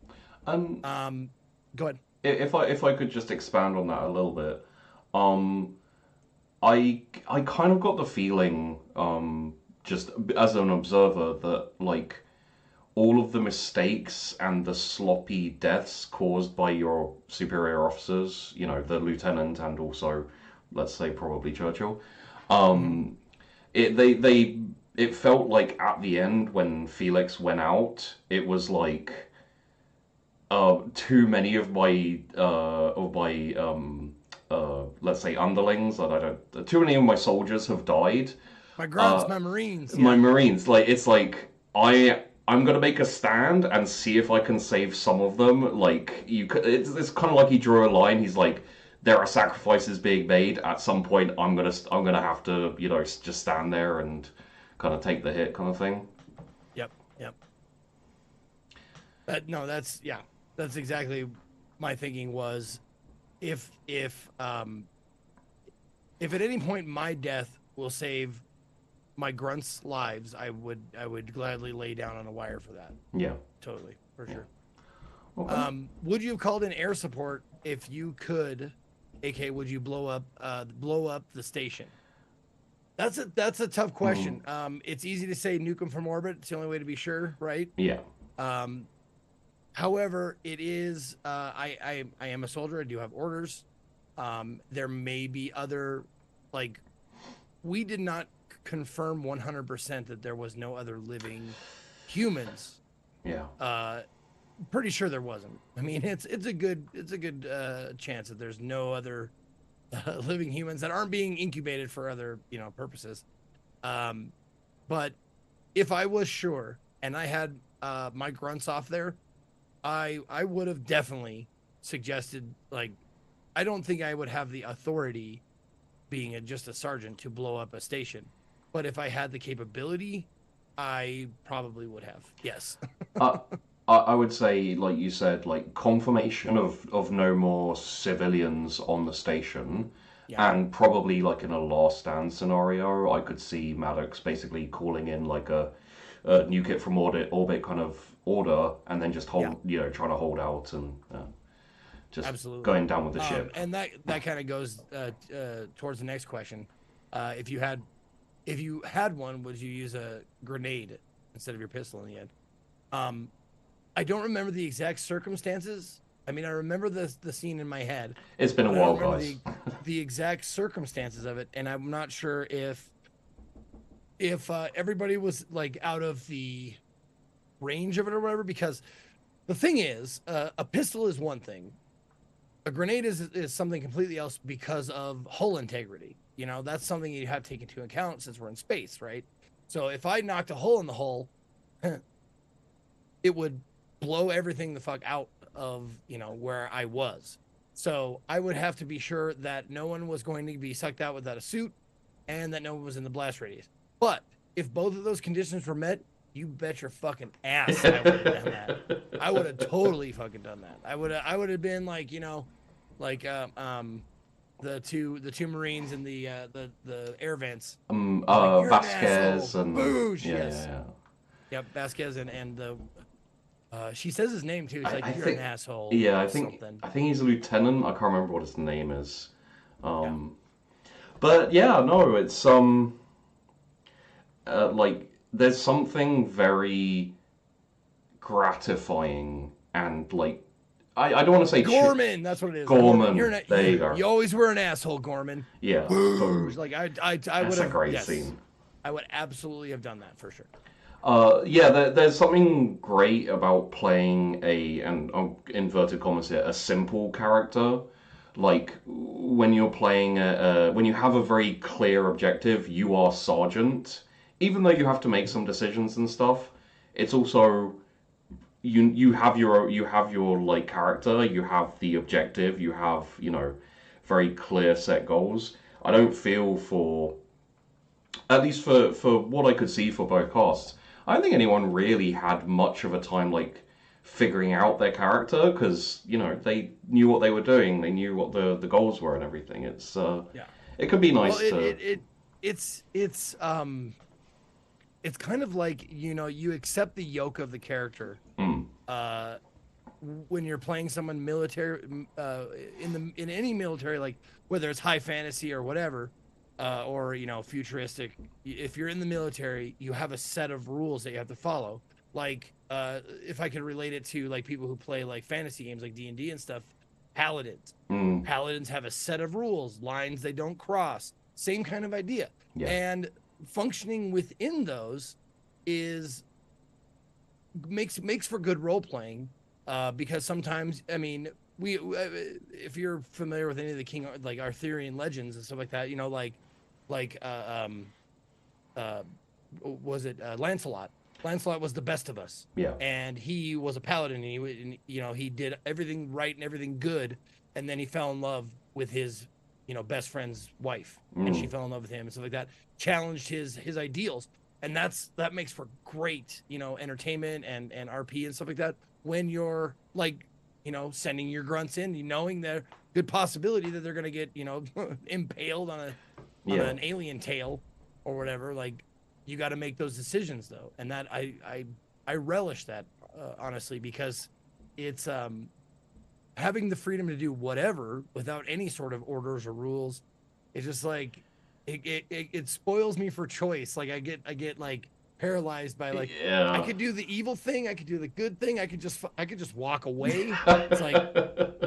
Go ahead. If I could just expand on that a little bit, I kind of got the feeling, just as an observer, that like all of the mistakes and the sloppy deaths caused by your superior officers, you know, the lieutenant and also, let's say, probably Churchill, it felt like at the end when Felix went out, it was like too many of my let's say underlings that too many of my soldiers have died. My grunts, my Marines. My Marines, like it's like I'm gonna make a stand and see if I can save some of them. Like it's kind of like he drew a line. He's like, there are sacrifices being made. At some point, I'm gonna have to, you know, just stand there and kind of take the hit, kind of thing. Yep. No, that's exactly my thinking was, if at any point my death will save my grunts' lives, I would gladly lay down on a wire for that. Yeah, totally, for sure. Okay. Would you have called in air support if you could? AK, would you blow up the station? That's a tough question. It's easy to say nuke them from orbit. It's the only way to be sure, right? Yeah. However, it is I am a soldier. I do have orders. There may be other, like, we did not confirm 100% that there was no other living humans. Yeah. Pretty sure there wasn't. I mean, it's a good chance that there's no other living humans that aren't being incubated for other purposes. But if I was sure and I had my grunts off there, I would have definitely suggested, like, I don't think I would have the authority, being just a sergeant, to blow up a station. But if I had the capability, I probably would have. Yes. I would say, like you said, like confirmation of no more civilians on the station, and probably like in a last stand scenario, I could see Maddox basically calling in like a new kit from orbit kind of order, and then just trying to hold out and just absolutely going down with the ship. And that kind of goes towards the next question. If you had one, would you use a grenade instead of your pistol in the end? I don't remember the exact circumstances. I mean, I remember the scene in my head. It's been a while, guys. The exact circumstances of it, and I'm not sure if everybody was like out of the range of it or whatever. Because the thing is, a pistol is one thing. A grenade is something completely else because of hull integrity. That's something you have to take into account since we're in space, right? So if I knocked a hole in the hull, it would blow everything the fuck out of where I was. So I would have to be sure that no one was going to be sucked out without a suit, and that no one was in the blast radius. But if both of those conditions were met, you bet your fucking ass I would have done that. I would have totally fucking done that. I would have been like the two Marines in the air vents. Vasquez and Boosh, yes. Yep, Vasquez and the she says his name too. She's like, you're an asshole. Yeah, I think he's a lieutenant. I can't remember what his name is. But yeah, no, it's like there's something very gratifying and like I don't want to say Gorman. That's what it is. Gorman. There you go. You always were an asshole, Gorman. Yeah. Like I would have. That's a great scene. I would absolutely have done that for sure. There's something great about playing and inverted commas here, a simple character. Like when you're playing when you have a very clear objective, you are sergeant. Even though you have to make some decisions and stuff, it's also you have your like character, you have the objective, you have very clear set goals. I don't feel at least for what I could see for both casts, I don't think anyone really had much of a time like figuring out their character because they knew what they were doing, they knew what the goals were and everything. It's it could be nice it's kind of like you accept the yoke of the character when you're playing someone military in any military, like whether it's high fantasy or whatever. Or futuristic. If you're in the military, you have a set of rules that you have to follow. Like, if I could relate it to like people who play like fantasy games like D&D and stuff, paladins. Paladins have a set of rules, lines they don't cross. Same kind of idea. Yeah. And functioning within those makes for good role playing. Because sometimes, I mean, if you're familiar with any of the like Arthurian legends and stuff like that, was it Lancelot? Lancelot was the best of us. Yeah. And he was a paladin, and he did everything right and everything good, and then he fell in love with his, best friend's wife, and she fell in love with him and stuff like that. Challenged his ideals, and that makes for great, entertainment and RP and stuff like that. When you're like, sending your grunts in, knowing the good possibility that they're gonna get, impaled on an alien tail or whatever. Like, you got to make those decisions though, and that I relish that honestly, because it's having the freedom to do whatever without any sort of orders or rules. It's just like it spoils me for choice. Like I get like paralyzed by like Yeah. I could do the evil thing, I could do the good thing, I could just walk away. It's like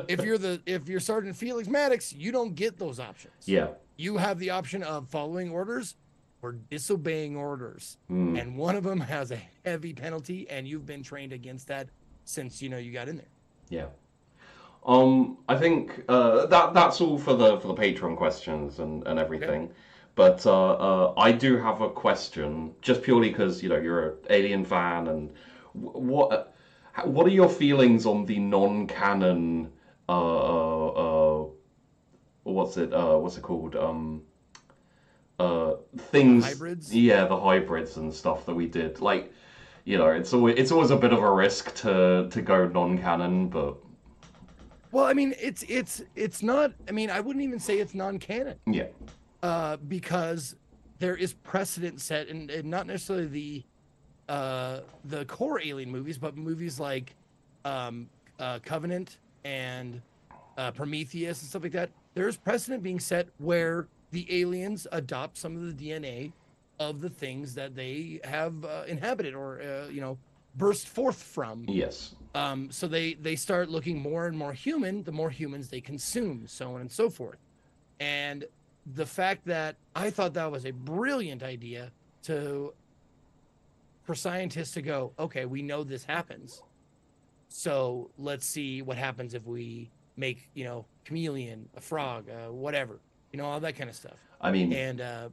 if you're Sergeant Felix Maddox, you don't get those options. Yeah. You have the option of following orders or disobeying orders, Mm. and one of them has a heavy penalty, and you've been trained against that since you got in there. Yeah. I think that's all for the Patreon questions and everything. Okay. But I do have a question, just purely because you're an Alien fan, and what are your feelings on the non-canon? What's it called? Things. Hybrids? Yeah, the hybrids and stuff that we did. Like, it's always a bit of a risk to go non-canon, but. Well, I mean, it's not. I mean, I wouldn't even say it's non-canon. Yeah. Because there is precedent set, and not necessarily the core Alien movies, but movies like Covenant and Prometheus and stuff like that. There's precedent being set where the aliens adopt some of the DNA of the things that they have inhabited or burst forth from. Yes. So they start looking more and more human, the more humans they consume, so on and so forth. And the fact that I thought that was a brilliant idea for scientists to go, okay, we know this happens. So let's see what happens if we make, chameleon, a frog, whatever, all that kind of stuff. I mean, and a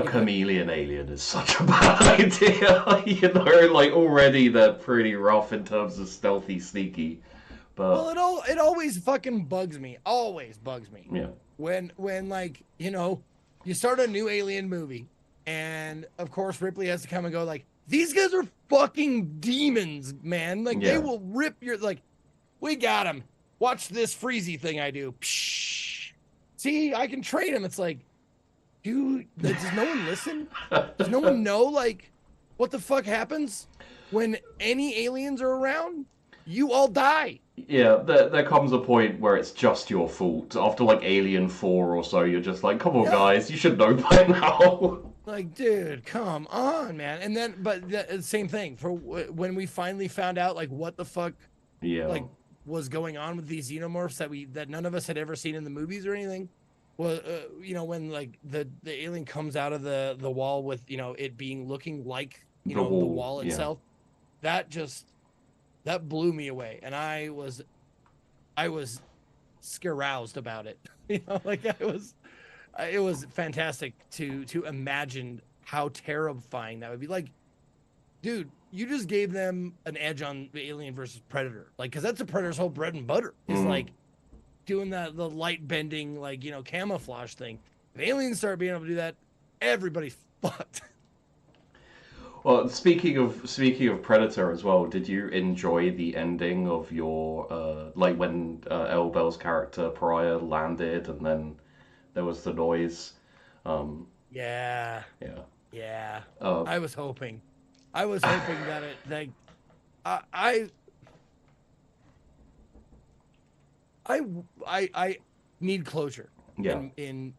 chameleon alien is such a bad idea. Like already they're pretty rough in terms of stealthy, sneaky. But well, it always fucking bugs me. Always bugs me. Yeah. When like, you start a new Alien movie, and of course Ripley has to come and go like, these guys are fucking demons, man. Like they will rip your we got them. Watch this freezy thing I do. Psh. See, I can train them. It's like, dude, does no one listen? Does no one know what the fuck happens when any aliens are around? You all die. Yeah, there comes a point where it's just your fault. After Alien 4 or so, you're just like, come on, guys, you should know by now. Like, dude, come on, man. And then, but the same thing for when we finally found out what the fuck, was going on with these xenomorphs that none of us had ever seen in the movies or anything. Well, when the alien comes out of the wall with it being looking like the wall itself, that blew me away, and I was scaroused about it. It was fantastic to imagine how terrifying that would be. Like, dude, you just gave them an edge on the Alien versus Predator, because that's the Predator's whole bread and butter. Is doing the light bending, camouflage thing. If aliens start being able to do that, everybody's fucked. Well, speaking of Predator as well, did you enjoy the ending of your when Elle Bell's character Pariah landed and then there was the noise? Yeah. I was hoping that I need closure in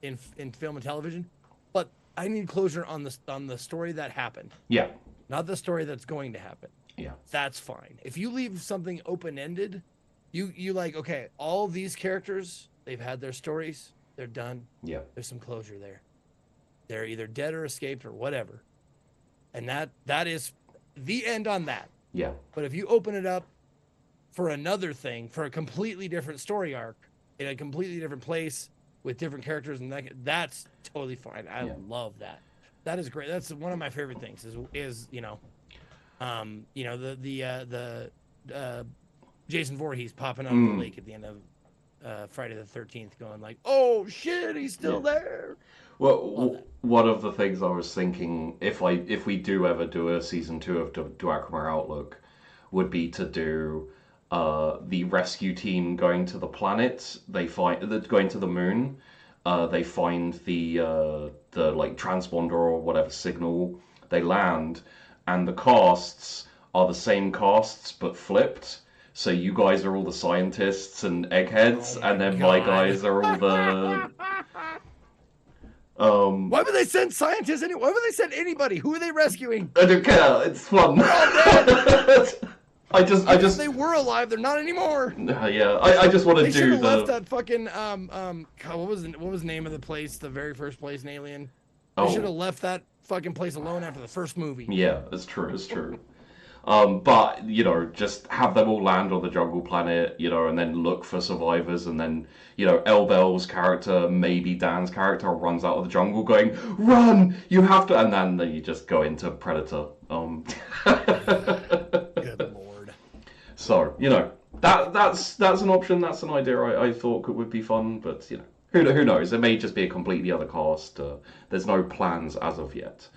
film and television, but I need closure on the story that happened. Yeah. Not the story that's going to happen. Yeah. That's fine. If you leave something open-ended, you okay, all these characters, they've had their stories, they're done. Yeah. There's some closure there. They're either dead or escaped or whatever. And that is the end on that. Yeah. But if you open it up for another thing, for a completely different story arc, in a completely different place with different characters, and that's totally fine. I love that. That is great. That's one of my favorite things. Is the Jason Voorhees popping out of the lake at the end of Friday the 13th, going like, "Oh shit, he's still there." Well, one of the things I was thinking, if we do ever do a season 2 of Duacrima Outlook, would be to do the rescue team going to the planet. Going to the moon. They find the transponder or whatever signal. They land, and the casts are the same casts but flipped. So you guys are all the scientists and eggheads, and then my guys are all the Why would they send scientists? Why would they send anybody? Who are they rescuing? I don't care. It's fun. They're all dead. I just. If they were alive, they're not anymore. Yeah, I just want to They should do have left the. that fucking God, what was the name of the place? The very first place in Alien. They Oh. should have left that fucking place alone after the first movie. Yeah, it's true. It's true. But you know, just have them all land on the jungle planet, you know, and then look for survivors, and then you know, Elbel's character, maybe Dan's character, runs out of the jungle, going, "Run! You have to!" And then you just go into Predator. Good lord. So you know, that's an option. That's an idea I thought would be fun, but you know, who knows? It may just be a completely other cast. There's no plans as of yet.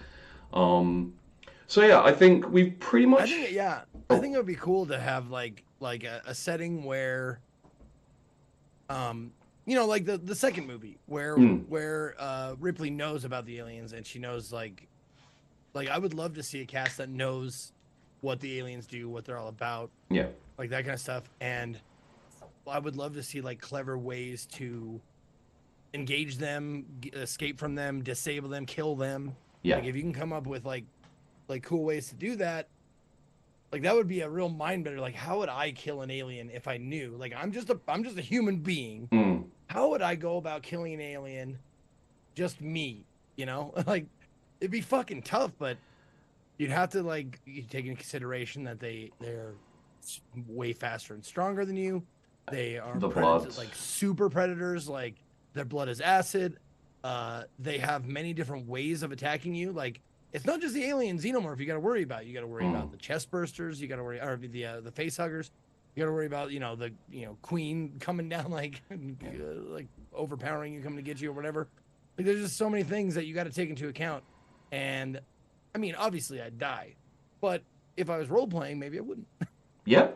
So yeah, I think we've pretty much. I think it would be cool to have like a setting where, you know, like the second movie where Ripley knows about the aliens and she knows like I would love to see a cast that knows what the aliens do, what they're all about, Yeah. like that kind of stuff, and I would love to see like clever ways to engage them, escape from them, disable them, kill them. Yeah. Like if you can come up with like cool ways to do that, like that would be a real mind bender. Like how would I kill an alien if I knew? Like I'm just a human being. How would I go about killing an alien? Just me, you know? Like it'd be fucking tough, but you'd have to like you take into consideration that they're way faster and stronger than you. They are like super predators. Like their blood is acid. They have many different ways of attacking you. Like it's not just the alien xenomorph you got to worry about. You got to worry about the chest bursters. You got to worry, or the face huggers. You got to worry about the queen coming down like overpowering you, coming to get you or whatever. Like there's just so many things that you got to take into account. And I mean, obviously I'd die, but if I was role playing, maybe I wouldn't. Yeah.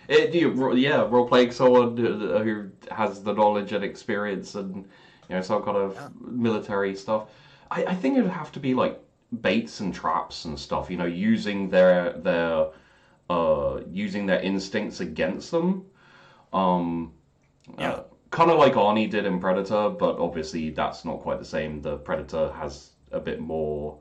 Role playing someone who has the knowledge and experience and some kind of military stuff. I think it would have to be like baits and traps and stuff. Using their instincts against them. Kind of like Arnie did in Predator, but obviously that's not quite the same. The Predator has a bit more.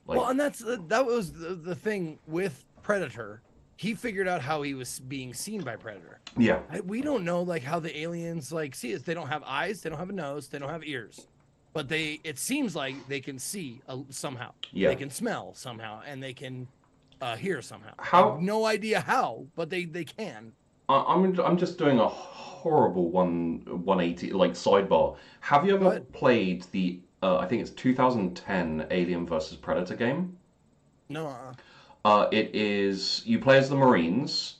Well, and that was the thing with Predator. He figured out how he was being seen by Predator. Yeah. We don't know how the aliens see us. They don't have eyes, they don't have a nose, they don't have ears. But it seems like they can see somehow. Yeah. They can smell somehow, and they can hear somehow. How? I have no idea how, but they can. I'm just doing a horrible 180 sidebar. Have you ever played the I think it's 2010 Alien vs Predator game? No. It is, you play as the Marines,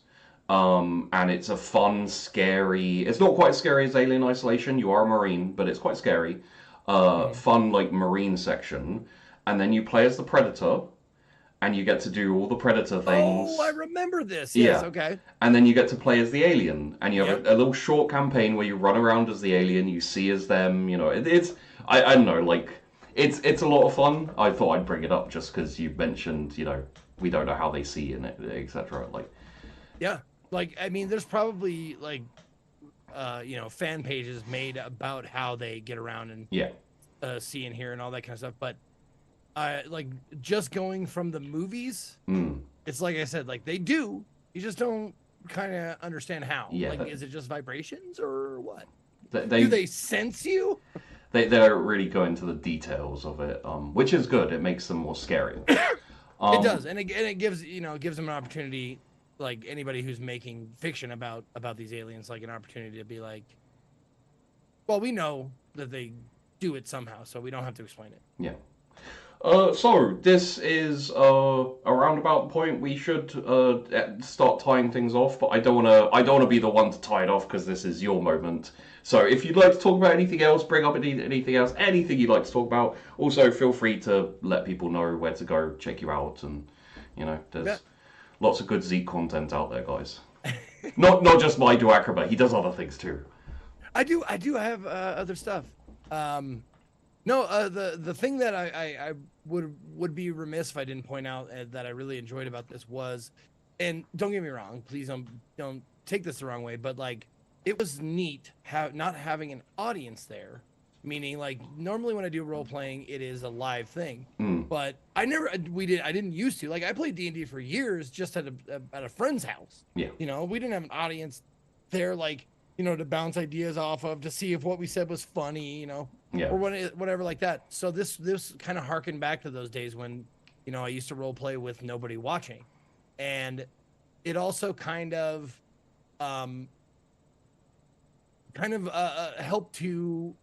and it's a fun, scary, it's not quite as scary as Alien Isolation, you are a Marine, but it's quite scary, fun, Marine section, and then you play as the Predator, and you get to do all the Predator things. Oh, I remember this, yes, yeah. Okay. And then you get to play as the alien, and you have a little short campaign where you run around as the alien, you see as them, it's, I don't know, it's a lot of fun. I thought I'd bring it up just because you mentioned, we don't know how they see in it, etc. Yeah, I mean, there's probably fan pages made about how they get around and see and hear and all that kind of stuff. But just going from the movies, it's like I said, they do. You just don't kind of understand how. Yeah. Is it just vibrations or what? Do they sense you? They don't really go into the details of it, which is good. It makes them more scary. It does, and it gives them an opportunity, anybody who's making fiction about these aliens, an opportunity to be well, we know that they do it somehow, so we don't have to explain it. Yeah. So this is a roundabout point. We should start tying things off, but I don't want to be the one to tie it off because this is your moment. So if you'd like to talk about anything else, bring up anything else, anything you'd like to talk about. Also, feel free to let people know where to go, check you out, and there's lots of good Zeke content out there, guys. not just my Duacrima. He does other things too. I do have other stuff. No, the thing that I would be remiss if I didn't point out that I really enjoyed about this was, and don't get me wrong, please don't take this the wrong way, but it was neat not having an audience there meaning like normally when I do role playing, it is a live thing. Mm. But I didn't used to. Like I played D&D for years just at a friend's house. Yeah. You know, we didn't have an audience there, like, you know, to bounce ideas off of, to see if what we said was funny, you know, Yeah. or whatever like that. So this kind of harkened back to those days when, you know, I used to role play with nobody watching, and it also kind of helped to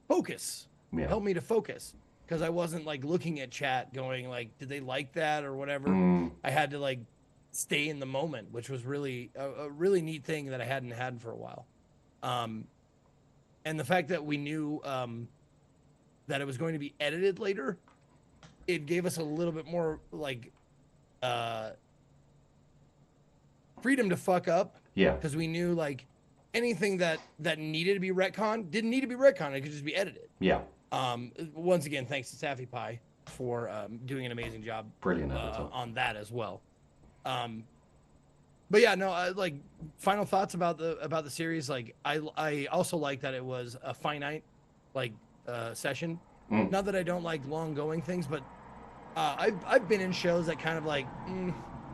focus. Yeah. Helped me to focus, because I wasn't like looking at chat going like, did they like that or whatever. I had to like stay in the moment, which was really a really neat thing that I hadn't had for a while. And the fact that we knew that it was going to be edited later, it gave us a little bit more like freedom to fuck up. Yeah. Because we knew like anything that needed to be retconned didn't need to be retconned. It could just be edited. Yeah. Once again, thanks to Safi Pie for doing an amazing job. Brilliant editor. On that as well. But yeah, no, like final thoughts about the series. Like I also like that it was a finite like session. Not that I don't like long going things, but I've been in shows that kind of like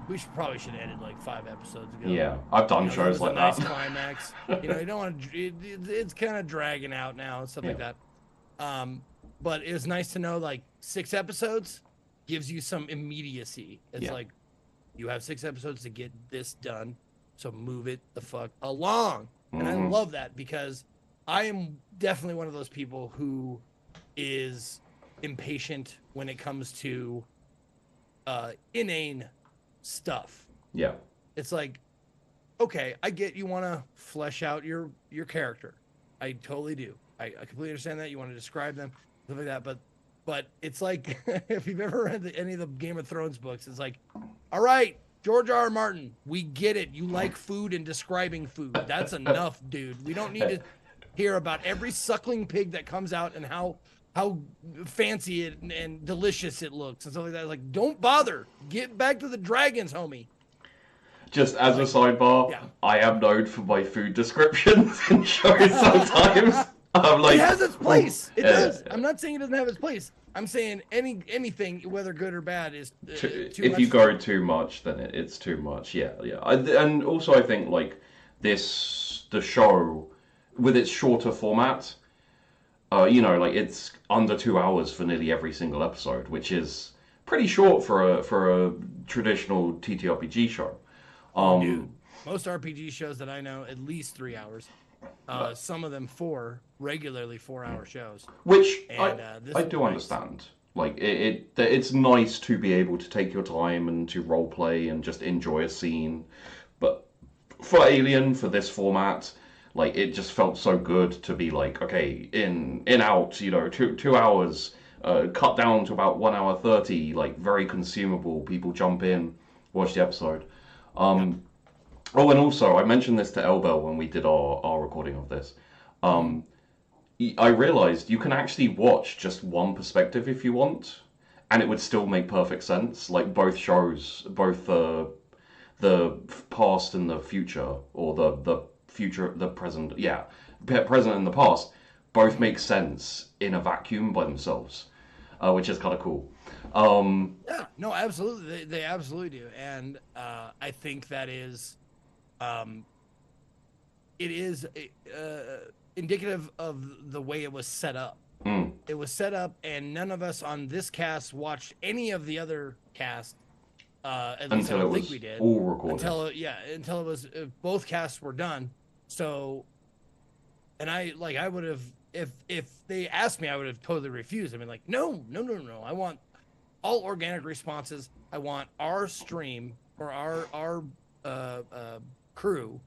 we probably should have ended like 5 episodes ago. Yeah, I've done shows like nice that. Climax. You know, you don't want to. It's kind of dragging out now and stuff like that. But it was nice to know like 6 episodes gives you some immediacy. It's like you have 6 episodes to get this done, so move it the fuck along. And I love that, because I am definitely one of those people who is impatient when it comes to inane stuff. Yeah. It's like, okay, I get you want to flesh out your character. I totally do. I completely understand that. You want to describe them, stuff like that. But it's like, if you've ever read any of the Game of Thrones books, it's like, all right, George R. R. Martin, we get it. You like food and describing food. That's enough, dude. We don't need to hear about every suckling pig that comes out and how fancy it and delicious it looks and stuff like that. Like, don't bother. Get back to the dragons, homie. Just as a sidebar, I am known for my food descriptions in shows sometimes. I'm like, it has its place. It does. I'm not saying it doesn't have its place. I'm saying anything, whether good or bad, is too if much. you go too much, then it's too much. Yeah. And also, I think like the show with its shorter format, you know, like it's under 2 hours for nearly every single episode, which is pretty short for a traditional TTRPG show. Dude, most RPG shows that I know, at least 3 hours. Some of them 4, regularly 4-hour shows. Which and, I do understand. Like it's nice to be able to take your time and to role play and just enjoy a scene. But for Alien, for this format, like it just felt so good to be like, okay, in out, you know, 2 hours, cut down to about 1 hour 30, like very consumable. People jump in, watch the episode. Oh, and also, I mentioned this to Elbel when we did our recording of this. I realized you can actually watch just one perspective if you want, and it would still make perfect sense. Like both shows, both the past and the future, or the future, the present, present and the past, both make sense in a vacuum by themselves, which is kind of cool. Yeah, no, absolutely, they absolutely do, and I think that is. It is indicative of the way it was set up. It was set up, and none of us on this cast watched any of the other cast. At least I don't think we did. All recorded. Until it was both casts were done. So, and I would have, if they asked me, I would have totally refused. I mean, like, no. I want all organic responses. I want our stream or our crew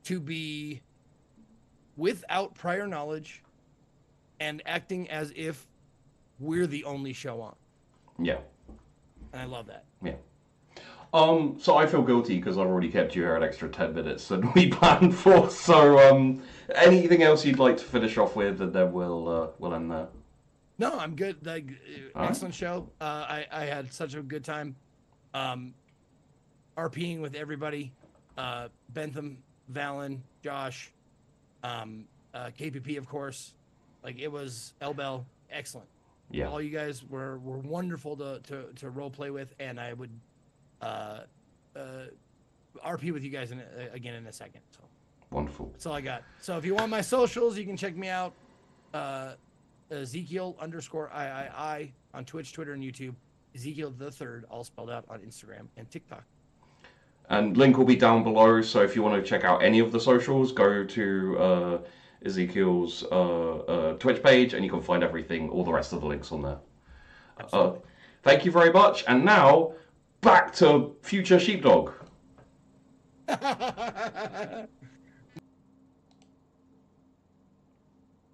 to be without prior knowledge and acting as if we're the only show on. Yeah. And I love that. Yeah. So I feel guilty because I've already kept you here an extra 10 minutes than we planned for. So anything else you'd like to finish off with, and then we'll end there. No, I'm good. Like, excellent show. I had such a good time RPing with everybody. Bentham, Valen, Josh, KPP, of course. Like, it was Elbel, excellent. Yeah. All you guys were wonderful to role play with, and I would RP with you guys again in a second. So Wonderful. that's all I got. So if you want my socials, you can check me out. Ezekiel_III on Twitch, Twitter, and YouTube. Ezekiel the Third, all spelled out, on Instagram and TikTok. And link will be down below, so if you want to check out any of the socials, go to Ezekiel's Twitch page, and you can find everything, all the rest of the links on there. Thank you very much, and now, back to Future Sheepdog.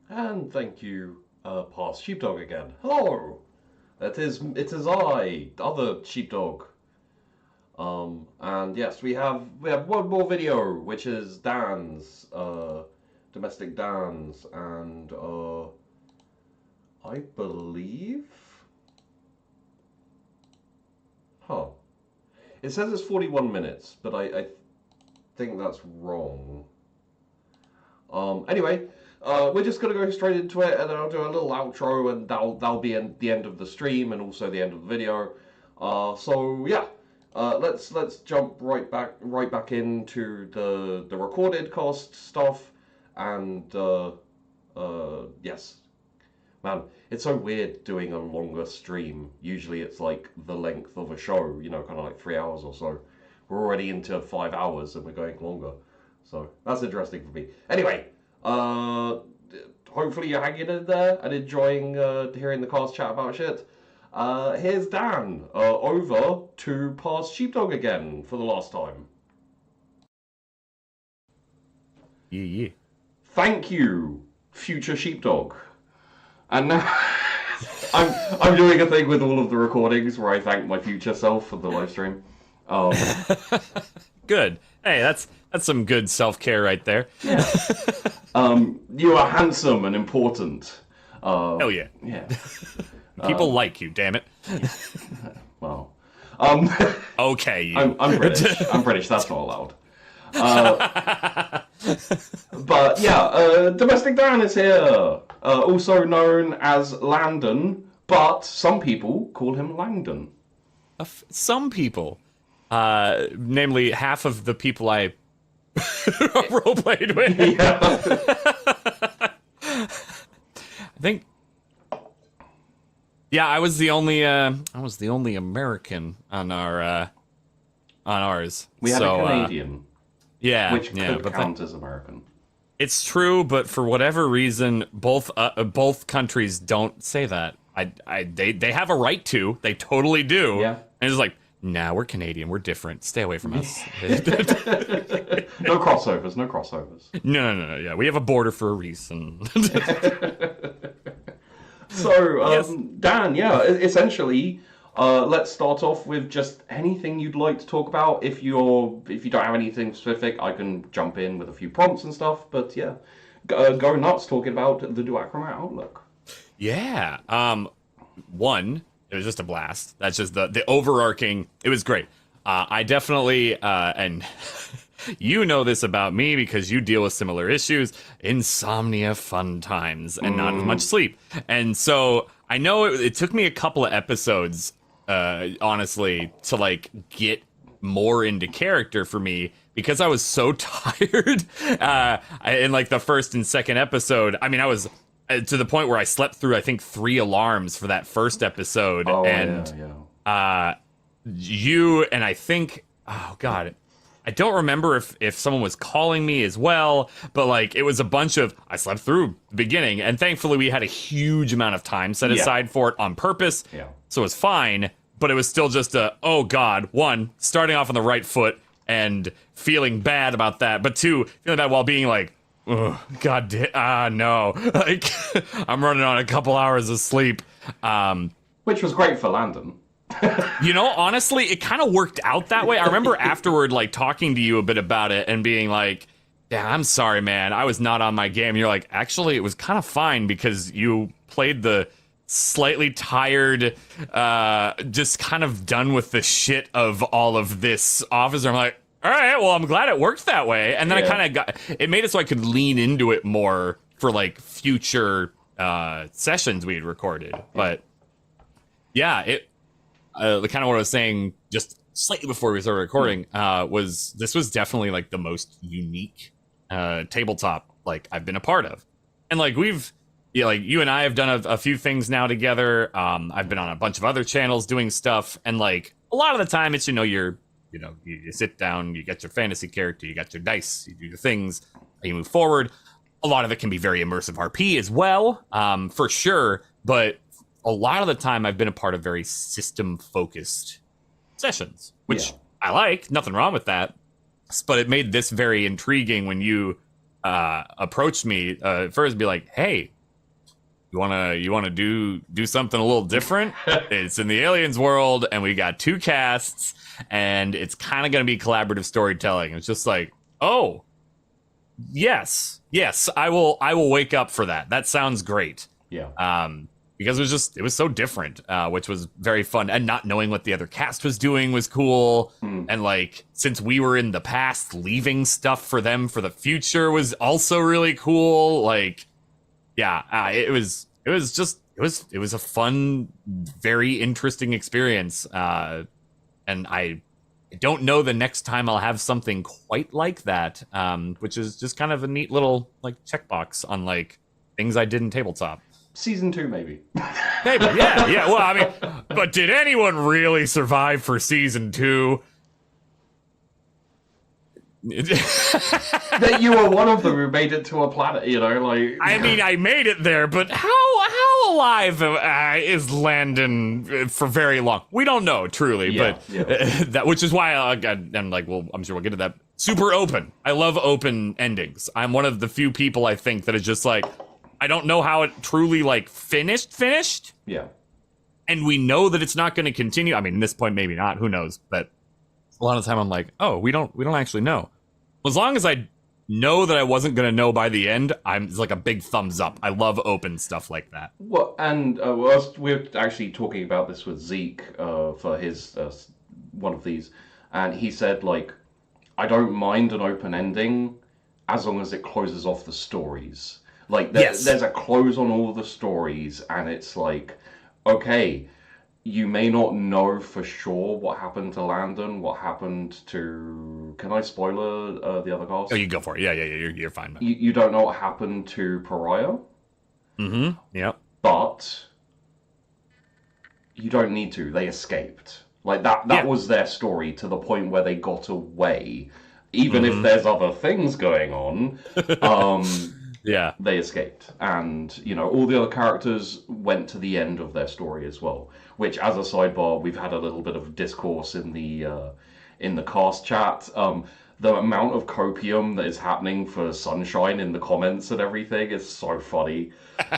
And thank you, past Sheepdog again. Hello! It is I, the other Sheepdog. And yes, we have one more video, which is Dan's, Domestic Dan's, and I believe, it says it's 41 minutes, but I think that's wrong. Anyway, we're just gonna go straight into it, and then I'll do a little outro, and that'll be in the end of the stream and also the end of the video. So yeah. Let's jump right back into the recorded cast stuff, and yes, man, it's so weird doing a longer stream. Usually it's like the length of a show, you know, kind of like 3 hours or so. We're already into 5 hours and we're going longer, so that's interesting for me. Anyway, hopefully you're hanging in there and enjoying hearing the cast chat about shit. Here's Dan, over to past Sheepdog again for the last time. Yeah. Thank you, future Sheepdog. And now I'm doing a thing with all of the recordings where I thank my future self for the live stream. Good. Hey, that's some good self-care right there. Yeah. You are handsome and important. Hell yeah. Yeah. People like you, damn it. Well, okay. You. I'm British. I'm British. That's not allowed. But yeah, Domestic Dan is here, also known as Landon, but some people call him Langdon. Some people, namely half of the people I roleplayed with. Yeah. I think. Yeah, I was the only American on ours. We had a Canadian. Yeah, which could but count as American. It's true, but for whatever reason, both countries don't say that. They have a right to. They totally do. Yeah. And it's like, nah, we're Canadian. We're different. Stay away from us. No crossovers. No crossovers. No. Yeah, we have a border for a reason. So, Yes. Dan, yeah, essentially, let's start off with just anything you'd like to talk about. If you don't have anything specific, I can jump in with a few prompts and stuff. But yeah, go nuts talking about the Duacrima Outlook. Yeah. One, it was just a blast. That's just the overarching. It was great. I definitely and. You know this about me because you deal with similar issues, insomnia, fun times, and not as much sleep. And so I know it took me a couple of episodes, honestly, to like get more into character for me because I was so tired. In like the first and second episode, I mean, I was to the point where I slept through, I think, 3 alarms for that first episode. Oh, and you and I think, oh God. I don't remember if someone was calling me as well, but like it was a bunch of, I slept through the beginning, and thankfully we had a huge amount of time set aside for it on purpose, so it was fine, but it was still just oh God, one, starting off on the right foot and feeling bad about that, but two, feeling bad while being like, oh, God, no, like I'm running on a couple hours of sleep. Which was great for Landon. You know, honestly, it kind of worked out that way. I remember afterward, like, talking to you a bit about it and being like, yeah, I'm sorry, man. I was not on my game. And you're like, actually, it was kind of fine because you played the slightly tired, just kind of done with the shit of all of this officer. I'm like, all right, well, I'm glad it worked that way. And then I kind of it made it so I could lean into it more for like future sessions we had recorded. But yeah, it the kind of what I was saying just slightly before we started recording was this was definitely like the most unique tabletop like I've been a part of. And like like you and I have done a few things now together. I've been on a bunch of other channels doing stuff, and like a lot of the time it's you sit down, you get your fantasy character, you got your dice, you do your things, you move forward. A lot of it can be very immersive RP as well, for sure. But a lot of the time I've been a part of very system focused sessions, which I like, nothing wrong with that. But it made this very intriguing when you approached me first, be like, hey, you wanna do something a little different? It's in the aliens world, and we got 2 casts, and it's kind of gonna be collaborative storytelling. It's just like, oh, yes, I will wake up for that. That sounds great. Yeah. Because it was so different, which was very fun. And not knowing what the other cast was doing was cool. And like, since we were in the past, leaving stuff for them for the future was also really cool. Like, yeah, it was a fun, very interesting experience. And I don't know the next time I'll have something quite like that, which is just kind of a neat little like checkbox on like things I did in tabletop. Season 2, maybe. Maybe, yeah. Well, I mean, but did anyone really survive for season 2? That you were one of them who made it to a planet, like... I mean, I made it there, but how alive is Landon for very long? We don't know, truly, that which is why I'm like, well, I'm sure we'll get to that. Super open. I love open endings. I'm one of the few people, I think, that is just like, I don't know how it truly, like, finished. Yeah. And we know that it's not going to continue. I mean, at this point, maybe not. Who knows? But a lot of the time, I'm like, oh, we don't actually know. As long as I know that I wasn't going to know by the end, it's like a big thumbs up. I love open stuff like that. Well, and we're actually talking about this with Zeke for his one of these, and he said, like, I don't mind an open ending as long as it closes off the stories. Like, there's a close on all the stories, and it's like, okay, you may not know for sure what happened to Landon, what happened to... Can I spoiler the other cast? Oh, you go for it. Yeah, you're fine. Man. You don't know what happened to Pariah. Mm-hmm, yep. But you don't need to. They escaped. Like, that was their story to the point where they got away. Even if there's other things going on... Yeah, they escaped, and all the other characters went to the end of their story as well. Which, as a sidebar, we've had a little bit of discourse in the cast chat. The amount of copium that is happening for Sunshine in the comments and everything is so funny.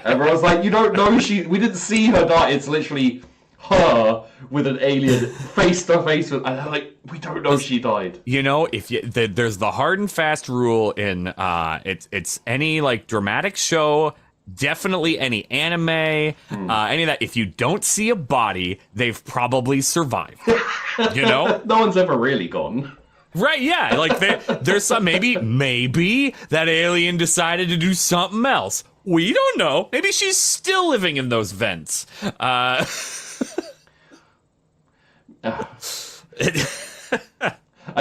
Everyone's like, "You don't know we didn't see her die. It's literally her with an alien face to face with," and I'm like, we don't know she died. There's the hard and fast rule in it's any like dramatic show, definitely any anime, any of that. If you don't see a body, they've probably survived. No one's ever really gone. Right, yeah. Like there's some maybe that alien decided to do something else. We don't know. Maybe she's still living in those vents. I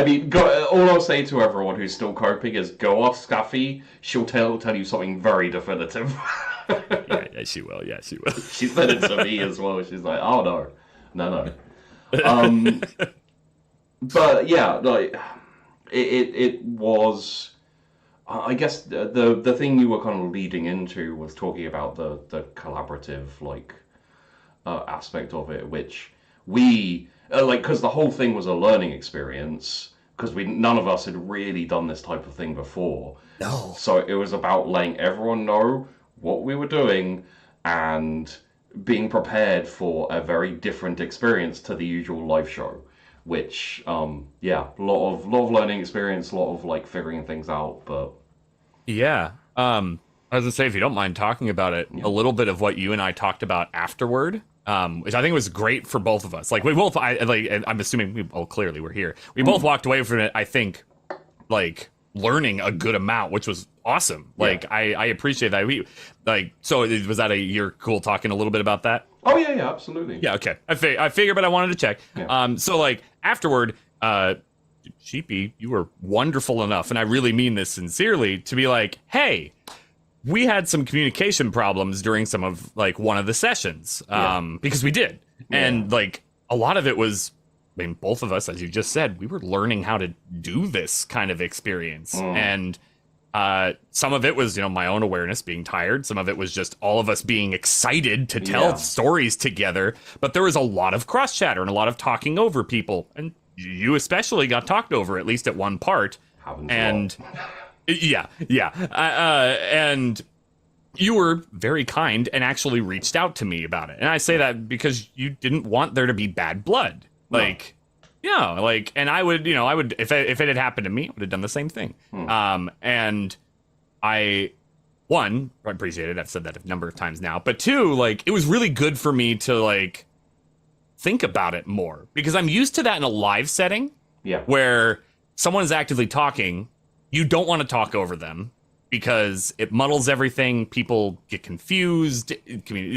mean, all I'll say to everyone who's still coping is go off Scaffy. She'll tell you something very definitive. yeah, she will. Yeah, she will. She said it to me as well. She's like, oh no. But yeah, like it was. I guess the thing you were kind of leading into was talking about the collaborative aspect of it, which we. Because the whole thing was a learning experience, because none of us had really done this type of thing before. No. So it was about letting everyone know what we were doing and being prepared for a very different experience to the usual live show. Which, a lot of learning experience, a lot of figuring things out. But yeah, I was gonna say, if you don't mind talking about it, a little bit of what you and I talked about afterward. Which I think was great for both of us. Like we both, I'm assuming we clearly were here. We both walked away from it. I think, learning a good amount, which was awesome. Like I appreciate that. So was that you're cool talking a little bit about that? Oh yeah, absolutely. Yeah, okay. I figured, but I wanted to check. Yeah. So like afterward, Sheepy, you were wonderful enough, and I really mean this sincerely, to be like, hey, we had some communication problems during some of like one of the sessions, because we did, and like a lot of it was, I mean, both of us, as you just said, we were learning how to do this kind of experience, and some of it was, my own awareness being tired. Some of it was just all of us being excited to tell stories together. But there was a lot of cross chatter and a lot of talking over people, and you especially got talked over, at least at one part. And and you were very kind and actually reached out to me about it. And I say that because you didn't want there to be bad blood. Like, and I would, if it had happened to me, I would have done the same thing. And I appreciate it. I've said that a number of times now. But two, like, it was really good for me to, like, think about it more. Because I'm used to that in a live setting. Yeah. Where someone is actively talking, you don't want to talk over them because it muddles everything. People get confused,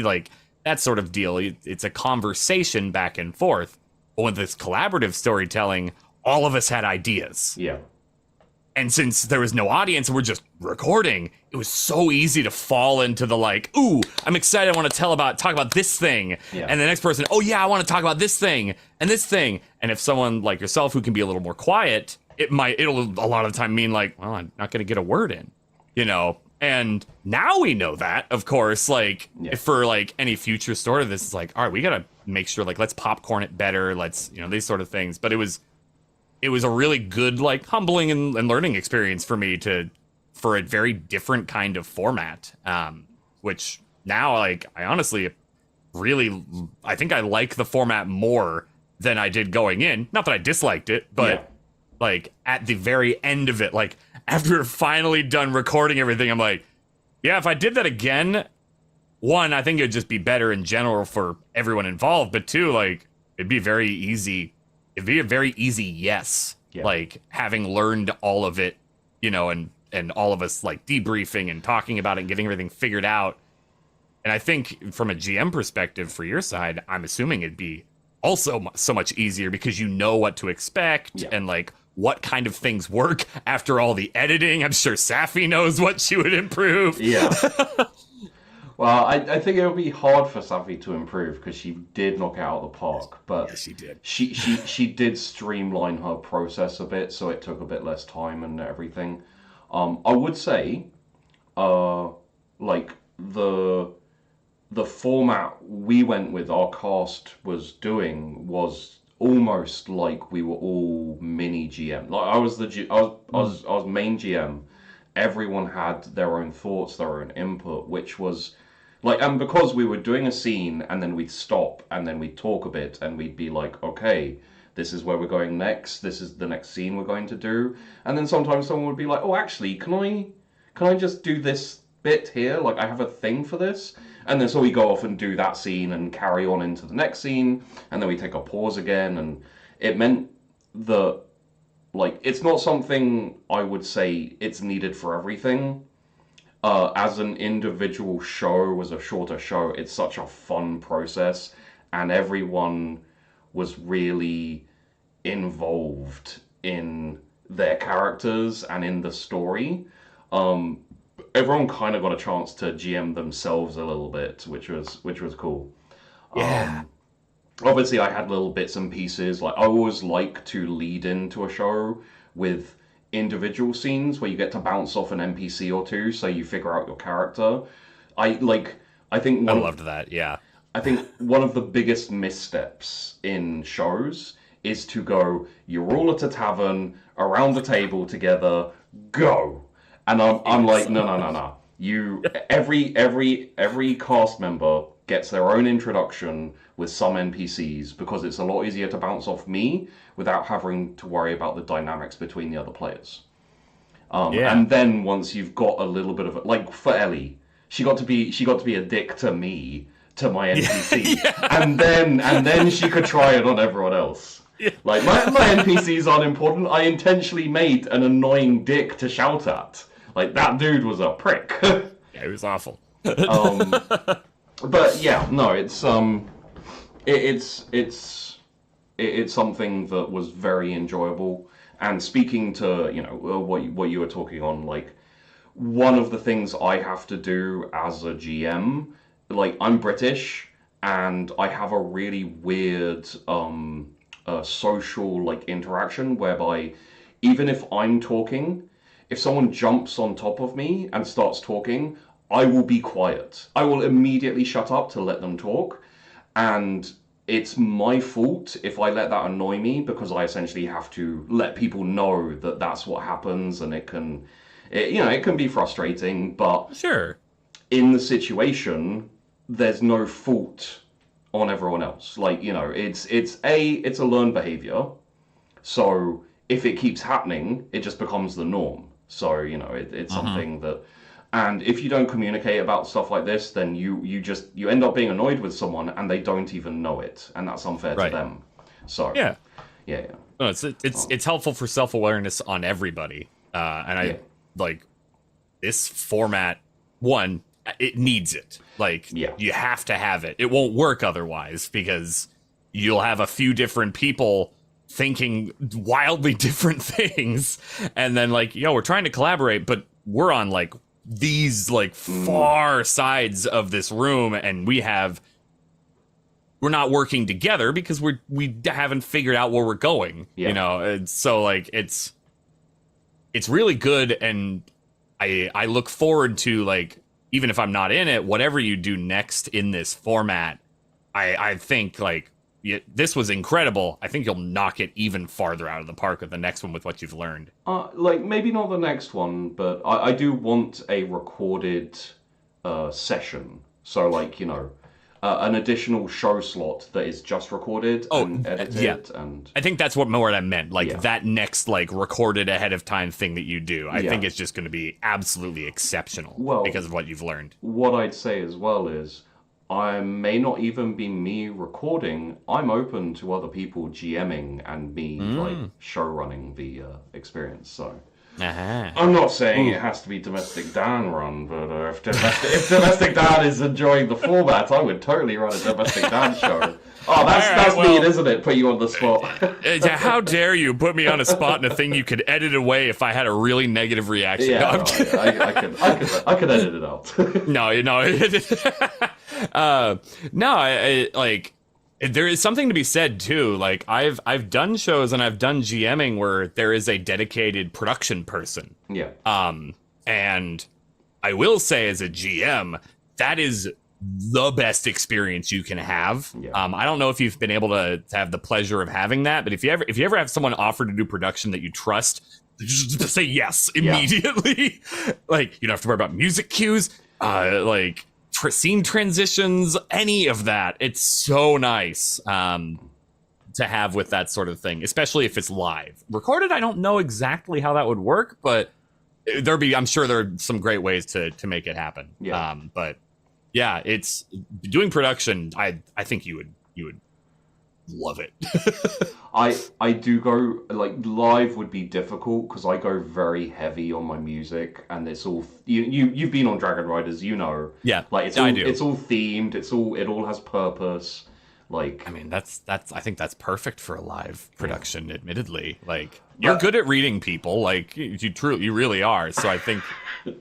like that sort of deal. It's a conversation back and forth. But with this collaborative storytelling, all of us had ideas. Yeah. And since there was no audience and we're just recording, it was so easy to fall into the like, ooh, I'm excited, I want to talk about this thing. Yeah. And the next person, oh yeah, I want to talk about this thing and this thing. And if someone like yourself who can be a little more quiet, it'll a lot of the time mean like, well, I'm not going to get a word in, And now we know that, of course, like for like any future story, this is like, all right, we got to make sure, like, let's popcorn it better. Let's, these sort of things. But it was a really good, like, humbling and learning experience for me for a very different kind of format. Which now, like, I honestly I think I like the format more than I did going in. Not that I disliked it, but like at the very end of it, like after we're finally done recording everything, I'm like, yeah, if I did that again, one, I think it would just be better in general for everyone involved. But two, like, it'd be very easy. It'd be a very easy yes. Yeah. Like having learned all of it, and all of us like debriefing and talking about it and getting everything figured out. And I think from a GM perspective for your side, I'm assuming it'd be also so much easier because you know what to expect and like what kind of things work after all the editing. I'm sure Safi knows what she would improve. Yeah. Well, I think it would be hard for Safi to improve because she did knock it out of the park, but yes, she did. She did streamline her process a bit, so it took a bit less time and everything. I would say, like the format we went with, our cast was doing was almost like we were all mini GM. Like I was I was main GM. Everyone had their own thoughts, their own input, which was like, and because we were doing a scene and then we'd stop and then we'd talk a bit and we'd be like, okay, this is where we're going next. This is the next scene we're going to do. And then sometimes someone would be like, oh, actually, can I just do this bit here? Like I have a thing for this. And then so we go off and do that scene and carry on into the next scene, and then we take a pause again, and it meant that, like, it's not something I would say it's needed for everything. As an individual show was a shorter show, it's such a fun process, and everyone was really involved in their characters and in the story. Everyone kind of got a chance to GM themselves a little bit, which was cool. Yeah. Obviously, I had little bits and pieces. Like I always like to lead into a show with individual scenes where you get to bounce off an NPC or two, so you figure out your character. I think I loved that. Yeah. I think one of the biggest missteps in shows is to go, you're all at a tavern around the table together, go. And I'm like, no. Every cast member gets their own introduction with some NPCs because it's a lot easier to bounce off me without having to worry about the dynamics between the other players. And then once you've got a little bit of it, like for Ellie, she got to be a dick to me, to my NPC, and then she could try it on everyone else. Like my NPCs aren't important. I intentionally made an annoying dick to shout at. Like, that dude was a prick. Yeah, it was awful. But yeah, no, it's something that was very enjoyable. And speaking to, you know, what you were talking on, like, one of the things I have to do as a GM, like, I'm British, and I have a really weird social, like, interaction whereby even if I'm talking, if someone jumps on top of me and starts talking, I will be quiet. I will immediately shut up to let them talk, and it's my fault if I let that annoy me, because I essentially have to let people know that that's what happens, and it can be frustrating, but Sure. in the situation, there's no fault on everyone else. Like, you know, it's a learned behavior, so if it keeps happening, it just becomes the norm. So, you know, it's something that, and if you don't communicate about stuff like this, then you end up being annoyed with someone and they don't even know it, and that's unfair to them. So yeah. No, it's helpful for self-awareness on everybody, and I like this format. One, it needs it. Like, you have to have it. It won't work otherwise, because you'll have a few different people thinking wildly different things, and then like, we're trying to collaborate, but we're on like these like far sides of this room, and we're not working together because we haven't figured out where we're going. You know, and so like it's really good, and I look forward to, like, even if I'm not in it, whatever you do next in this format, I think like this was incredible. I think you'll knock it even farther out of the park with the next one with what you've learned. Like, maybe not the next one, but I do want a recorded session. So, like, you know, an additional show slot that is just recorded and edited. And I think that's what more I meant. Like, that next, like, recorded ahead of time thing that you do. I think it's just going to be absolutely exceptional because of what you've learned. What I'd say as well is, I may not even be me recording. I'm open to other people GMing and me like show running the experience. So I'm not saying it has to be Domestic Dan run, but if Domestic Dan is enjoying the format, I would totally run a Domestic Dan show. Oh, that's mean, isn't it? Put you on the spot. How dare you put me on a spot in a thing you could edit away if I had a really negative reaction? Yeah, I could edit it out. No, like, there is something to be said too. Like, I've done shows and I've done GMing where there is a dedicated production person. Yeah. And I will say, as a GM, that is the best experience you can have. I don't know if you've been able to have the pleasure of having that, but if you ever have someone offer to do production that you trust, just say yes immediately. Like, you don't have to worry about music cues, like scene transitions, any of that. It's so nice to have with that sort of thing, especially if it's live. Recorded, I don't know exactly how that would work, but I'm sure there are some great ways to make it happen. But yeah, it's doing production. I think you would love it. I do go, like, live would be difficult because I go very heavy on my music, and it's all you've been on Dragon Riders, you know. Yeah, like it's all themed. It all has purpose. Like, I mean, I think that's perfect for a live production. Admittedly, like, you're good at reading people. Like, you really are. So I think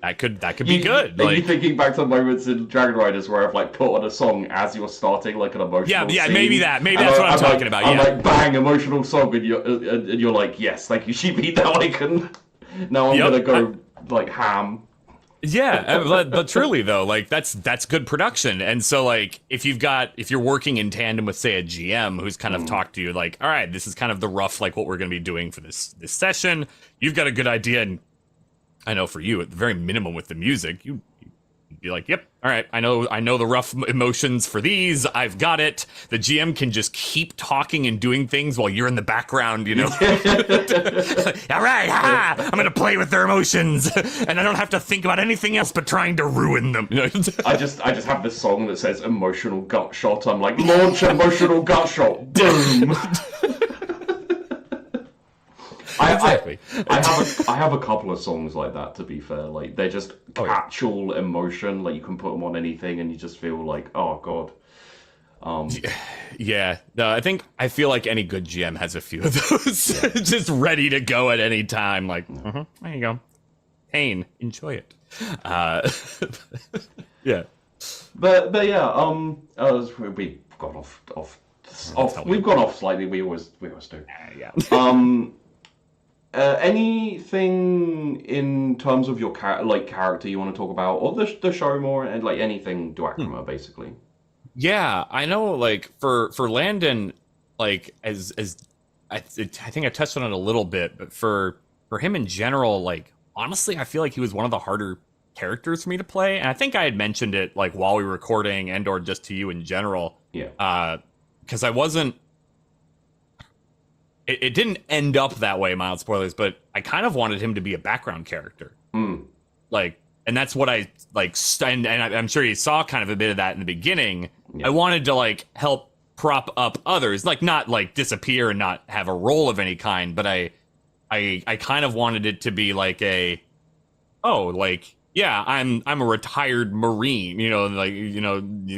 that could be good. Like, you thinking back to moments in Dragon Riders where I've like put on a song as you're starting like an emotional scene. Maybe that's what I'm talking about. I'm like, bang, emotional song, and you're like, yes, thank you, Sheepy. Now I'm gonna go like ham. Yeah, but truly though, like that's good production. And so, like, if you're working in tandem with, say, a GM who's kind of talked to you, like, all right, this is kind of the rough, like, what we're going to be doing for this session. You've got a good idea, and I know for you, at the very minimum with the music, you'd be like, yep, all right, I know the rough emotions for these. I've got it. The GM can just keep talking and doing things while you're in the background, you know. All right, I'm gonna play with their emotions, and I don't have to think about anything else but trying to ruin them. You know? I just have this song that says emotional gut shot. I'm like, launch emotional gut shot, boom. Exactly. I have a couple of songs like that. To be fair, like they're just catch-all emotion. Like you can put them on anything, and you just feel like, oh god. Yeah. No, I feel like any good GM has a few of those, just ready to go at any time. Like, there you go. Pain, enjoy it. Yeah. But yeah, we've gone off. We've gone off slightly. We always do. Yeah. Anything in terms of your character you want to talk about, or the show more, and like anything Duacrima, basically. Yeah, I know. Like for Landon, like as I think I touched on it a little bit, but for him in general, like honestly, I feel like he was one of the harder characters for me to play, and I think I had mentioned it like while we were recording and or just to you in general. Yeah. Because I wasn't. It didn't end up that way, mild spoilers, but I kind of wanted him to be a background character. Like, and that's what I like. And I'm sure you saw kind of a bit of that in the beginning. Yeah. I wanted to like help prop up others, like not like disappear and not have a role of any kind, but I kind of wanted it to be like yeah, I'm a retired Marine,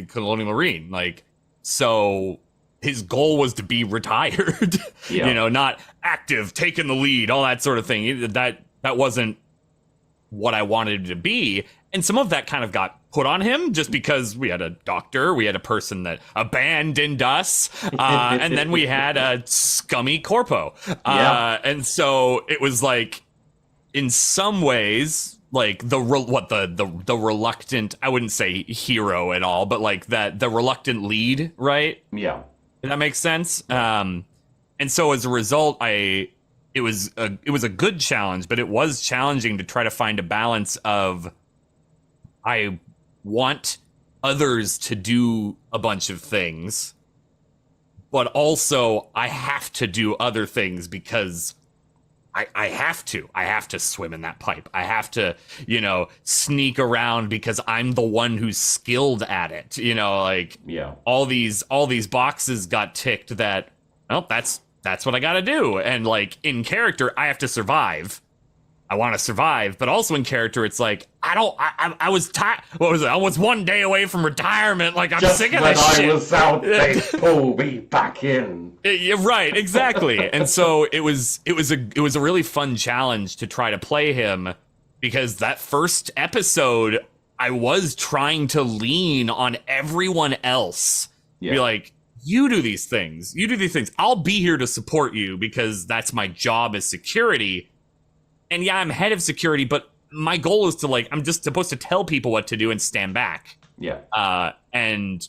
Colonial Marine, like, so his goal was to be retired, not active, taking the lead, all that sort of thing. That wasn't what I wanted it to be. And some of that kind of got put on him just because we had a doctor, we had a person that abandoned us, and then we had a scummy corpo. And so it was like, in some ways, like the reluctant, I wouldn't say hero at all, but like the reluctant lead, right? Yeah. That makes sense. And so as a result, it was a good challenge, but it was challenging to try to find a balance of, I want others to do a bunch of things, but also I have to do other things because I have to swim in that pipe. I have to, sneak around because I'm the one who's skilled at it. All these boxes got ticked that, oh, that's what I got to do. And like in character, I have to survive. I want to survive, but also in character, it's like, I was tired. What was it? I was one day away from retirement. Like, I'm just sick of this shit. I was out, they pulled me back in. Yeah, right, exactly. And so it was a really fun challenge to try to play him, because that first episode, I was trying to lean on everyone else. Yeah. Be like, you do these things. I'll be here to support you because that's my job as security. And yeah, I'm head of security, but my goal is to like, I'm just supposed to tell people what to do and stand back. Yeah. And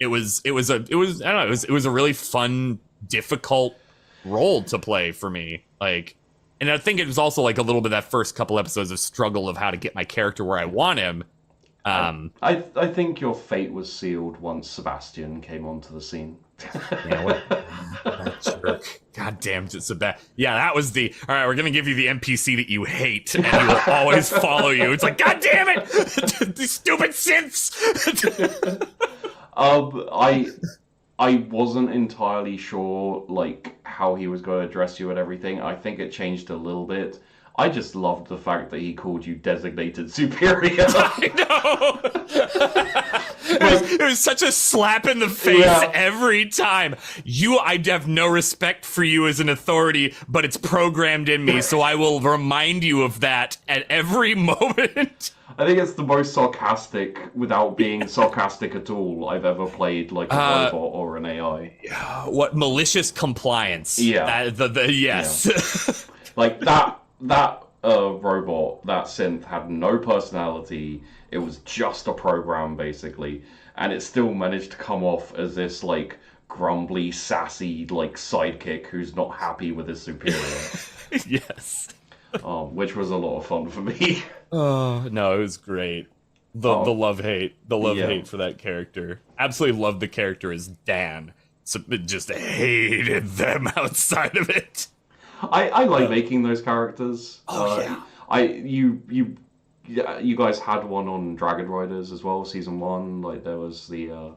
it was a really fun, difficult role to play for me. Like, and I think it was also like a little bit that first couple episodes of struggle of how to get my character where I want him. I think your fate was sealed once Sebastian came onto the scene. Yeah, that jerk. God damn it, Sebastian. Yeah, that was all right, we're gonna give you the NPC that you hate, and he will always follow you. It's like, God damn it! These stupid synths! I wasn't entirely sure, like, how he was going to address you and everything. I think it changed a little bit. I just loved the fact that he called you designated superior. I know. It was such a slap in the face every time. I have no respect for you as an authority, but it's programmed in me, so I will remind you of that at every moment. I think it's the most sarcastic, without being sarcastic at all, I've ever played like a robot or an AI. What, malicious compliance? Yeah. Yes. Yeah. Like that robot, that synth, had no personality. It was just a program, basically, and it still managed to come off as this like grumbly, sassy like sidekick who's not happy with his superior. Yes. Which was a lot of fun for me. Oh no, it was great. The love-hate for that character. Absolutely loved the character as Dan. So just hated them outside of it. I like making those characters. You guys had one on Dragon Riders as well, season 1. Like there was the.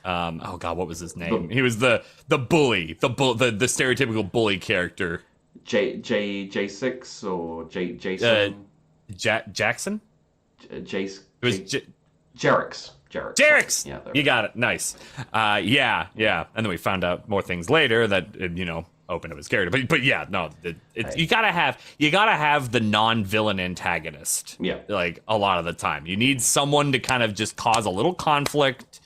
Oh God, what was his name? He was the bully, the stereotypical bully character. J6 or Jason? Jackson? Jace. It was Jerix. Jerix. Yeah, you got it. Nice. Yeah. And then we found out more things later that opened up his character. But yeah, no, you gotta have the non-villain antagonist. Yeah. Like a lot of the time, you need someone to kind of just cause a little conflict,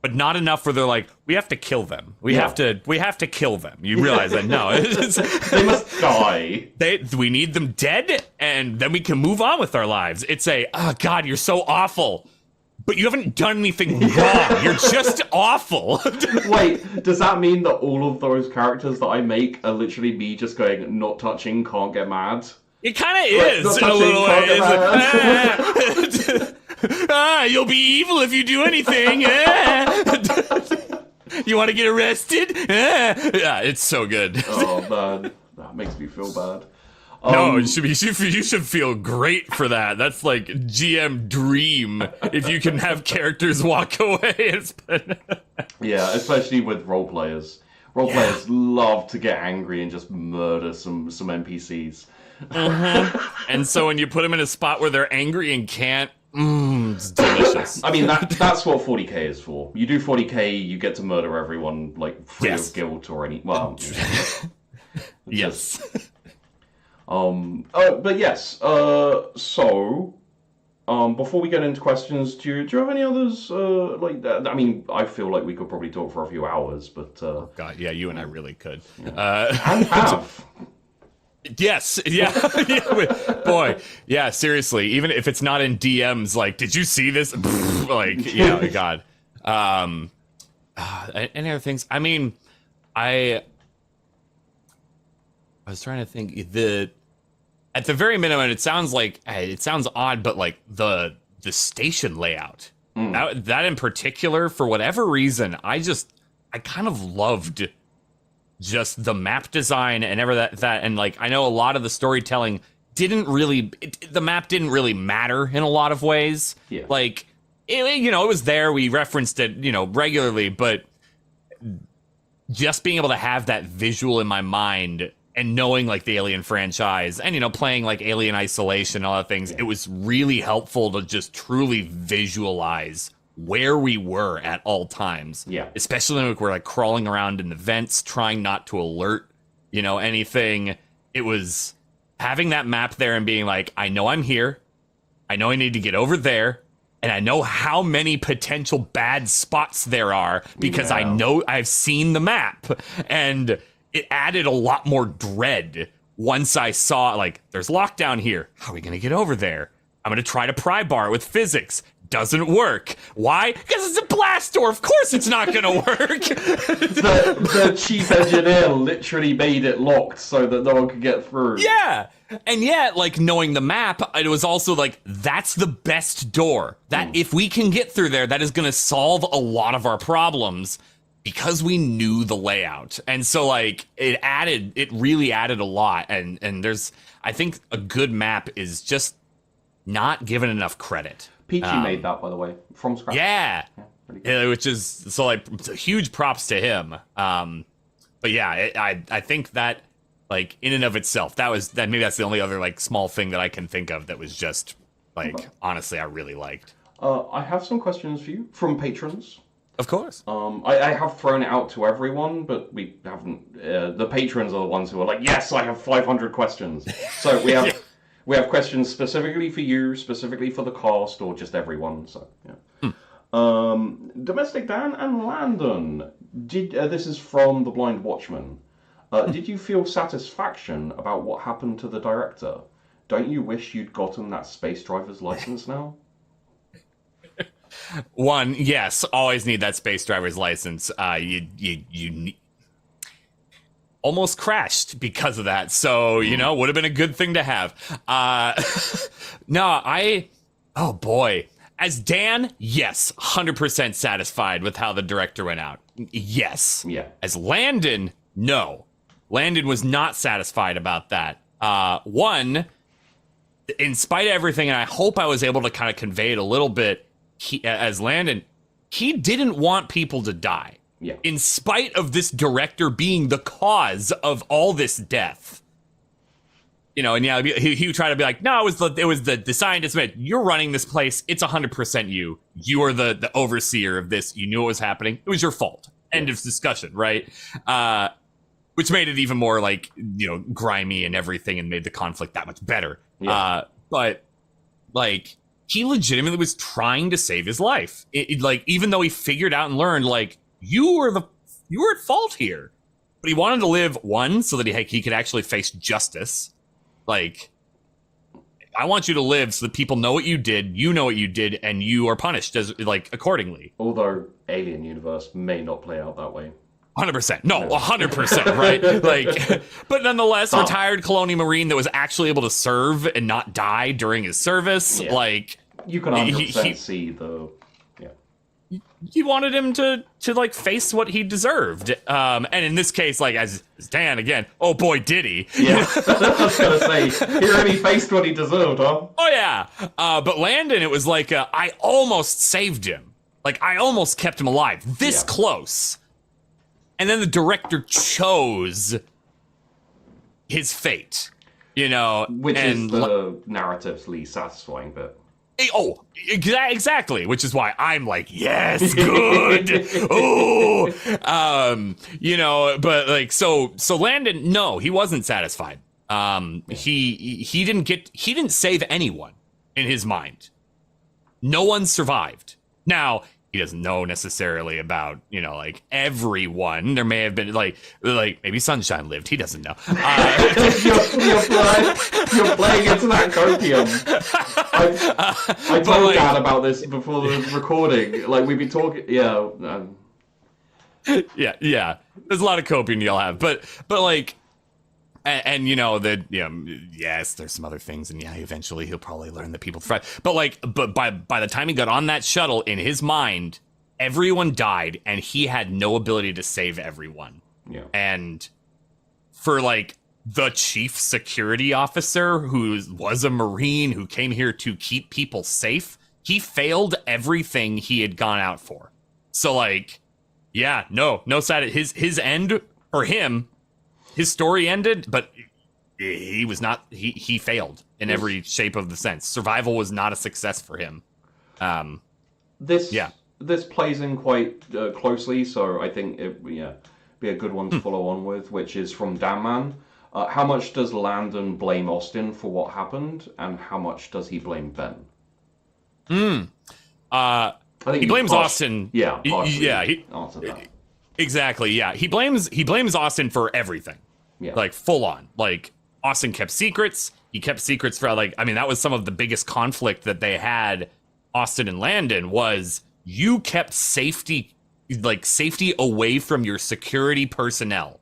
but not enough where they're like, we have to kill them. We have to kill them. You realize that? No, they must die. We need them dead, and then we can move on with our lives. It's oh God, you're so awful. But you haven't done anything wrong. You're just awful. Wait, does that mean that all of those characters that I make are literally me just going, not touching, can't get mad? It kind of is in a little way. You'll be evil if you do anything. You want to get arrested? Yeah, it's so good. Oh man, that makes me feel bad. No, you should feel great for that. That's like GM dream if you can have characters walk away. Yeah, especially with role players. Role players love to get angry and just murder some NPCs. And so when you put them in a spot where they're angry and can't, it's delicious. I mean, that's what 40k is for. You do 40k, you get to murder everyone, like, free of guilt or any... Well, yes. But yes, so, before we get into questions, do you have any others, like that? I mean, I feel like we could probably talk for a few hours, but, God, yeah, you and I really could. Yeah. And have. Yes, yeah, boy, yeah, seriously, even if it's not in DMs, like, did you see this? Like, yeah, God. Any other things? I mean, I was trying to think. At the very minimum, it sounds odd, but like the station layout, that in particular, for whatever reason, I kind of loved just the map design and and like, I know a lot of the storytelling the map didn't really matter in a lot of ways. Yeah. Like, it was there. We referenced it, regularly, but just being able to have that visual in my mind and knowing like the Alien franchise and, playing like Alien Isolation and all that things, it was really helpful to just truly visualize where we were at all times. Yeah. Especially when we're like crawling around in the vents, trying not to alert, anything. It was having that map there and being like, I know I'm here. I know I need to get over there. And I know how many potential bad spots there are because I know I've seen the map. And it added a lot more dread once I saw, like, there's lockdown here. How are we going to get over there? I'm going to try to pry bar with physics. Doesn't work. Why? Because it's a blast door. Of course it's not going to work. the chief engineer literally made it locked so that no one could get through. Yeah. And yet, like, knowing the map, it was also like, that's the best door. That if we can get through there, that is going to solve a lot of our problems. Because we knew the layout. And so, like, it really added a lot. And I think a good map is just not given enough credit. Peachy made that, by the way, from scratch. Yeah. Really cool. Which is, so, like, huge props to him. But yeah, I think that, like, in and of itself, maybe that's the only other, like, small thing that I can think of that was just, like, honestly, I really liked. I have some questions for you from patrons. Of course. I have thrown it out to everyone, but we haven't. The patrons are the ones who are like, yes, I have 500 questions. So we have we have questions specifically for you, specifically for the cast, or just everyone. So yeah. Domestic Dan and Landon. This is from the Blind Watchman. Did you feel satisfaction about what happened to the director? Don't you wish you'd gotten that space driver's license now? One, yes, always need that space driver's license. You almost crashed because of that. So, would have been a good thing to have. Oh boy. As Dan, yes, 100% satisfied with how the director went out. Yes. Yeah. As Landon, no. Landon was not satisfied about that. One, in spite of everything, and I hope I was able to kind of convey it a little bit, as Landon, he didn't want people to die. Yeah. In spite of this director being the cause of all this death. You know, and yeah, he would try to be like, no, it was the scientist. You're running this place. It's 100% you. You are the overseer of this. You knew what was happening. It was your fault. End of discussion, right? Which made it even more like, you know, grimy and everything, and made the conflict that much better. Yeah. But like, he legitimately was trying to save his life. Like, even though he figured out and learned, like, you were at fault here, but he wanted to live, one, so that he could actually face justice. Like, I want you to live so that people know what you did, and you are punished as like accordingly. Although Alien Universe may not play out that way. 100%. No, 100%, right? Like, but nonetheless, retired Colonial Marine that was actually able to serve and not die during his service. Yeah. Like, you can 100% see the. He wanted him to like face what he deserved, and in this case, like as Dan again, oh boy, did he? Yeah, I was gonna say he really faced what he deserved, huh? Oh yeah, but Landon, it was like I almost saved him, like I almost kept him alive, this close, and then the director chose his fate, you know, which is the narratively satisfying bit. Oh, exactly. Which is why I'm like, yes, good. Oh, you know, but like, so Landon, no, he wasn't satisfied. He didn't save anyone in his mind. No one survived. Now, he doesn't know necessarily about, you know, like everyone. There may have been like maybe Sunshine lived. He doesn't know. You're playing into that copium. I told Dad about this before the recording. Like we've been talking. Yeah. Yeah. There's a lot of copium you'll have, but like. And you know that, you know, yes, there's some other things, and yeah, eventually he'll probably learn that people thrive. But by the time he got on that shuttle, in his mind, everyone died, and he had no ability to save everyone. Yeah. And for like the chief security officer, who was a Marine who came here to keep people safe, he failed everything he had gone out for. So like, yeah, no side. His end for him. His story ended, but he was not. He failed in every shape of the sense. Survival was not a success for him. This plays in quite closely, so I think it be a good one to follow on with, which is from Damman. How much does Landon blame Austin for what happened, and how much does he blame Ben? I think he blames Austin. Yeah, he answered that. Exactly. Yeah, he blames Austin for everything. Yeah. Like full on. Like Austin kept secrets. He kept secrets for like, I mean, that was some of the biggest conflict that they had. Austin and Landon was you kept safety away from your security personnel.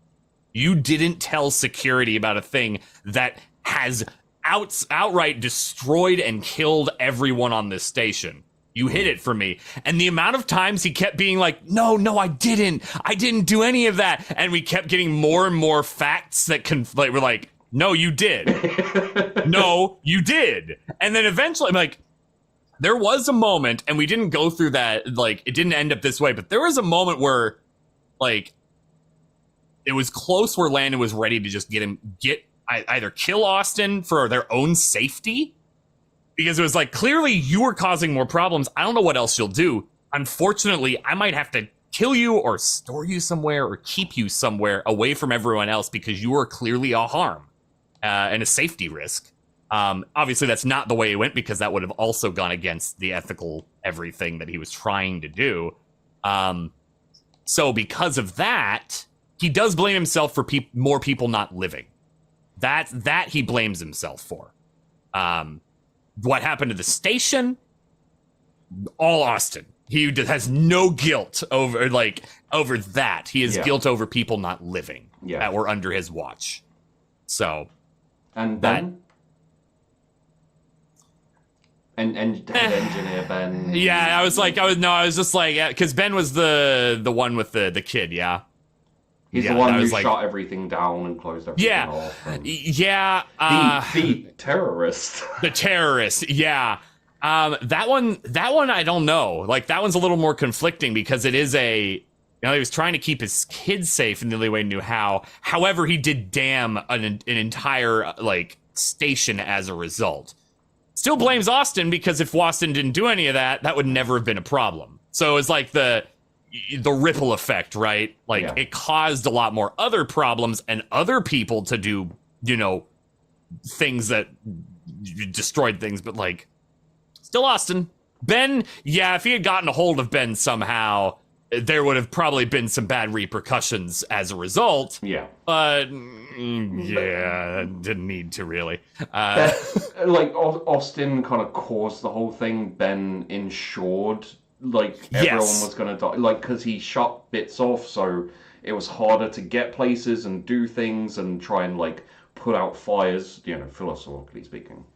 You didn't tell security about a thing that has outright destroyed and killed everyone on this station. You hid it from me. And the amount of times he kept being like, no, I didn't do any of that. And we kept getting more and more facts that were like, no, you did. No, you did. And then eventually, I'm like, there was a moment, and we didn't go through that, like, it didn't end up this way, but there was a moment where, like, it was close where Landon was ready to just either kill Austin for their own safety, because it was like, clearly you were causing more problems. I don't know what else you'll do. Unfortunately, I might have to kill you or store you somewhere or keep you somewhere away from everyone else because you are clearly a harm and a safety risk. Obviously, that's not the way it went, because that would have also gone against the ethical everything that he was trying to do. So because of that, he does blame himself for more people not living. That he blames himself for. What happened to the station? All Austin. He has no guilt over that. He has guilt over people not living that were under his watch. So, and Ben, and head engineer Ben. Yeah, I was just like, because Ben was the one with the kid. Yeah. He's the one who shot everything down and closed everything off. Yeah. The terrorist. The terrorist, yeah. That one I don't know. Like that one's a little more conflicting because it is he was trying to keep his kids safe in the only way he knew how. However, he did damn an entire like station as a result. Still blames Austin because if Austin didn't do any of that, that would never have been a problem. So it's like the ripple effect, right? Like it caused a lot more other problems and other people to do, things that destroyed things, but like still Austin. Ben, if he had gotten a hold of Ben somehow, there would have probably been some bad repercussions as a result. Yeah. But didn't need to really. Like Austin kind of caused the whole thing. Ben ensured like everyone was gonna die, like because he shut bits off, so it was harder to get places and do things and try and like put out fires. Philosophically speaking.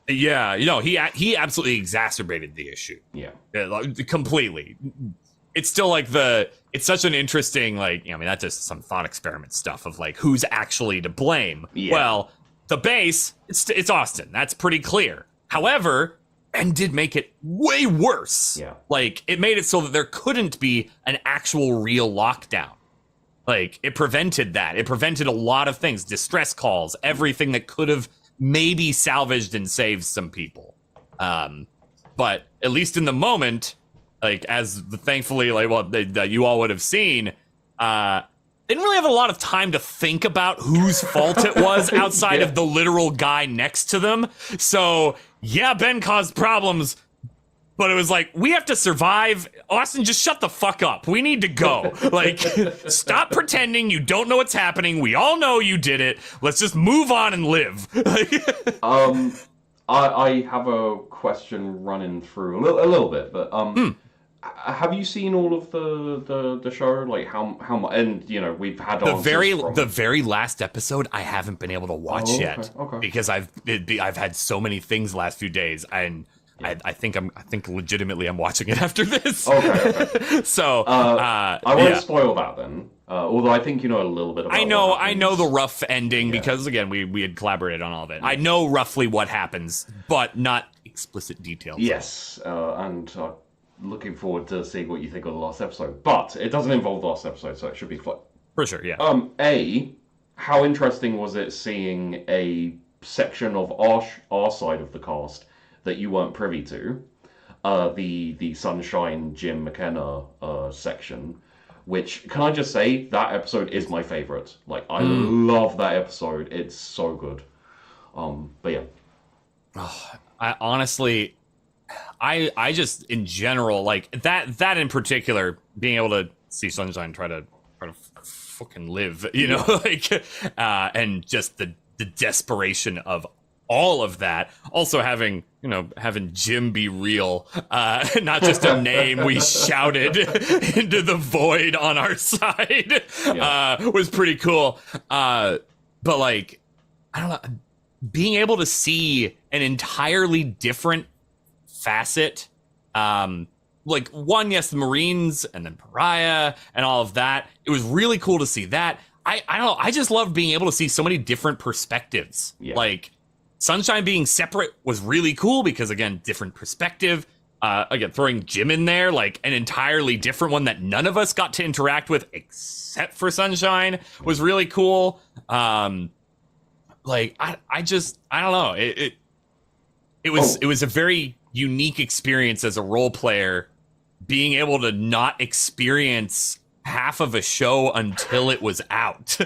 Yeah, he absolutely exacerbated the issue. Yeah, completely. It's still like it's such an interesting, like, that's just some thought experiment stuff of like who's actually to blame. Yeah. Well, the base, it's Austin. That's pretty clear. However, Ben did make it way worse. Yeah. Like it made it so that there couldn't be an actual real lockdown. Like it prevented that. It prevented a lot of things, distress calls, everything that could have maybe salvaged and saved some people. But at least in the moment, like thankfully, like that you all would have seen, didn't really have a lot of time to think about whose fault it was outside of the literal guy next to them. So Ben caused problems, but it was like, we have to survive. Austin, just shut the fuck up. We need to go. Like, stop pretending you don't know what's happening. We all know you did it. Let's just move on and live. I have a question running through a little bit, but have you seen all of the show? Like how much? And we've had the very last episode. I haven't been able to watch yet because I've had so many things the last few days, and I think legitimately I'm watching it after this. Okay. So I won't spoil that then. Although I think you know a little bit about. I know the rough ending because again we had collaborated on all of it. I know roughly what happens, but not explicit details. Yes, and looking forward to seeing what you think of the last episode. But it doesn't involve the last episode, so it should be fun. For sure, yeah. How interesting was it seeing a section of our side of the cast that you weren't privy to? The Sunshine Jim McKenna section. Which, can I just say, that episode is my favorite. Like, I love that episode. It's so good. But yeah. I honestly, I just, in general, like, that in particular, being able to see Sunshine try to fucking live, like, and just the desperation of all of that. Also having Jim be real, not just a name we shouted into the void on our side, was pretty cool. But like, I don't know, being able to see an entirely different facet, like one, yes, the Marines and then Pariah and all of that. It was really cool to see that. I don't know, I just love being able to see so many different perspectives. Yeah. Like, Sunshine being separate was really cool because, again, different perspective. Again, throwing Jim in there, like an entirely different one that none of us got to interact with except for Sunshine, was really cool. Like, I don't know. It was a very unique experience as a role player, being able to not experience half of a show until it was out.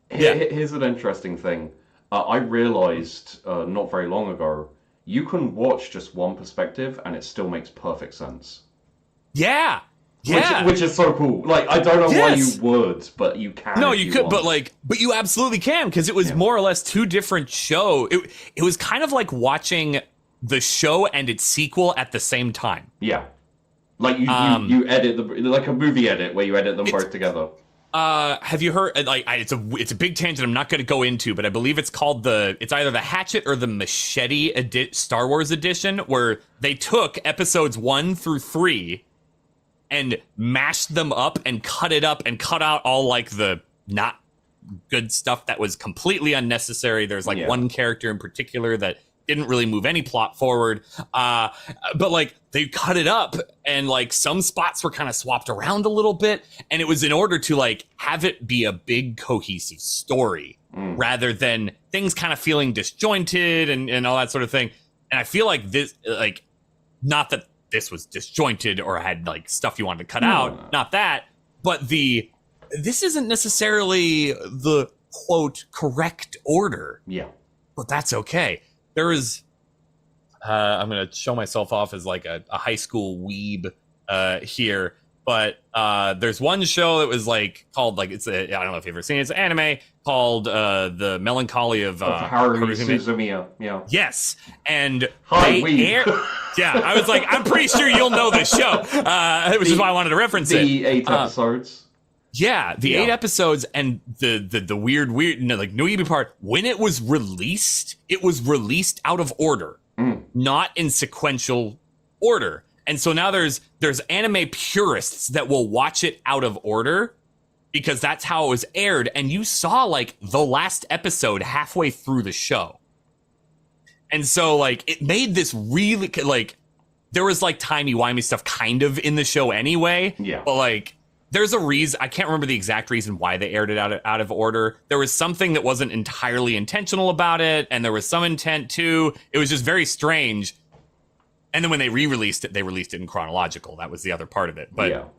Here's an interesting thing. I realized not very long ago, you can watch just one perspective and it still makes perfect sense. Yeah. Which is so cool. Like, I don't know why you would, but you can. No, you could, but you absolutely can, because it was more or less two different shows. It was kind of like watching the show and its sequel at the same time. Yeah. Like you edit like a movie edit where you edit them both together. Have you heard? Like, it's a big tangent. I'm not going to go into, but I believe it's called it's either the Hatchet or the Machete Star Wars edition, where they took episodes 1 through 3 and mashed them up and cut it up and cut out all like the not good stuff that was completely unnecessary. There's like one character in particular that didn't really move any plot forward. But like they cut it up, and like some spots were kind of swapped around a little bit, and it was in order to like have it be a big cohesive story rather than things kind of feeling disjointed and all that sort of thing. And I feel like this, like, not that this was disjointed or had like stuff you wanted to cut out, not that, but this isn't necessarily the quote correct order. Yeah. But that's okay. There is, I'm going to show myself off as like a high school weeb here, but there's one show that was like called like, I don't know if you've ever seen it, it's an anime called The Melancholy of Haruhi Suzumiya. Yeah. Yes. And Hi, weeb. Yeah, I was like, I'm pretty sure you'll know this show, which is why I wanted to reference it. The 8 episodes. Yeah, the 8 episodes, and the weird, like, Noibi part, when it was released out of order, not in sequential order. And so now there's anime purists that will watch it out of order because that's how it was aired. And you saw, like, the last episode halfway through the show. And so, like, it made this really, like, there was, like, timey-wimey stuff kind of in the show anyway. Yeah. But, like, there's a reason, I can't remember the exact reason why they aired it out of order. There was something that wasn't entirely intentional about it, and there was some intent too. It was just very strange. And then when they re-released it, they released it in chronological. That was the other part of it. But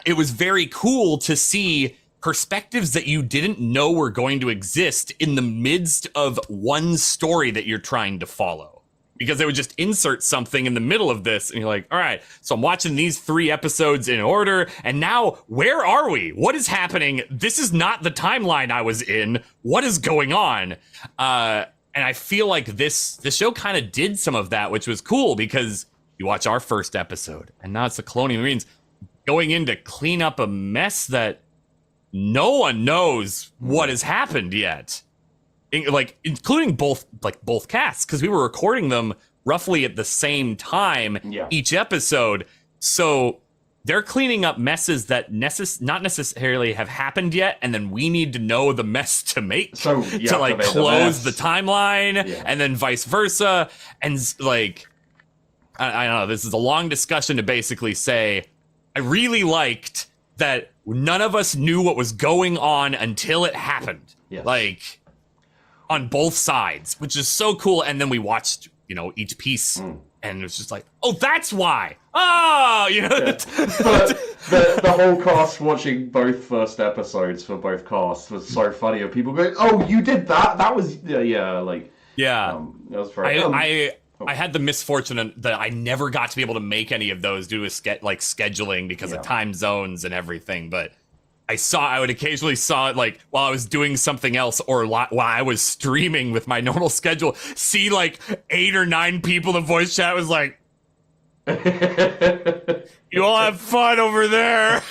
it was very cool to see perspectives that you didn't know were going to exist in the midst of one story that you're trying to follow. Because they would just insert something in the middle of this, and you're like, all right, so I'm watching these 3 episodes in order, and now, where are we? What is happening? This is not the timeline I was in. What is going on? And I feel like the show kind of did some of that, which was cool, because you watch our first episode, and now it's the Colonial Marines going in to clean up a mess that no one knows what has happened yet. Like, including both casts, because we were recording them roughly at the same time each episode. So they're cleaning up messes that not necessarily have happened yet, and then we need to know the mess to make to like close the timeline, and then vice versa. And like, I don't know, this is a long discussion to basically say, I really liked that none of us knew what was going on until it happened. Like, on both sides, which is so cool. And then we watched, each piece, and it was just like, oh, that's why. Oh, the whole cast watching both first episodes for both casts was so funny. And people going, oh, you did that? That was, like, that was very I had the misfortune that I never got to be able to make any of those due to scheduling because of time zones and everything. But I would occasionally saw it like while I was doing something else or while I was streaming with my normal schedule, see like 8 or 9 people in voice chat was like, you all have fun over there.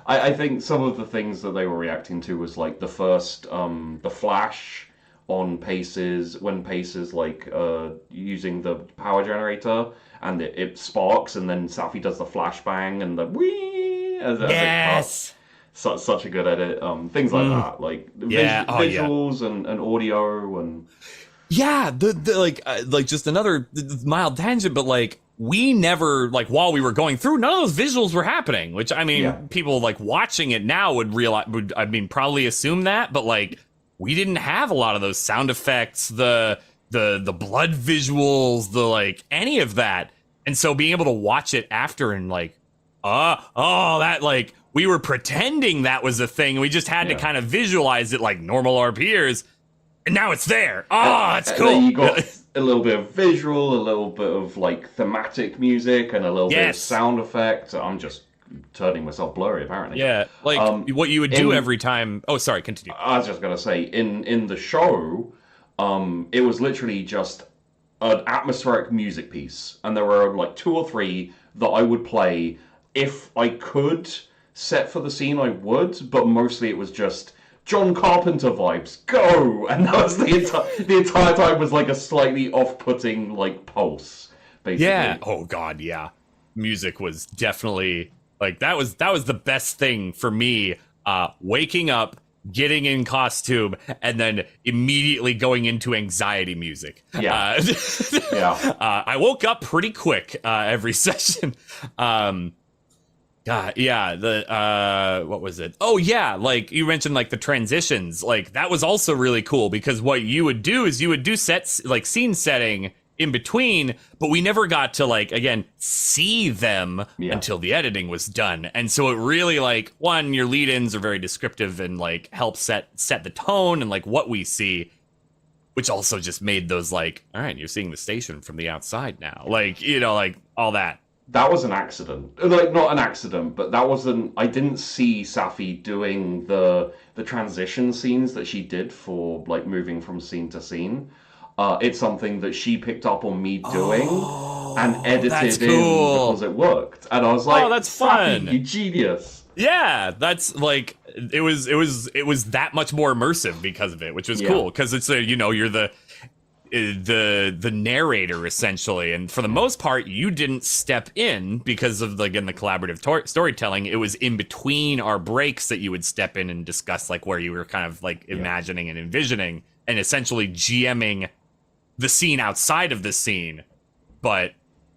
I think some of the things that they were reacting to was like the first, the flash on Pace's, when Pace is like using the power generator and it sparks, and then Safi does the flashbang and the whee. Yes, such a good edit. Things like that, like visuals and audio and like just another mild tangent, but like we never, like, while we were going through, none of those visuals were happening. Which I mean, people like watching it now would realize, probably assume that, but like we didn't have a lot of those sound effects, the blood visuals, the like any of that, and so being able to watch it after and like. That, like, we were pretending that was a thing. We just had to kind of visualize it like normal our peers, and now it's there. That's cool. Then you got a little bit of visual, a little bit of like thematic music, and a little bit of sound effect. I'm just turning myself blurry, apparently. Yeah, like what you would do every time. Oh, sorry, continue. I was just gonna say, in the show, it was literally just an atmospheric music piece, and there were like 2 or 3 that I would play. If I could set for the scene, I would, but mostly it was just John Carpenter vibes, go! And that was the entire time was like a slightly off-putting like pulse, basically. Yeah. Oh God, yeah. Music was definitely like that was the best thing for me. Waking up, getting in costume, and then immediately going into anxiety music. Yeah. Yeah. I woke up pretty quick every session. God, yeah, what was it? Oh yeah, like you mentioned, like the transitions, like that was also really cool, because what you would do is you would do sets, like scene setting in between, but we never got to, like, again, see them until the editing was done. And so it really, like, one, your lead-ins are very descriptive and, like, help set the tone and, like, what we see, which also just made those, like, all right, you're seeing the station from the outside now. Like, you know, like, all that. That was an accident. Like, not an accident, but that wasn't... I didn't see Safi doing the transition scenes that she did for, like, moving from scene to scene. It's something that she picked up on me doing and edited in because it worked. And I was like, oh, that's fun. You genius. Yeah, that's like, it was that much more immersive because of it, which was cool. Because it's you know, you're the narrator essentially, and for the most part, you didn't step in because of, again, the collaborative storytelling. It was in between our breaks that you would step in and discuss, like, where you were kind of like imagining and envisioning and essentially GMing the scene outside of the scene. But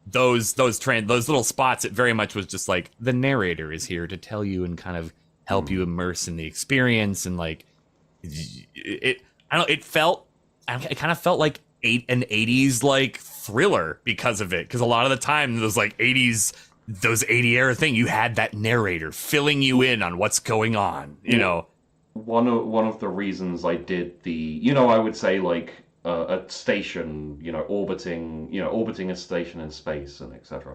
those little spots, it very much was just like, the narrator is here to tell you and kind of help you immerse in the experience. And like it kind of felt like an 80s like thriller because of it, because a lot of the time those like 80s, those 80 era thing, you had that narrator filling you in on what's going on, you know. One of the reasons I did the, you know, I would say like a station, orbiting a station in space and etc.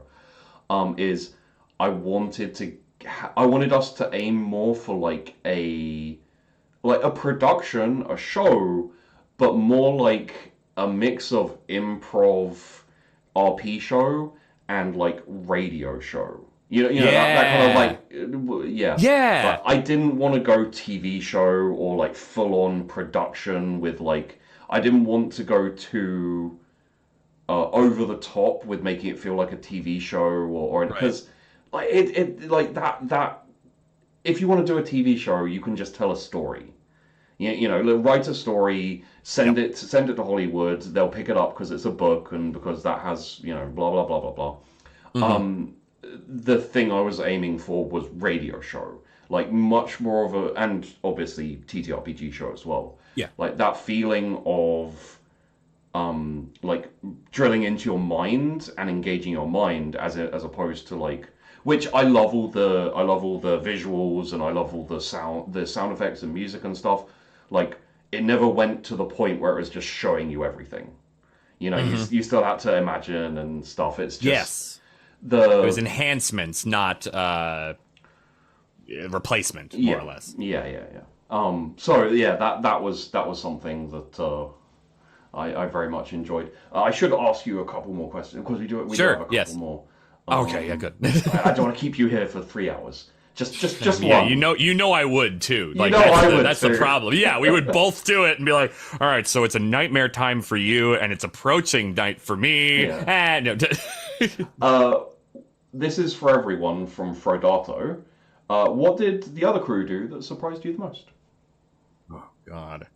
Is I wanted us to aim more for like a production, a show, but more like a mix of improv, RP show, and like radio show. That kind of like, yeah. But I didn't want to go TV show or like full on production with like, I didn't want to go too over the top with making it feel like a TV show or because like it like that if you want to do a TV show, you can just tell a story. Write a story, send it to Hollywood. They'll pick it up because it's a book and because that has blah blah blah blah blah. Mm-hmm. The thing I was aiming for was radio show, like much more of a, and obviously TTRPG show as well. Yeah, like that feeling of, like drilling into your mind and engaging your mind as opposed to like, which I love all the visuals and I love all the sound effects and music and stuff. Like it never went to the point where it was just showing you everything. You still had to imagine and stuff. It's just it was enhancements, not replacement, more or less. Yeah. So yeah, that was something that I very much enjoyed. I should ask you a couple more questions because we do have a couple more. Okay, yeah, good. I don't want to keep you here for 3 hours. Just yeah, one. you know I would too. Like that's the problem. Yeah, we would both do it and be like, all right, so it's a nightmare time for you and it's approaching night for me. Yeah. This is for everyone from Frodato. What did the other crew do that surprised you the most? Oh God.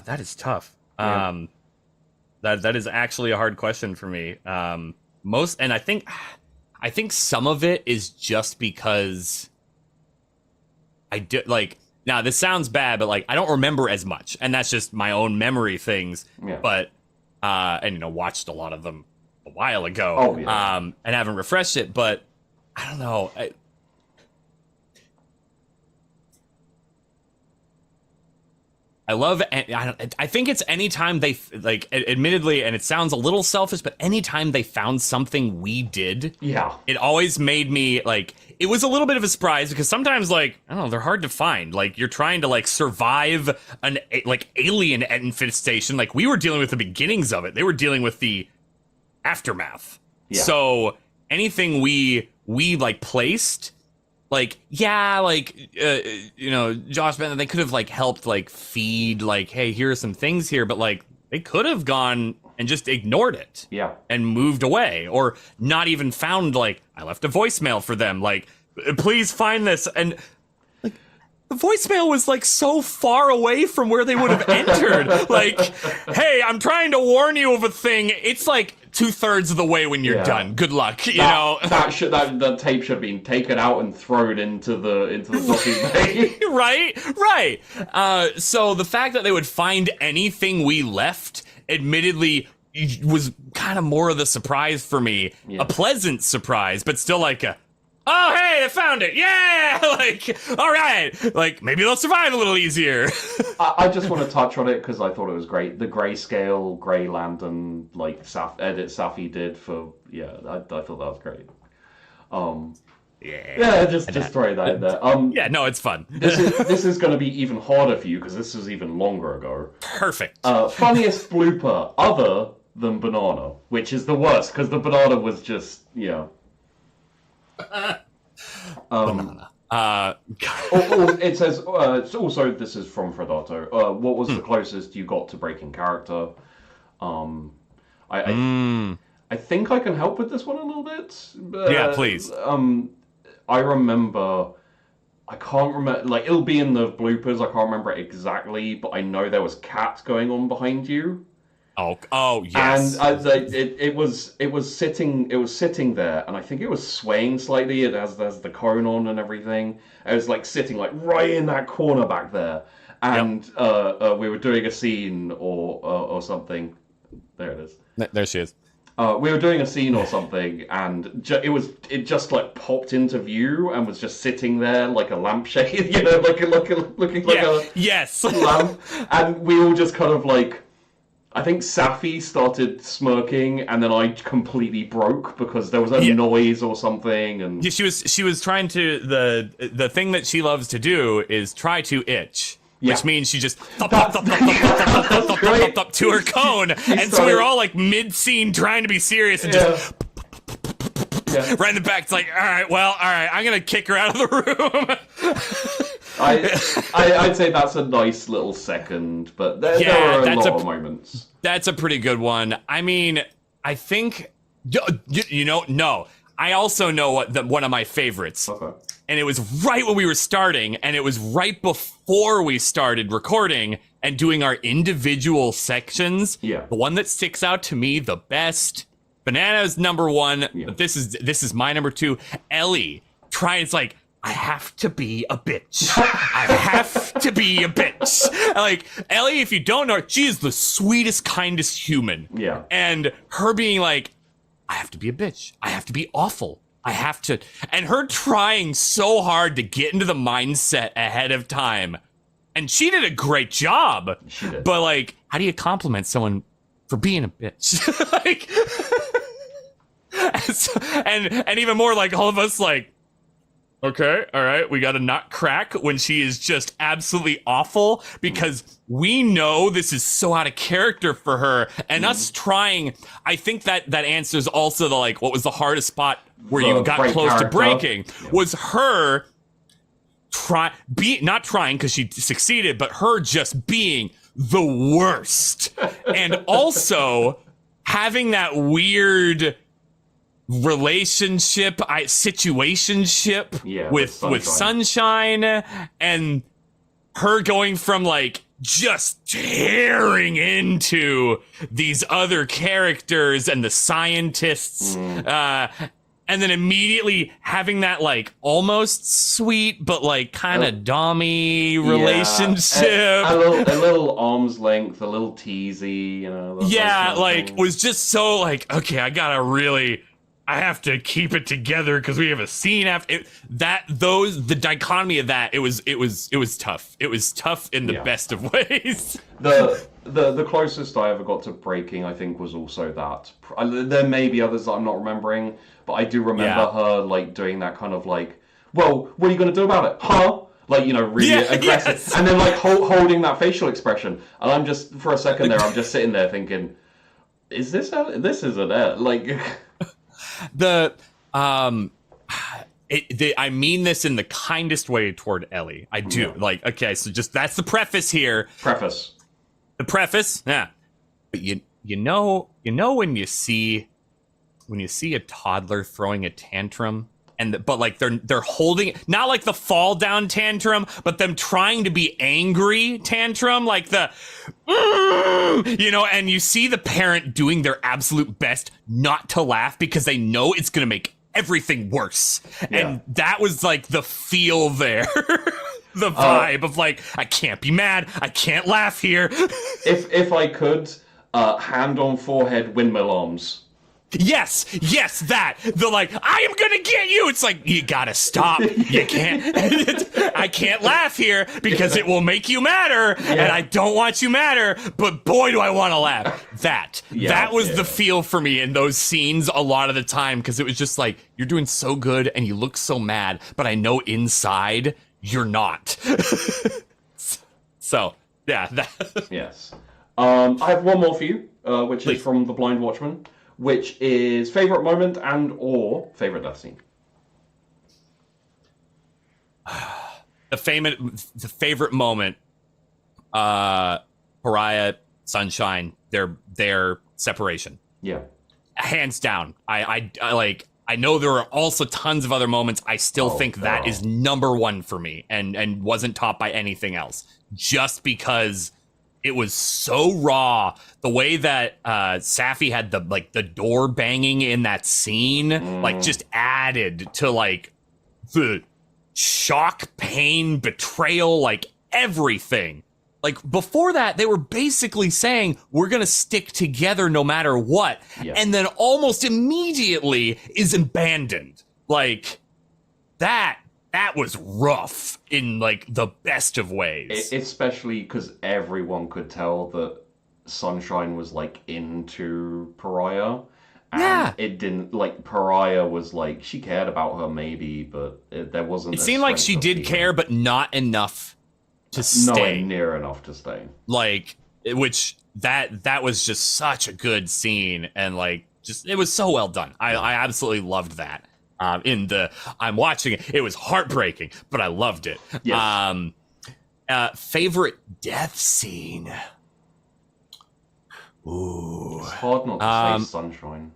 That is tough. Yeah. That is actually a hard question for me. And I think some of it is just because I do like. Now this sounds bad, but like I don't remember as much, and that's just my own memory things. Yeah. But and watched a lot of them a while ago. Oh, yeah. And haven't refreshed it, but I don't know. I love. I think it's anytime they like. Admittedly, and it sounds a little selfish, but anytime they found something we did, it always made me like. It was a little bit of a surprise because sometimes, like, I don't know, they're hard to find. Like, you're trying to like survive an like alien infestation. Like we were dealing with the beginnings of it. They were dealing with the aftermath. Yeah. So anything we like placed. Like, yeah, like, Josh Bennett, they could have, like, helped, like, feed, like, hey, here are some things here, but, like, they could have gone and just ignored it. Yeah. And moved away, or not even found, like, I left a voicemail for them, like, please find this. And like, the voicemail was like so far away from where they would have entered. Like, hey, I'm trying to warn you of a thing. It's like 2/3 of the way when you're done. Good luck, you know. That tape should have been taken out and thrown into the docking bay. Right. So the fact that they would find anything we left, admittedly, was kind of more of the surprise for me. Yeah. A pleasant surprise, but still like a, oh, hey, they found it. Yeah. Like, all right. Like, maybe they'll survive a little easier. I just want to touch on it because I thought it was great. The grayscale, Grey Lantern, like, edit Safi did for, I thought that was great. Just throw that in there. No, it's fun. This is going to be even harder for you because this was even longer ago. Perfect. Funniest blooper other than banana, which is the worst because the banana was just banana. It says also this is from Fredato. What was the closest you got to breaking character? I think I can help with this one a little bit. Yeah, please. I remember. I can't remember. Like, it'll be in the bloopers. I can't remember it exactly, but I know there was cat going on behind you. Oh, yes. And it was sitting there, and I think it was swaying slightly. It has the cone on and everything. It was like sitting like right in that corner back there, and we were doing a scene or something. There it is. There she is. We were doing a scene or something, and it just like popped into view and was just sitting there like a lampshade, looking like a lamp. And we all just kind of like, I think Safi started smirking, and then I completely broke because there was a noise or something. And she was trying to the thing that she loves to do is try to itch. Which means she just thump to her cone, and so we were all like mid-scene trying to be serious and just right in the back. It's like, all right, I'm gonna kick her out of the room. I'd say that's a nice little second, but there are a lot of moments. That's a pretty good one. I mean, I think no. I also know one of my favorites. Okay. And it was right when we were starting, and it was right before we started recording and doing our individual sections. Yeah. The one that sticks out to me the best, Banana's number one, but this is my number two. Ellie it's like, I have to be a bitch. I have to be a bitch. Like, Ellie, if you don't know her, she is the sweetest, kindest human. Yeah. And her being like, I have to be a bitch. I have to be awful. I have to, and her trying so hard to get into the mindset ahead of time, and she did a great job. She did. But like, how do you compliment someone for being a bitch? Like, and even more like all of us like, okay, all right, we got to not crack when she is just absolutely awful because we know this is so out of character for her, and us trying. I think that answers also the like, what was the hardest spot where you got close to breaking was her not trying because she succeeded, but her just being the worst, and also having that weird situationship with Sunshine, and her going from like just tearing into these other characters and the scientists, and then immediately having that like almost sweet but like kind of dommy relationship, a little arm's length, a little teasy, was just so like, okay, I have to keep it together because we have a scene after the dichotomy of that. It was tough. It was tough in the best of ways. The closest I ever got to breaking, I think, was also that. There may be others that I'm not remembering, but I do remember her like doing that kind of like, well, what are you going to do about it? Huh? Like, really aggressive. Yes. And then like holding that facial expression. And I'm just, for a second there, I'm just sitting there thinking, is this isn't it? Like... I mean this in the kindest way toward Ellie. I do. Yeah. Like, okay, so just that's the preface here. The preface, yeah. But you know when you see a toddler throwing a tantrum, but like they're holding, not like the fall down tantrum, but them trying to be angry tantrum, like the and you see the parent doing their absolute best not to laugh because they know it's gonna make everything worse. And that was like the feel there. The vibe of like, I can't be mad, I can't laugh here. if I could, hand on forehead, windmill arms. Yes, that. The like, I am gonna get you. It's like, you gotta stop. You can't. I can't laugh here because it will make you madder, and I don't want you madder, but boy, do I want to laugh. That was the feel for me in those scenes a lot of the time, because it was just like, you're doing so good and you look so mad, but I know inside you're not. So, yeah. Yes. I have one more for you, which is from The Blind Watchman, which is favorite moment and or favorite death scene. The favorite moment, Pariah, Sunshine, their separation. Yeah. Hands down. I know there are also tons of other moments. I still think that is number one for me, and wasn't topped by anything else. Just because it was so raw. The way that Safi had the door banging in that scene, like, just added to like the shock, pain, betrayal, like everything. Like, before that, they were basically saying, we're going to stick together no matter what. Yeah. And then almost immediately is abandoned. Like, that was rough in, like, the best of ways. Especially because everyone could tell that Sunshine was, like, into Pariah. And it didn't, like, Pariah was, like, she cared about her maybe, but there wasn't... It seemed like she did care, but not enough to stay. Nowhere near enough to stay. Like, which that was just such a good scene, and like, just, it was so well done. I absolutely loved that. I'm watching it. It was heartbreaking, but I loved it. Yes. Favorite death scene. Ooh. It's hard not to say Sunshine.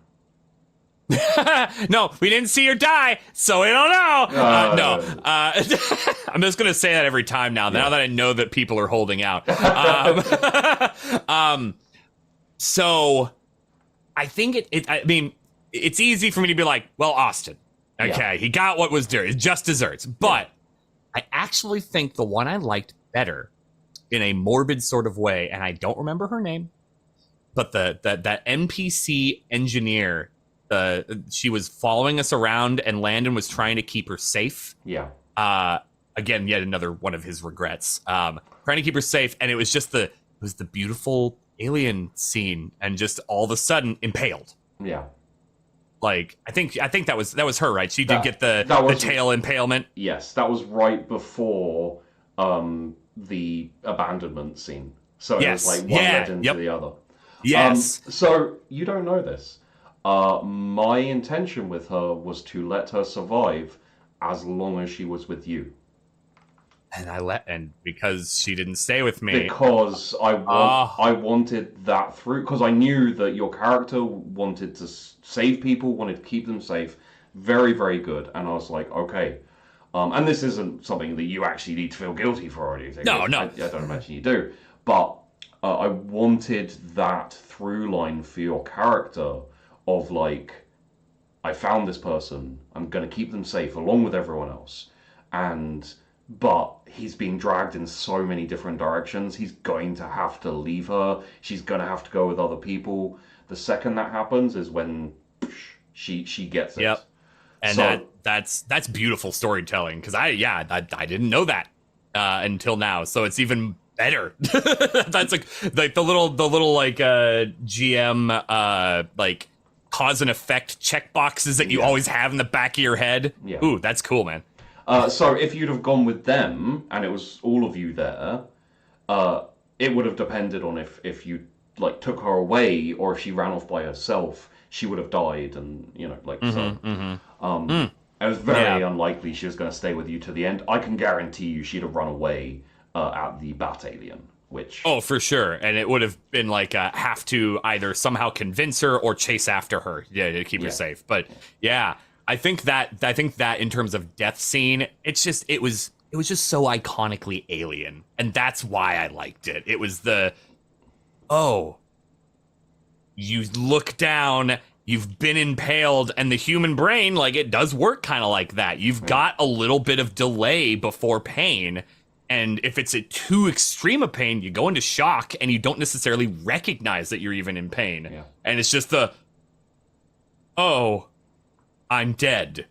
No, we didn't see her die, so we don't know. I'm just gonna say that every time now that I know that people are holding out. So I think I mean, it's easy for me to be like, well, Austin, okay, he got what was due, it just desserts. But I actually think the one I liked better, in a morbid sort of way, and I don't remember her name, but that NPC engineer. She was following us around, and Landon was trying to keep her safe. Yeah. Again, yet another one of his regrets. Trying to keep her safe, and it was just the beautiful alien scene, and just all of a sudden impaled. Yeah. Like, I think that was her, right? She did get the tail impalement. Yes, that was right before the abandonment scene. So it was like one led into the other. Yes. So you don't know this. My intention with her was to let her survive as long as she was with you. And because she didn't stay with me. Because I wanted that through, because I knew that your character wanted to save people, wanted to keep them safe. Very, very good. And I was like, okay. And this isn't something that you actually need to feel guilty for or anything. No. I don't imagine you do. But I wanted that through line for your character. Of like, I found this person, I'm going to keep them safe along with everyone else, but he's being dragged in so many different directions. He's going to have to leave her. She's going to have to go with other people. The second that happens is when she gets it. Yep. And so, that's beautiful storytelling, because I didn't know that until now. So it's even better. That's like the little like GM like cause and effect check boxes that you always have in the back of your head. Yeah. Ooh, that's cool, man. So if you'd have gone with them and it was all of you there, it would have depended on if you like took her away, or if she ran off by herself, she would have died, and it was very unlikely she was going to stay with you to the end. I can guarantee you she'd have run away at the Bat Alien which... Oh, for sure. And it would have been like have to either somehow convince her or chase after her, to keep her safe. But yeah, I think that in terms of death scene, it was just so iconically alien, and that's why I liked it. It was you look down, you've been impaled, and the human brain, like, it does work kind of like that. You've got a little bit of delay before pain, and if it's a too extreme a pain, you go into shock, and you don't necessarily recognize that you're even in pain. Yeah. And it's just I'm dead.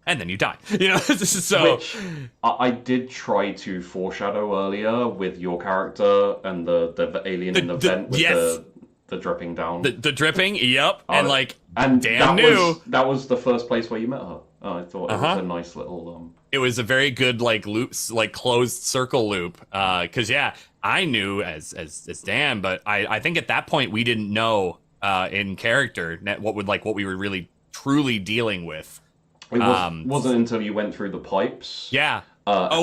And then you die. So... Which I did try to foreshadow earlier with your character and the alien in the vent with the dripping down. The dripping, yep. And damn new. That was the first place where you met her. I thought it was a nice little... It was a very good, loops, closed circle loop. Because, I knew as Dan, but I think at that point we didn't know in character what we were really truly dealing with. It wasn't until you went through the pipes. Yeah. I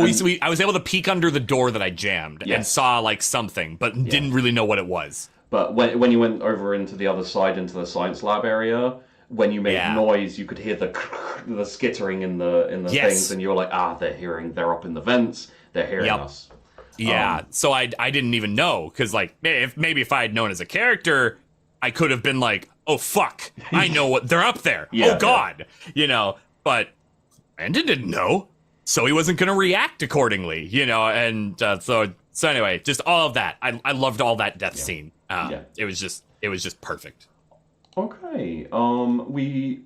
was able to peek under the door that I jammed and saw something, but didn't really know what it was. But when you went over into the other side, into the science lab area, when you made noise, you could hear the skittering in the things, and you were like, they're up in the vents, they're hearing us. Yeah. So I didn't even know, because if I had known as a character, I could have been like, oh fuck, I know what they're up there. Oh god, But Brandon didn't know, so he wasn't going to react accordingly, And so anyway, just all of that. I loved all that death scene. It was just perfect. Okay. We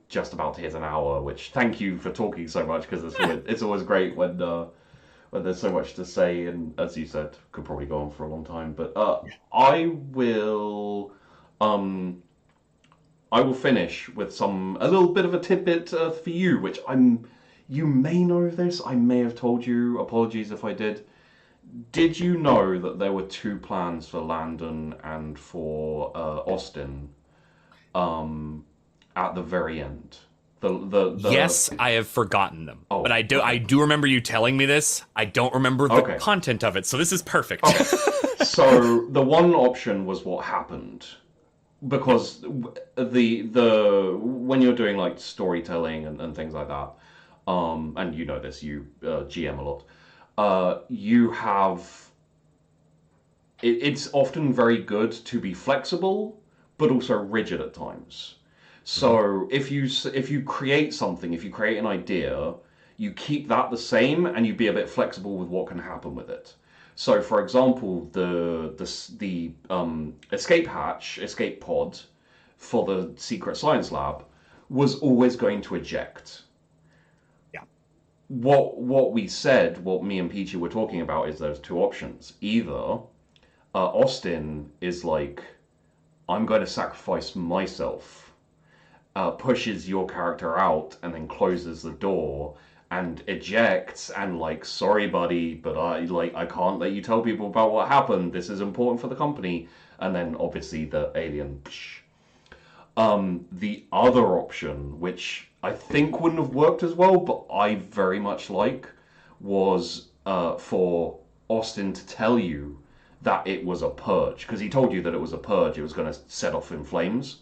just about hit an hour. Which thank you for talking so much, because it's always great when there's so much to say, and as you said, could probably go on for a long time. But I will finish with a little bit of a tidbit for you, which you may know this. I may have told you. Apologies if I did. Did you know that there were two plans for Landon and for Austin at the very end? Yes, I have forgotten them. But I do remember you telling me this. I don't remember the content of it, so this is perfect. Okay. So the one option was what happened. Because when you're doing storytelling and things like that, and you know this, you GM a lot, you have it's often very good to be flexible, but also rigid at times. So if you create something, if you create an idea, you keep that the same, and you be a bit flexible with what can happen with it. So, for example, the escape pod for the secret science lab was always going to eject. Yeah. What we said, what me and Peachy were talking about, is there's two options. Either Austin is like, I'm going to sacrifice myself, pushes your character out, and then closes the door and ejects, and sorry buddy, but I can't let you tell people about what happened, this is important for the company, and then obviously the alien. The other option, which I think wouldn't have worked as well, but I very much like, was for Austin to tell you that it was a purge, because he told you that it was a purge, it was going to set off in flames.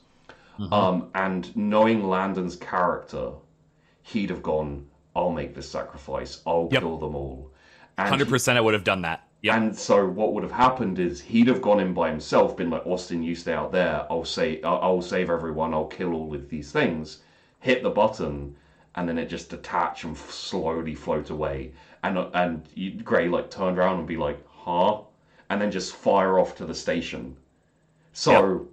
And knowing Landon's character, he'd have gone, I'll make this sacrifice. I'll kill them all. And 100% I would have done that. Yep. And so what would have happened is he'd have gone in by himself, been like, Austin, you stay out there. I'll save everyone. I'll kill all of these things. Hit the button, and then it just detach and slowly float away. And Gray turned around and be like, huh? And then just fire off to the station. So...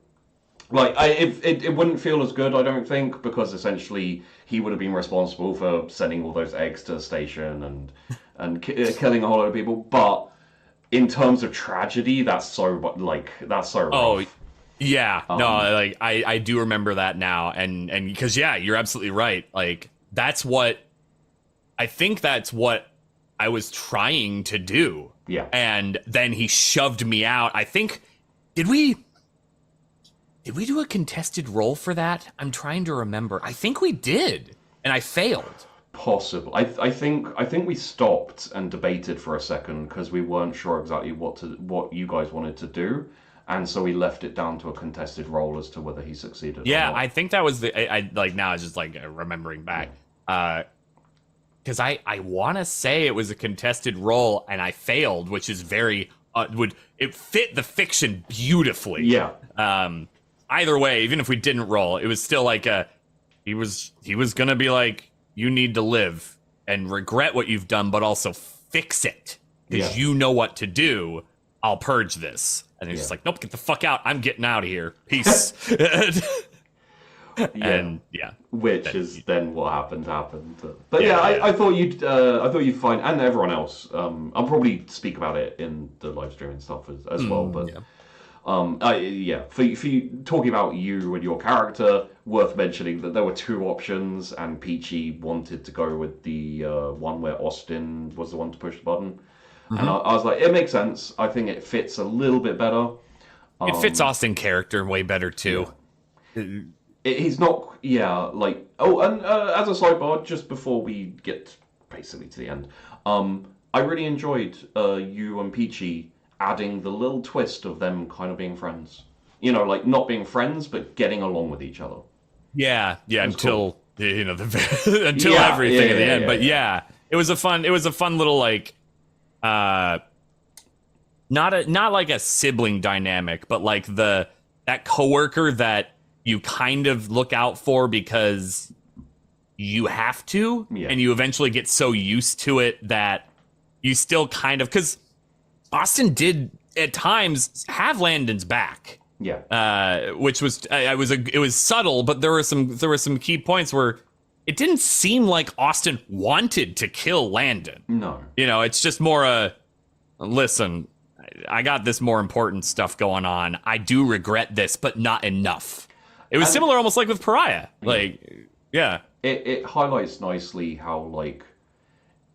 it wouldn't feel as good, I don't think, because essentially he would have been responsible for sending all those eggs to the station and killing a whole lot of people. But in terms of tragedy, that's so rough. Oh, yeah. No, I do remember that now, and because you're absolutely right. That's what I was trying to do. Yeah. And then he shoved me out. I think did we do a contested roll for that? I'm trying to remember. I think we did, and I failed. Possible. I think we stopped and debated for a second because we weren't sure exactly what you guys wanted to do, and so we left it down to a contested roll as to whether he succeeded. Yeah, or not. I think that was I like now it's just like remembering back. Because I want to say it was a contested role and I failed, which is very it fit the fiction beautifully. Yeah. Either way, even if we didn't roll, it was still like he was gonna be like, you need to live and regret what you've done, but also fix it because you know what to do. I'll purge this, and he's just like, nope, get the fuck out. I'm getting out of here. Peace. And which is then what happened. But I thought you'd find, and everyone else. I'll probably speak about it in the live stream and stuff as well. But for you talking about you and your character, worth mentioning that there were two options, and Peachy wanted to go with the one where Austin was the one to push the button, and I was like, it makes sense. I think it fits a little bit better. It fits Austin character way better too. He's not, like, and as a sidebar, just before we get basically to the end, I really enjoyed you and Peachy adding the little twist of them kind of being friends. You know, like, not being friends, but getting along with each other. Yeah, until, until everything at the end. But it was a fun little, like, not like a sibling dynamic, but like that coworker that you kind of look out for because you have to, and you eventually get so used to it that you still kind of, because Austin did at times have Landon's back. Which was it was subtle, but there were some key points where it didn't seem like Austin wanted to kill Landon. No. You know, it's just more listen, I got this more important stuff going on. I do regret this, but not enough. It was similar almost like with Pariah. Like, It highlights nicely how, like,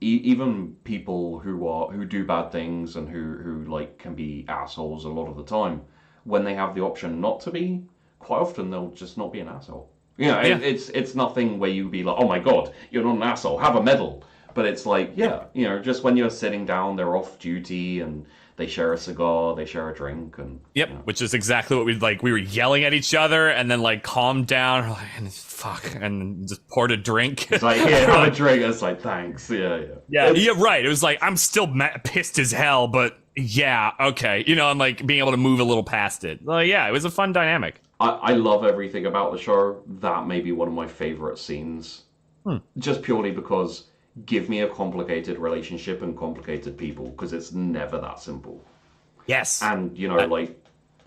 even people who do bad things and who like can be assholes a lot of the time, when they have the option not to be, quite often they'll just not be an asshole. You know, it's nothing where you be like, oh my god, you're not an asshole, have a medal. But it's like, you know, just when you're sitting down, they're off duty and they share a cigar, they share a drink, and which is exactly what we were yelling at each other, and then like calmed down, and fuck, and just poured a drink. It's like, have a drink. It's like, thanks. Yeah, right. It was like, I'm still pissed as hell, but okay, you know, I'm like being able to move a little past it. Well, it was a fun dynamic. I love everything about the show. That may be one of my favorite scenes, just purely because. Give me a complicated relationship and complicated people, because it's never that simple. Yes. And, you know, like,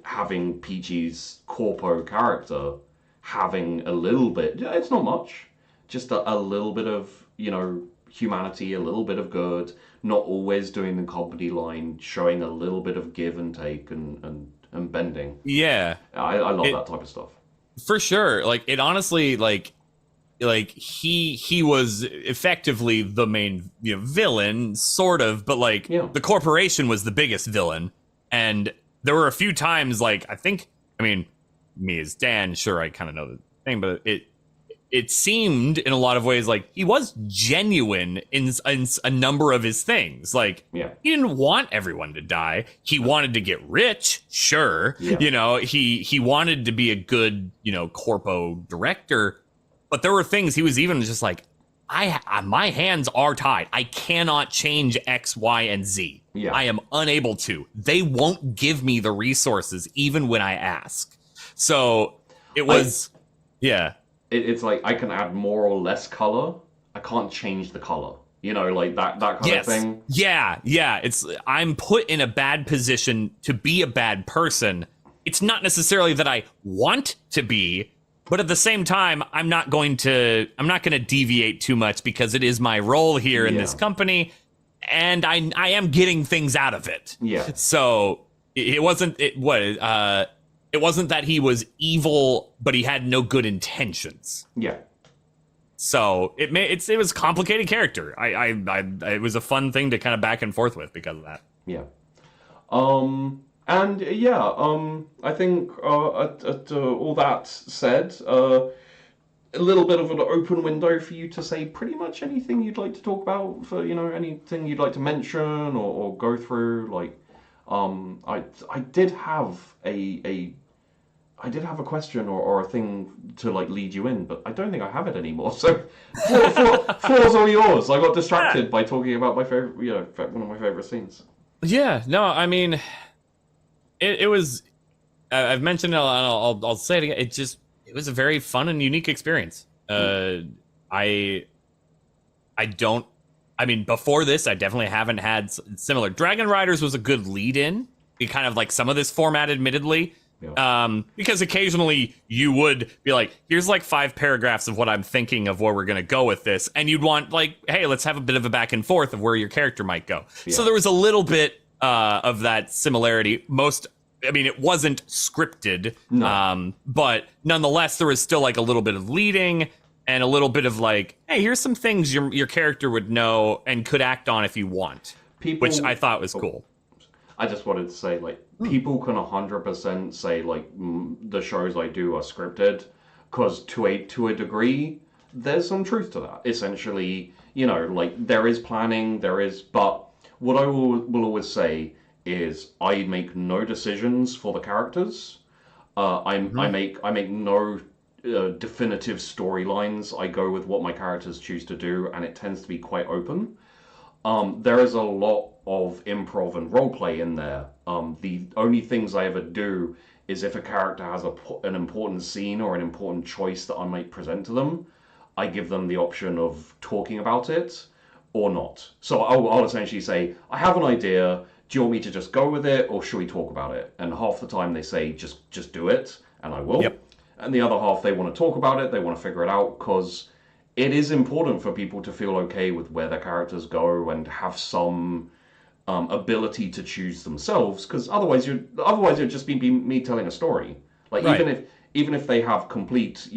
having Peachy's corpo character having a little bit, it's not much, just a little bit of, you know, humanity, a little bit of good, not always doing the comedy line, showing a little bit of give and take and bending. Yeah. I love that type of stuff. For sure. Like, it honestly, like he was effectively the main villain, sort of, but like the corporation was the biggest villain, and there were a few times, like, me as Dan, sure, I kind of know the thing, but it seemed in a lot of ways like he was genuine in a number of his things. Like, he didn't want everyone to die. He wanted to get rich, sure. You know, he wanted to be a good, corpo director. But there were things he was even just like, my hands are tied. I cannot change X, Y, and Z. I am unable to. They won't give me the resources even when I ask. So it was, It's like, I can add more or less color. I can't change the color. You know, like that kind of thing. Yeah. It's, I'm put in a bad position to be a bad person. It's not necessarily that I want to be, but at the same time, I'm not going to deviate too much because it is my role here in this company, and I am getting things out of it. So it wasn't that he was evil, but he had no good intentions. So it was a complicated character. It was a fun thing to kind of back and forth with because of that. And I think all that said, a little bit of an open window for you to say pretty much anything you'd like to talk about, for anything you'd like to mention or go through. Like, I did have a question or a thing to like lead you in, but I don't think I have it anymore. So, floor's all yours. I got distracted by talking about my favorite, one of my favorite scenes. Yeah, no, I mean, it was. I've mentioned it, and I'll say it again. It was a very fun and unique experience. I mean, before this, I definitely haven't had similar. Dragon Riders was a good lead-in. Kind of like some of this format, admittedly. Yeah. Because occasionally you would be like, here's like 5 paragraphs of what I'm thinking of where we're going to go with this. And you'd want like, hey, let's have a bit of a back and forth of where your character might go. Yeah. So there was a little bit of that similarity. It wasn't scripted, no. But nonetheless, there was still like a little bit of leading and a little bit of like, hey, here's some things your character would know and could act on if you want, which I thought was cool. I just wanted to say, like, people can 100% say, like, the shows I do are scripted, because to a degree, there's some truth to that. Essentially, like, there is planning, but what I will always say is I make no decisions for the characters. I make no definitive storylines. I go with what my characters choose to do, and it tends to be quite open. There is a lot of improv and roleplay in there. The only things I ever do is if a character has an important scene or an important choice that I might present to them, I give them the option of talking about it or not. So I'll essentially say, I have an idea. Do you want me to just go with it, or should we talk about it? And half the time they say, just do it, and I will. Yep. And the other half, they want to talk about it, they want to figure it out, because it is important for people to feel okay with where their characters go and have some ability to choose themselves, because otherwise it'd just be me telling a story. Like, right. even if they have complete,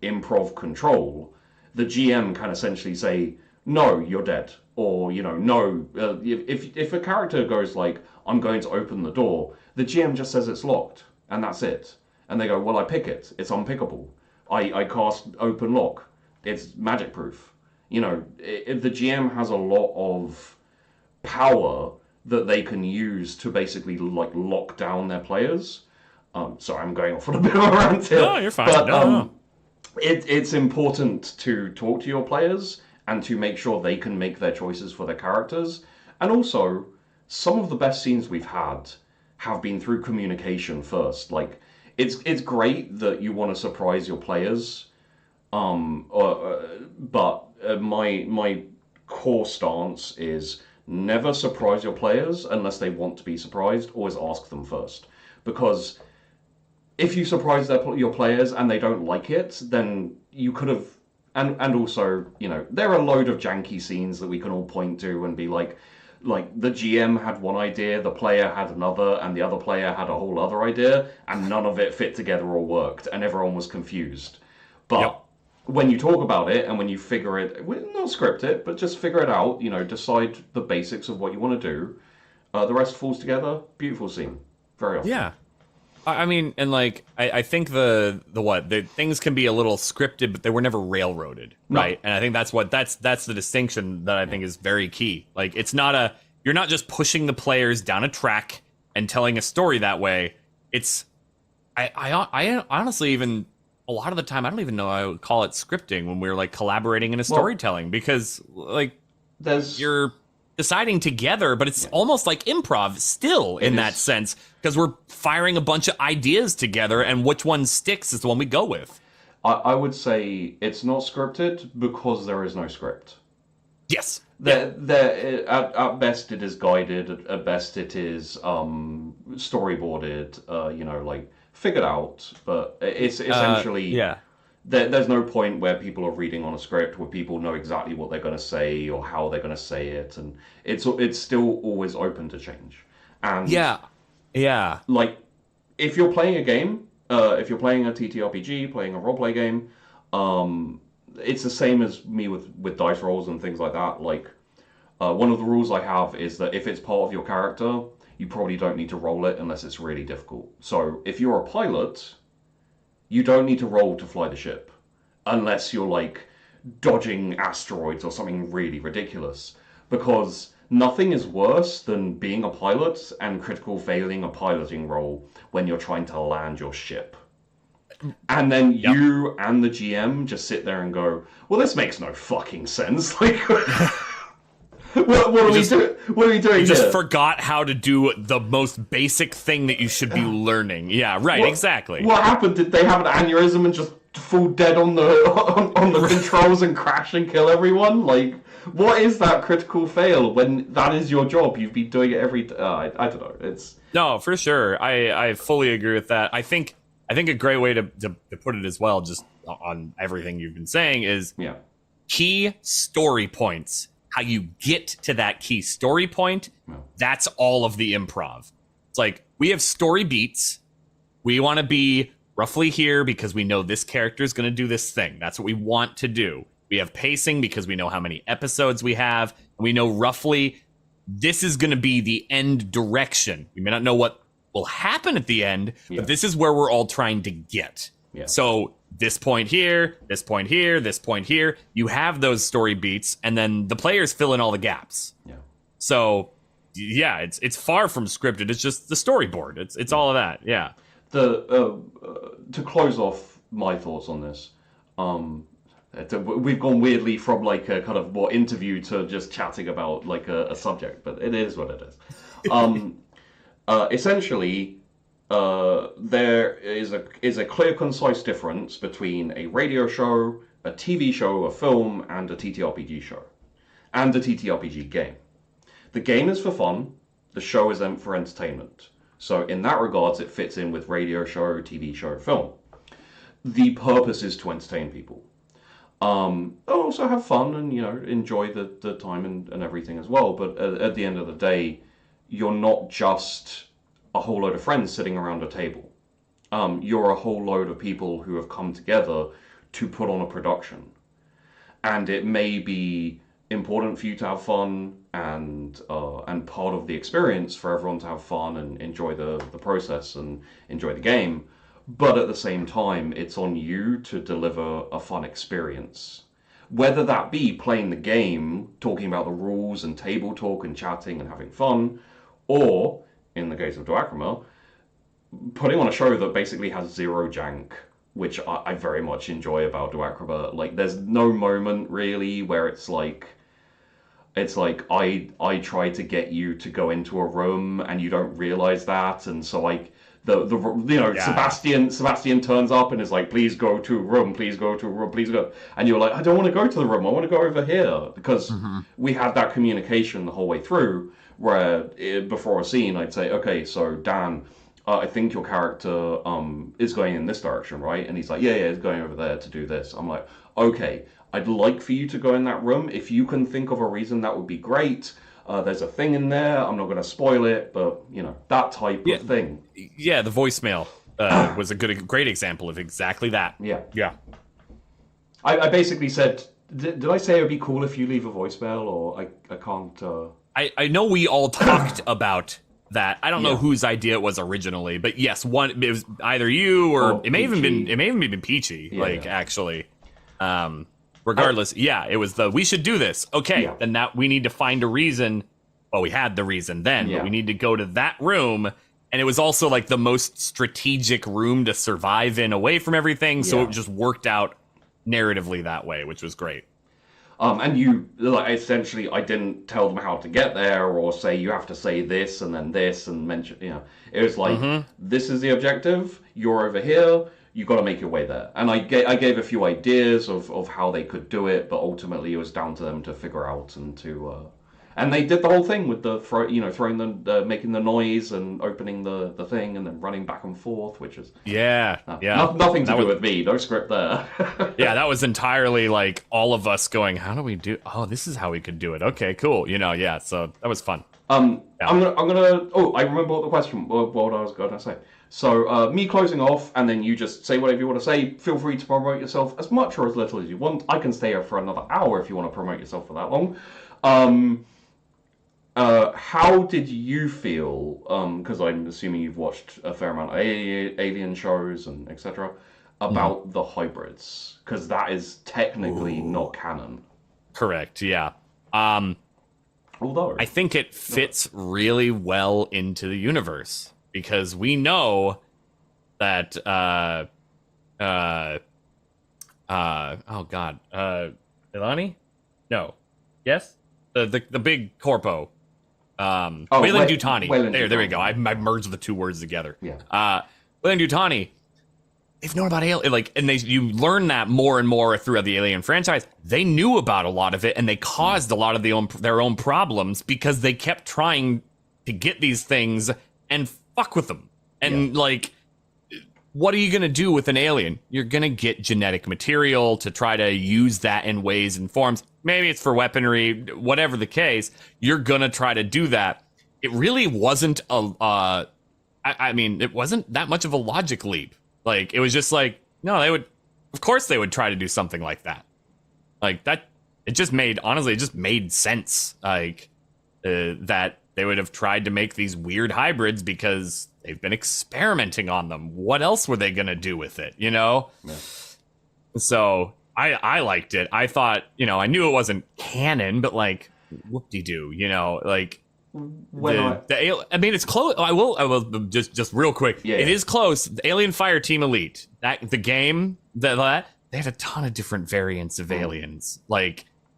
improv control, the GM can essentially say, no, you're dead. Or, no, if a character goes like, I'm going to open the door, the GM just says it's locked, and that's it. And they go, well, I pick it. It's unpickable. I cast open lock. It's magic proof. If the GM has a lot of power that they can use to basically like lock down their players. Sorry, I'm going off on a bit of a rant here. No, you're fine. But it's important to talk to your players and to make sure they can make their choices for their characters. And also, some of the best scenes we've had have been through communication first. Like, it's great that you want to surprise your players, but my core stance is never surprise your players unless they want to be surprised. Always ask them first, because if you surprise your players and they don't like it, then you could have. And also, there are a load of janky scenes that we can all point to and be like the GM had one idea, the player had another, and the other player had a whole other idea, and none of it fit together or worked, and everyone was confused. But when you talk about it and when you figure it, not script it, but just figure it out, decide the basics of what you want to do, the rest falls together. Beautiful scene. Very often. Yeah. I mean, and like, I think the things can be a little scripted, but they were never railroaded, right? No. And I think that's the distinction that I think is very key. Like, you're not just pushing the players down a track and telling a story that way. I honestly, even a lot of the time, I don't even know I would call it scripting when we're like collaborating in a storytelling, because like you're deciding together, but it's almost like improv still in that sense, because we're firing a bunch of ideas together, and which one sticks is the one we go with. I would say it's not scripted because there is no script. Yes. At best it is guided, at best it is storyboarded, like figured out, but it's essentially there's no point where people are reading on a script where people know exactly what they're going to say or how they're going to say it, and it's still always open to change. And like, if you're playing a game, if you're playing a TTRPG, playing a roleplay game, it's the same as me with dice rolls and things like that. Like, one of the rules I have is that if it's part of your character, you probably don't need to roll it unless it's really difficult. So if you're a pilot, you don't need to roll to fly the ship. unless you're like dodging asteroids or something really ridiculous, because nothing is worse than being a pilot and critical failing a piloting role when you're trying to land your ship. And then you and the GM just sit there and go, well, this makes no fucking sense. Like, what are we doing? What are we doing? You just here? forgot how to do the most basic thing that you should be learning. Yeah, right, exactly. What happened? Did they have an aneurysm and just fall dead on the on the controls and crash and kill everyone? Like, what is that critical fail when that is your job? You've been doing it every. I don't know. It's no, for sure. I fully agree with that. I think a great way to put it as well, just on everything you've been saying, is key story points. How you get to that key story point, that's all of the improv. It's like, we have story beats. We want to be roughly here because we know this character is going to do this thing. That's what we want to do. We have pacing because we know how many episodes we have. And we know roughly this is going to be the end direction. We may not know what will happen at the end, but this is where we're all trying to get. So this point here, this point here, this point here, you have those story beats, and then the players fill in all the gaps. So yeah, it's far from scripted. It's just the storyboard. It's all of that. Yeah. To close off my thoughts on this, we've gone weirdly from like a kind of more interview to just chatting about like a subject, but it is what it is. Essentially, there is a clear, concise difference between a radio show, a TV show, a film, and a TTRPG show, and a TTRPG game. The game is for fun. The show is for entertainment. So in that regards, it fits in with radio show, TV show, film. The purpose is to entertain people. Also have fun and, you know, enjoy the time and everything as well. But at the end of the day, you're not just a whole load of friends sitting around a table. You're a whole load of people who have come together to put on a production. And it may be important for you to have fun and part of the experience for everyone to have fun and enjoy the process and enjoy the game. But at the same time, it's on you to deliver a fun experience. Whether that be playing the game, talking about the rules and table talk and chatting and having fun, or, in the case of Duacrima, putting on a show that basically has zero jank, which I very much enjoy about Duacrima. Like, there's no moment, really, where it's like I try to get you to go into a room and you don't realize that, and so Sebastian turns up and is like, please go to a room, please go to a room, please go. And you're like, I don't want to go to the room, I want to go over here. Because we had that communication the whole way through, where before a scene, I'd say, okay, so Dan, I think your character is going in this direction, right? And he's like, yeah, he's going over there to do this. I'm like, okay, I'd like for you to go in that room. If you can think of a reason, that would be great. There's a thing in there. I'm not going to spoil it, but, you know, that type of thing. Yeah, the voicemail was a great example of exactly that. Yeah. I basically said, did I say it would be cool if you leave a voicemail, or I can't... I know we all talked about that. I don't know whose idea it was originally, but yes, it was either you or it may have even been Peachy, actually. Regardless, it was we should do this. Okay, then now we need to find a reason. Well, we had the reason then, but we need to go to that room. And it was also like the most strategic room to survive in away from everything. So it just worked out narratively that way, which was great. And you, like, essentially, I didn't tell them how to get there or say you have to say this and then this and mention, you know. It was like, this is the objective, you're over here, you got to make your way there. And I gave a few ideas of how they could do it, but ultimately it was down to them to figure out and to... And they did the whole thing with the throwing making the noise and opening the thing and then running back and forth, which is nothing to do with me. No script there. Yeah, that was entirely like all of us going, how do we do? Oh, this is how we could do it. Okay, cool. You know, so that was fun. I'm gonna. Oh, I remember what the question. What I was going to say. So me closing off, and then you just say whatever you want to say. Feel free to promote yourself as much or as little as you want. I can stay here for another hour if you want to promote yourself for that long. How did you feel, because I'm assuming you've watched a fair amount of alien shows and etc. about the hybrids, because that is technically not canon. Correct. Yeah. Although I think it fits really well into the universe because we know that oh god, Ilani? No. Yes? The big corpo. Wayland Yutani. There we go. I merged the two words together. Yeah. Wayland Yutani. They've known about Alien, and you learn that more and more throughout the Alien franchise. They knew about a lot of it, and they caused a lot of their own problems because they kept trying to get these things and fuck with them. And what are you gonna do with an alien? You're gonna get genetic material to try to use that in ways and forms. Maybe it's for weaponry, whatever the case. You're gonna try to do that. It really wasn't it wasn't that much of a logic leap. It was just no, of course they would try to do something like that. That, it just made sense. That they would have tried to make these weird hybrids because they've been experimenting on them. What else were they going to do with it, Yeah. So I liked it. I thought, I knew it wasn't canon, but whoop-de-doo, it's close. I will just real quick. Yeah. It is close. The Alien Fireteam Elite, the game, they had a ton of different variants of aliens.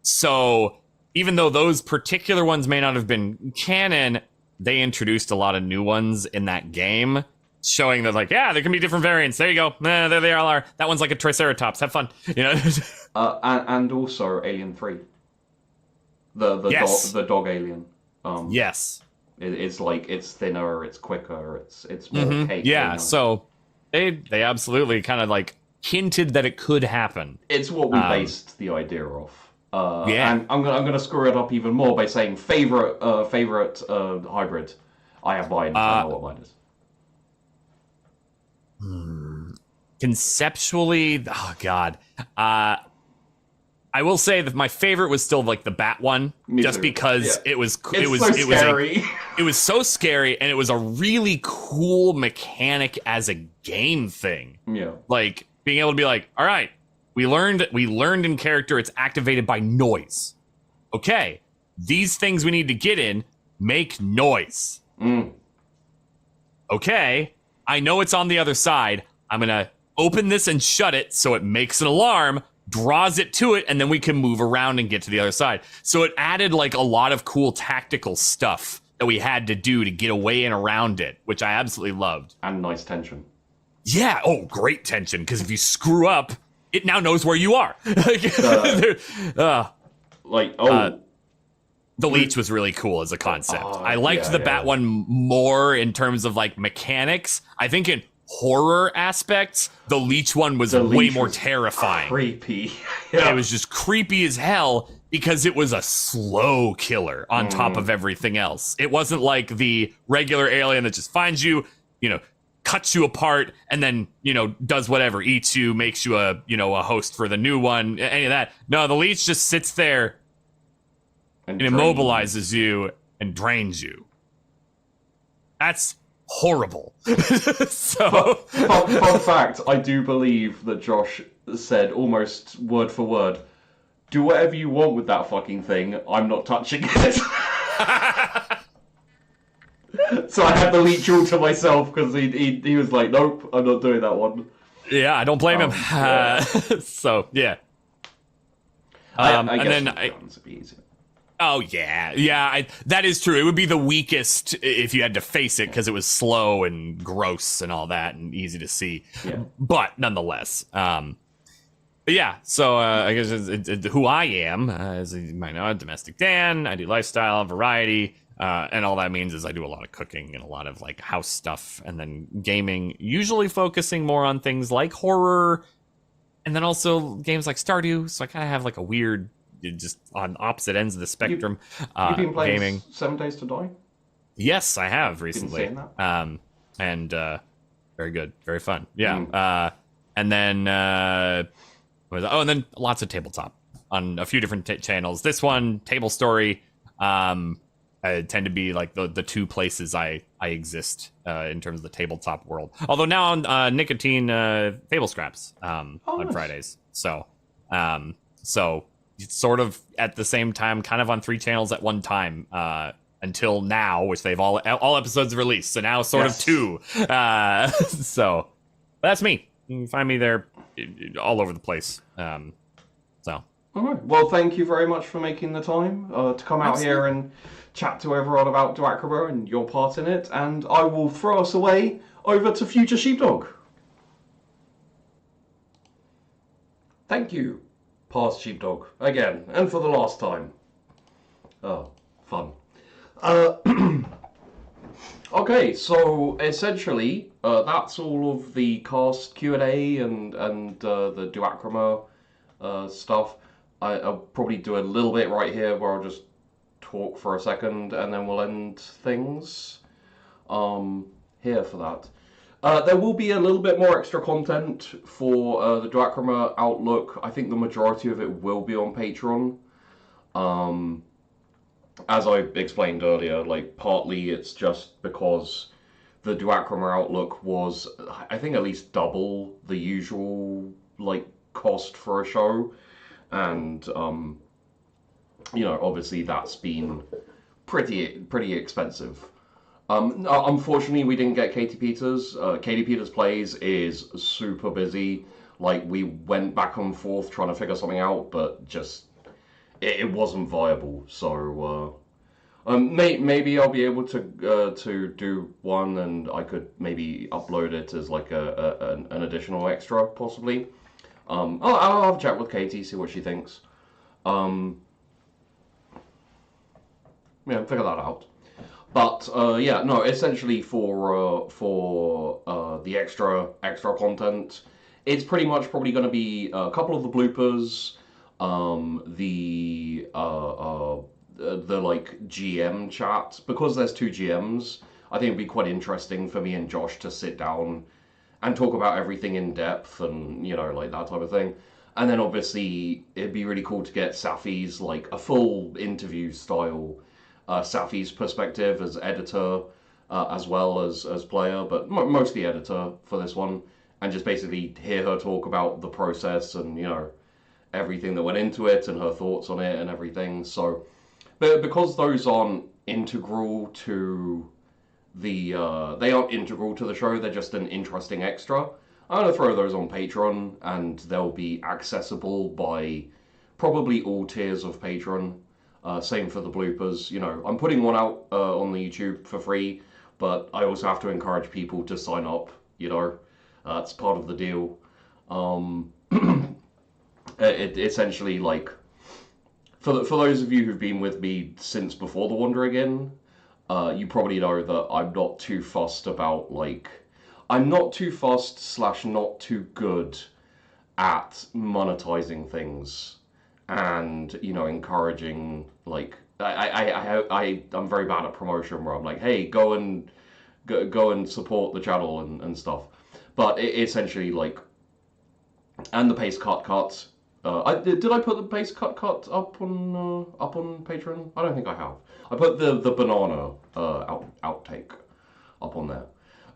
So even though those particular ones may not have been canon, they introduced a lot of new ones in that game, showing that there can be different variants. There you go. There they all are. That one's like a Triceratops. Have fun. And also Alien 3. The dog alien. Yes. It's thinner, it's quicker, it's more cake. Yeah, so they absolutely kind of hinted that it could happen. It's what we based the idea off. Yeah. And I'm gonna screw it up even more by saying favorite hybrid. I have mine. I know what mine is. Conceptually, oh god. I will say that my favorite was still the bat one, just because it was scary. It was so scary, and it was a really cool mechanic as a game thing. Yeah, being able to be all right, we learned in character it's activated by noise. Okay, these things we need to get in make noise. Okay, I know it's on the other side. I'm gonna open this and shut it so it makes an alarm, draws it to it, and then we can move around and get to the other side. So it added a lot of cool tactical stuff that we had to do to get away and around it, which I absolutely loved. And nice tension. Yeah, great tension, because if you screw up, it now knows where you are. The leech was really cool as a concept. I liked the bat one more in terms of mechanics. I think in horror aspects, the leech one was way more terrifying. Creepy. It was just creepy as hell because it was a slow killer on top of everything else. It wasn't like the regular alien that just finds you, cuts you apart, and then, does whatever, eats you, makes you a host for the new one, any of that. No, the leech just sits there and immobilizes you and drains you. That's horrible. So fun fact, I do believe that Josh said almost word for word, do whatever you want with that fucking thing, I'm not touching it. So I had the leech all to myself because he was like, nope, I'm not doing that one. Yeah, I don't blame him. Yeah. So yeah. I guess guns would be easier. Oh yeah. That is true. It would be the weakest if you had to face it because it was slow and gross and all that and easy to see. Yeah. But nonetheless, but yeah. So I guess who I am, as you might know, domestic Dan. I do lifestyle, variety, and all that means is I do a lot of cooking and a lot of house stuff, and then gaming. Usually focusing more on things like horror, and then also games like Stardew. So I kind of have a weird. Just on opposite ends of the spectrum. You've been playing gaming. 7 Days to Die? Yes, I have recently. Been saying that? And very good, very fun. Yeah. And then and then lots of tabletop on a few different channels. This one, Table Story. tend to be like the two places I exist in terms of the tabletop world. Although now on nicotine table scraps on nice. Fridays. So it's sort of at the same time, kind of on 3 channels at one time until now, which they've all episodes released. So now sort of 2. So that's me. You can find me there all over the place. So. All right. Well, thank you very much for making the time to come out here and chat to everyone about Duacrima and your part in it. And I will throw us away over to Future Sheepdog. Thank you, past Sheepdog, again, and for the last time. Oh, fun. Okay, so essentially, that's all of the cast Q&A and the Duacrima stuff. I'll probably do a little bit right here where I'll just talk for a second and then we'll end things here for that. There will be a little bit more extra content for the Duacrima Outlook. I think the majority of it will be on Patreon. As I explained earlier, like partly it's just because the Duacrima Outlook was, I think, at least double the usual like cost for a show. And, you know, obviously that's been pretty expensive. Unfortunately, we didn't get Katie Peters. Katie Peters Plays is super busy. Like, we went back and forth trying to figure something out, but just, it wasn't viable. So, maybe I'll be able to do one, and I could maybe upload it as like an additional extra, possibly. I'll have a chat with Katie, see what she thinks. Yeah, figure that out. But yeah, no, essentially for the extra content, it's pretty much probably going to be a couple of the bloopers, the like GM chat, because there's 2 GMs. I think it'd be quite interesting for me and Josh to sit down and talk about everything in depth and, you know, like that type of thing. And then obviously it'd be really cool to get Safi's, like, a full interview style, Safi's perspective as editor, as well as player, but mostly editor for this one. And just basically hear her talk about the process and, you know, everything that went into it and her thoughts on it and everything. So, but because those aren't integral to they aren't integral to the show, they're just an interesting extra, I'm going to throw those on Patreon, and they'll be accessible by probably all tiers of Patreon. Same for the bloopers. You know, I'm putting one out on the YouTube for free, but I also have to encourage people to sign up, you know. It's part of the deal. It essentially, like, for those of you who've been with me since before The Wander Again, you probably know that I'm not too fussed about, like, I'm not too fussed / not too good at monetizing things and, you know, encouraging, like, I'm very bad at promotion where I'm like, hey, go and support the channel and stuff. But it essentially, like, and the pace cut. Did I put the pace cut up on Patreon? I don't think I have. I put the banana outtake up on there.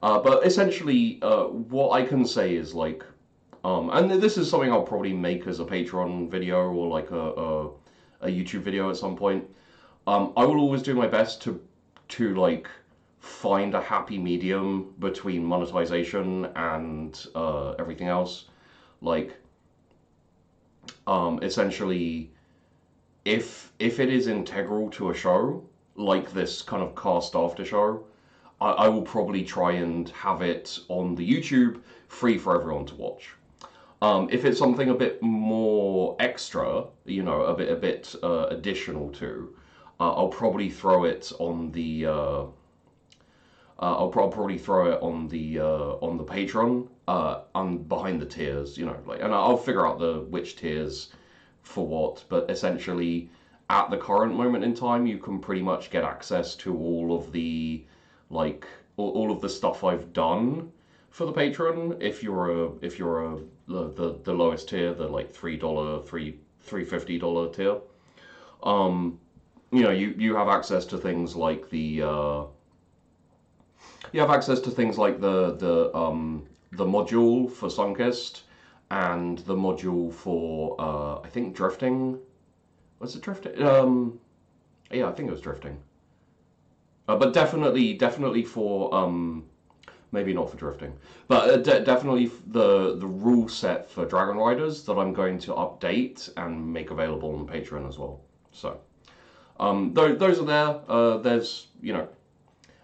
But essentially, what I can say is, like, and this is something I'll probably make as a Patreon video or like a YouTube video at some point. I will always do my best to like find a happy medium between monetization and everything else. Like, essentially, if it is integral to a show, like this kind of cast after show, I will probably try and have it on the YouTube free for everyone to watch. If it's something a bit more extra, you know, a bit additional to, I'll probably throw it on the probably throw it on the Patreon, and behind the tiers, you know, like, and I'll figure out which tiers for what. But essentially, at the current moment in time, you can pretty much get access to all of the, like, all of the stuff I've done for the Patreon. If you're the lowest tier, the like $3, $350 tier. you have access to things like the the module for Sunkist and the module for I think drifting. Was it drifting? Yeah, I think it was drifting. But definitely for maybe not for drifting, but definitely the rule set for Dragon Riders that I'm going to update and make available on Patreon as well. So those are there. There's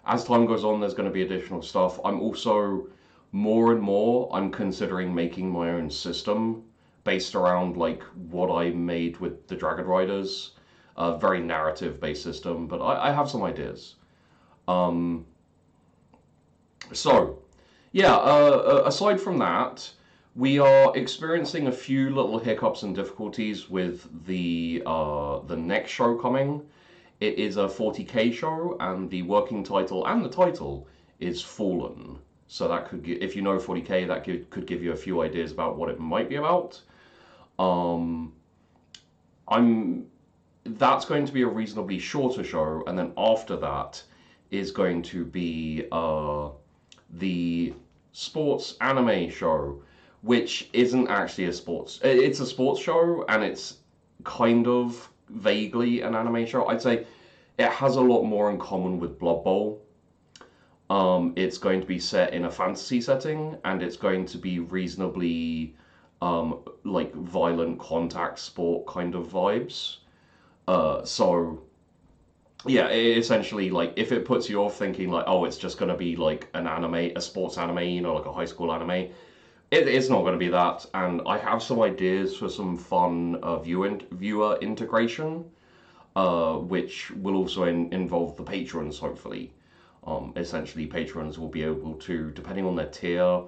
as time goes on, there's going to be additional stuff. I'm also more and more I'm considering making my own system based around like what I made with the Dragon Riders. A very narrative based system, but I have some ideas. So, yeah, aside from that, we are experiencing a few little hiccups and difficulties with the next show coming. It is a 40k show, and the working title and the title is Fallen. So that could, if you know 40k, that could give you a few ideas about what it might be about. That's going to be a reasonably shorter show, and then after that is going to be the sports anime show, which isn't actually a sports. It's a sports show, and it's kind of vaguely an anime show. I'd say it has a lot more in common with Blood Bowl. It's going to be set in a fantasy setting, and it's going to be reasonably like violent contact sport kind of vibes. So yeah, essentially, like, if it puts you off thinking like, oh, it's just going to be like an anime, a sports anime, like a high school anime, it's not going to be that. And I have some ideas for some fun viewer integration, which will also involve the patrons, hopefully. Essentially, patrons will be able to, depending on their tier,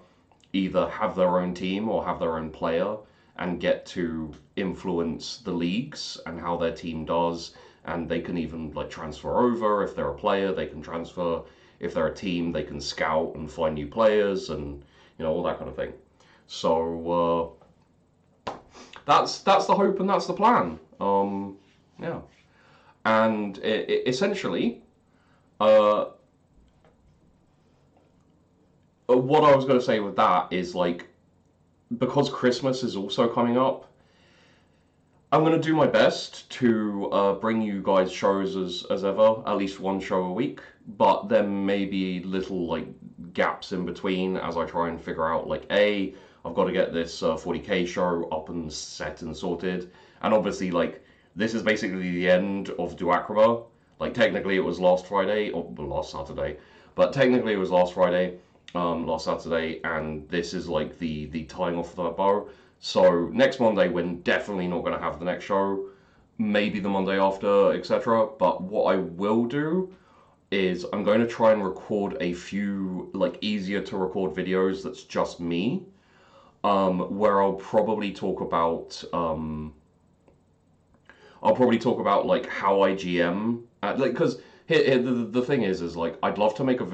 either have their own team or have their own player, and get to influence the leagues and how their team does, and they can even like transfer over. If they're a player, they can transfer. If they're a team, they can scout and find new players, and all that kind of thing. So that's the hope and that's the plan. Yeah, and essentially, what I was going to say with that is like, because Christmas is also coming up, I'm going to do my best to bring you guys shows as ever, at least one show a week, but there may be little like gaps in between as I try and figure out like, I've got to get this 40k show up and set and sorted, and obviously like this is basically the end of Duacrima. Like technically it was last Friday, or last Saturday, but technically it was last Friday, last Saturday, and this is like the tying off the bow. So next Monday we're definitely not going to have the next show, maybe the Monday after, etc. But what I will do is I'm going to try and record a few like easier to record videos that's just me, where I'll probably talk about like how I GM, like, because the thing is like I'd love to make a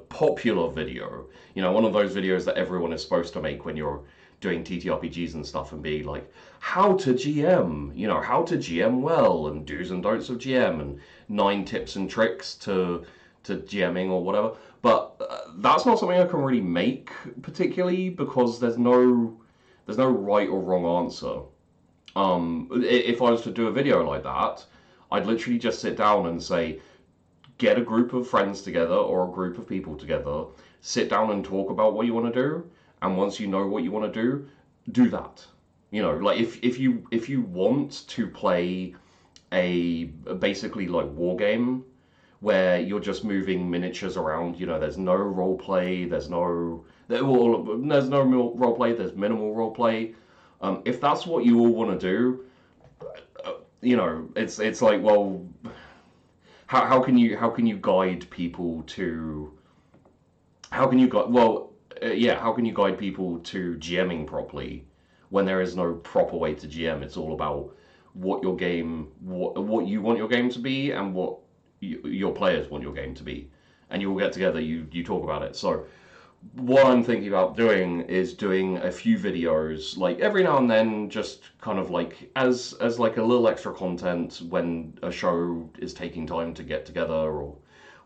popular video, one of those videos that everyone is supposed to make when you're doing TTRPGs and stuff, and be like, how to GM, how to GM well, and do's and don'ts of GM, and 9 tips and tricks to GMing or whatever. But that's not something I can really make particularly, because there's no right or wrong answer. If I was to do a video like that, I'd literally just sit down and say, get a group of friends together or a group of people together, sit down and talk about what you want to do, and once you know what you want to do that. Like if you want to play a basically like war game where you're just moving miniatures around, there's no role play, there's no role play, there's minimal role play. If that's what you all want to do, it's like, well, how can you guide people to GMing properly when there is no proper way to GM? It's all about what you want your game to be, and what your players want your game to be, and you all get together, you talk about it. So what I'm thinking about doing is doing a few videos, like every now and then, just kind of like as like a little extra content when a show is taking time to get together or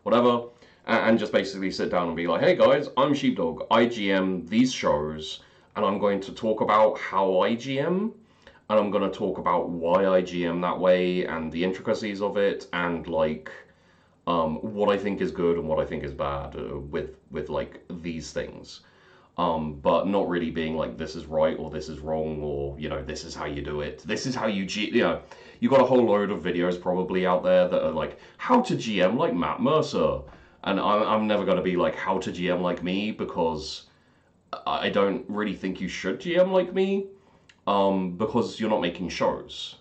whatever, and just basically sit down and be like, hey guys, I'm Sheepdog, I GM these shows, and I'm going to talk about how I GM, and I'm going to talk about why I GM that way and the intricacies of it, and like what I think is good and what I think is bad with like these things, but not really being like this is right or this is wrong, or you know, this is how you do it, this is how you know, you got a whole load of videos probably out there that are like how to GM like Matt Mercer, and I'm never going to be like how to GM like me, because I don't really think you should GM like me, because you're not making shows.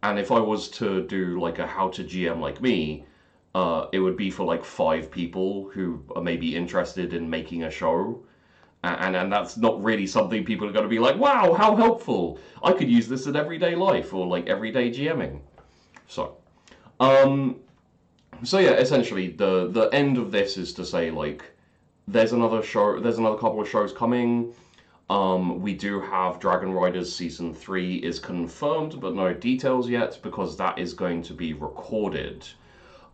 And if I was to do like a how to GM like me, it would be for like 5 people who are maybe interested in making a show. And that's not really something people are going to be like, wow, how helpful. I could use this in everyday life or like everyday GMing. So yeah, essentially the end of this is to say like, there's another couple of shows coming. We do have Dragon Riders Season 3 is confirmed, but no details yet, because that is going to be recorded.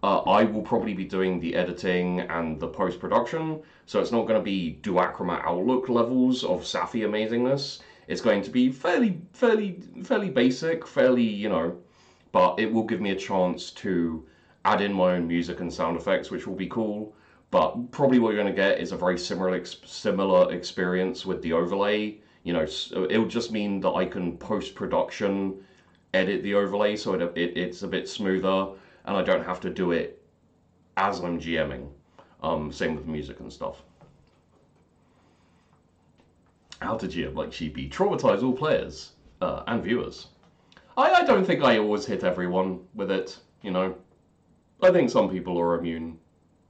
I will probably be doing the editing and the post-production, so it's not going to be Duacrima Outlook levels of Safi amazingness. It's going to be fairly basic, you know, but it will give me a chance to add in my own music and sound effects, which will be cool. But probably what you're going to get is a very similar experience with the overlay. You know, it'll just mean that I can post-production edit the overlay so it's a bit smoother, and I don't have to do it as I'm GMing. Same with music and stuff. How to GM like Sheepy. Traumatize all players and viewers. I don't think I always hit everyone with it, you know. I think some people are immune,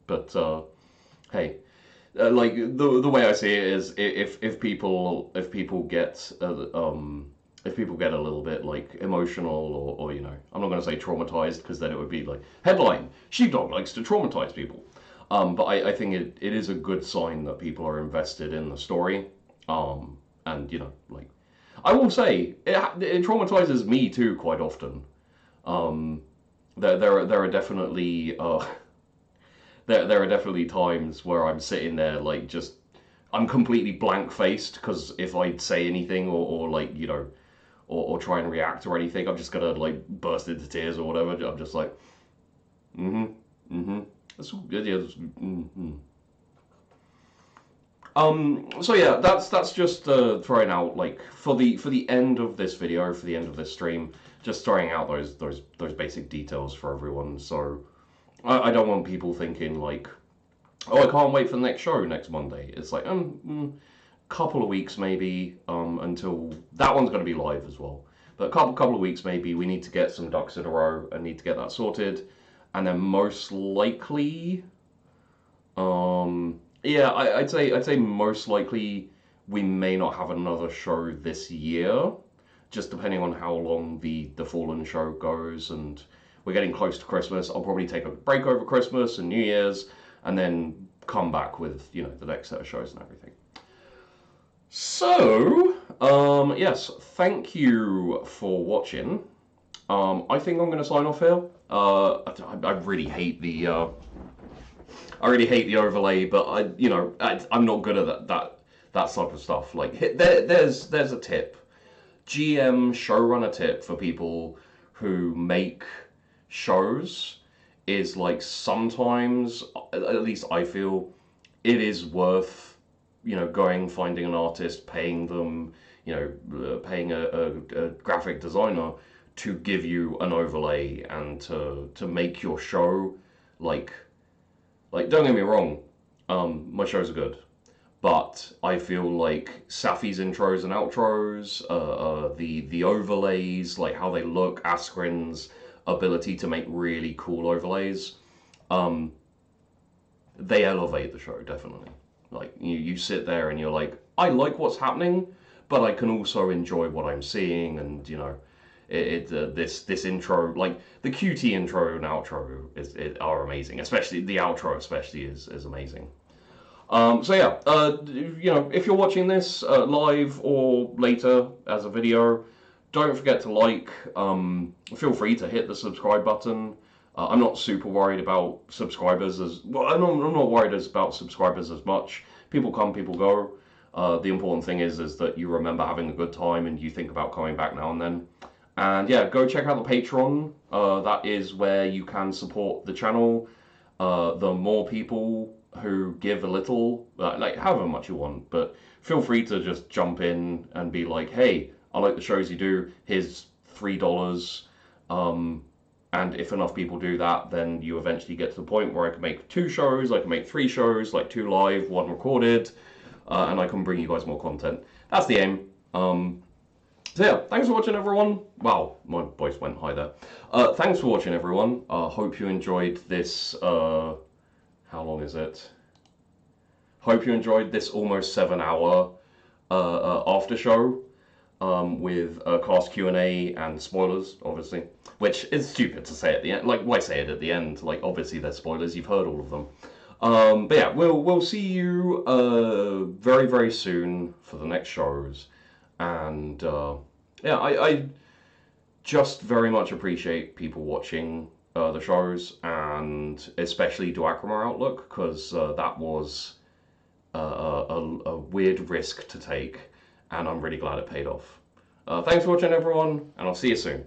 but hey, like the way I see it is, if people get if people get a little bit like emotional, or you know, I'm not going to say traumatized, because then it would be like headline: Sheepdog likes to traumatize people. But I think it is a good sign that people are invested in the story. And you know, like I will say, it traumatizes me too quite often. There are definitely there are definitely times where I'm sitting there like just I'm completely blank faced, because if I say anything or like, you know, or try and react or anything, I'm just gonna like burst into tears or whatever. I'm just like, that's all good. Yeah. So yeah, that's just throwing out like for the end of this video, for the end of this stream, just throwing out those basic details for everyone. So I don't want people thinking like, oh, I can't wait for the next show next Monday. It's like couple of weeks maybe until that one's going to be live as well. But a couple of weeks maybe. We need to get some ducks in a row and need to get that sorted, and then most likely, yeah, I'd say most likely we may not have another show this year, just depending on how long the Fallen show goes, and we're getting close to Christmas. I'll probably take a break over Christmas and New Year's, and then come back with, you know, the next set of shows and everything. So, yes, thank you for watching. I think I'm going to sign off here. I really hate the overlay, but I'm not good at that type of stuff. Like, there's a tip, GM showrunner tip for people who make shows is like, sometimes, at least I feel, it is worth, you know, finding an artist, paying them, you know, paying a graphic designer to give you an overlay and to make your show like don't get me wrong, my shows are good, but I feel like Safi's intros and outros, the overlays, like how they look, Askren's ability to make really cool overlays, they elevate the show, definitely. Like, you sit there and you're like, I like what's happening, but I can also enjoy what I'm seeing, and, you know, this intro, like, the QT intro and outro are amazing, especially, the outro especially is amazing. So yeah, if you're watching this live or later as a video, don't forget to like. Feel free to hit the subscribe button. I'm not super worried about subscribers as well. I'm not worried about subscribers as much. People come, people go. The important thing is that you remember having a good time and you think about coming back now and then. And yeah, go check out the Patreon. That is where you can support the channel. The more people who give a little, like however much you want, but feel free to just jump in and be like, hey, I like the shows you do, here's $3. And if enough people do that, then you eventually get to the point where I can make 2 shows, I can make 3 shows, like 2 live, 1 recorded, and I can bring you guys more content. That's the aim. So yeah, thanks for watching, everyone. Wow, my voice went high there. Thanks for watching, everyone. Hope you enjoyed this, how long is it? Hope you enjoyed this almost 7-hour after show with cast Q&A and spoilers, obviously. Which is stupid to say at the end. Like, why say it at the end? Like, obviously there's spoilers. You've heard all of them. But yeah, we'll see you very, very soon for the next shows. And yeah, I just very much appreciate people watching the shows, and especially Duacrima Outlook, because that was a weird risk to take, and I'm really glad it paid off. Thanks for watching, everyone, and I'll see you soon.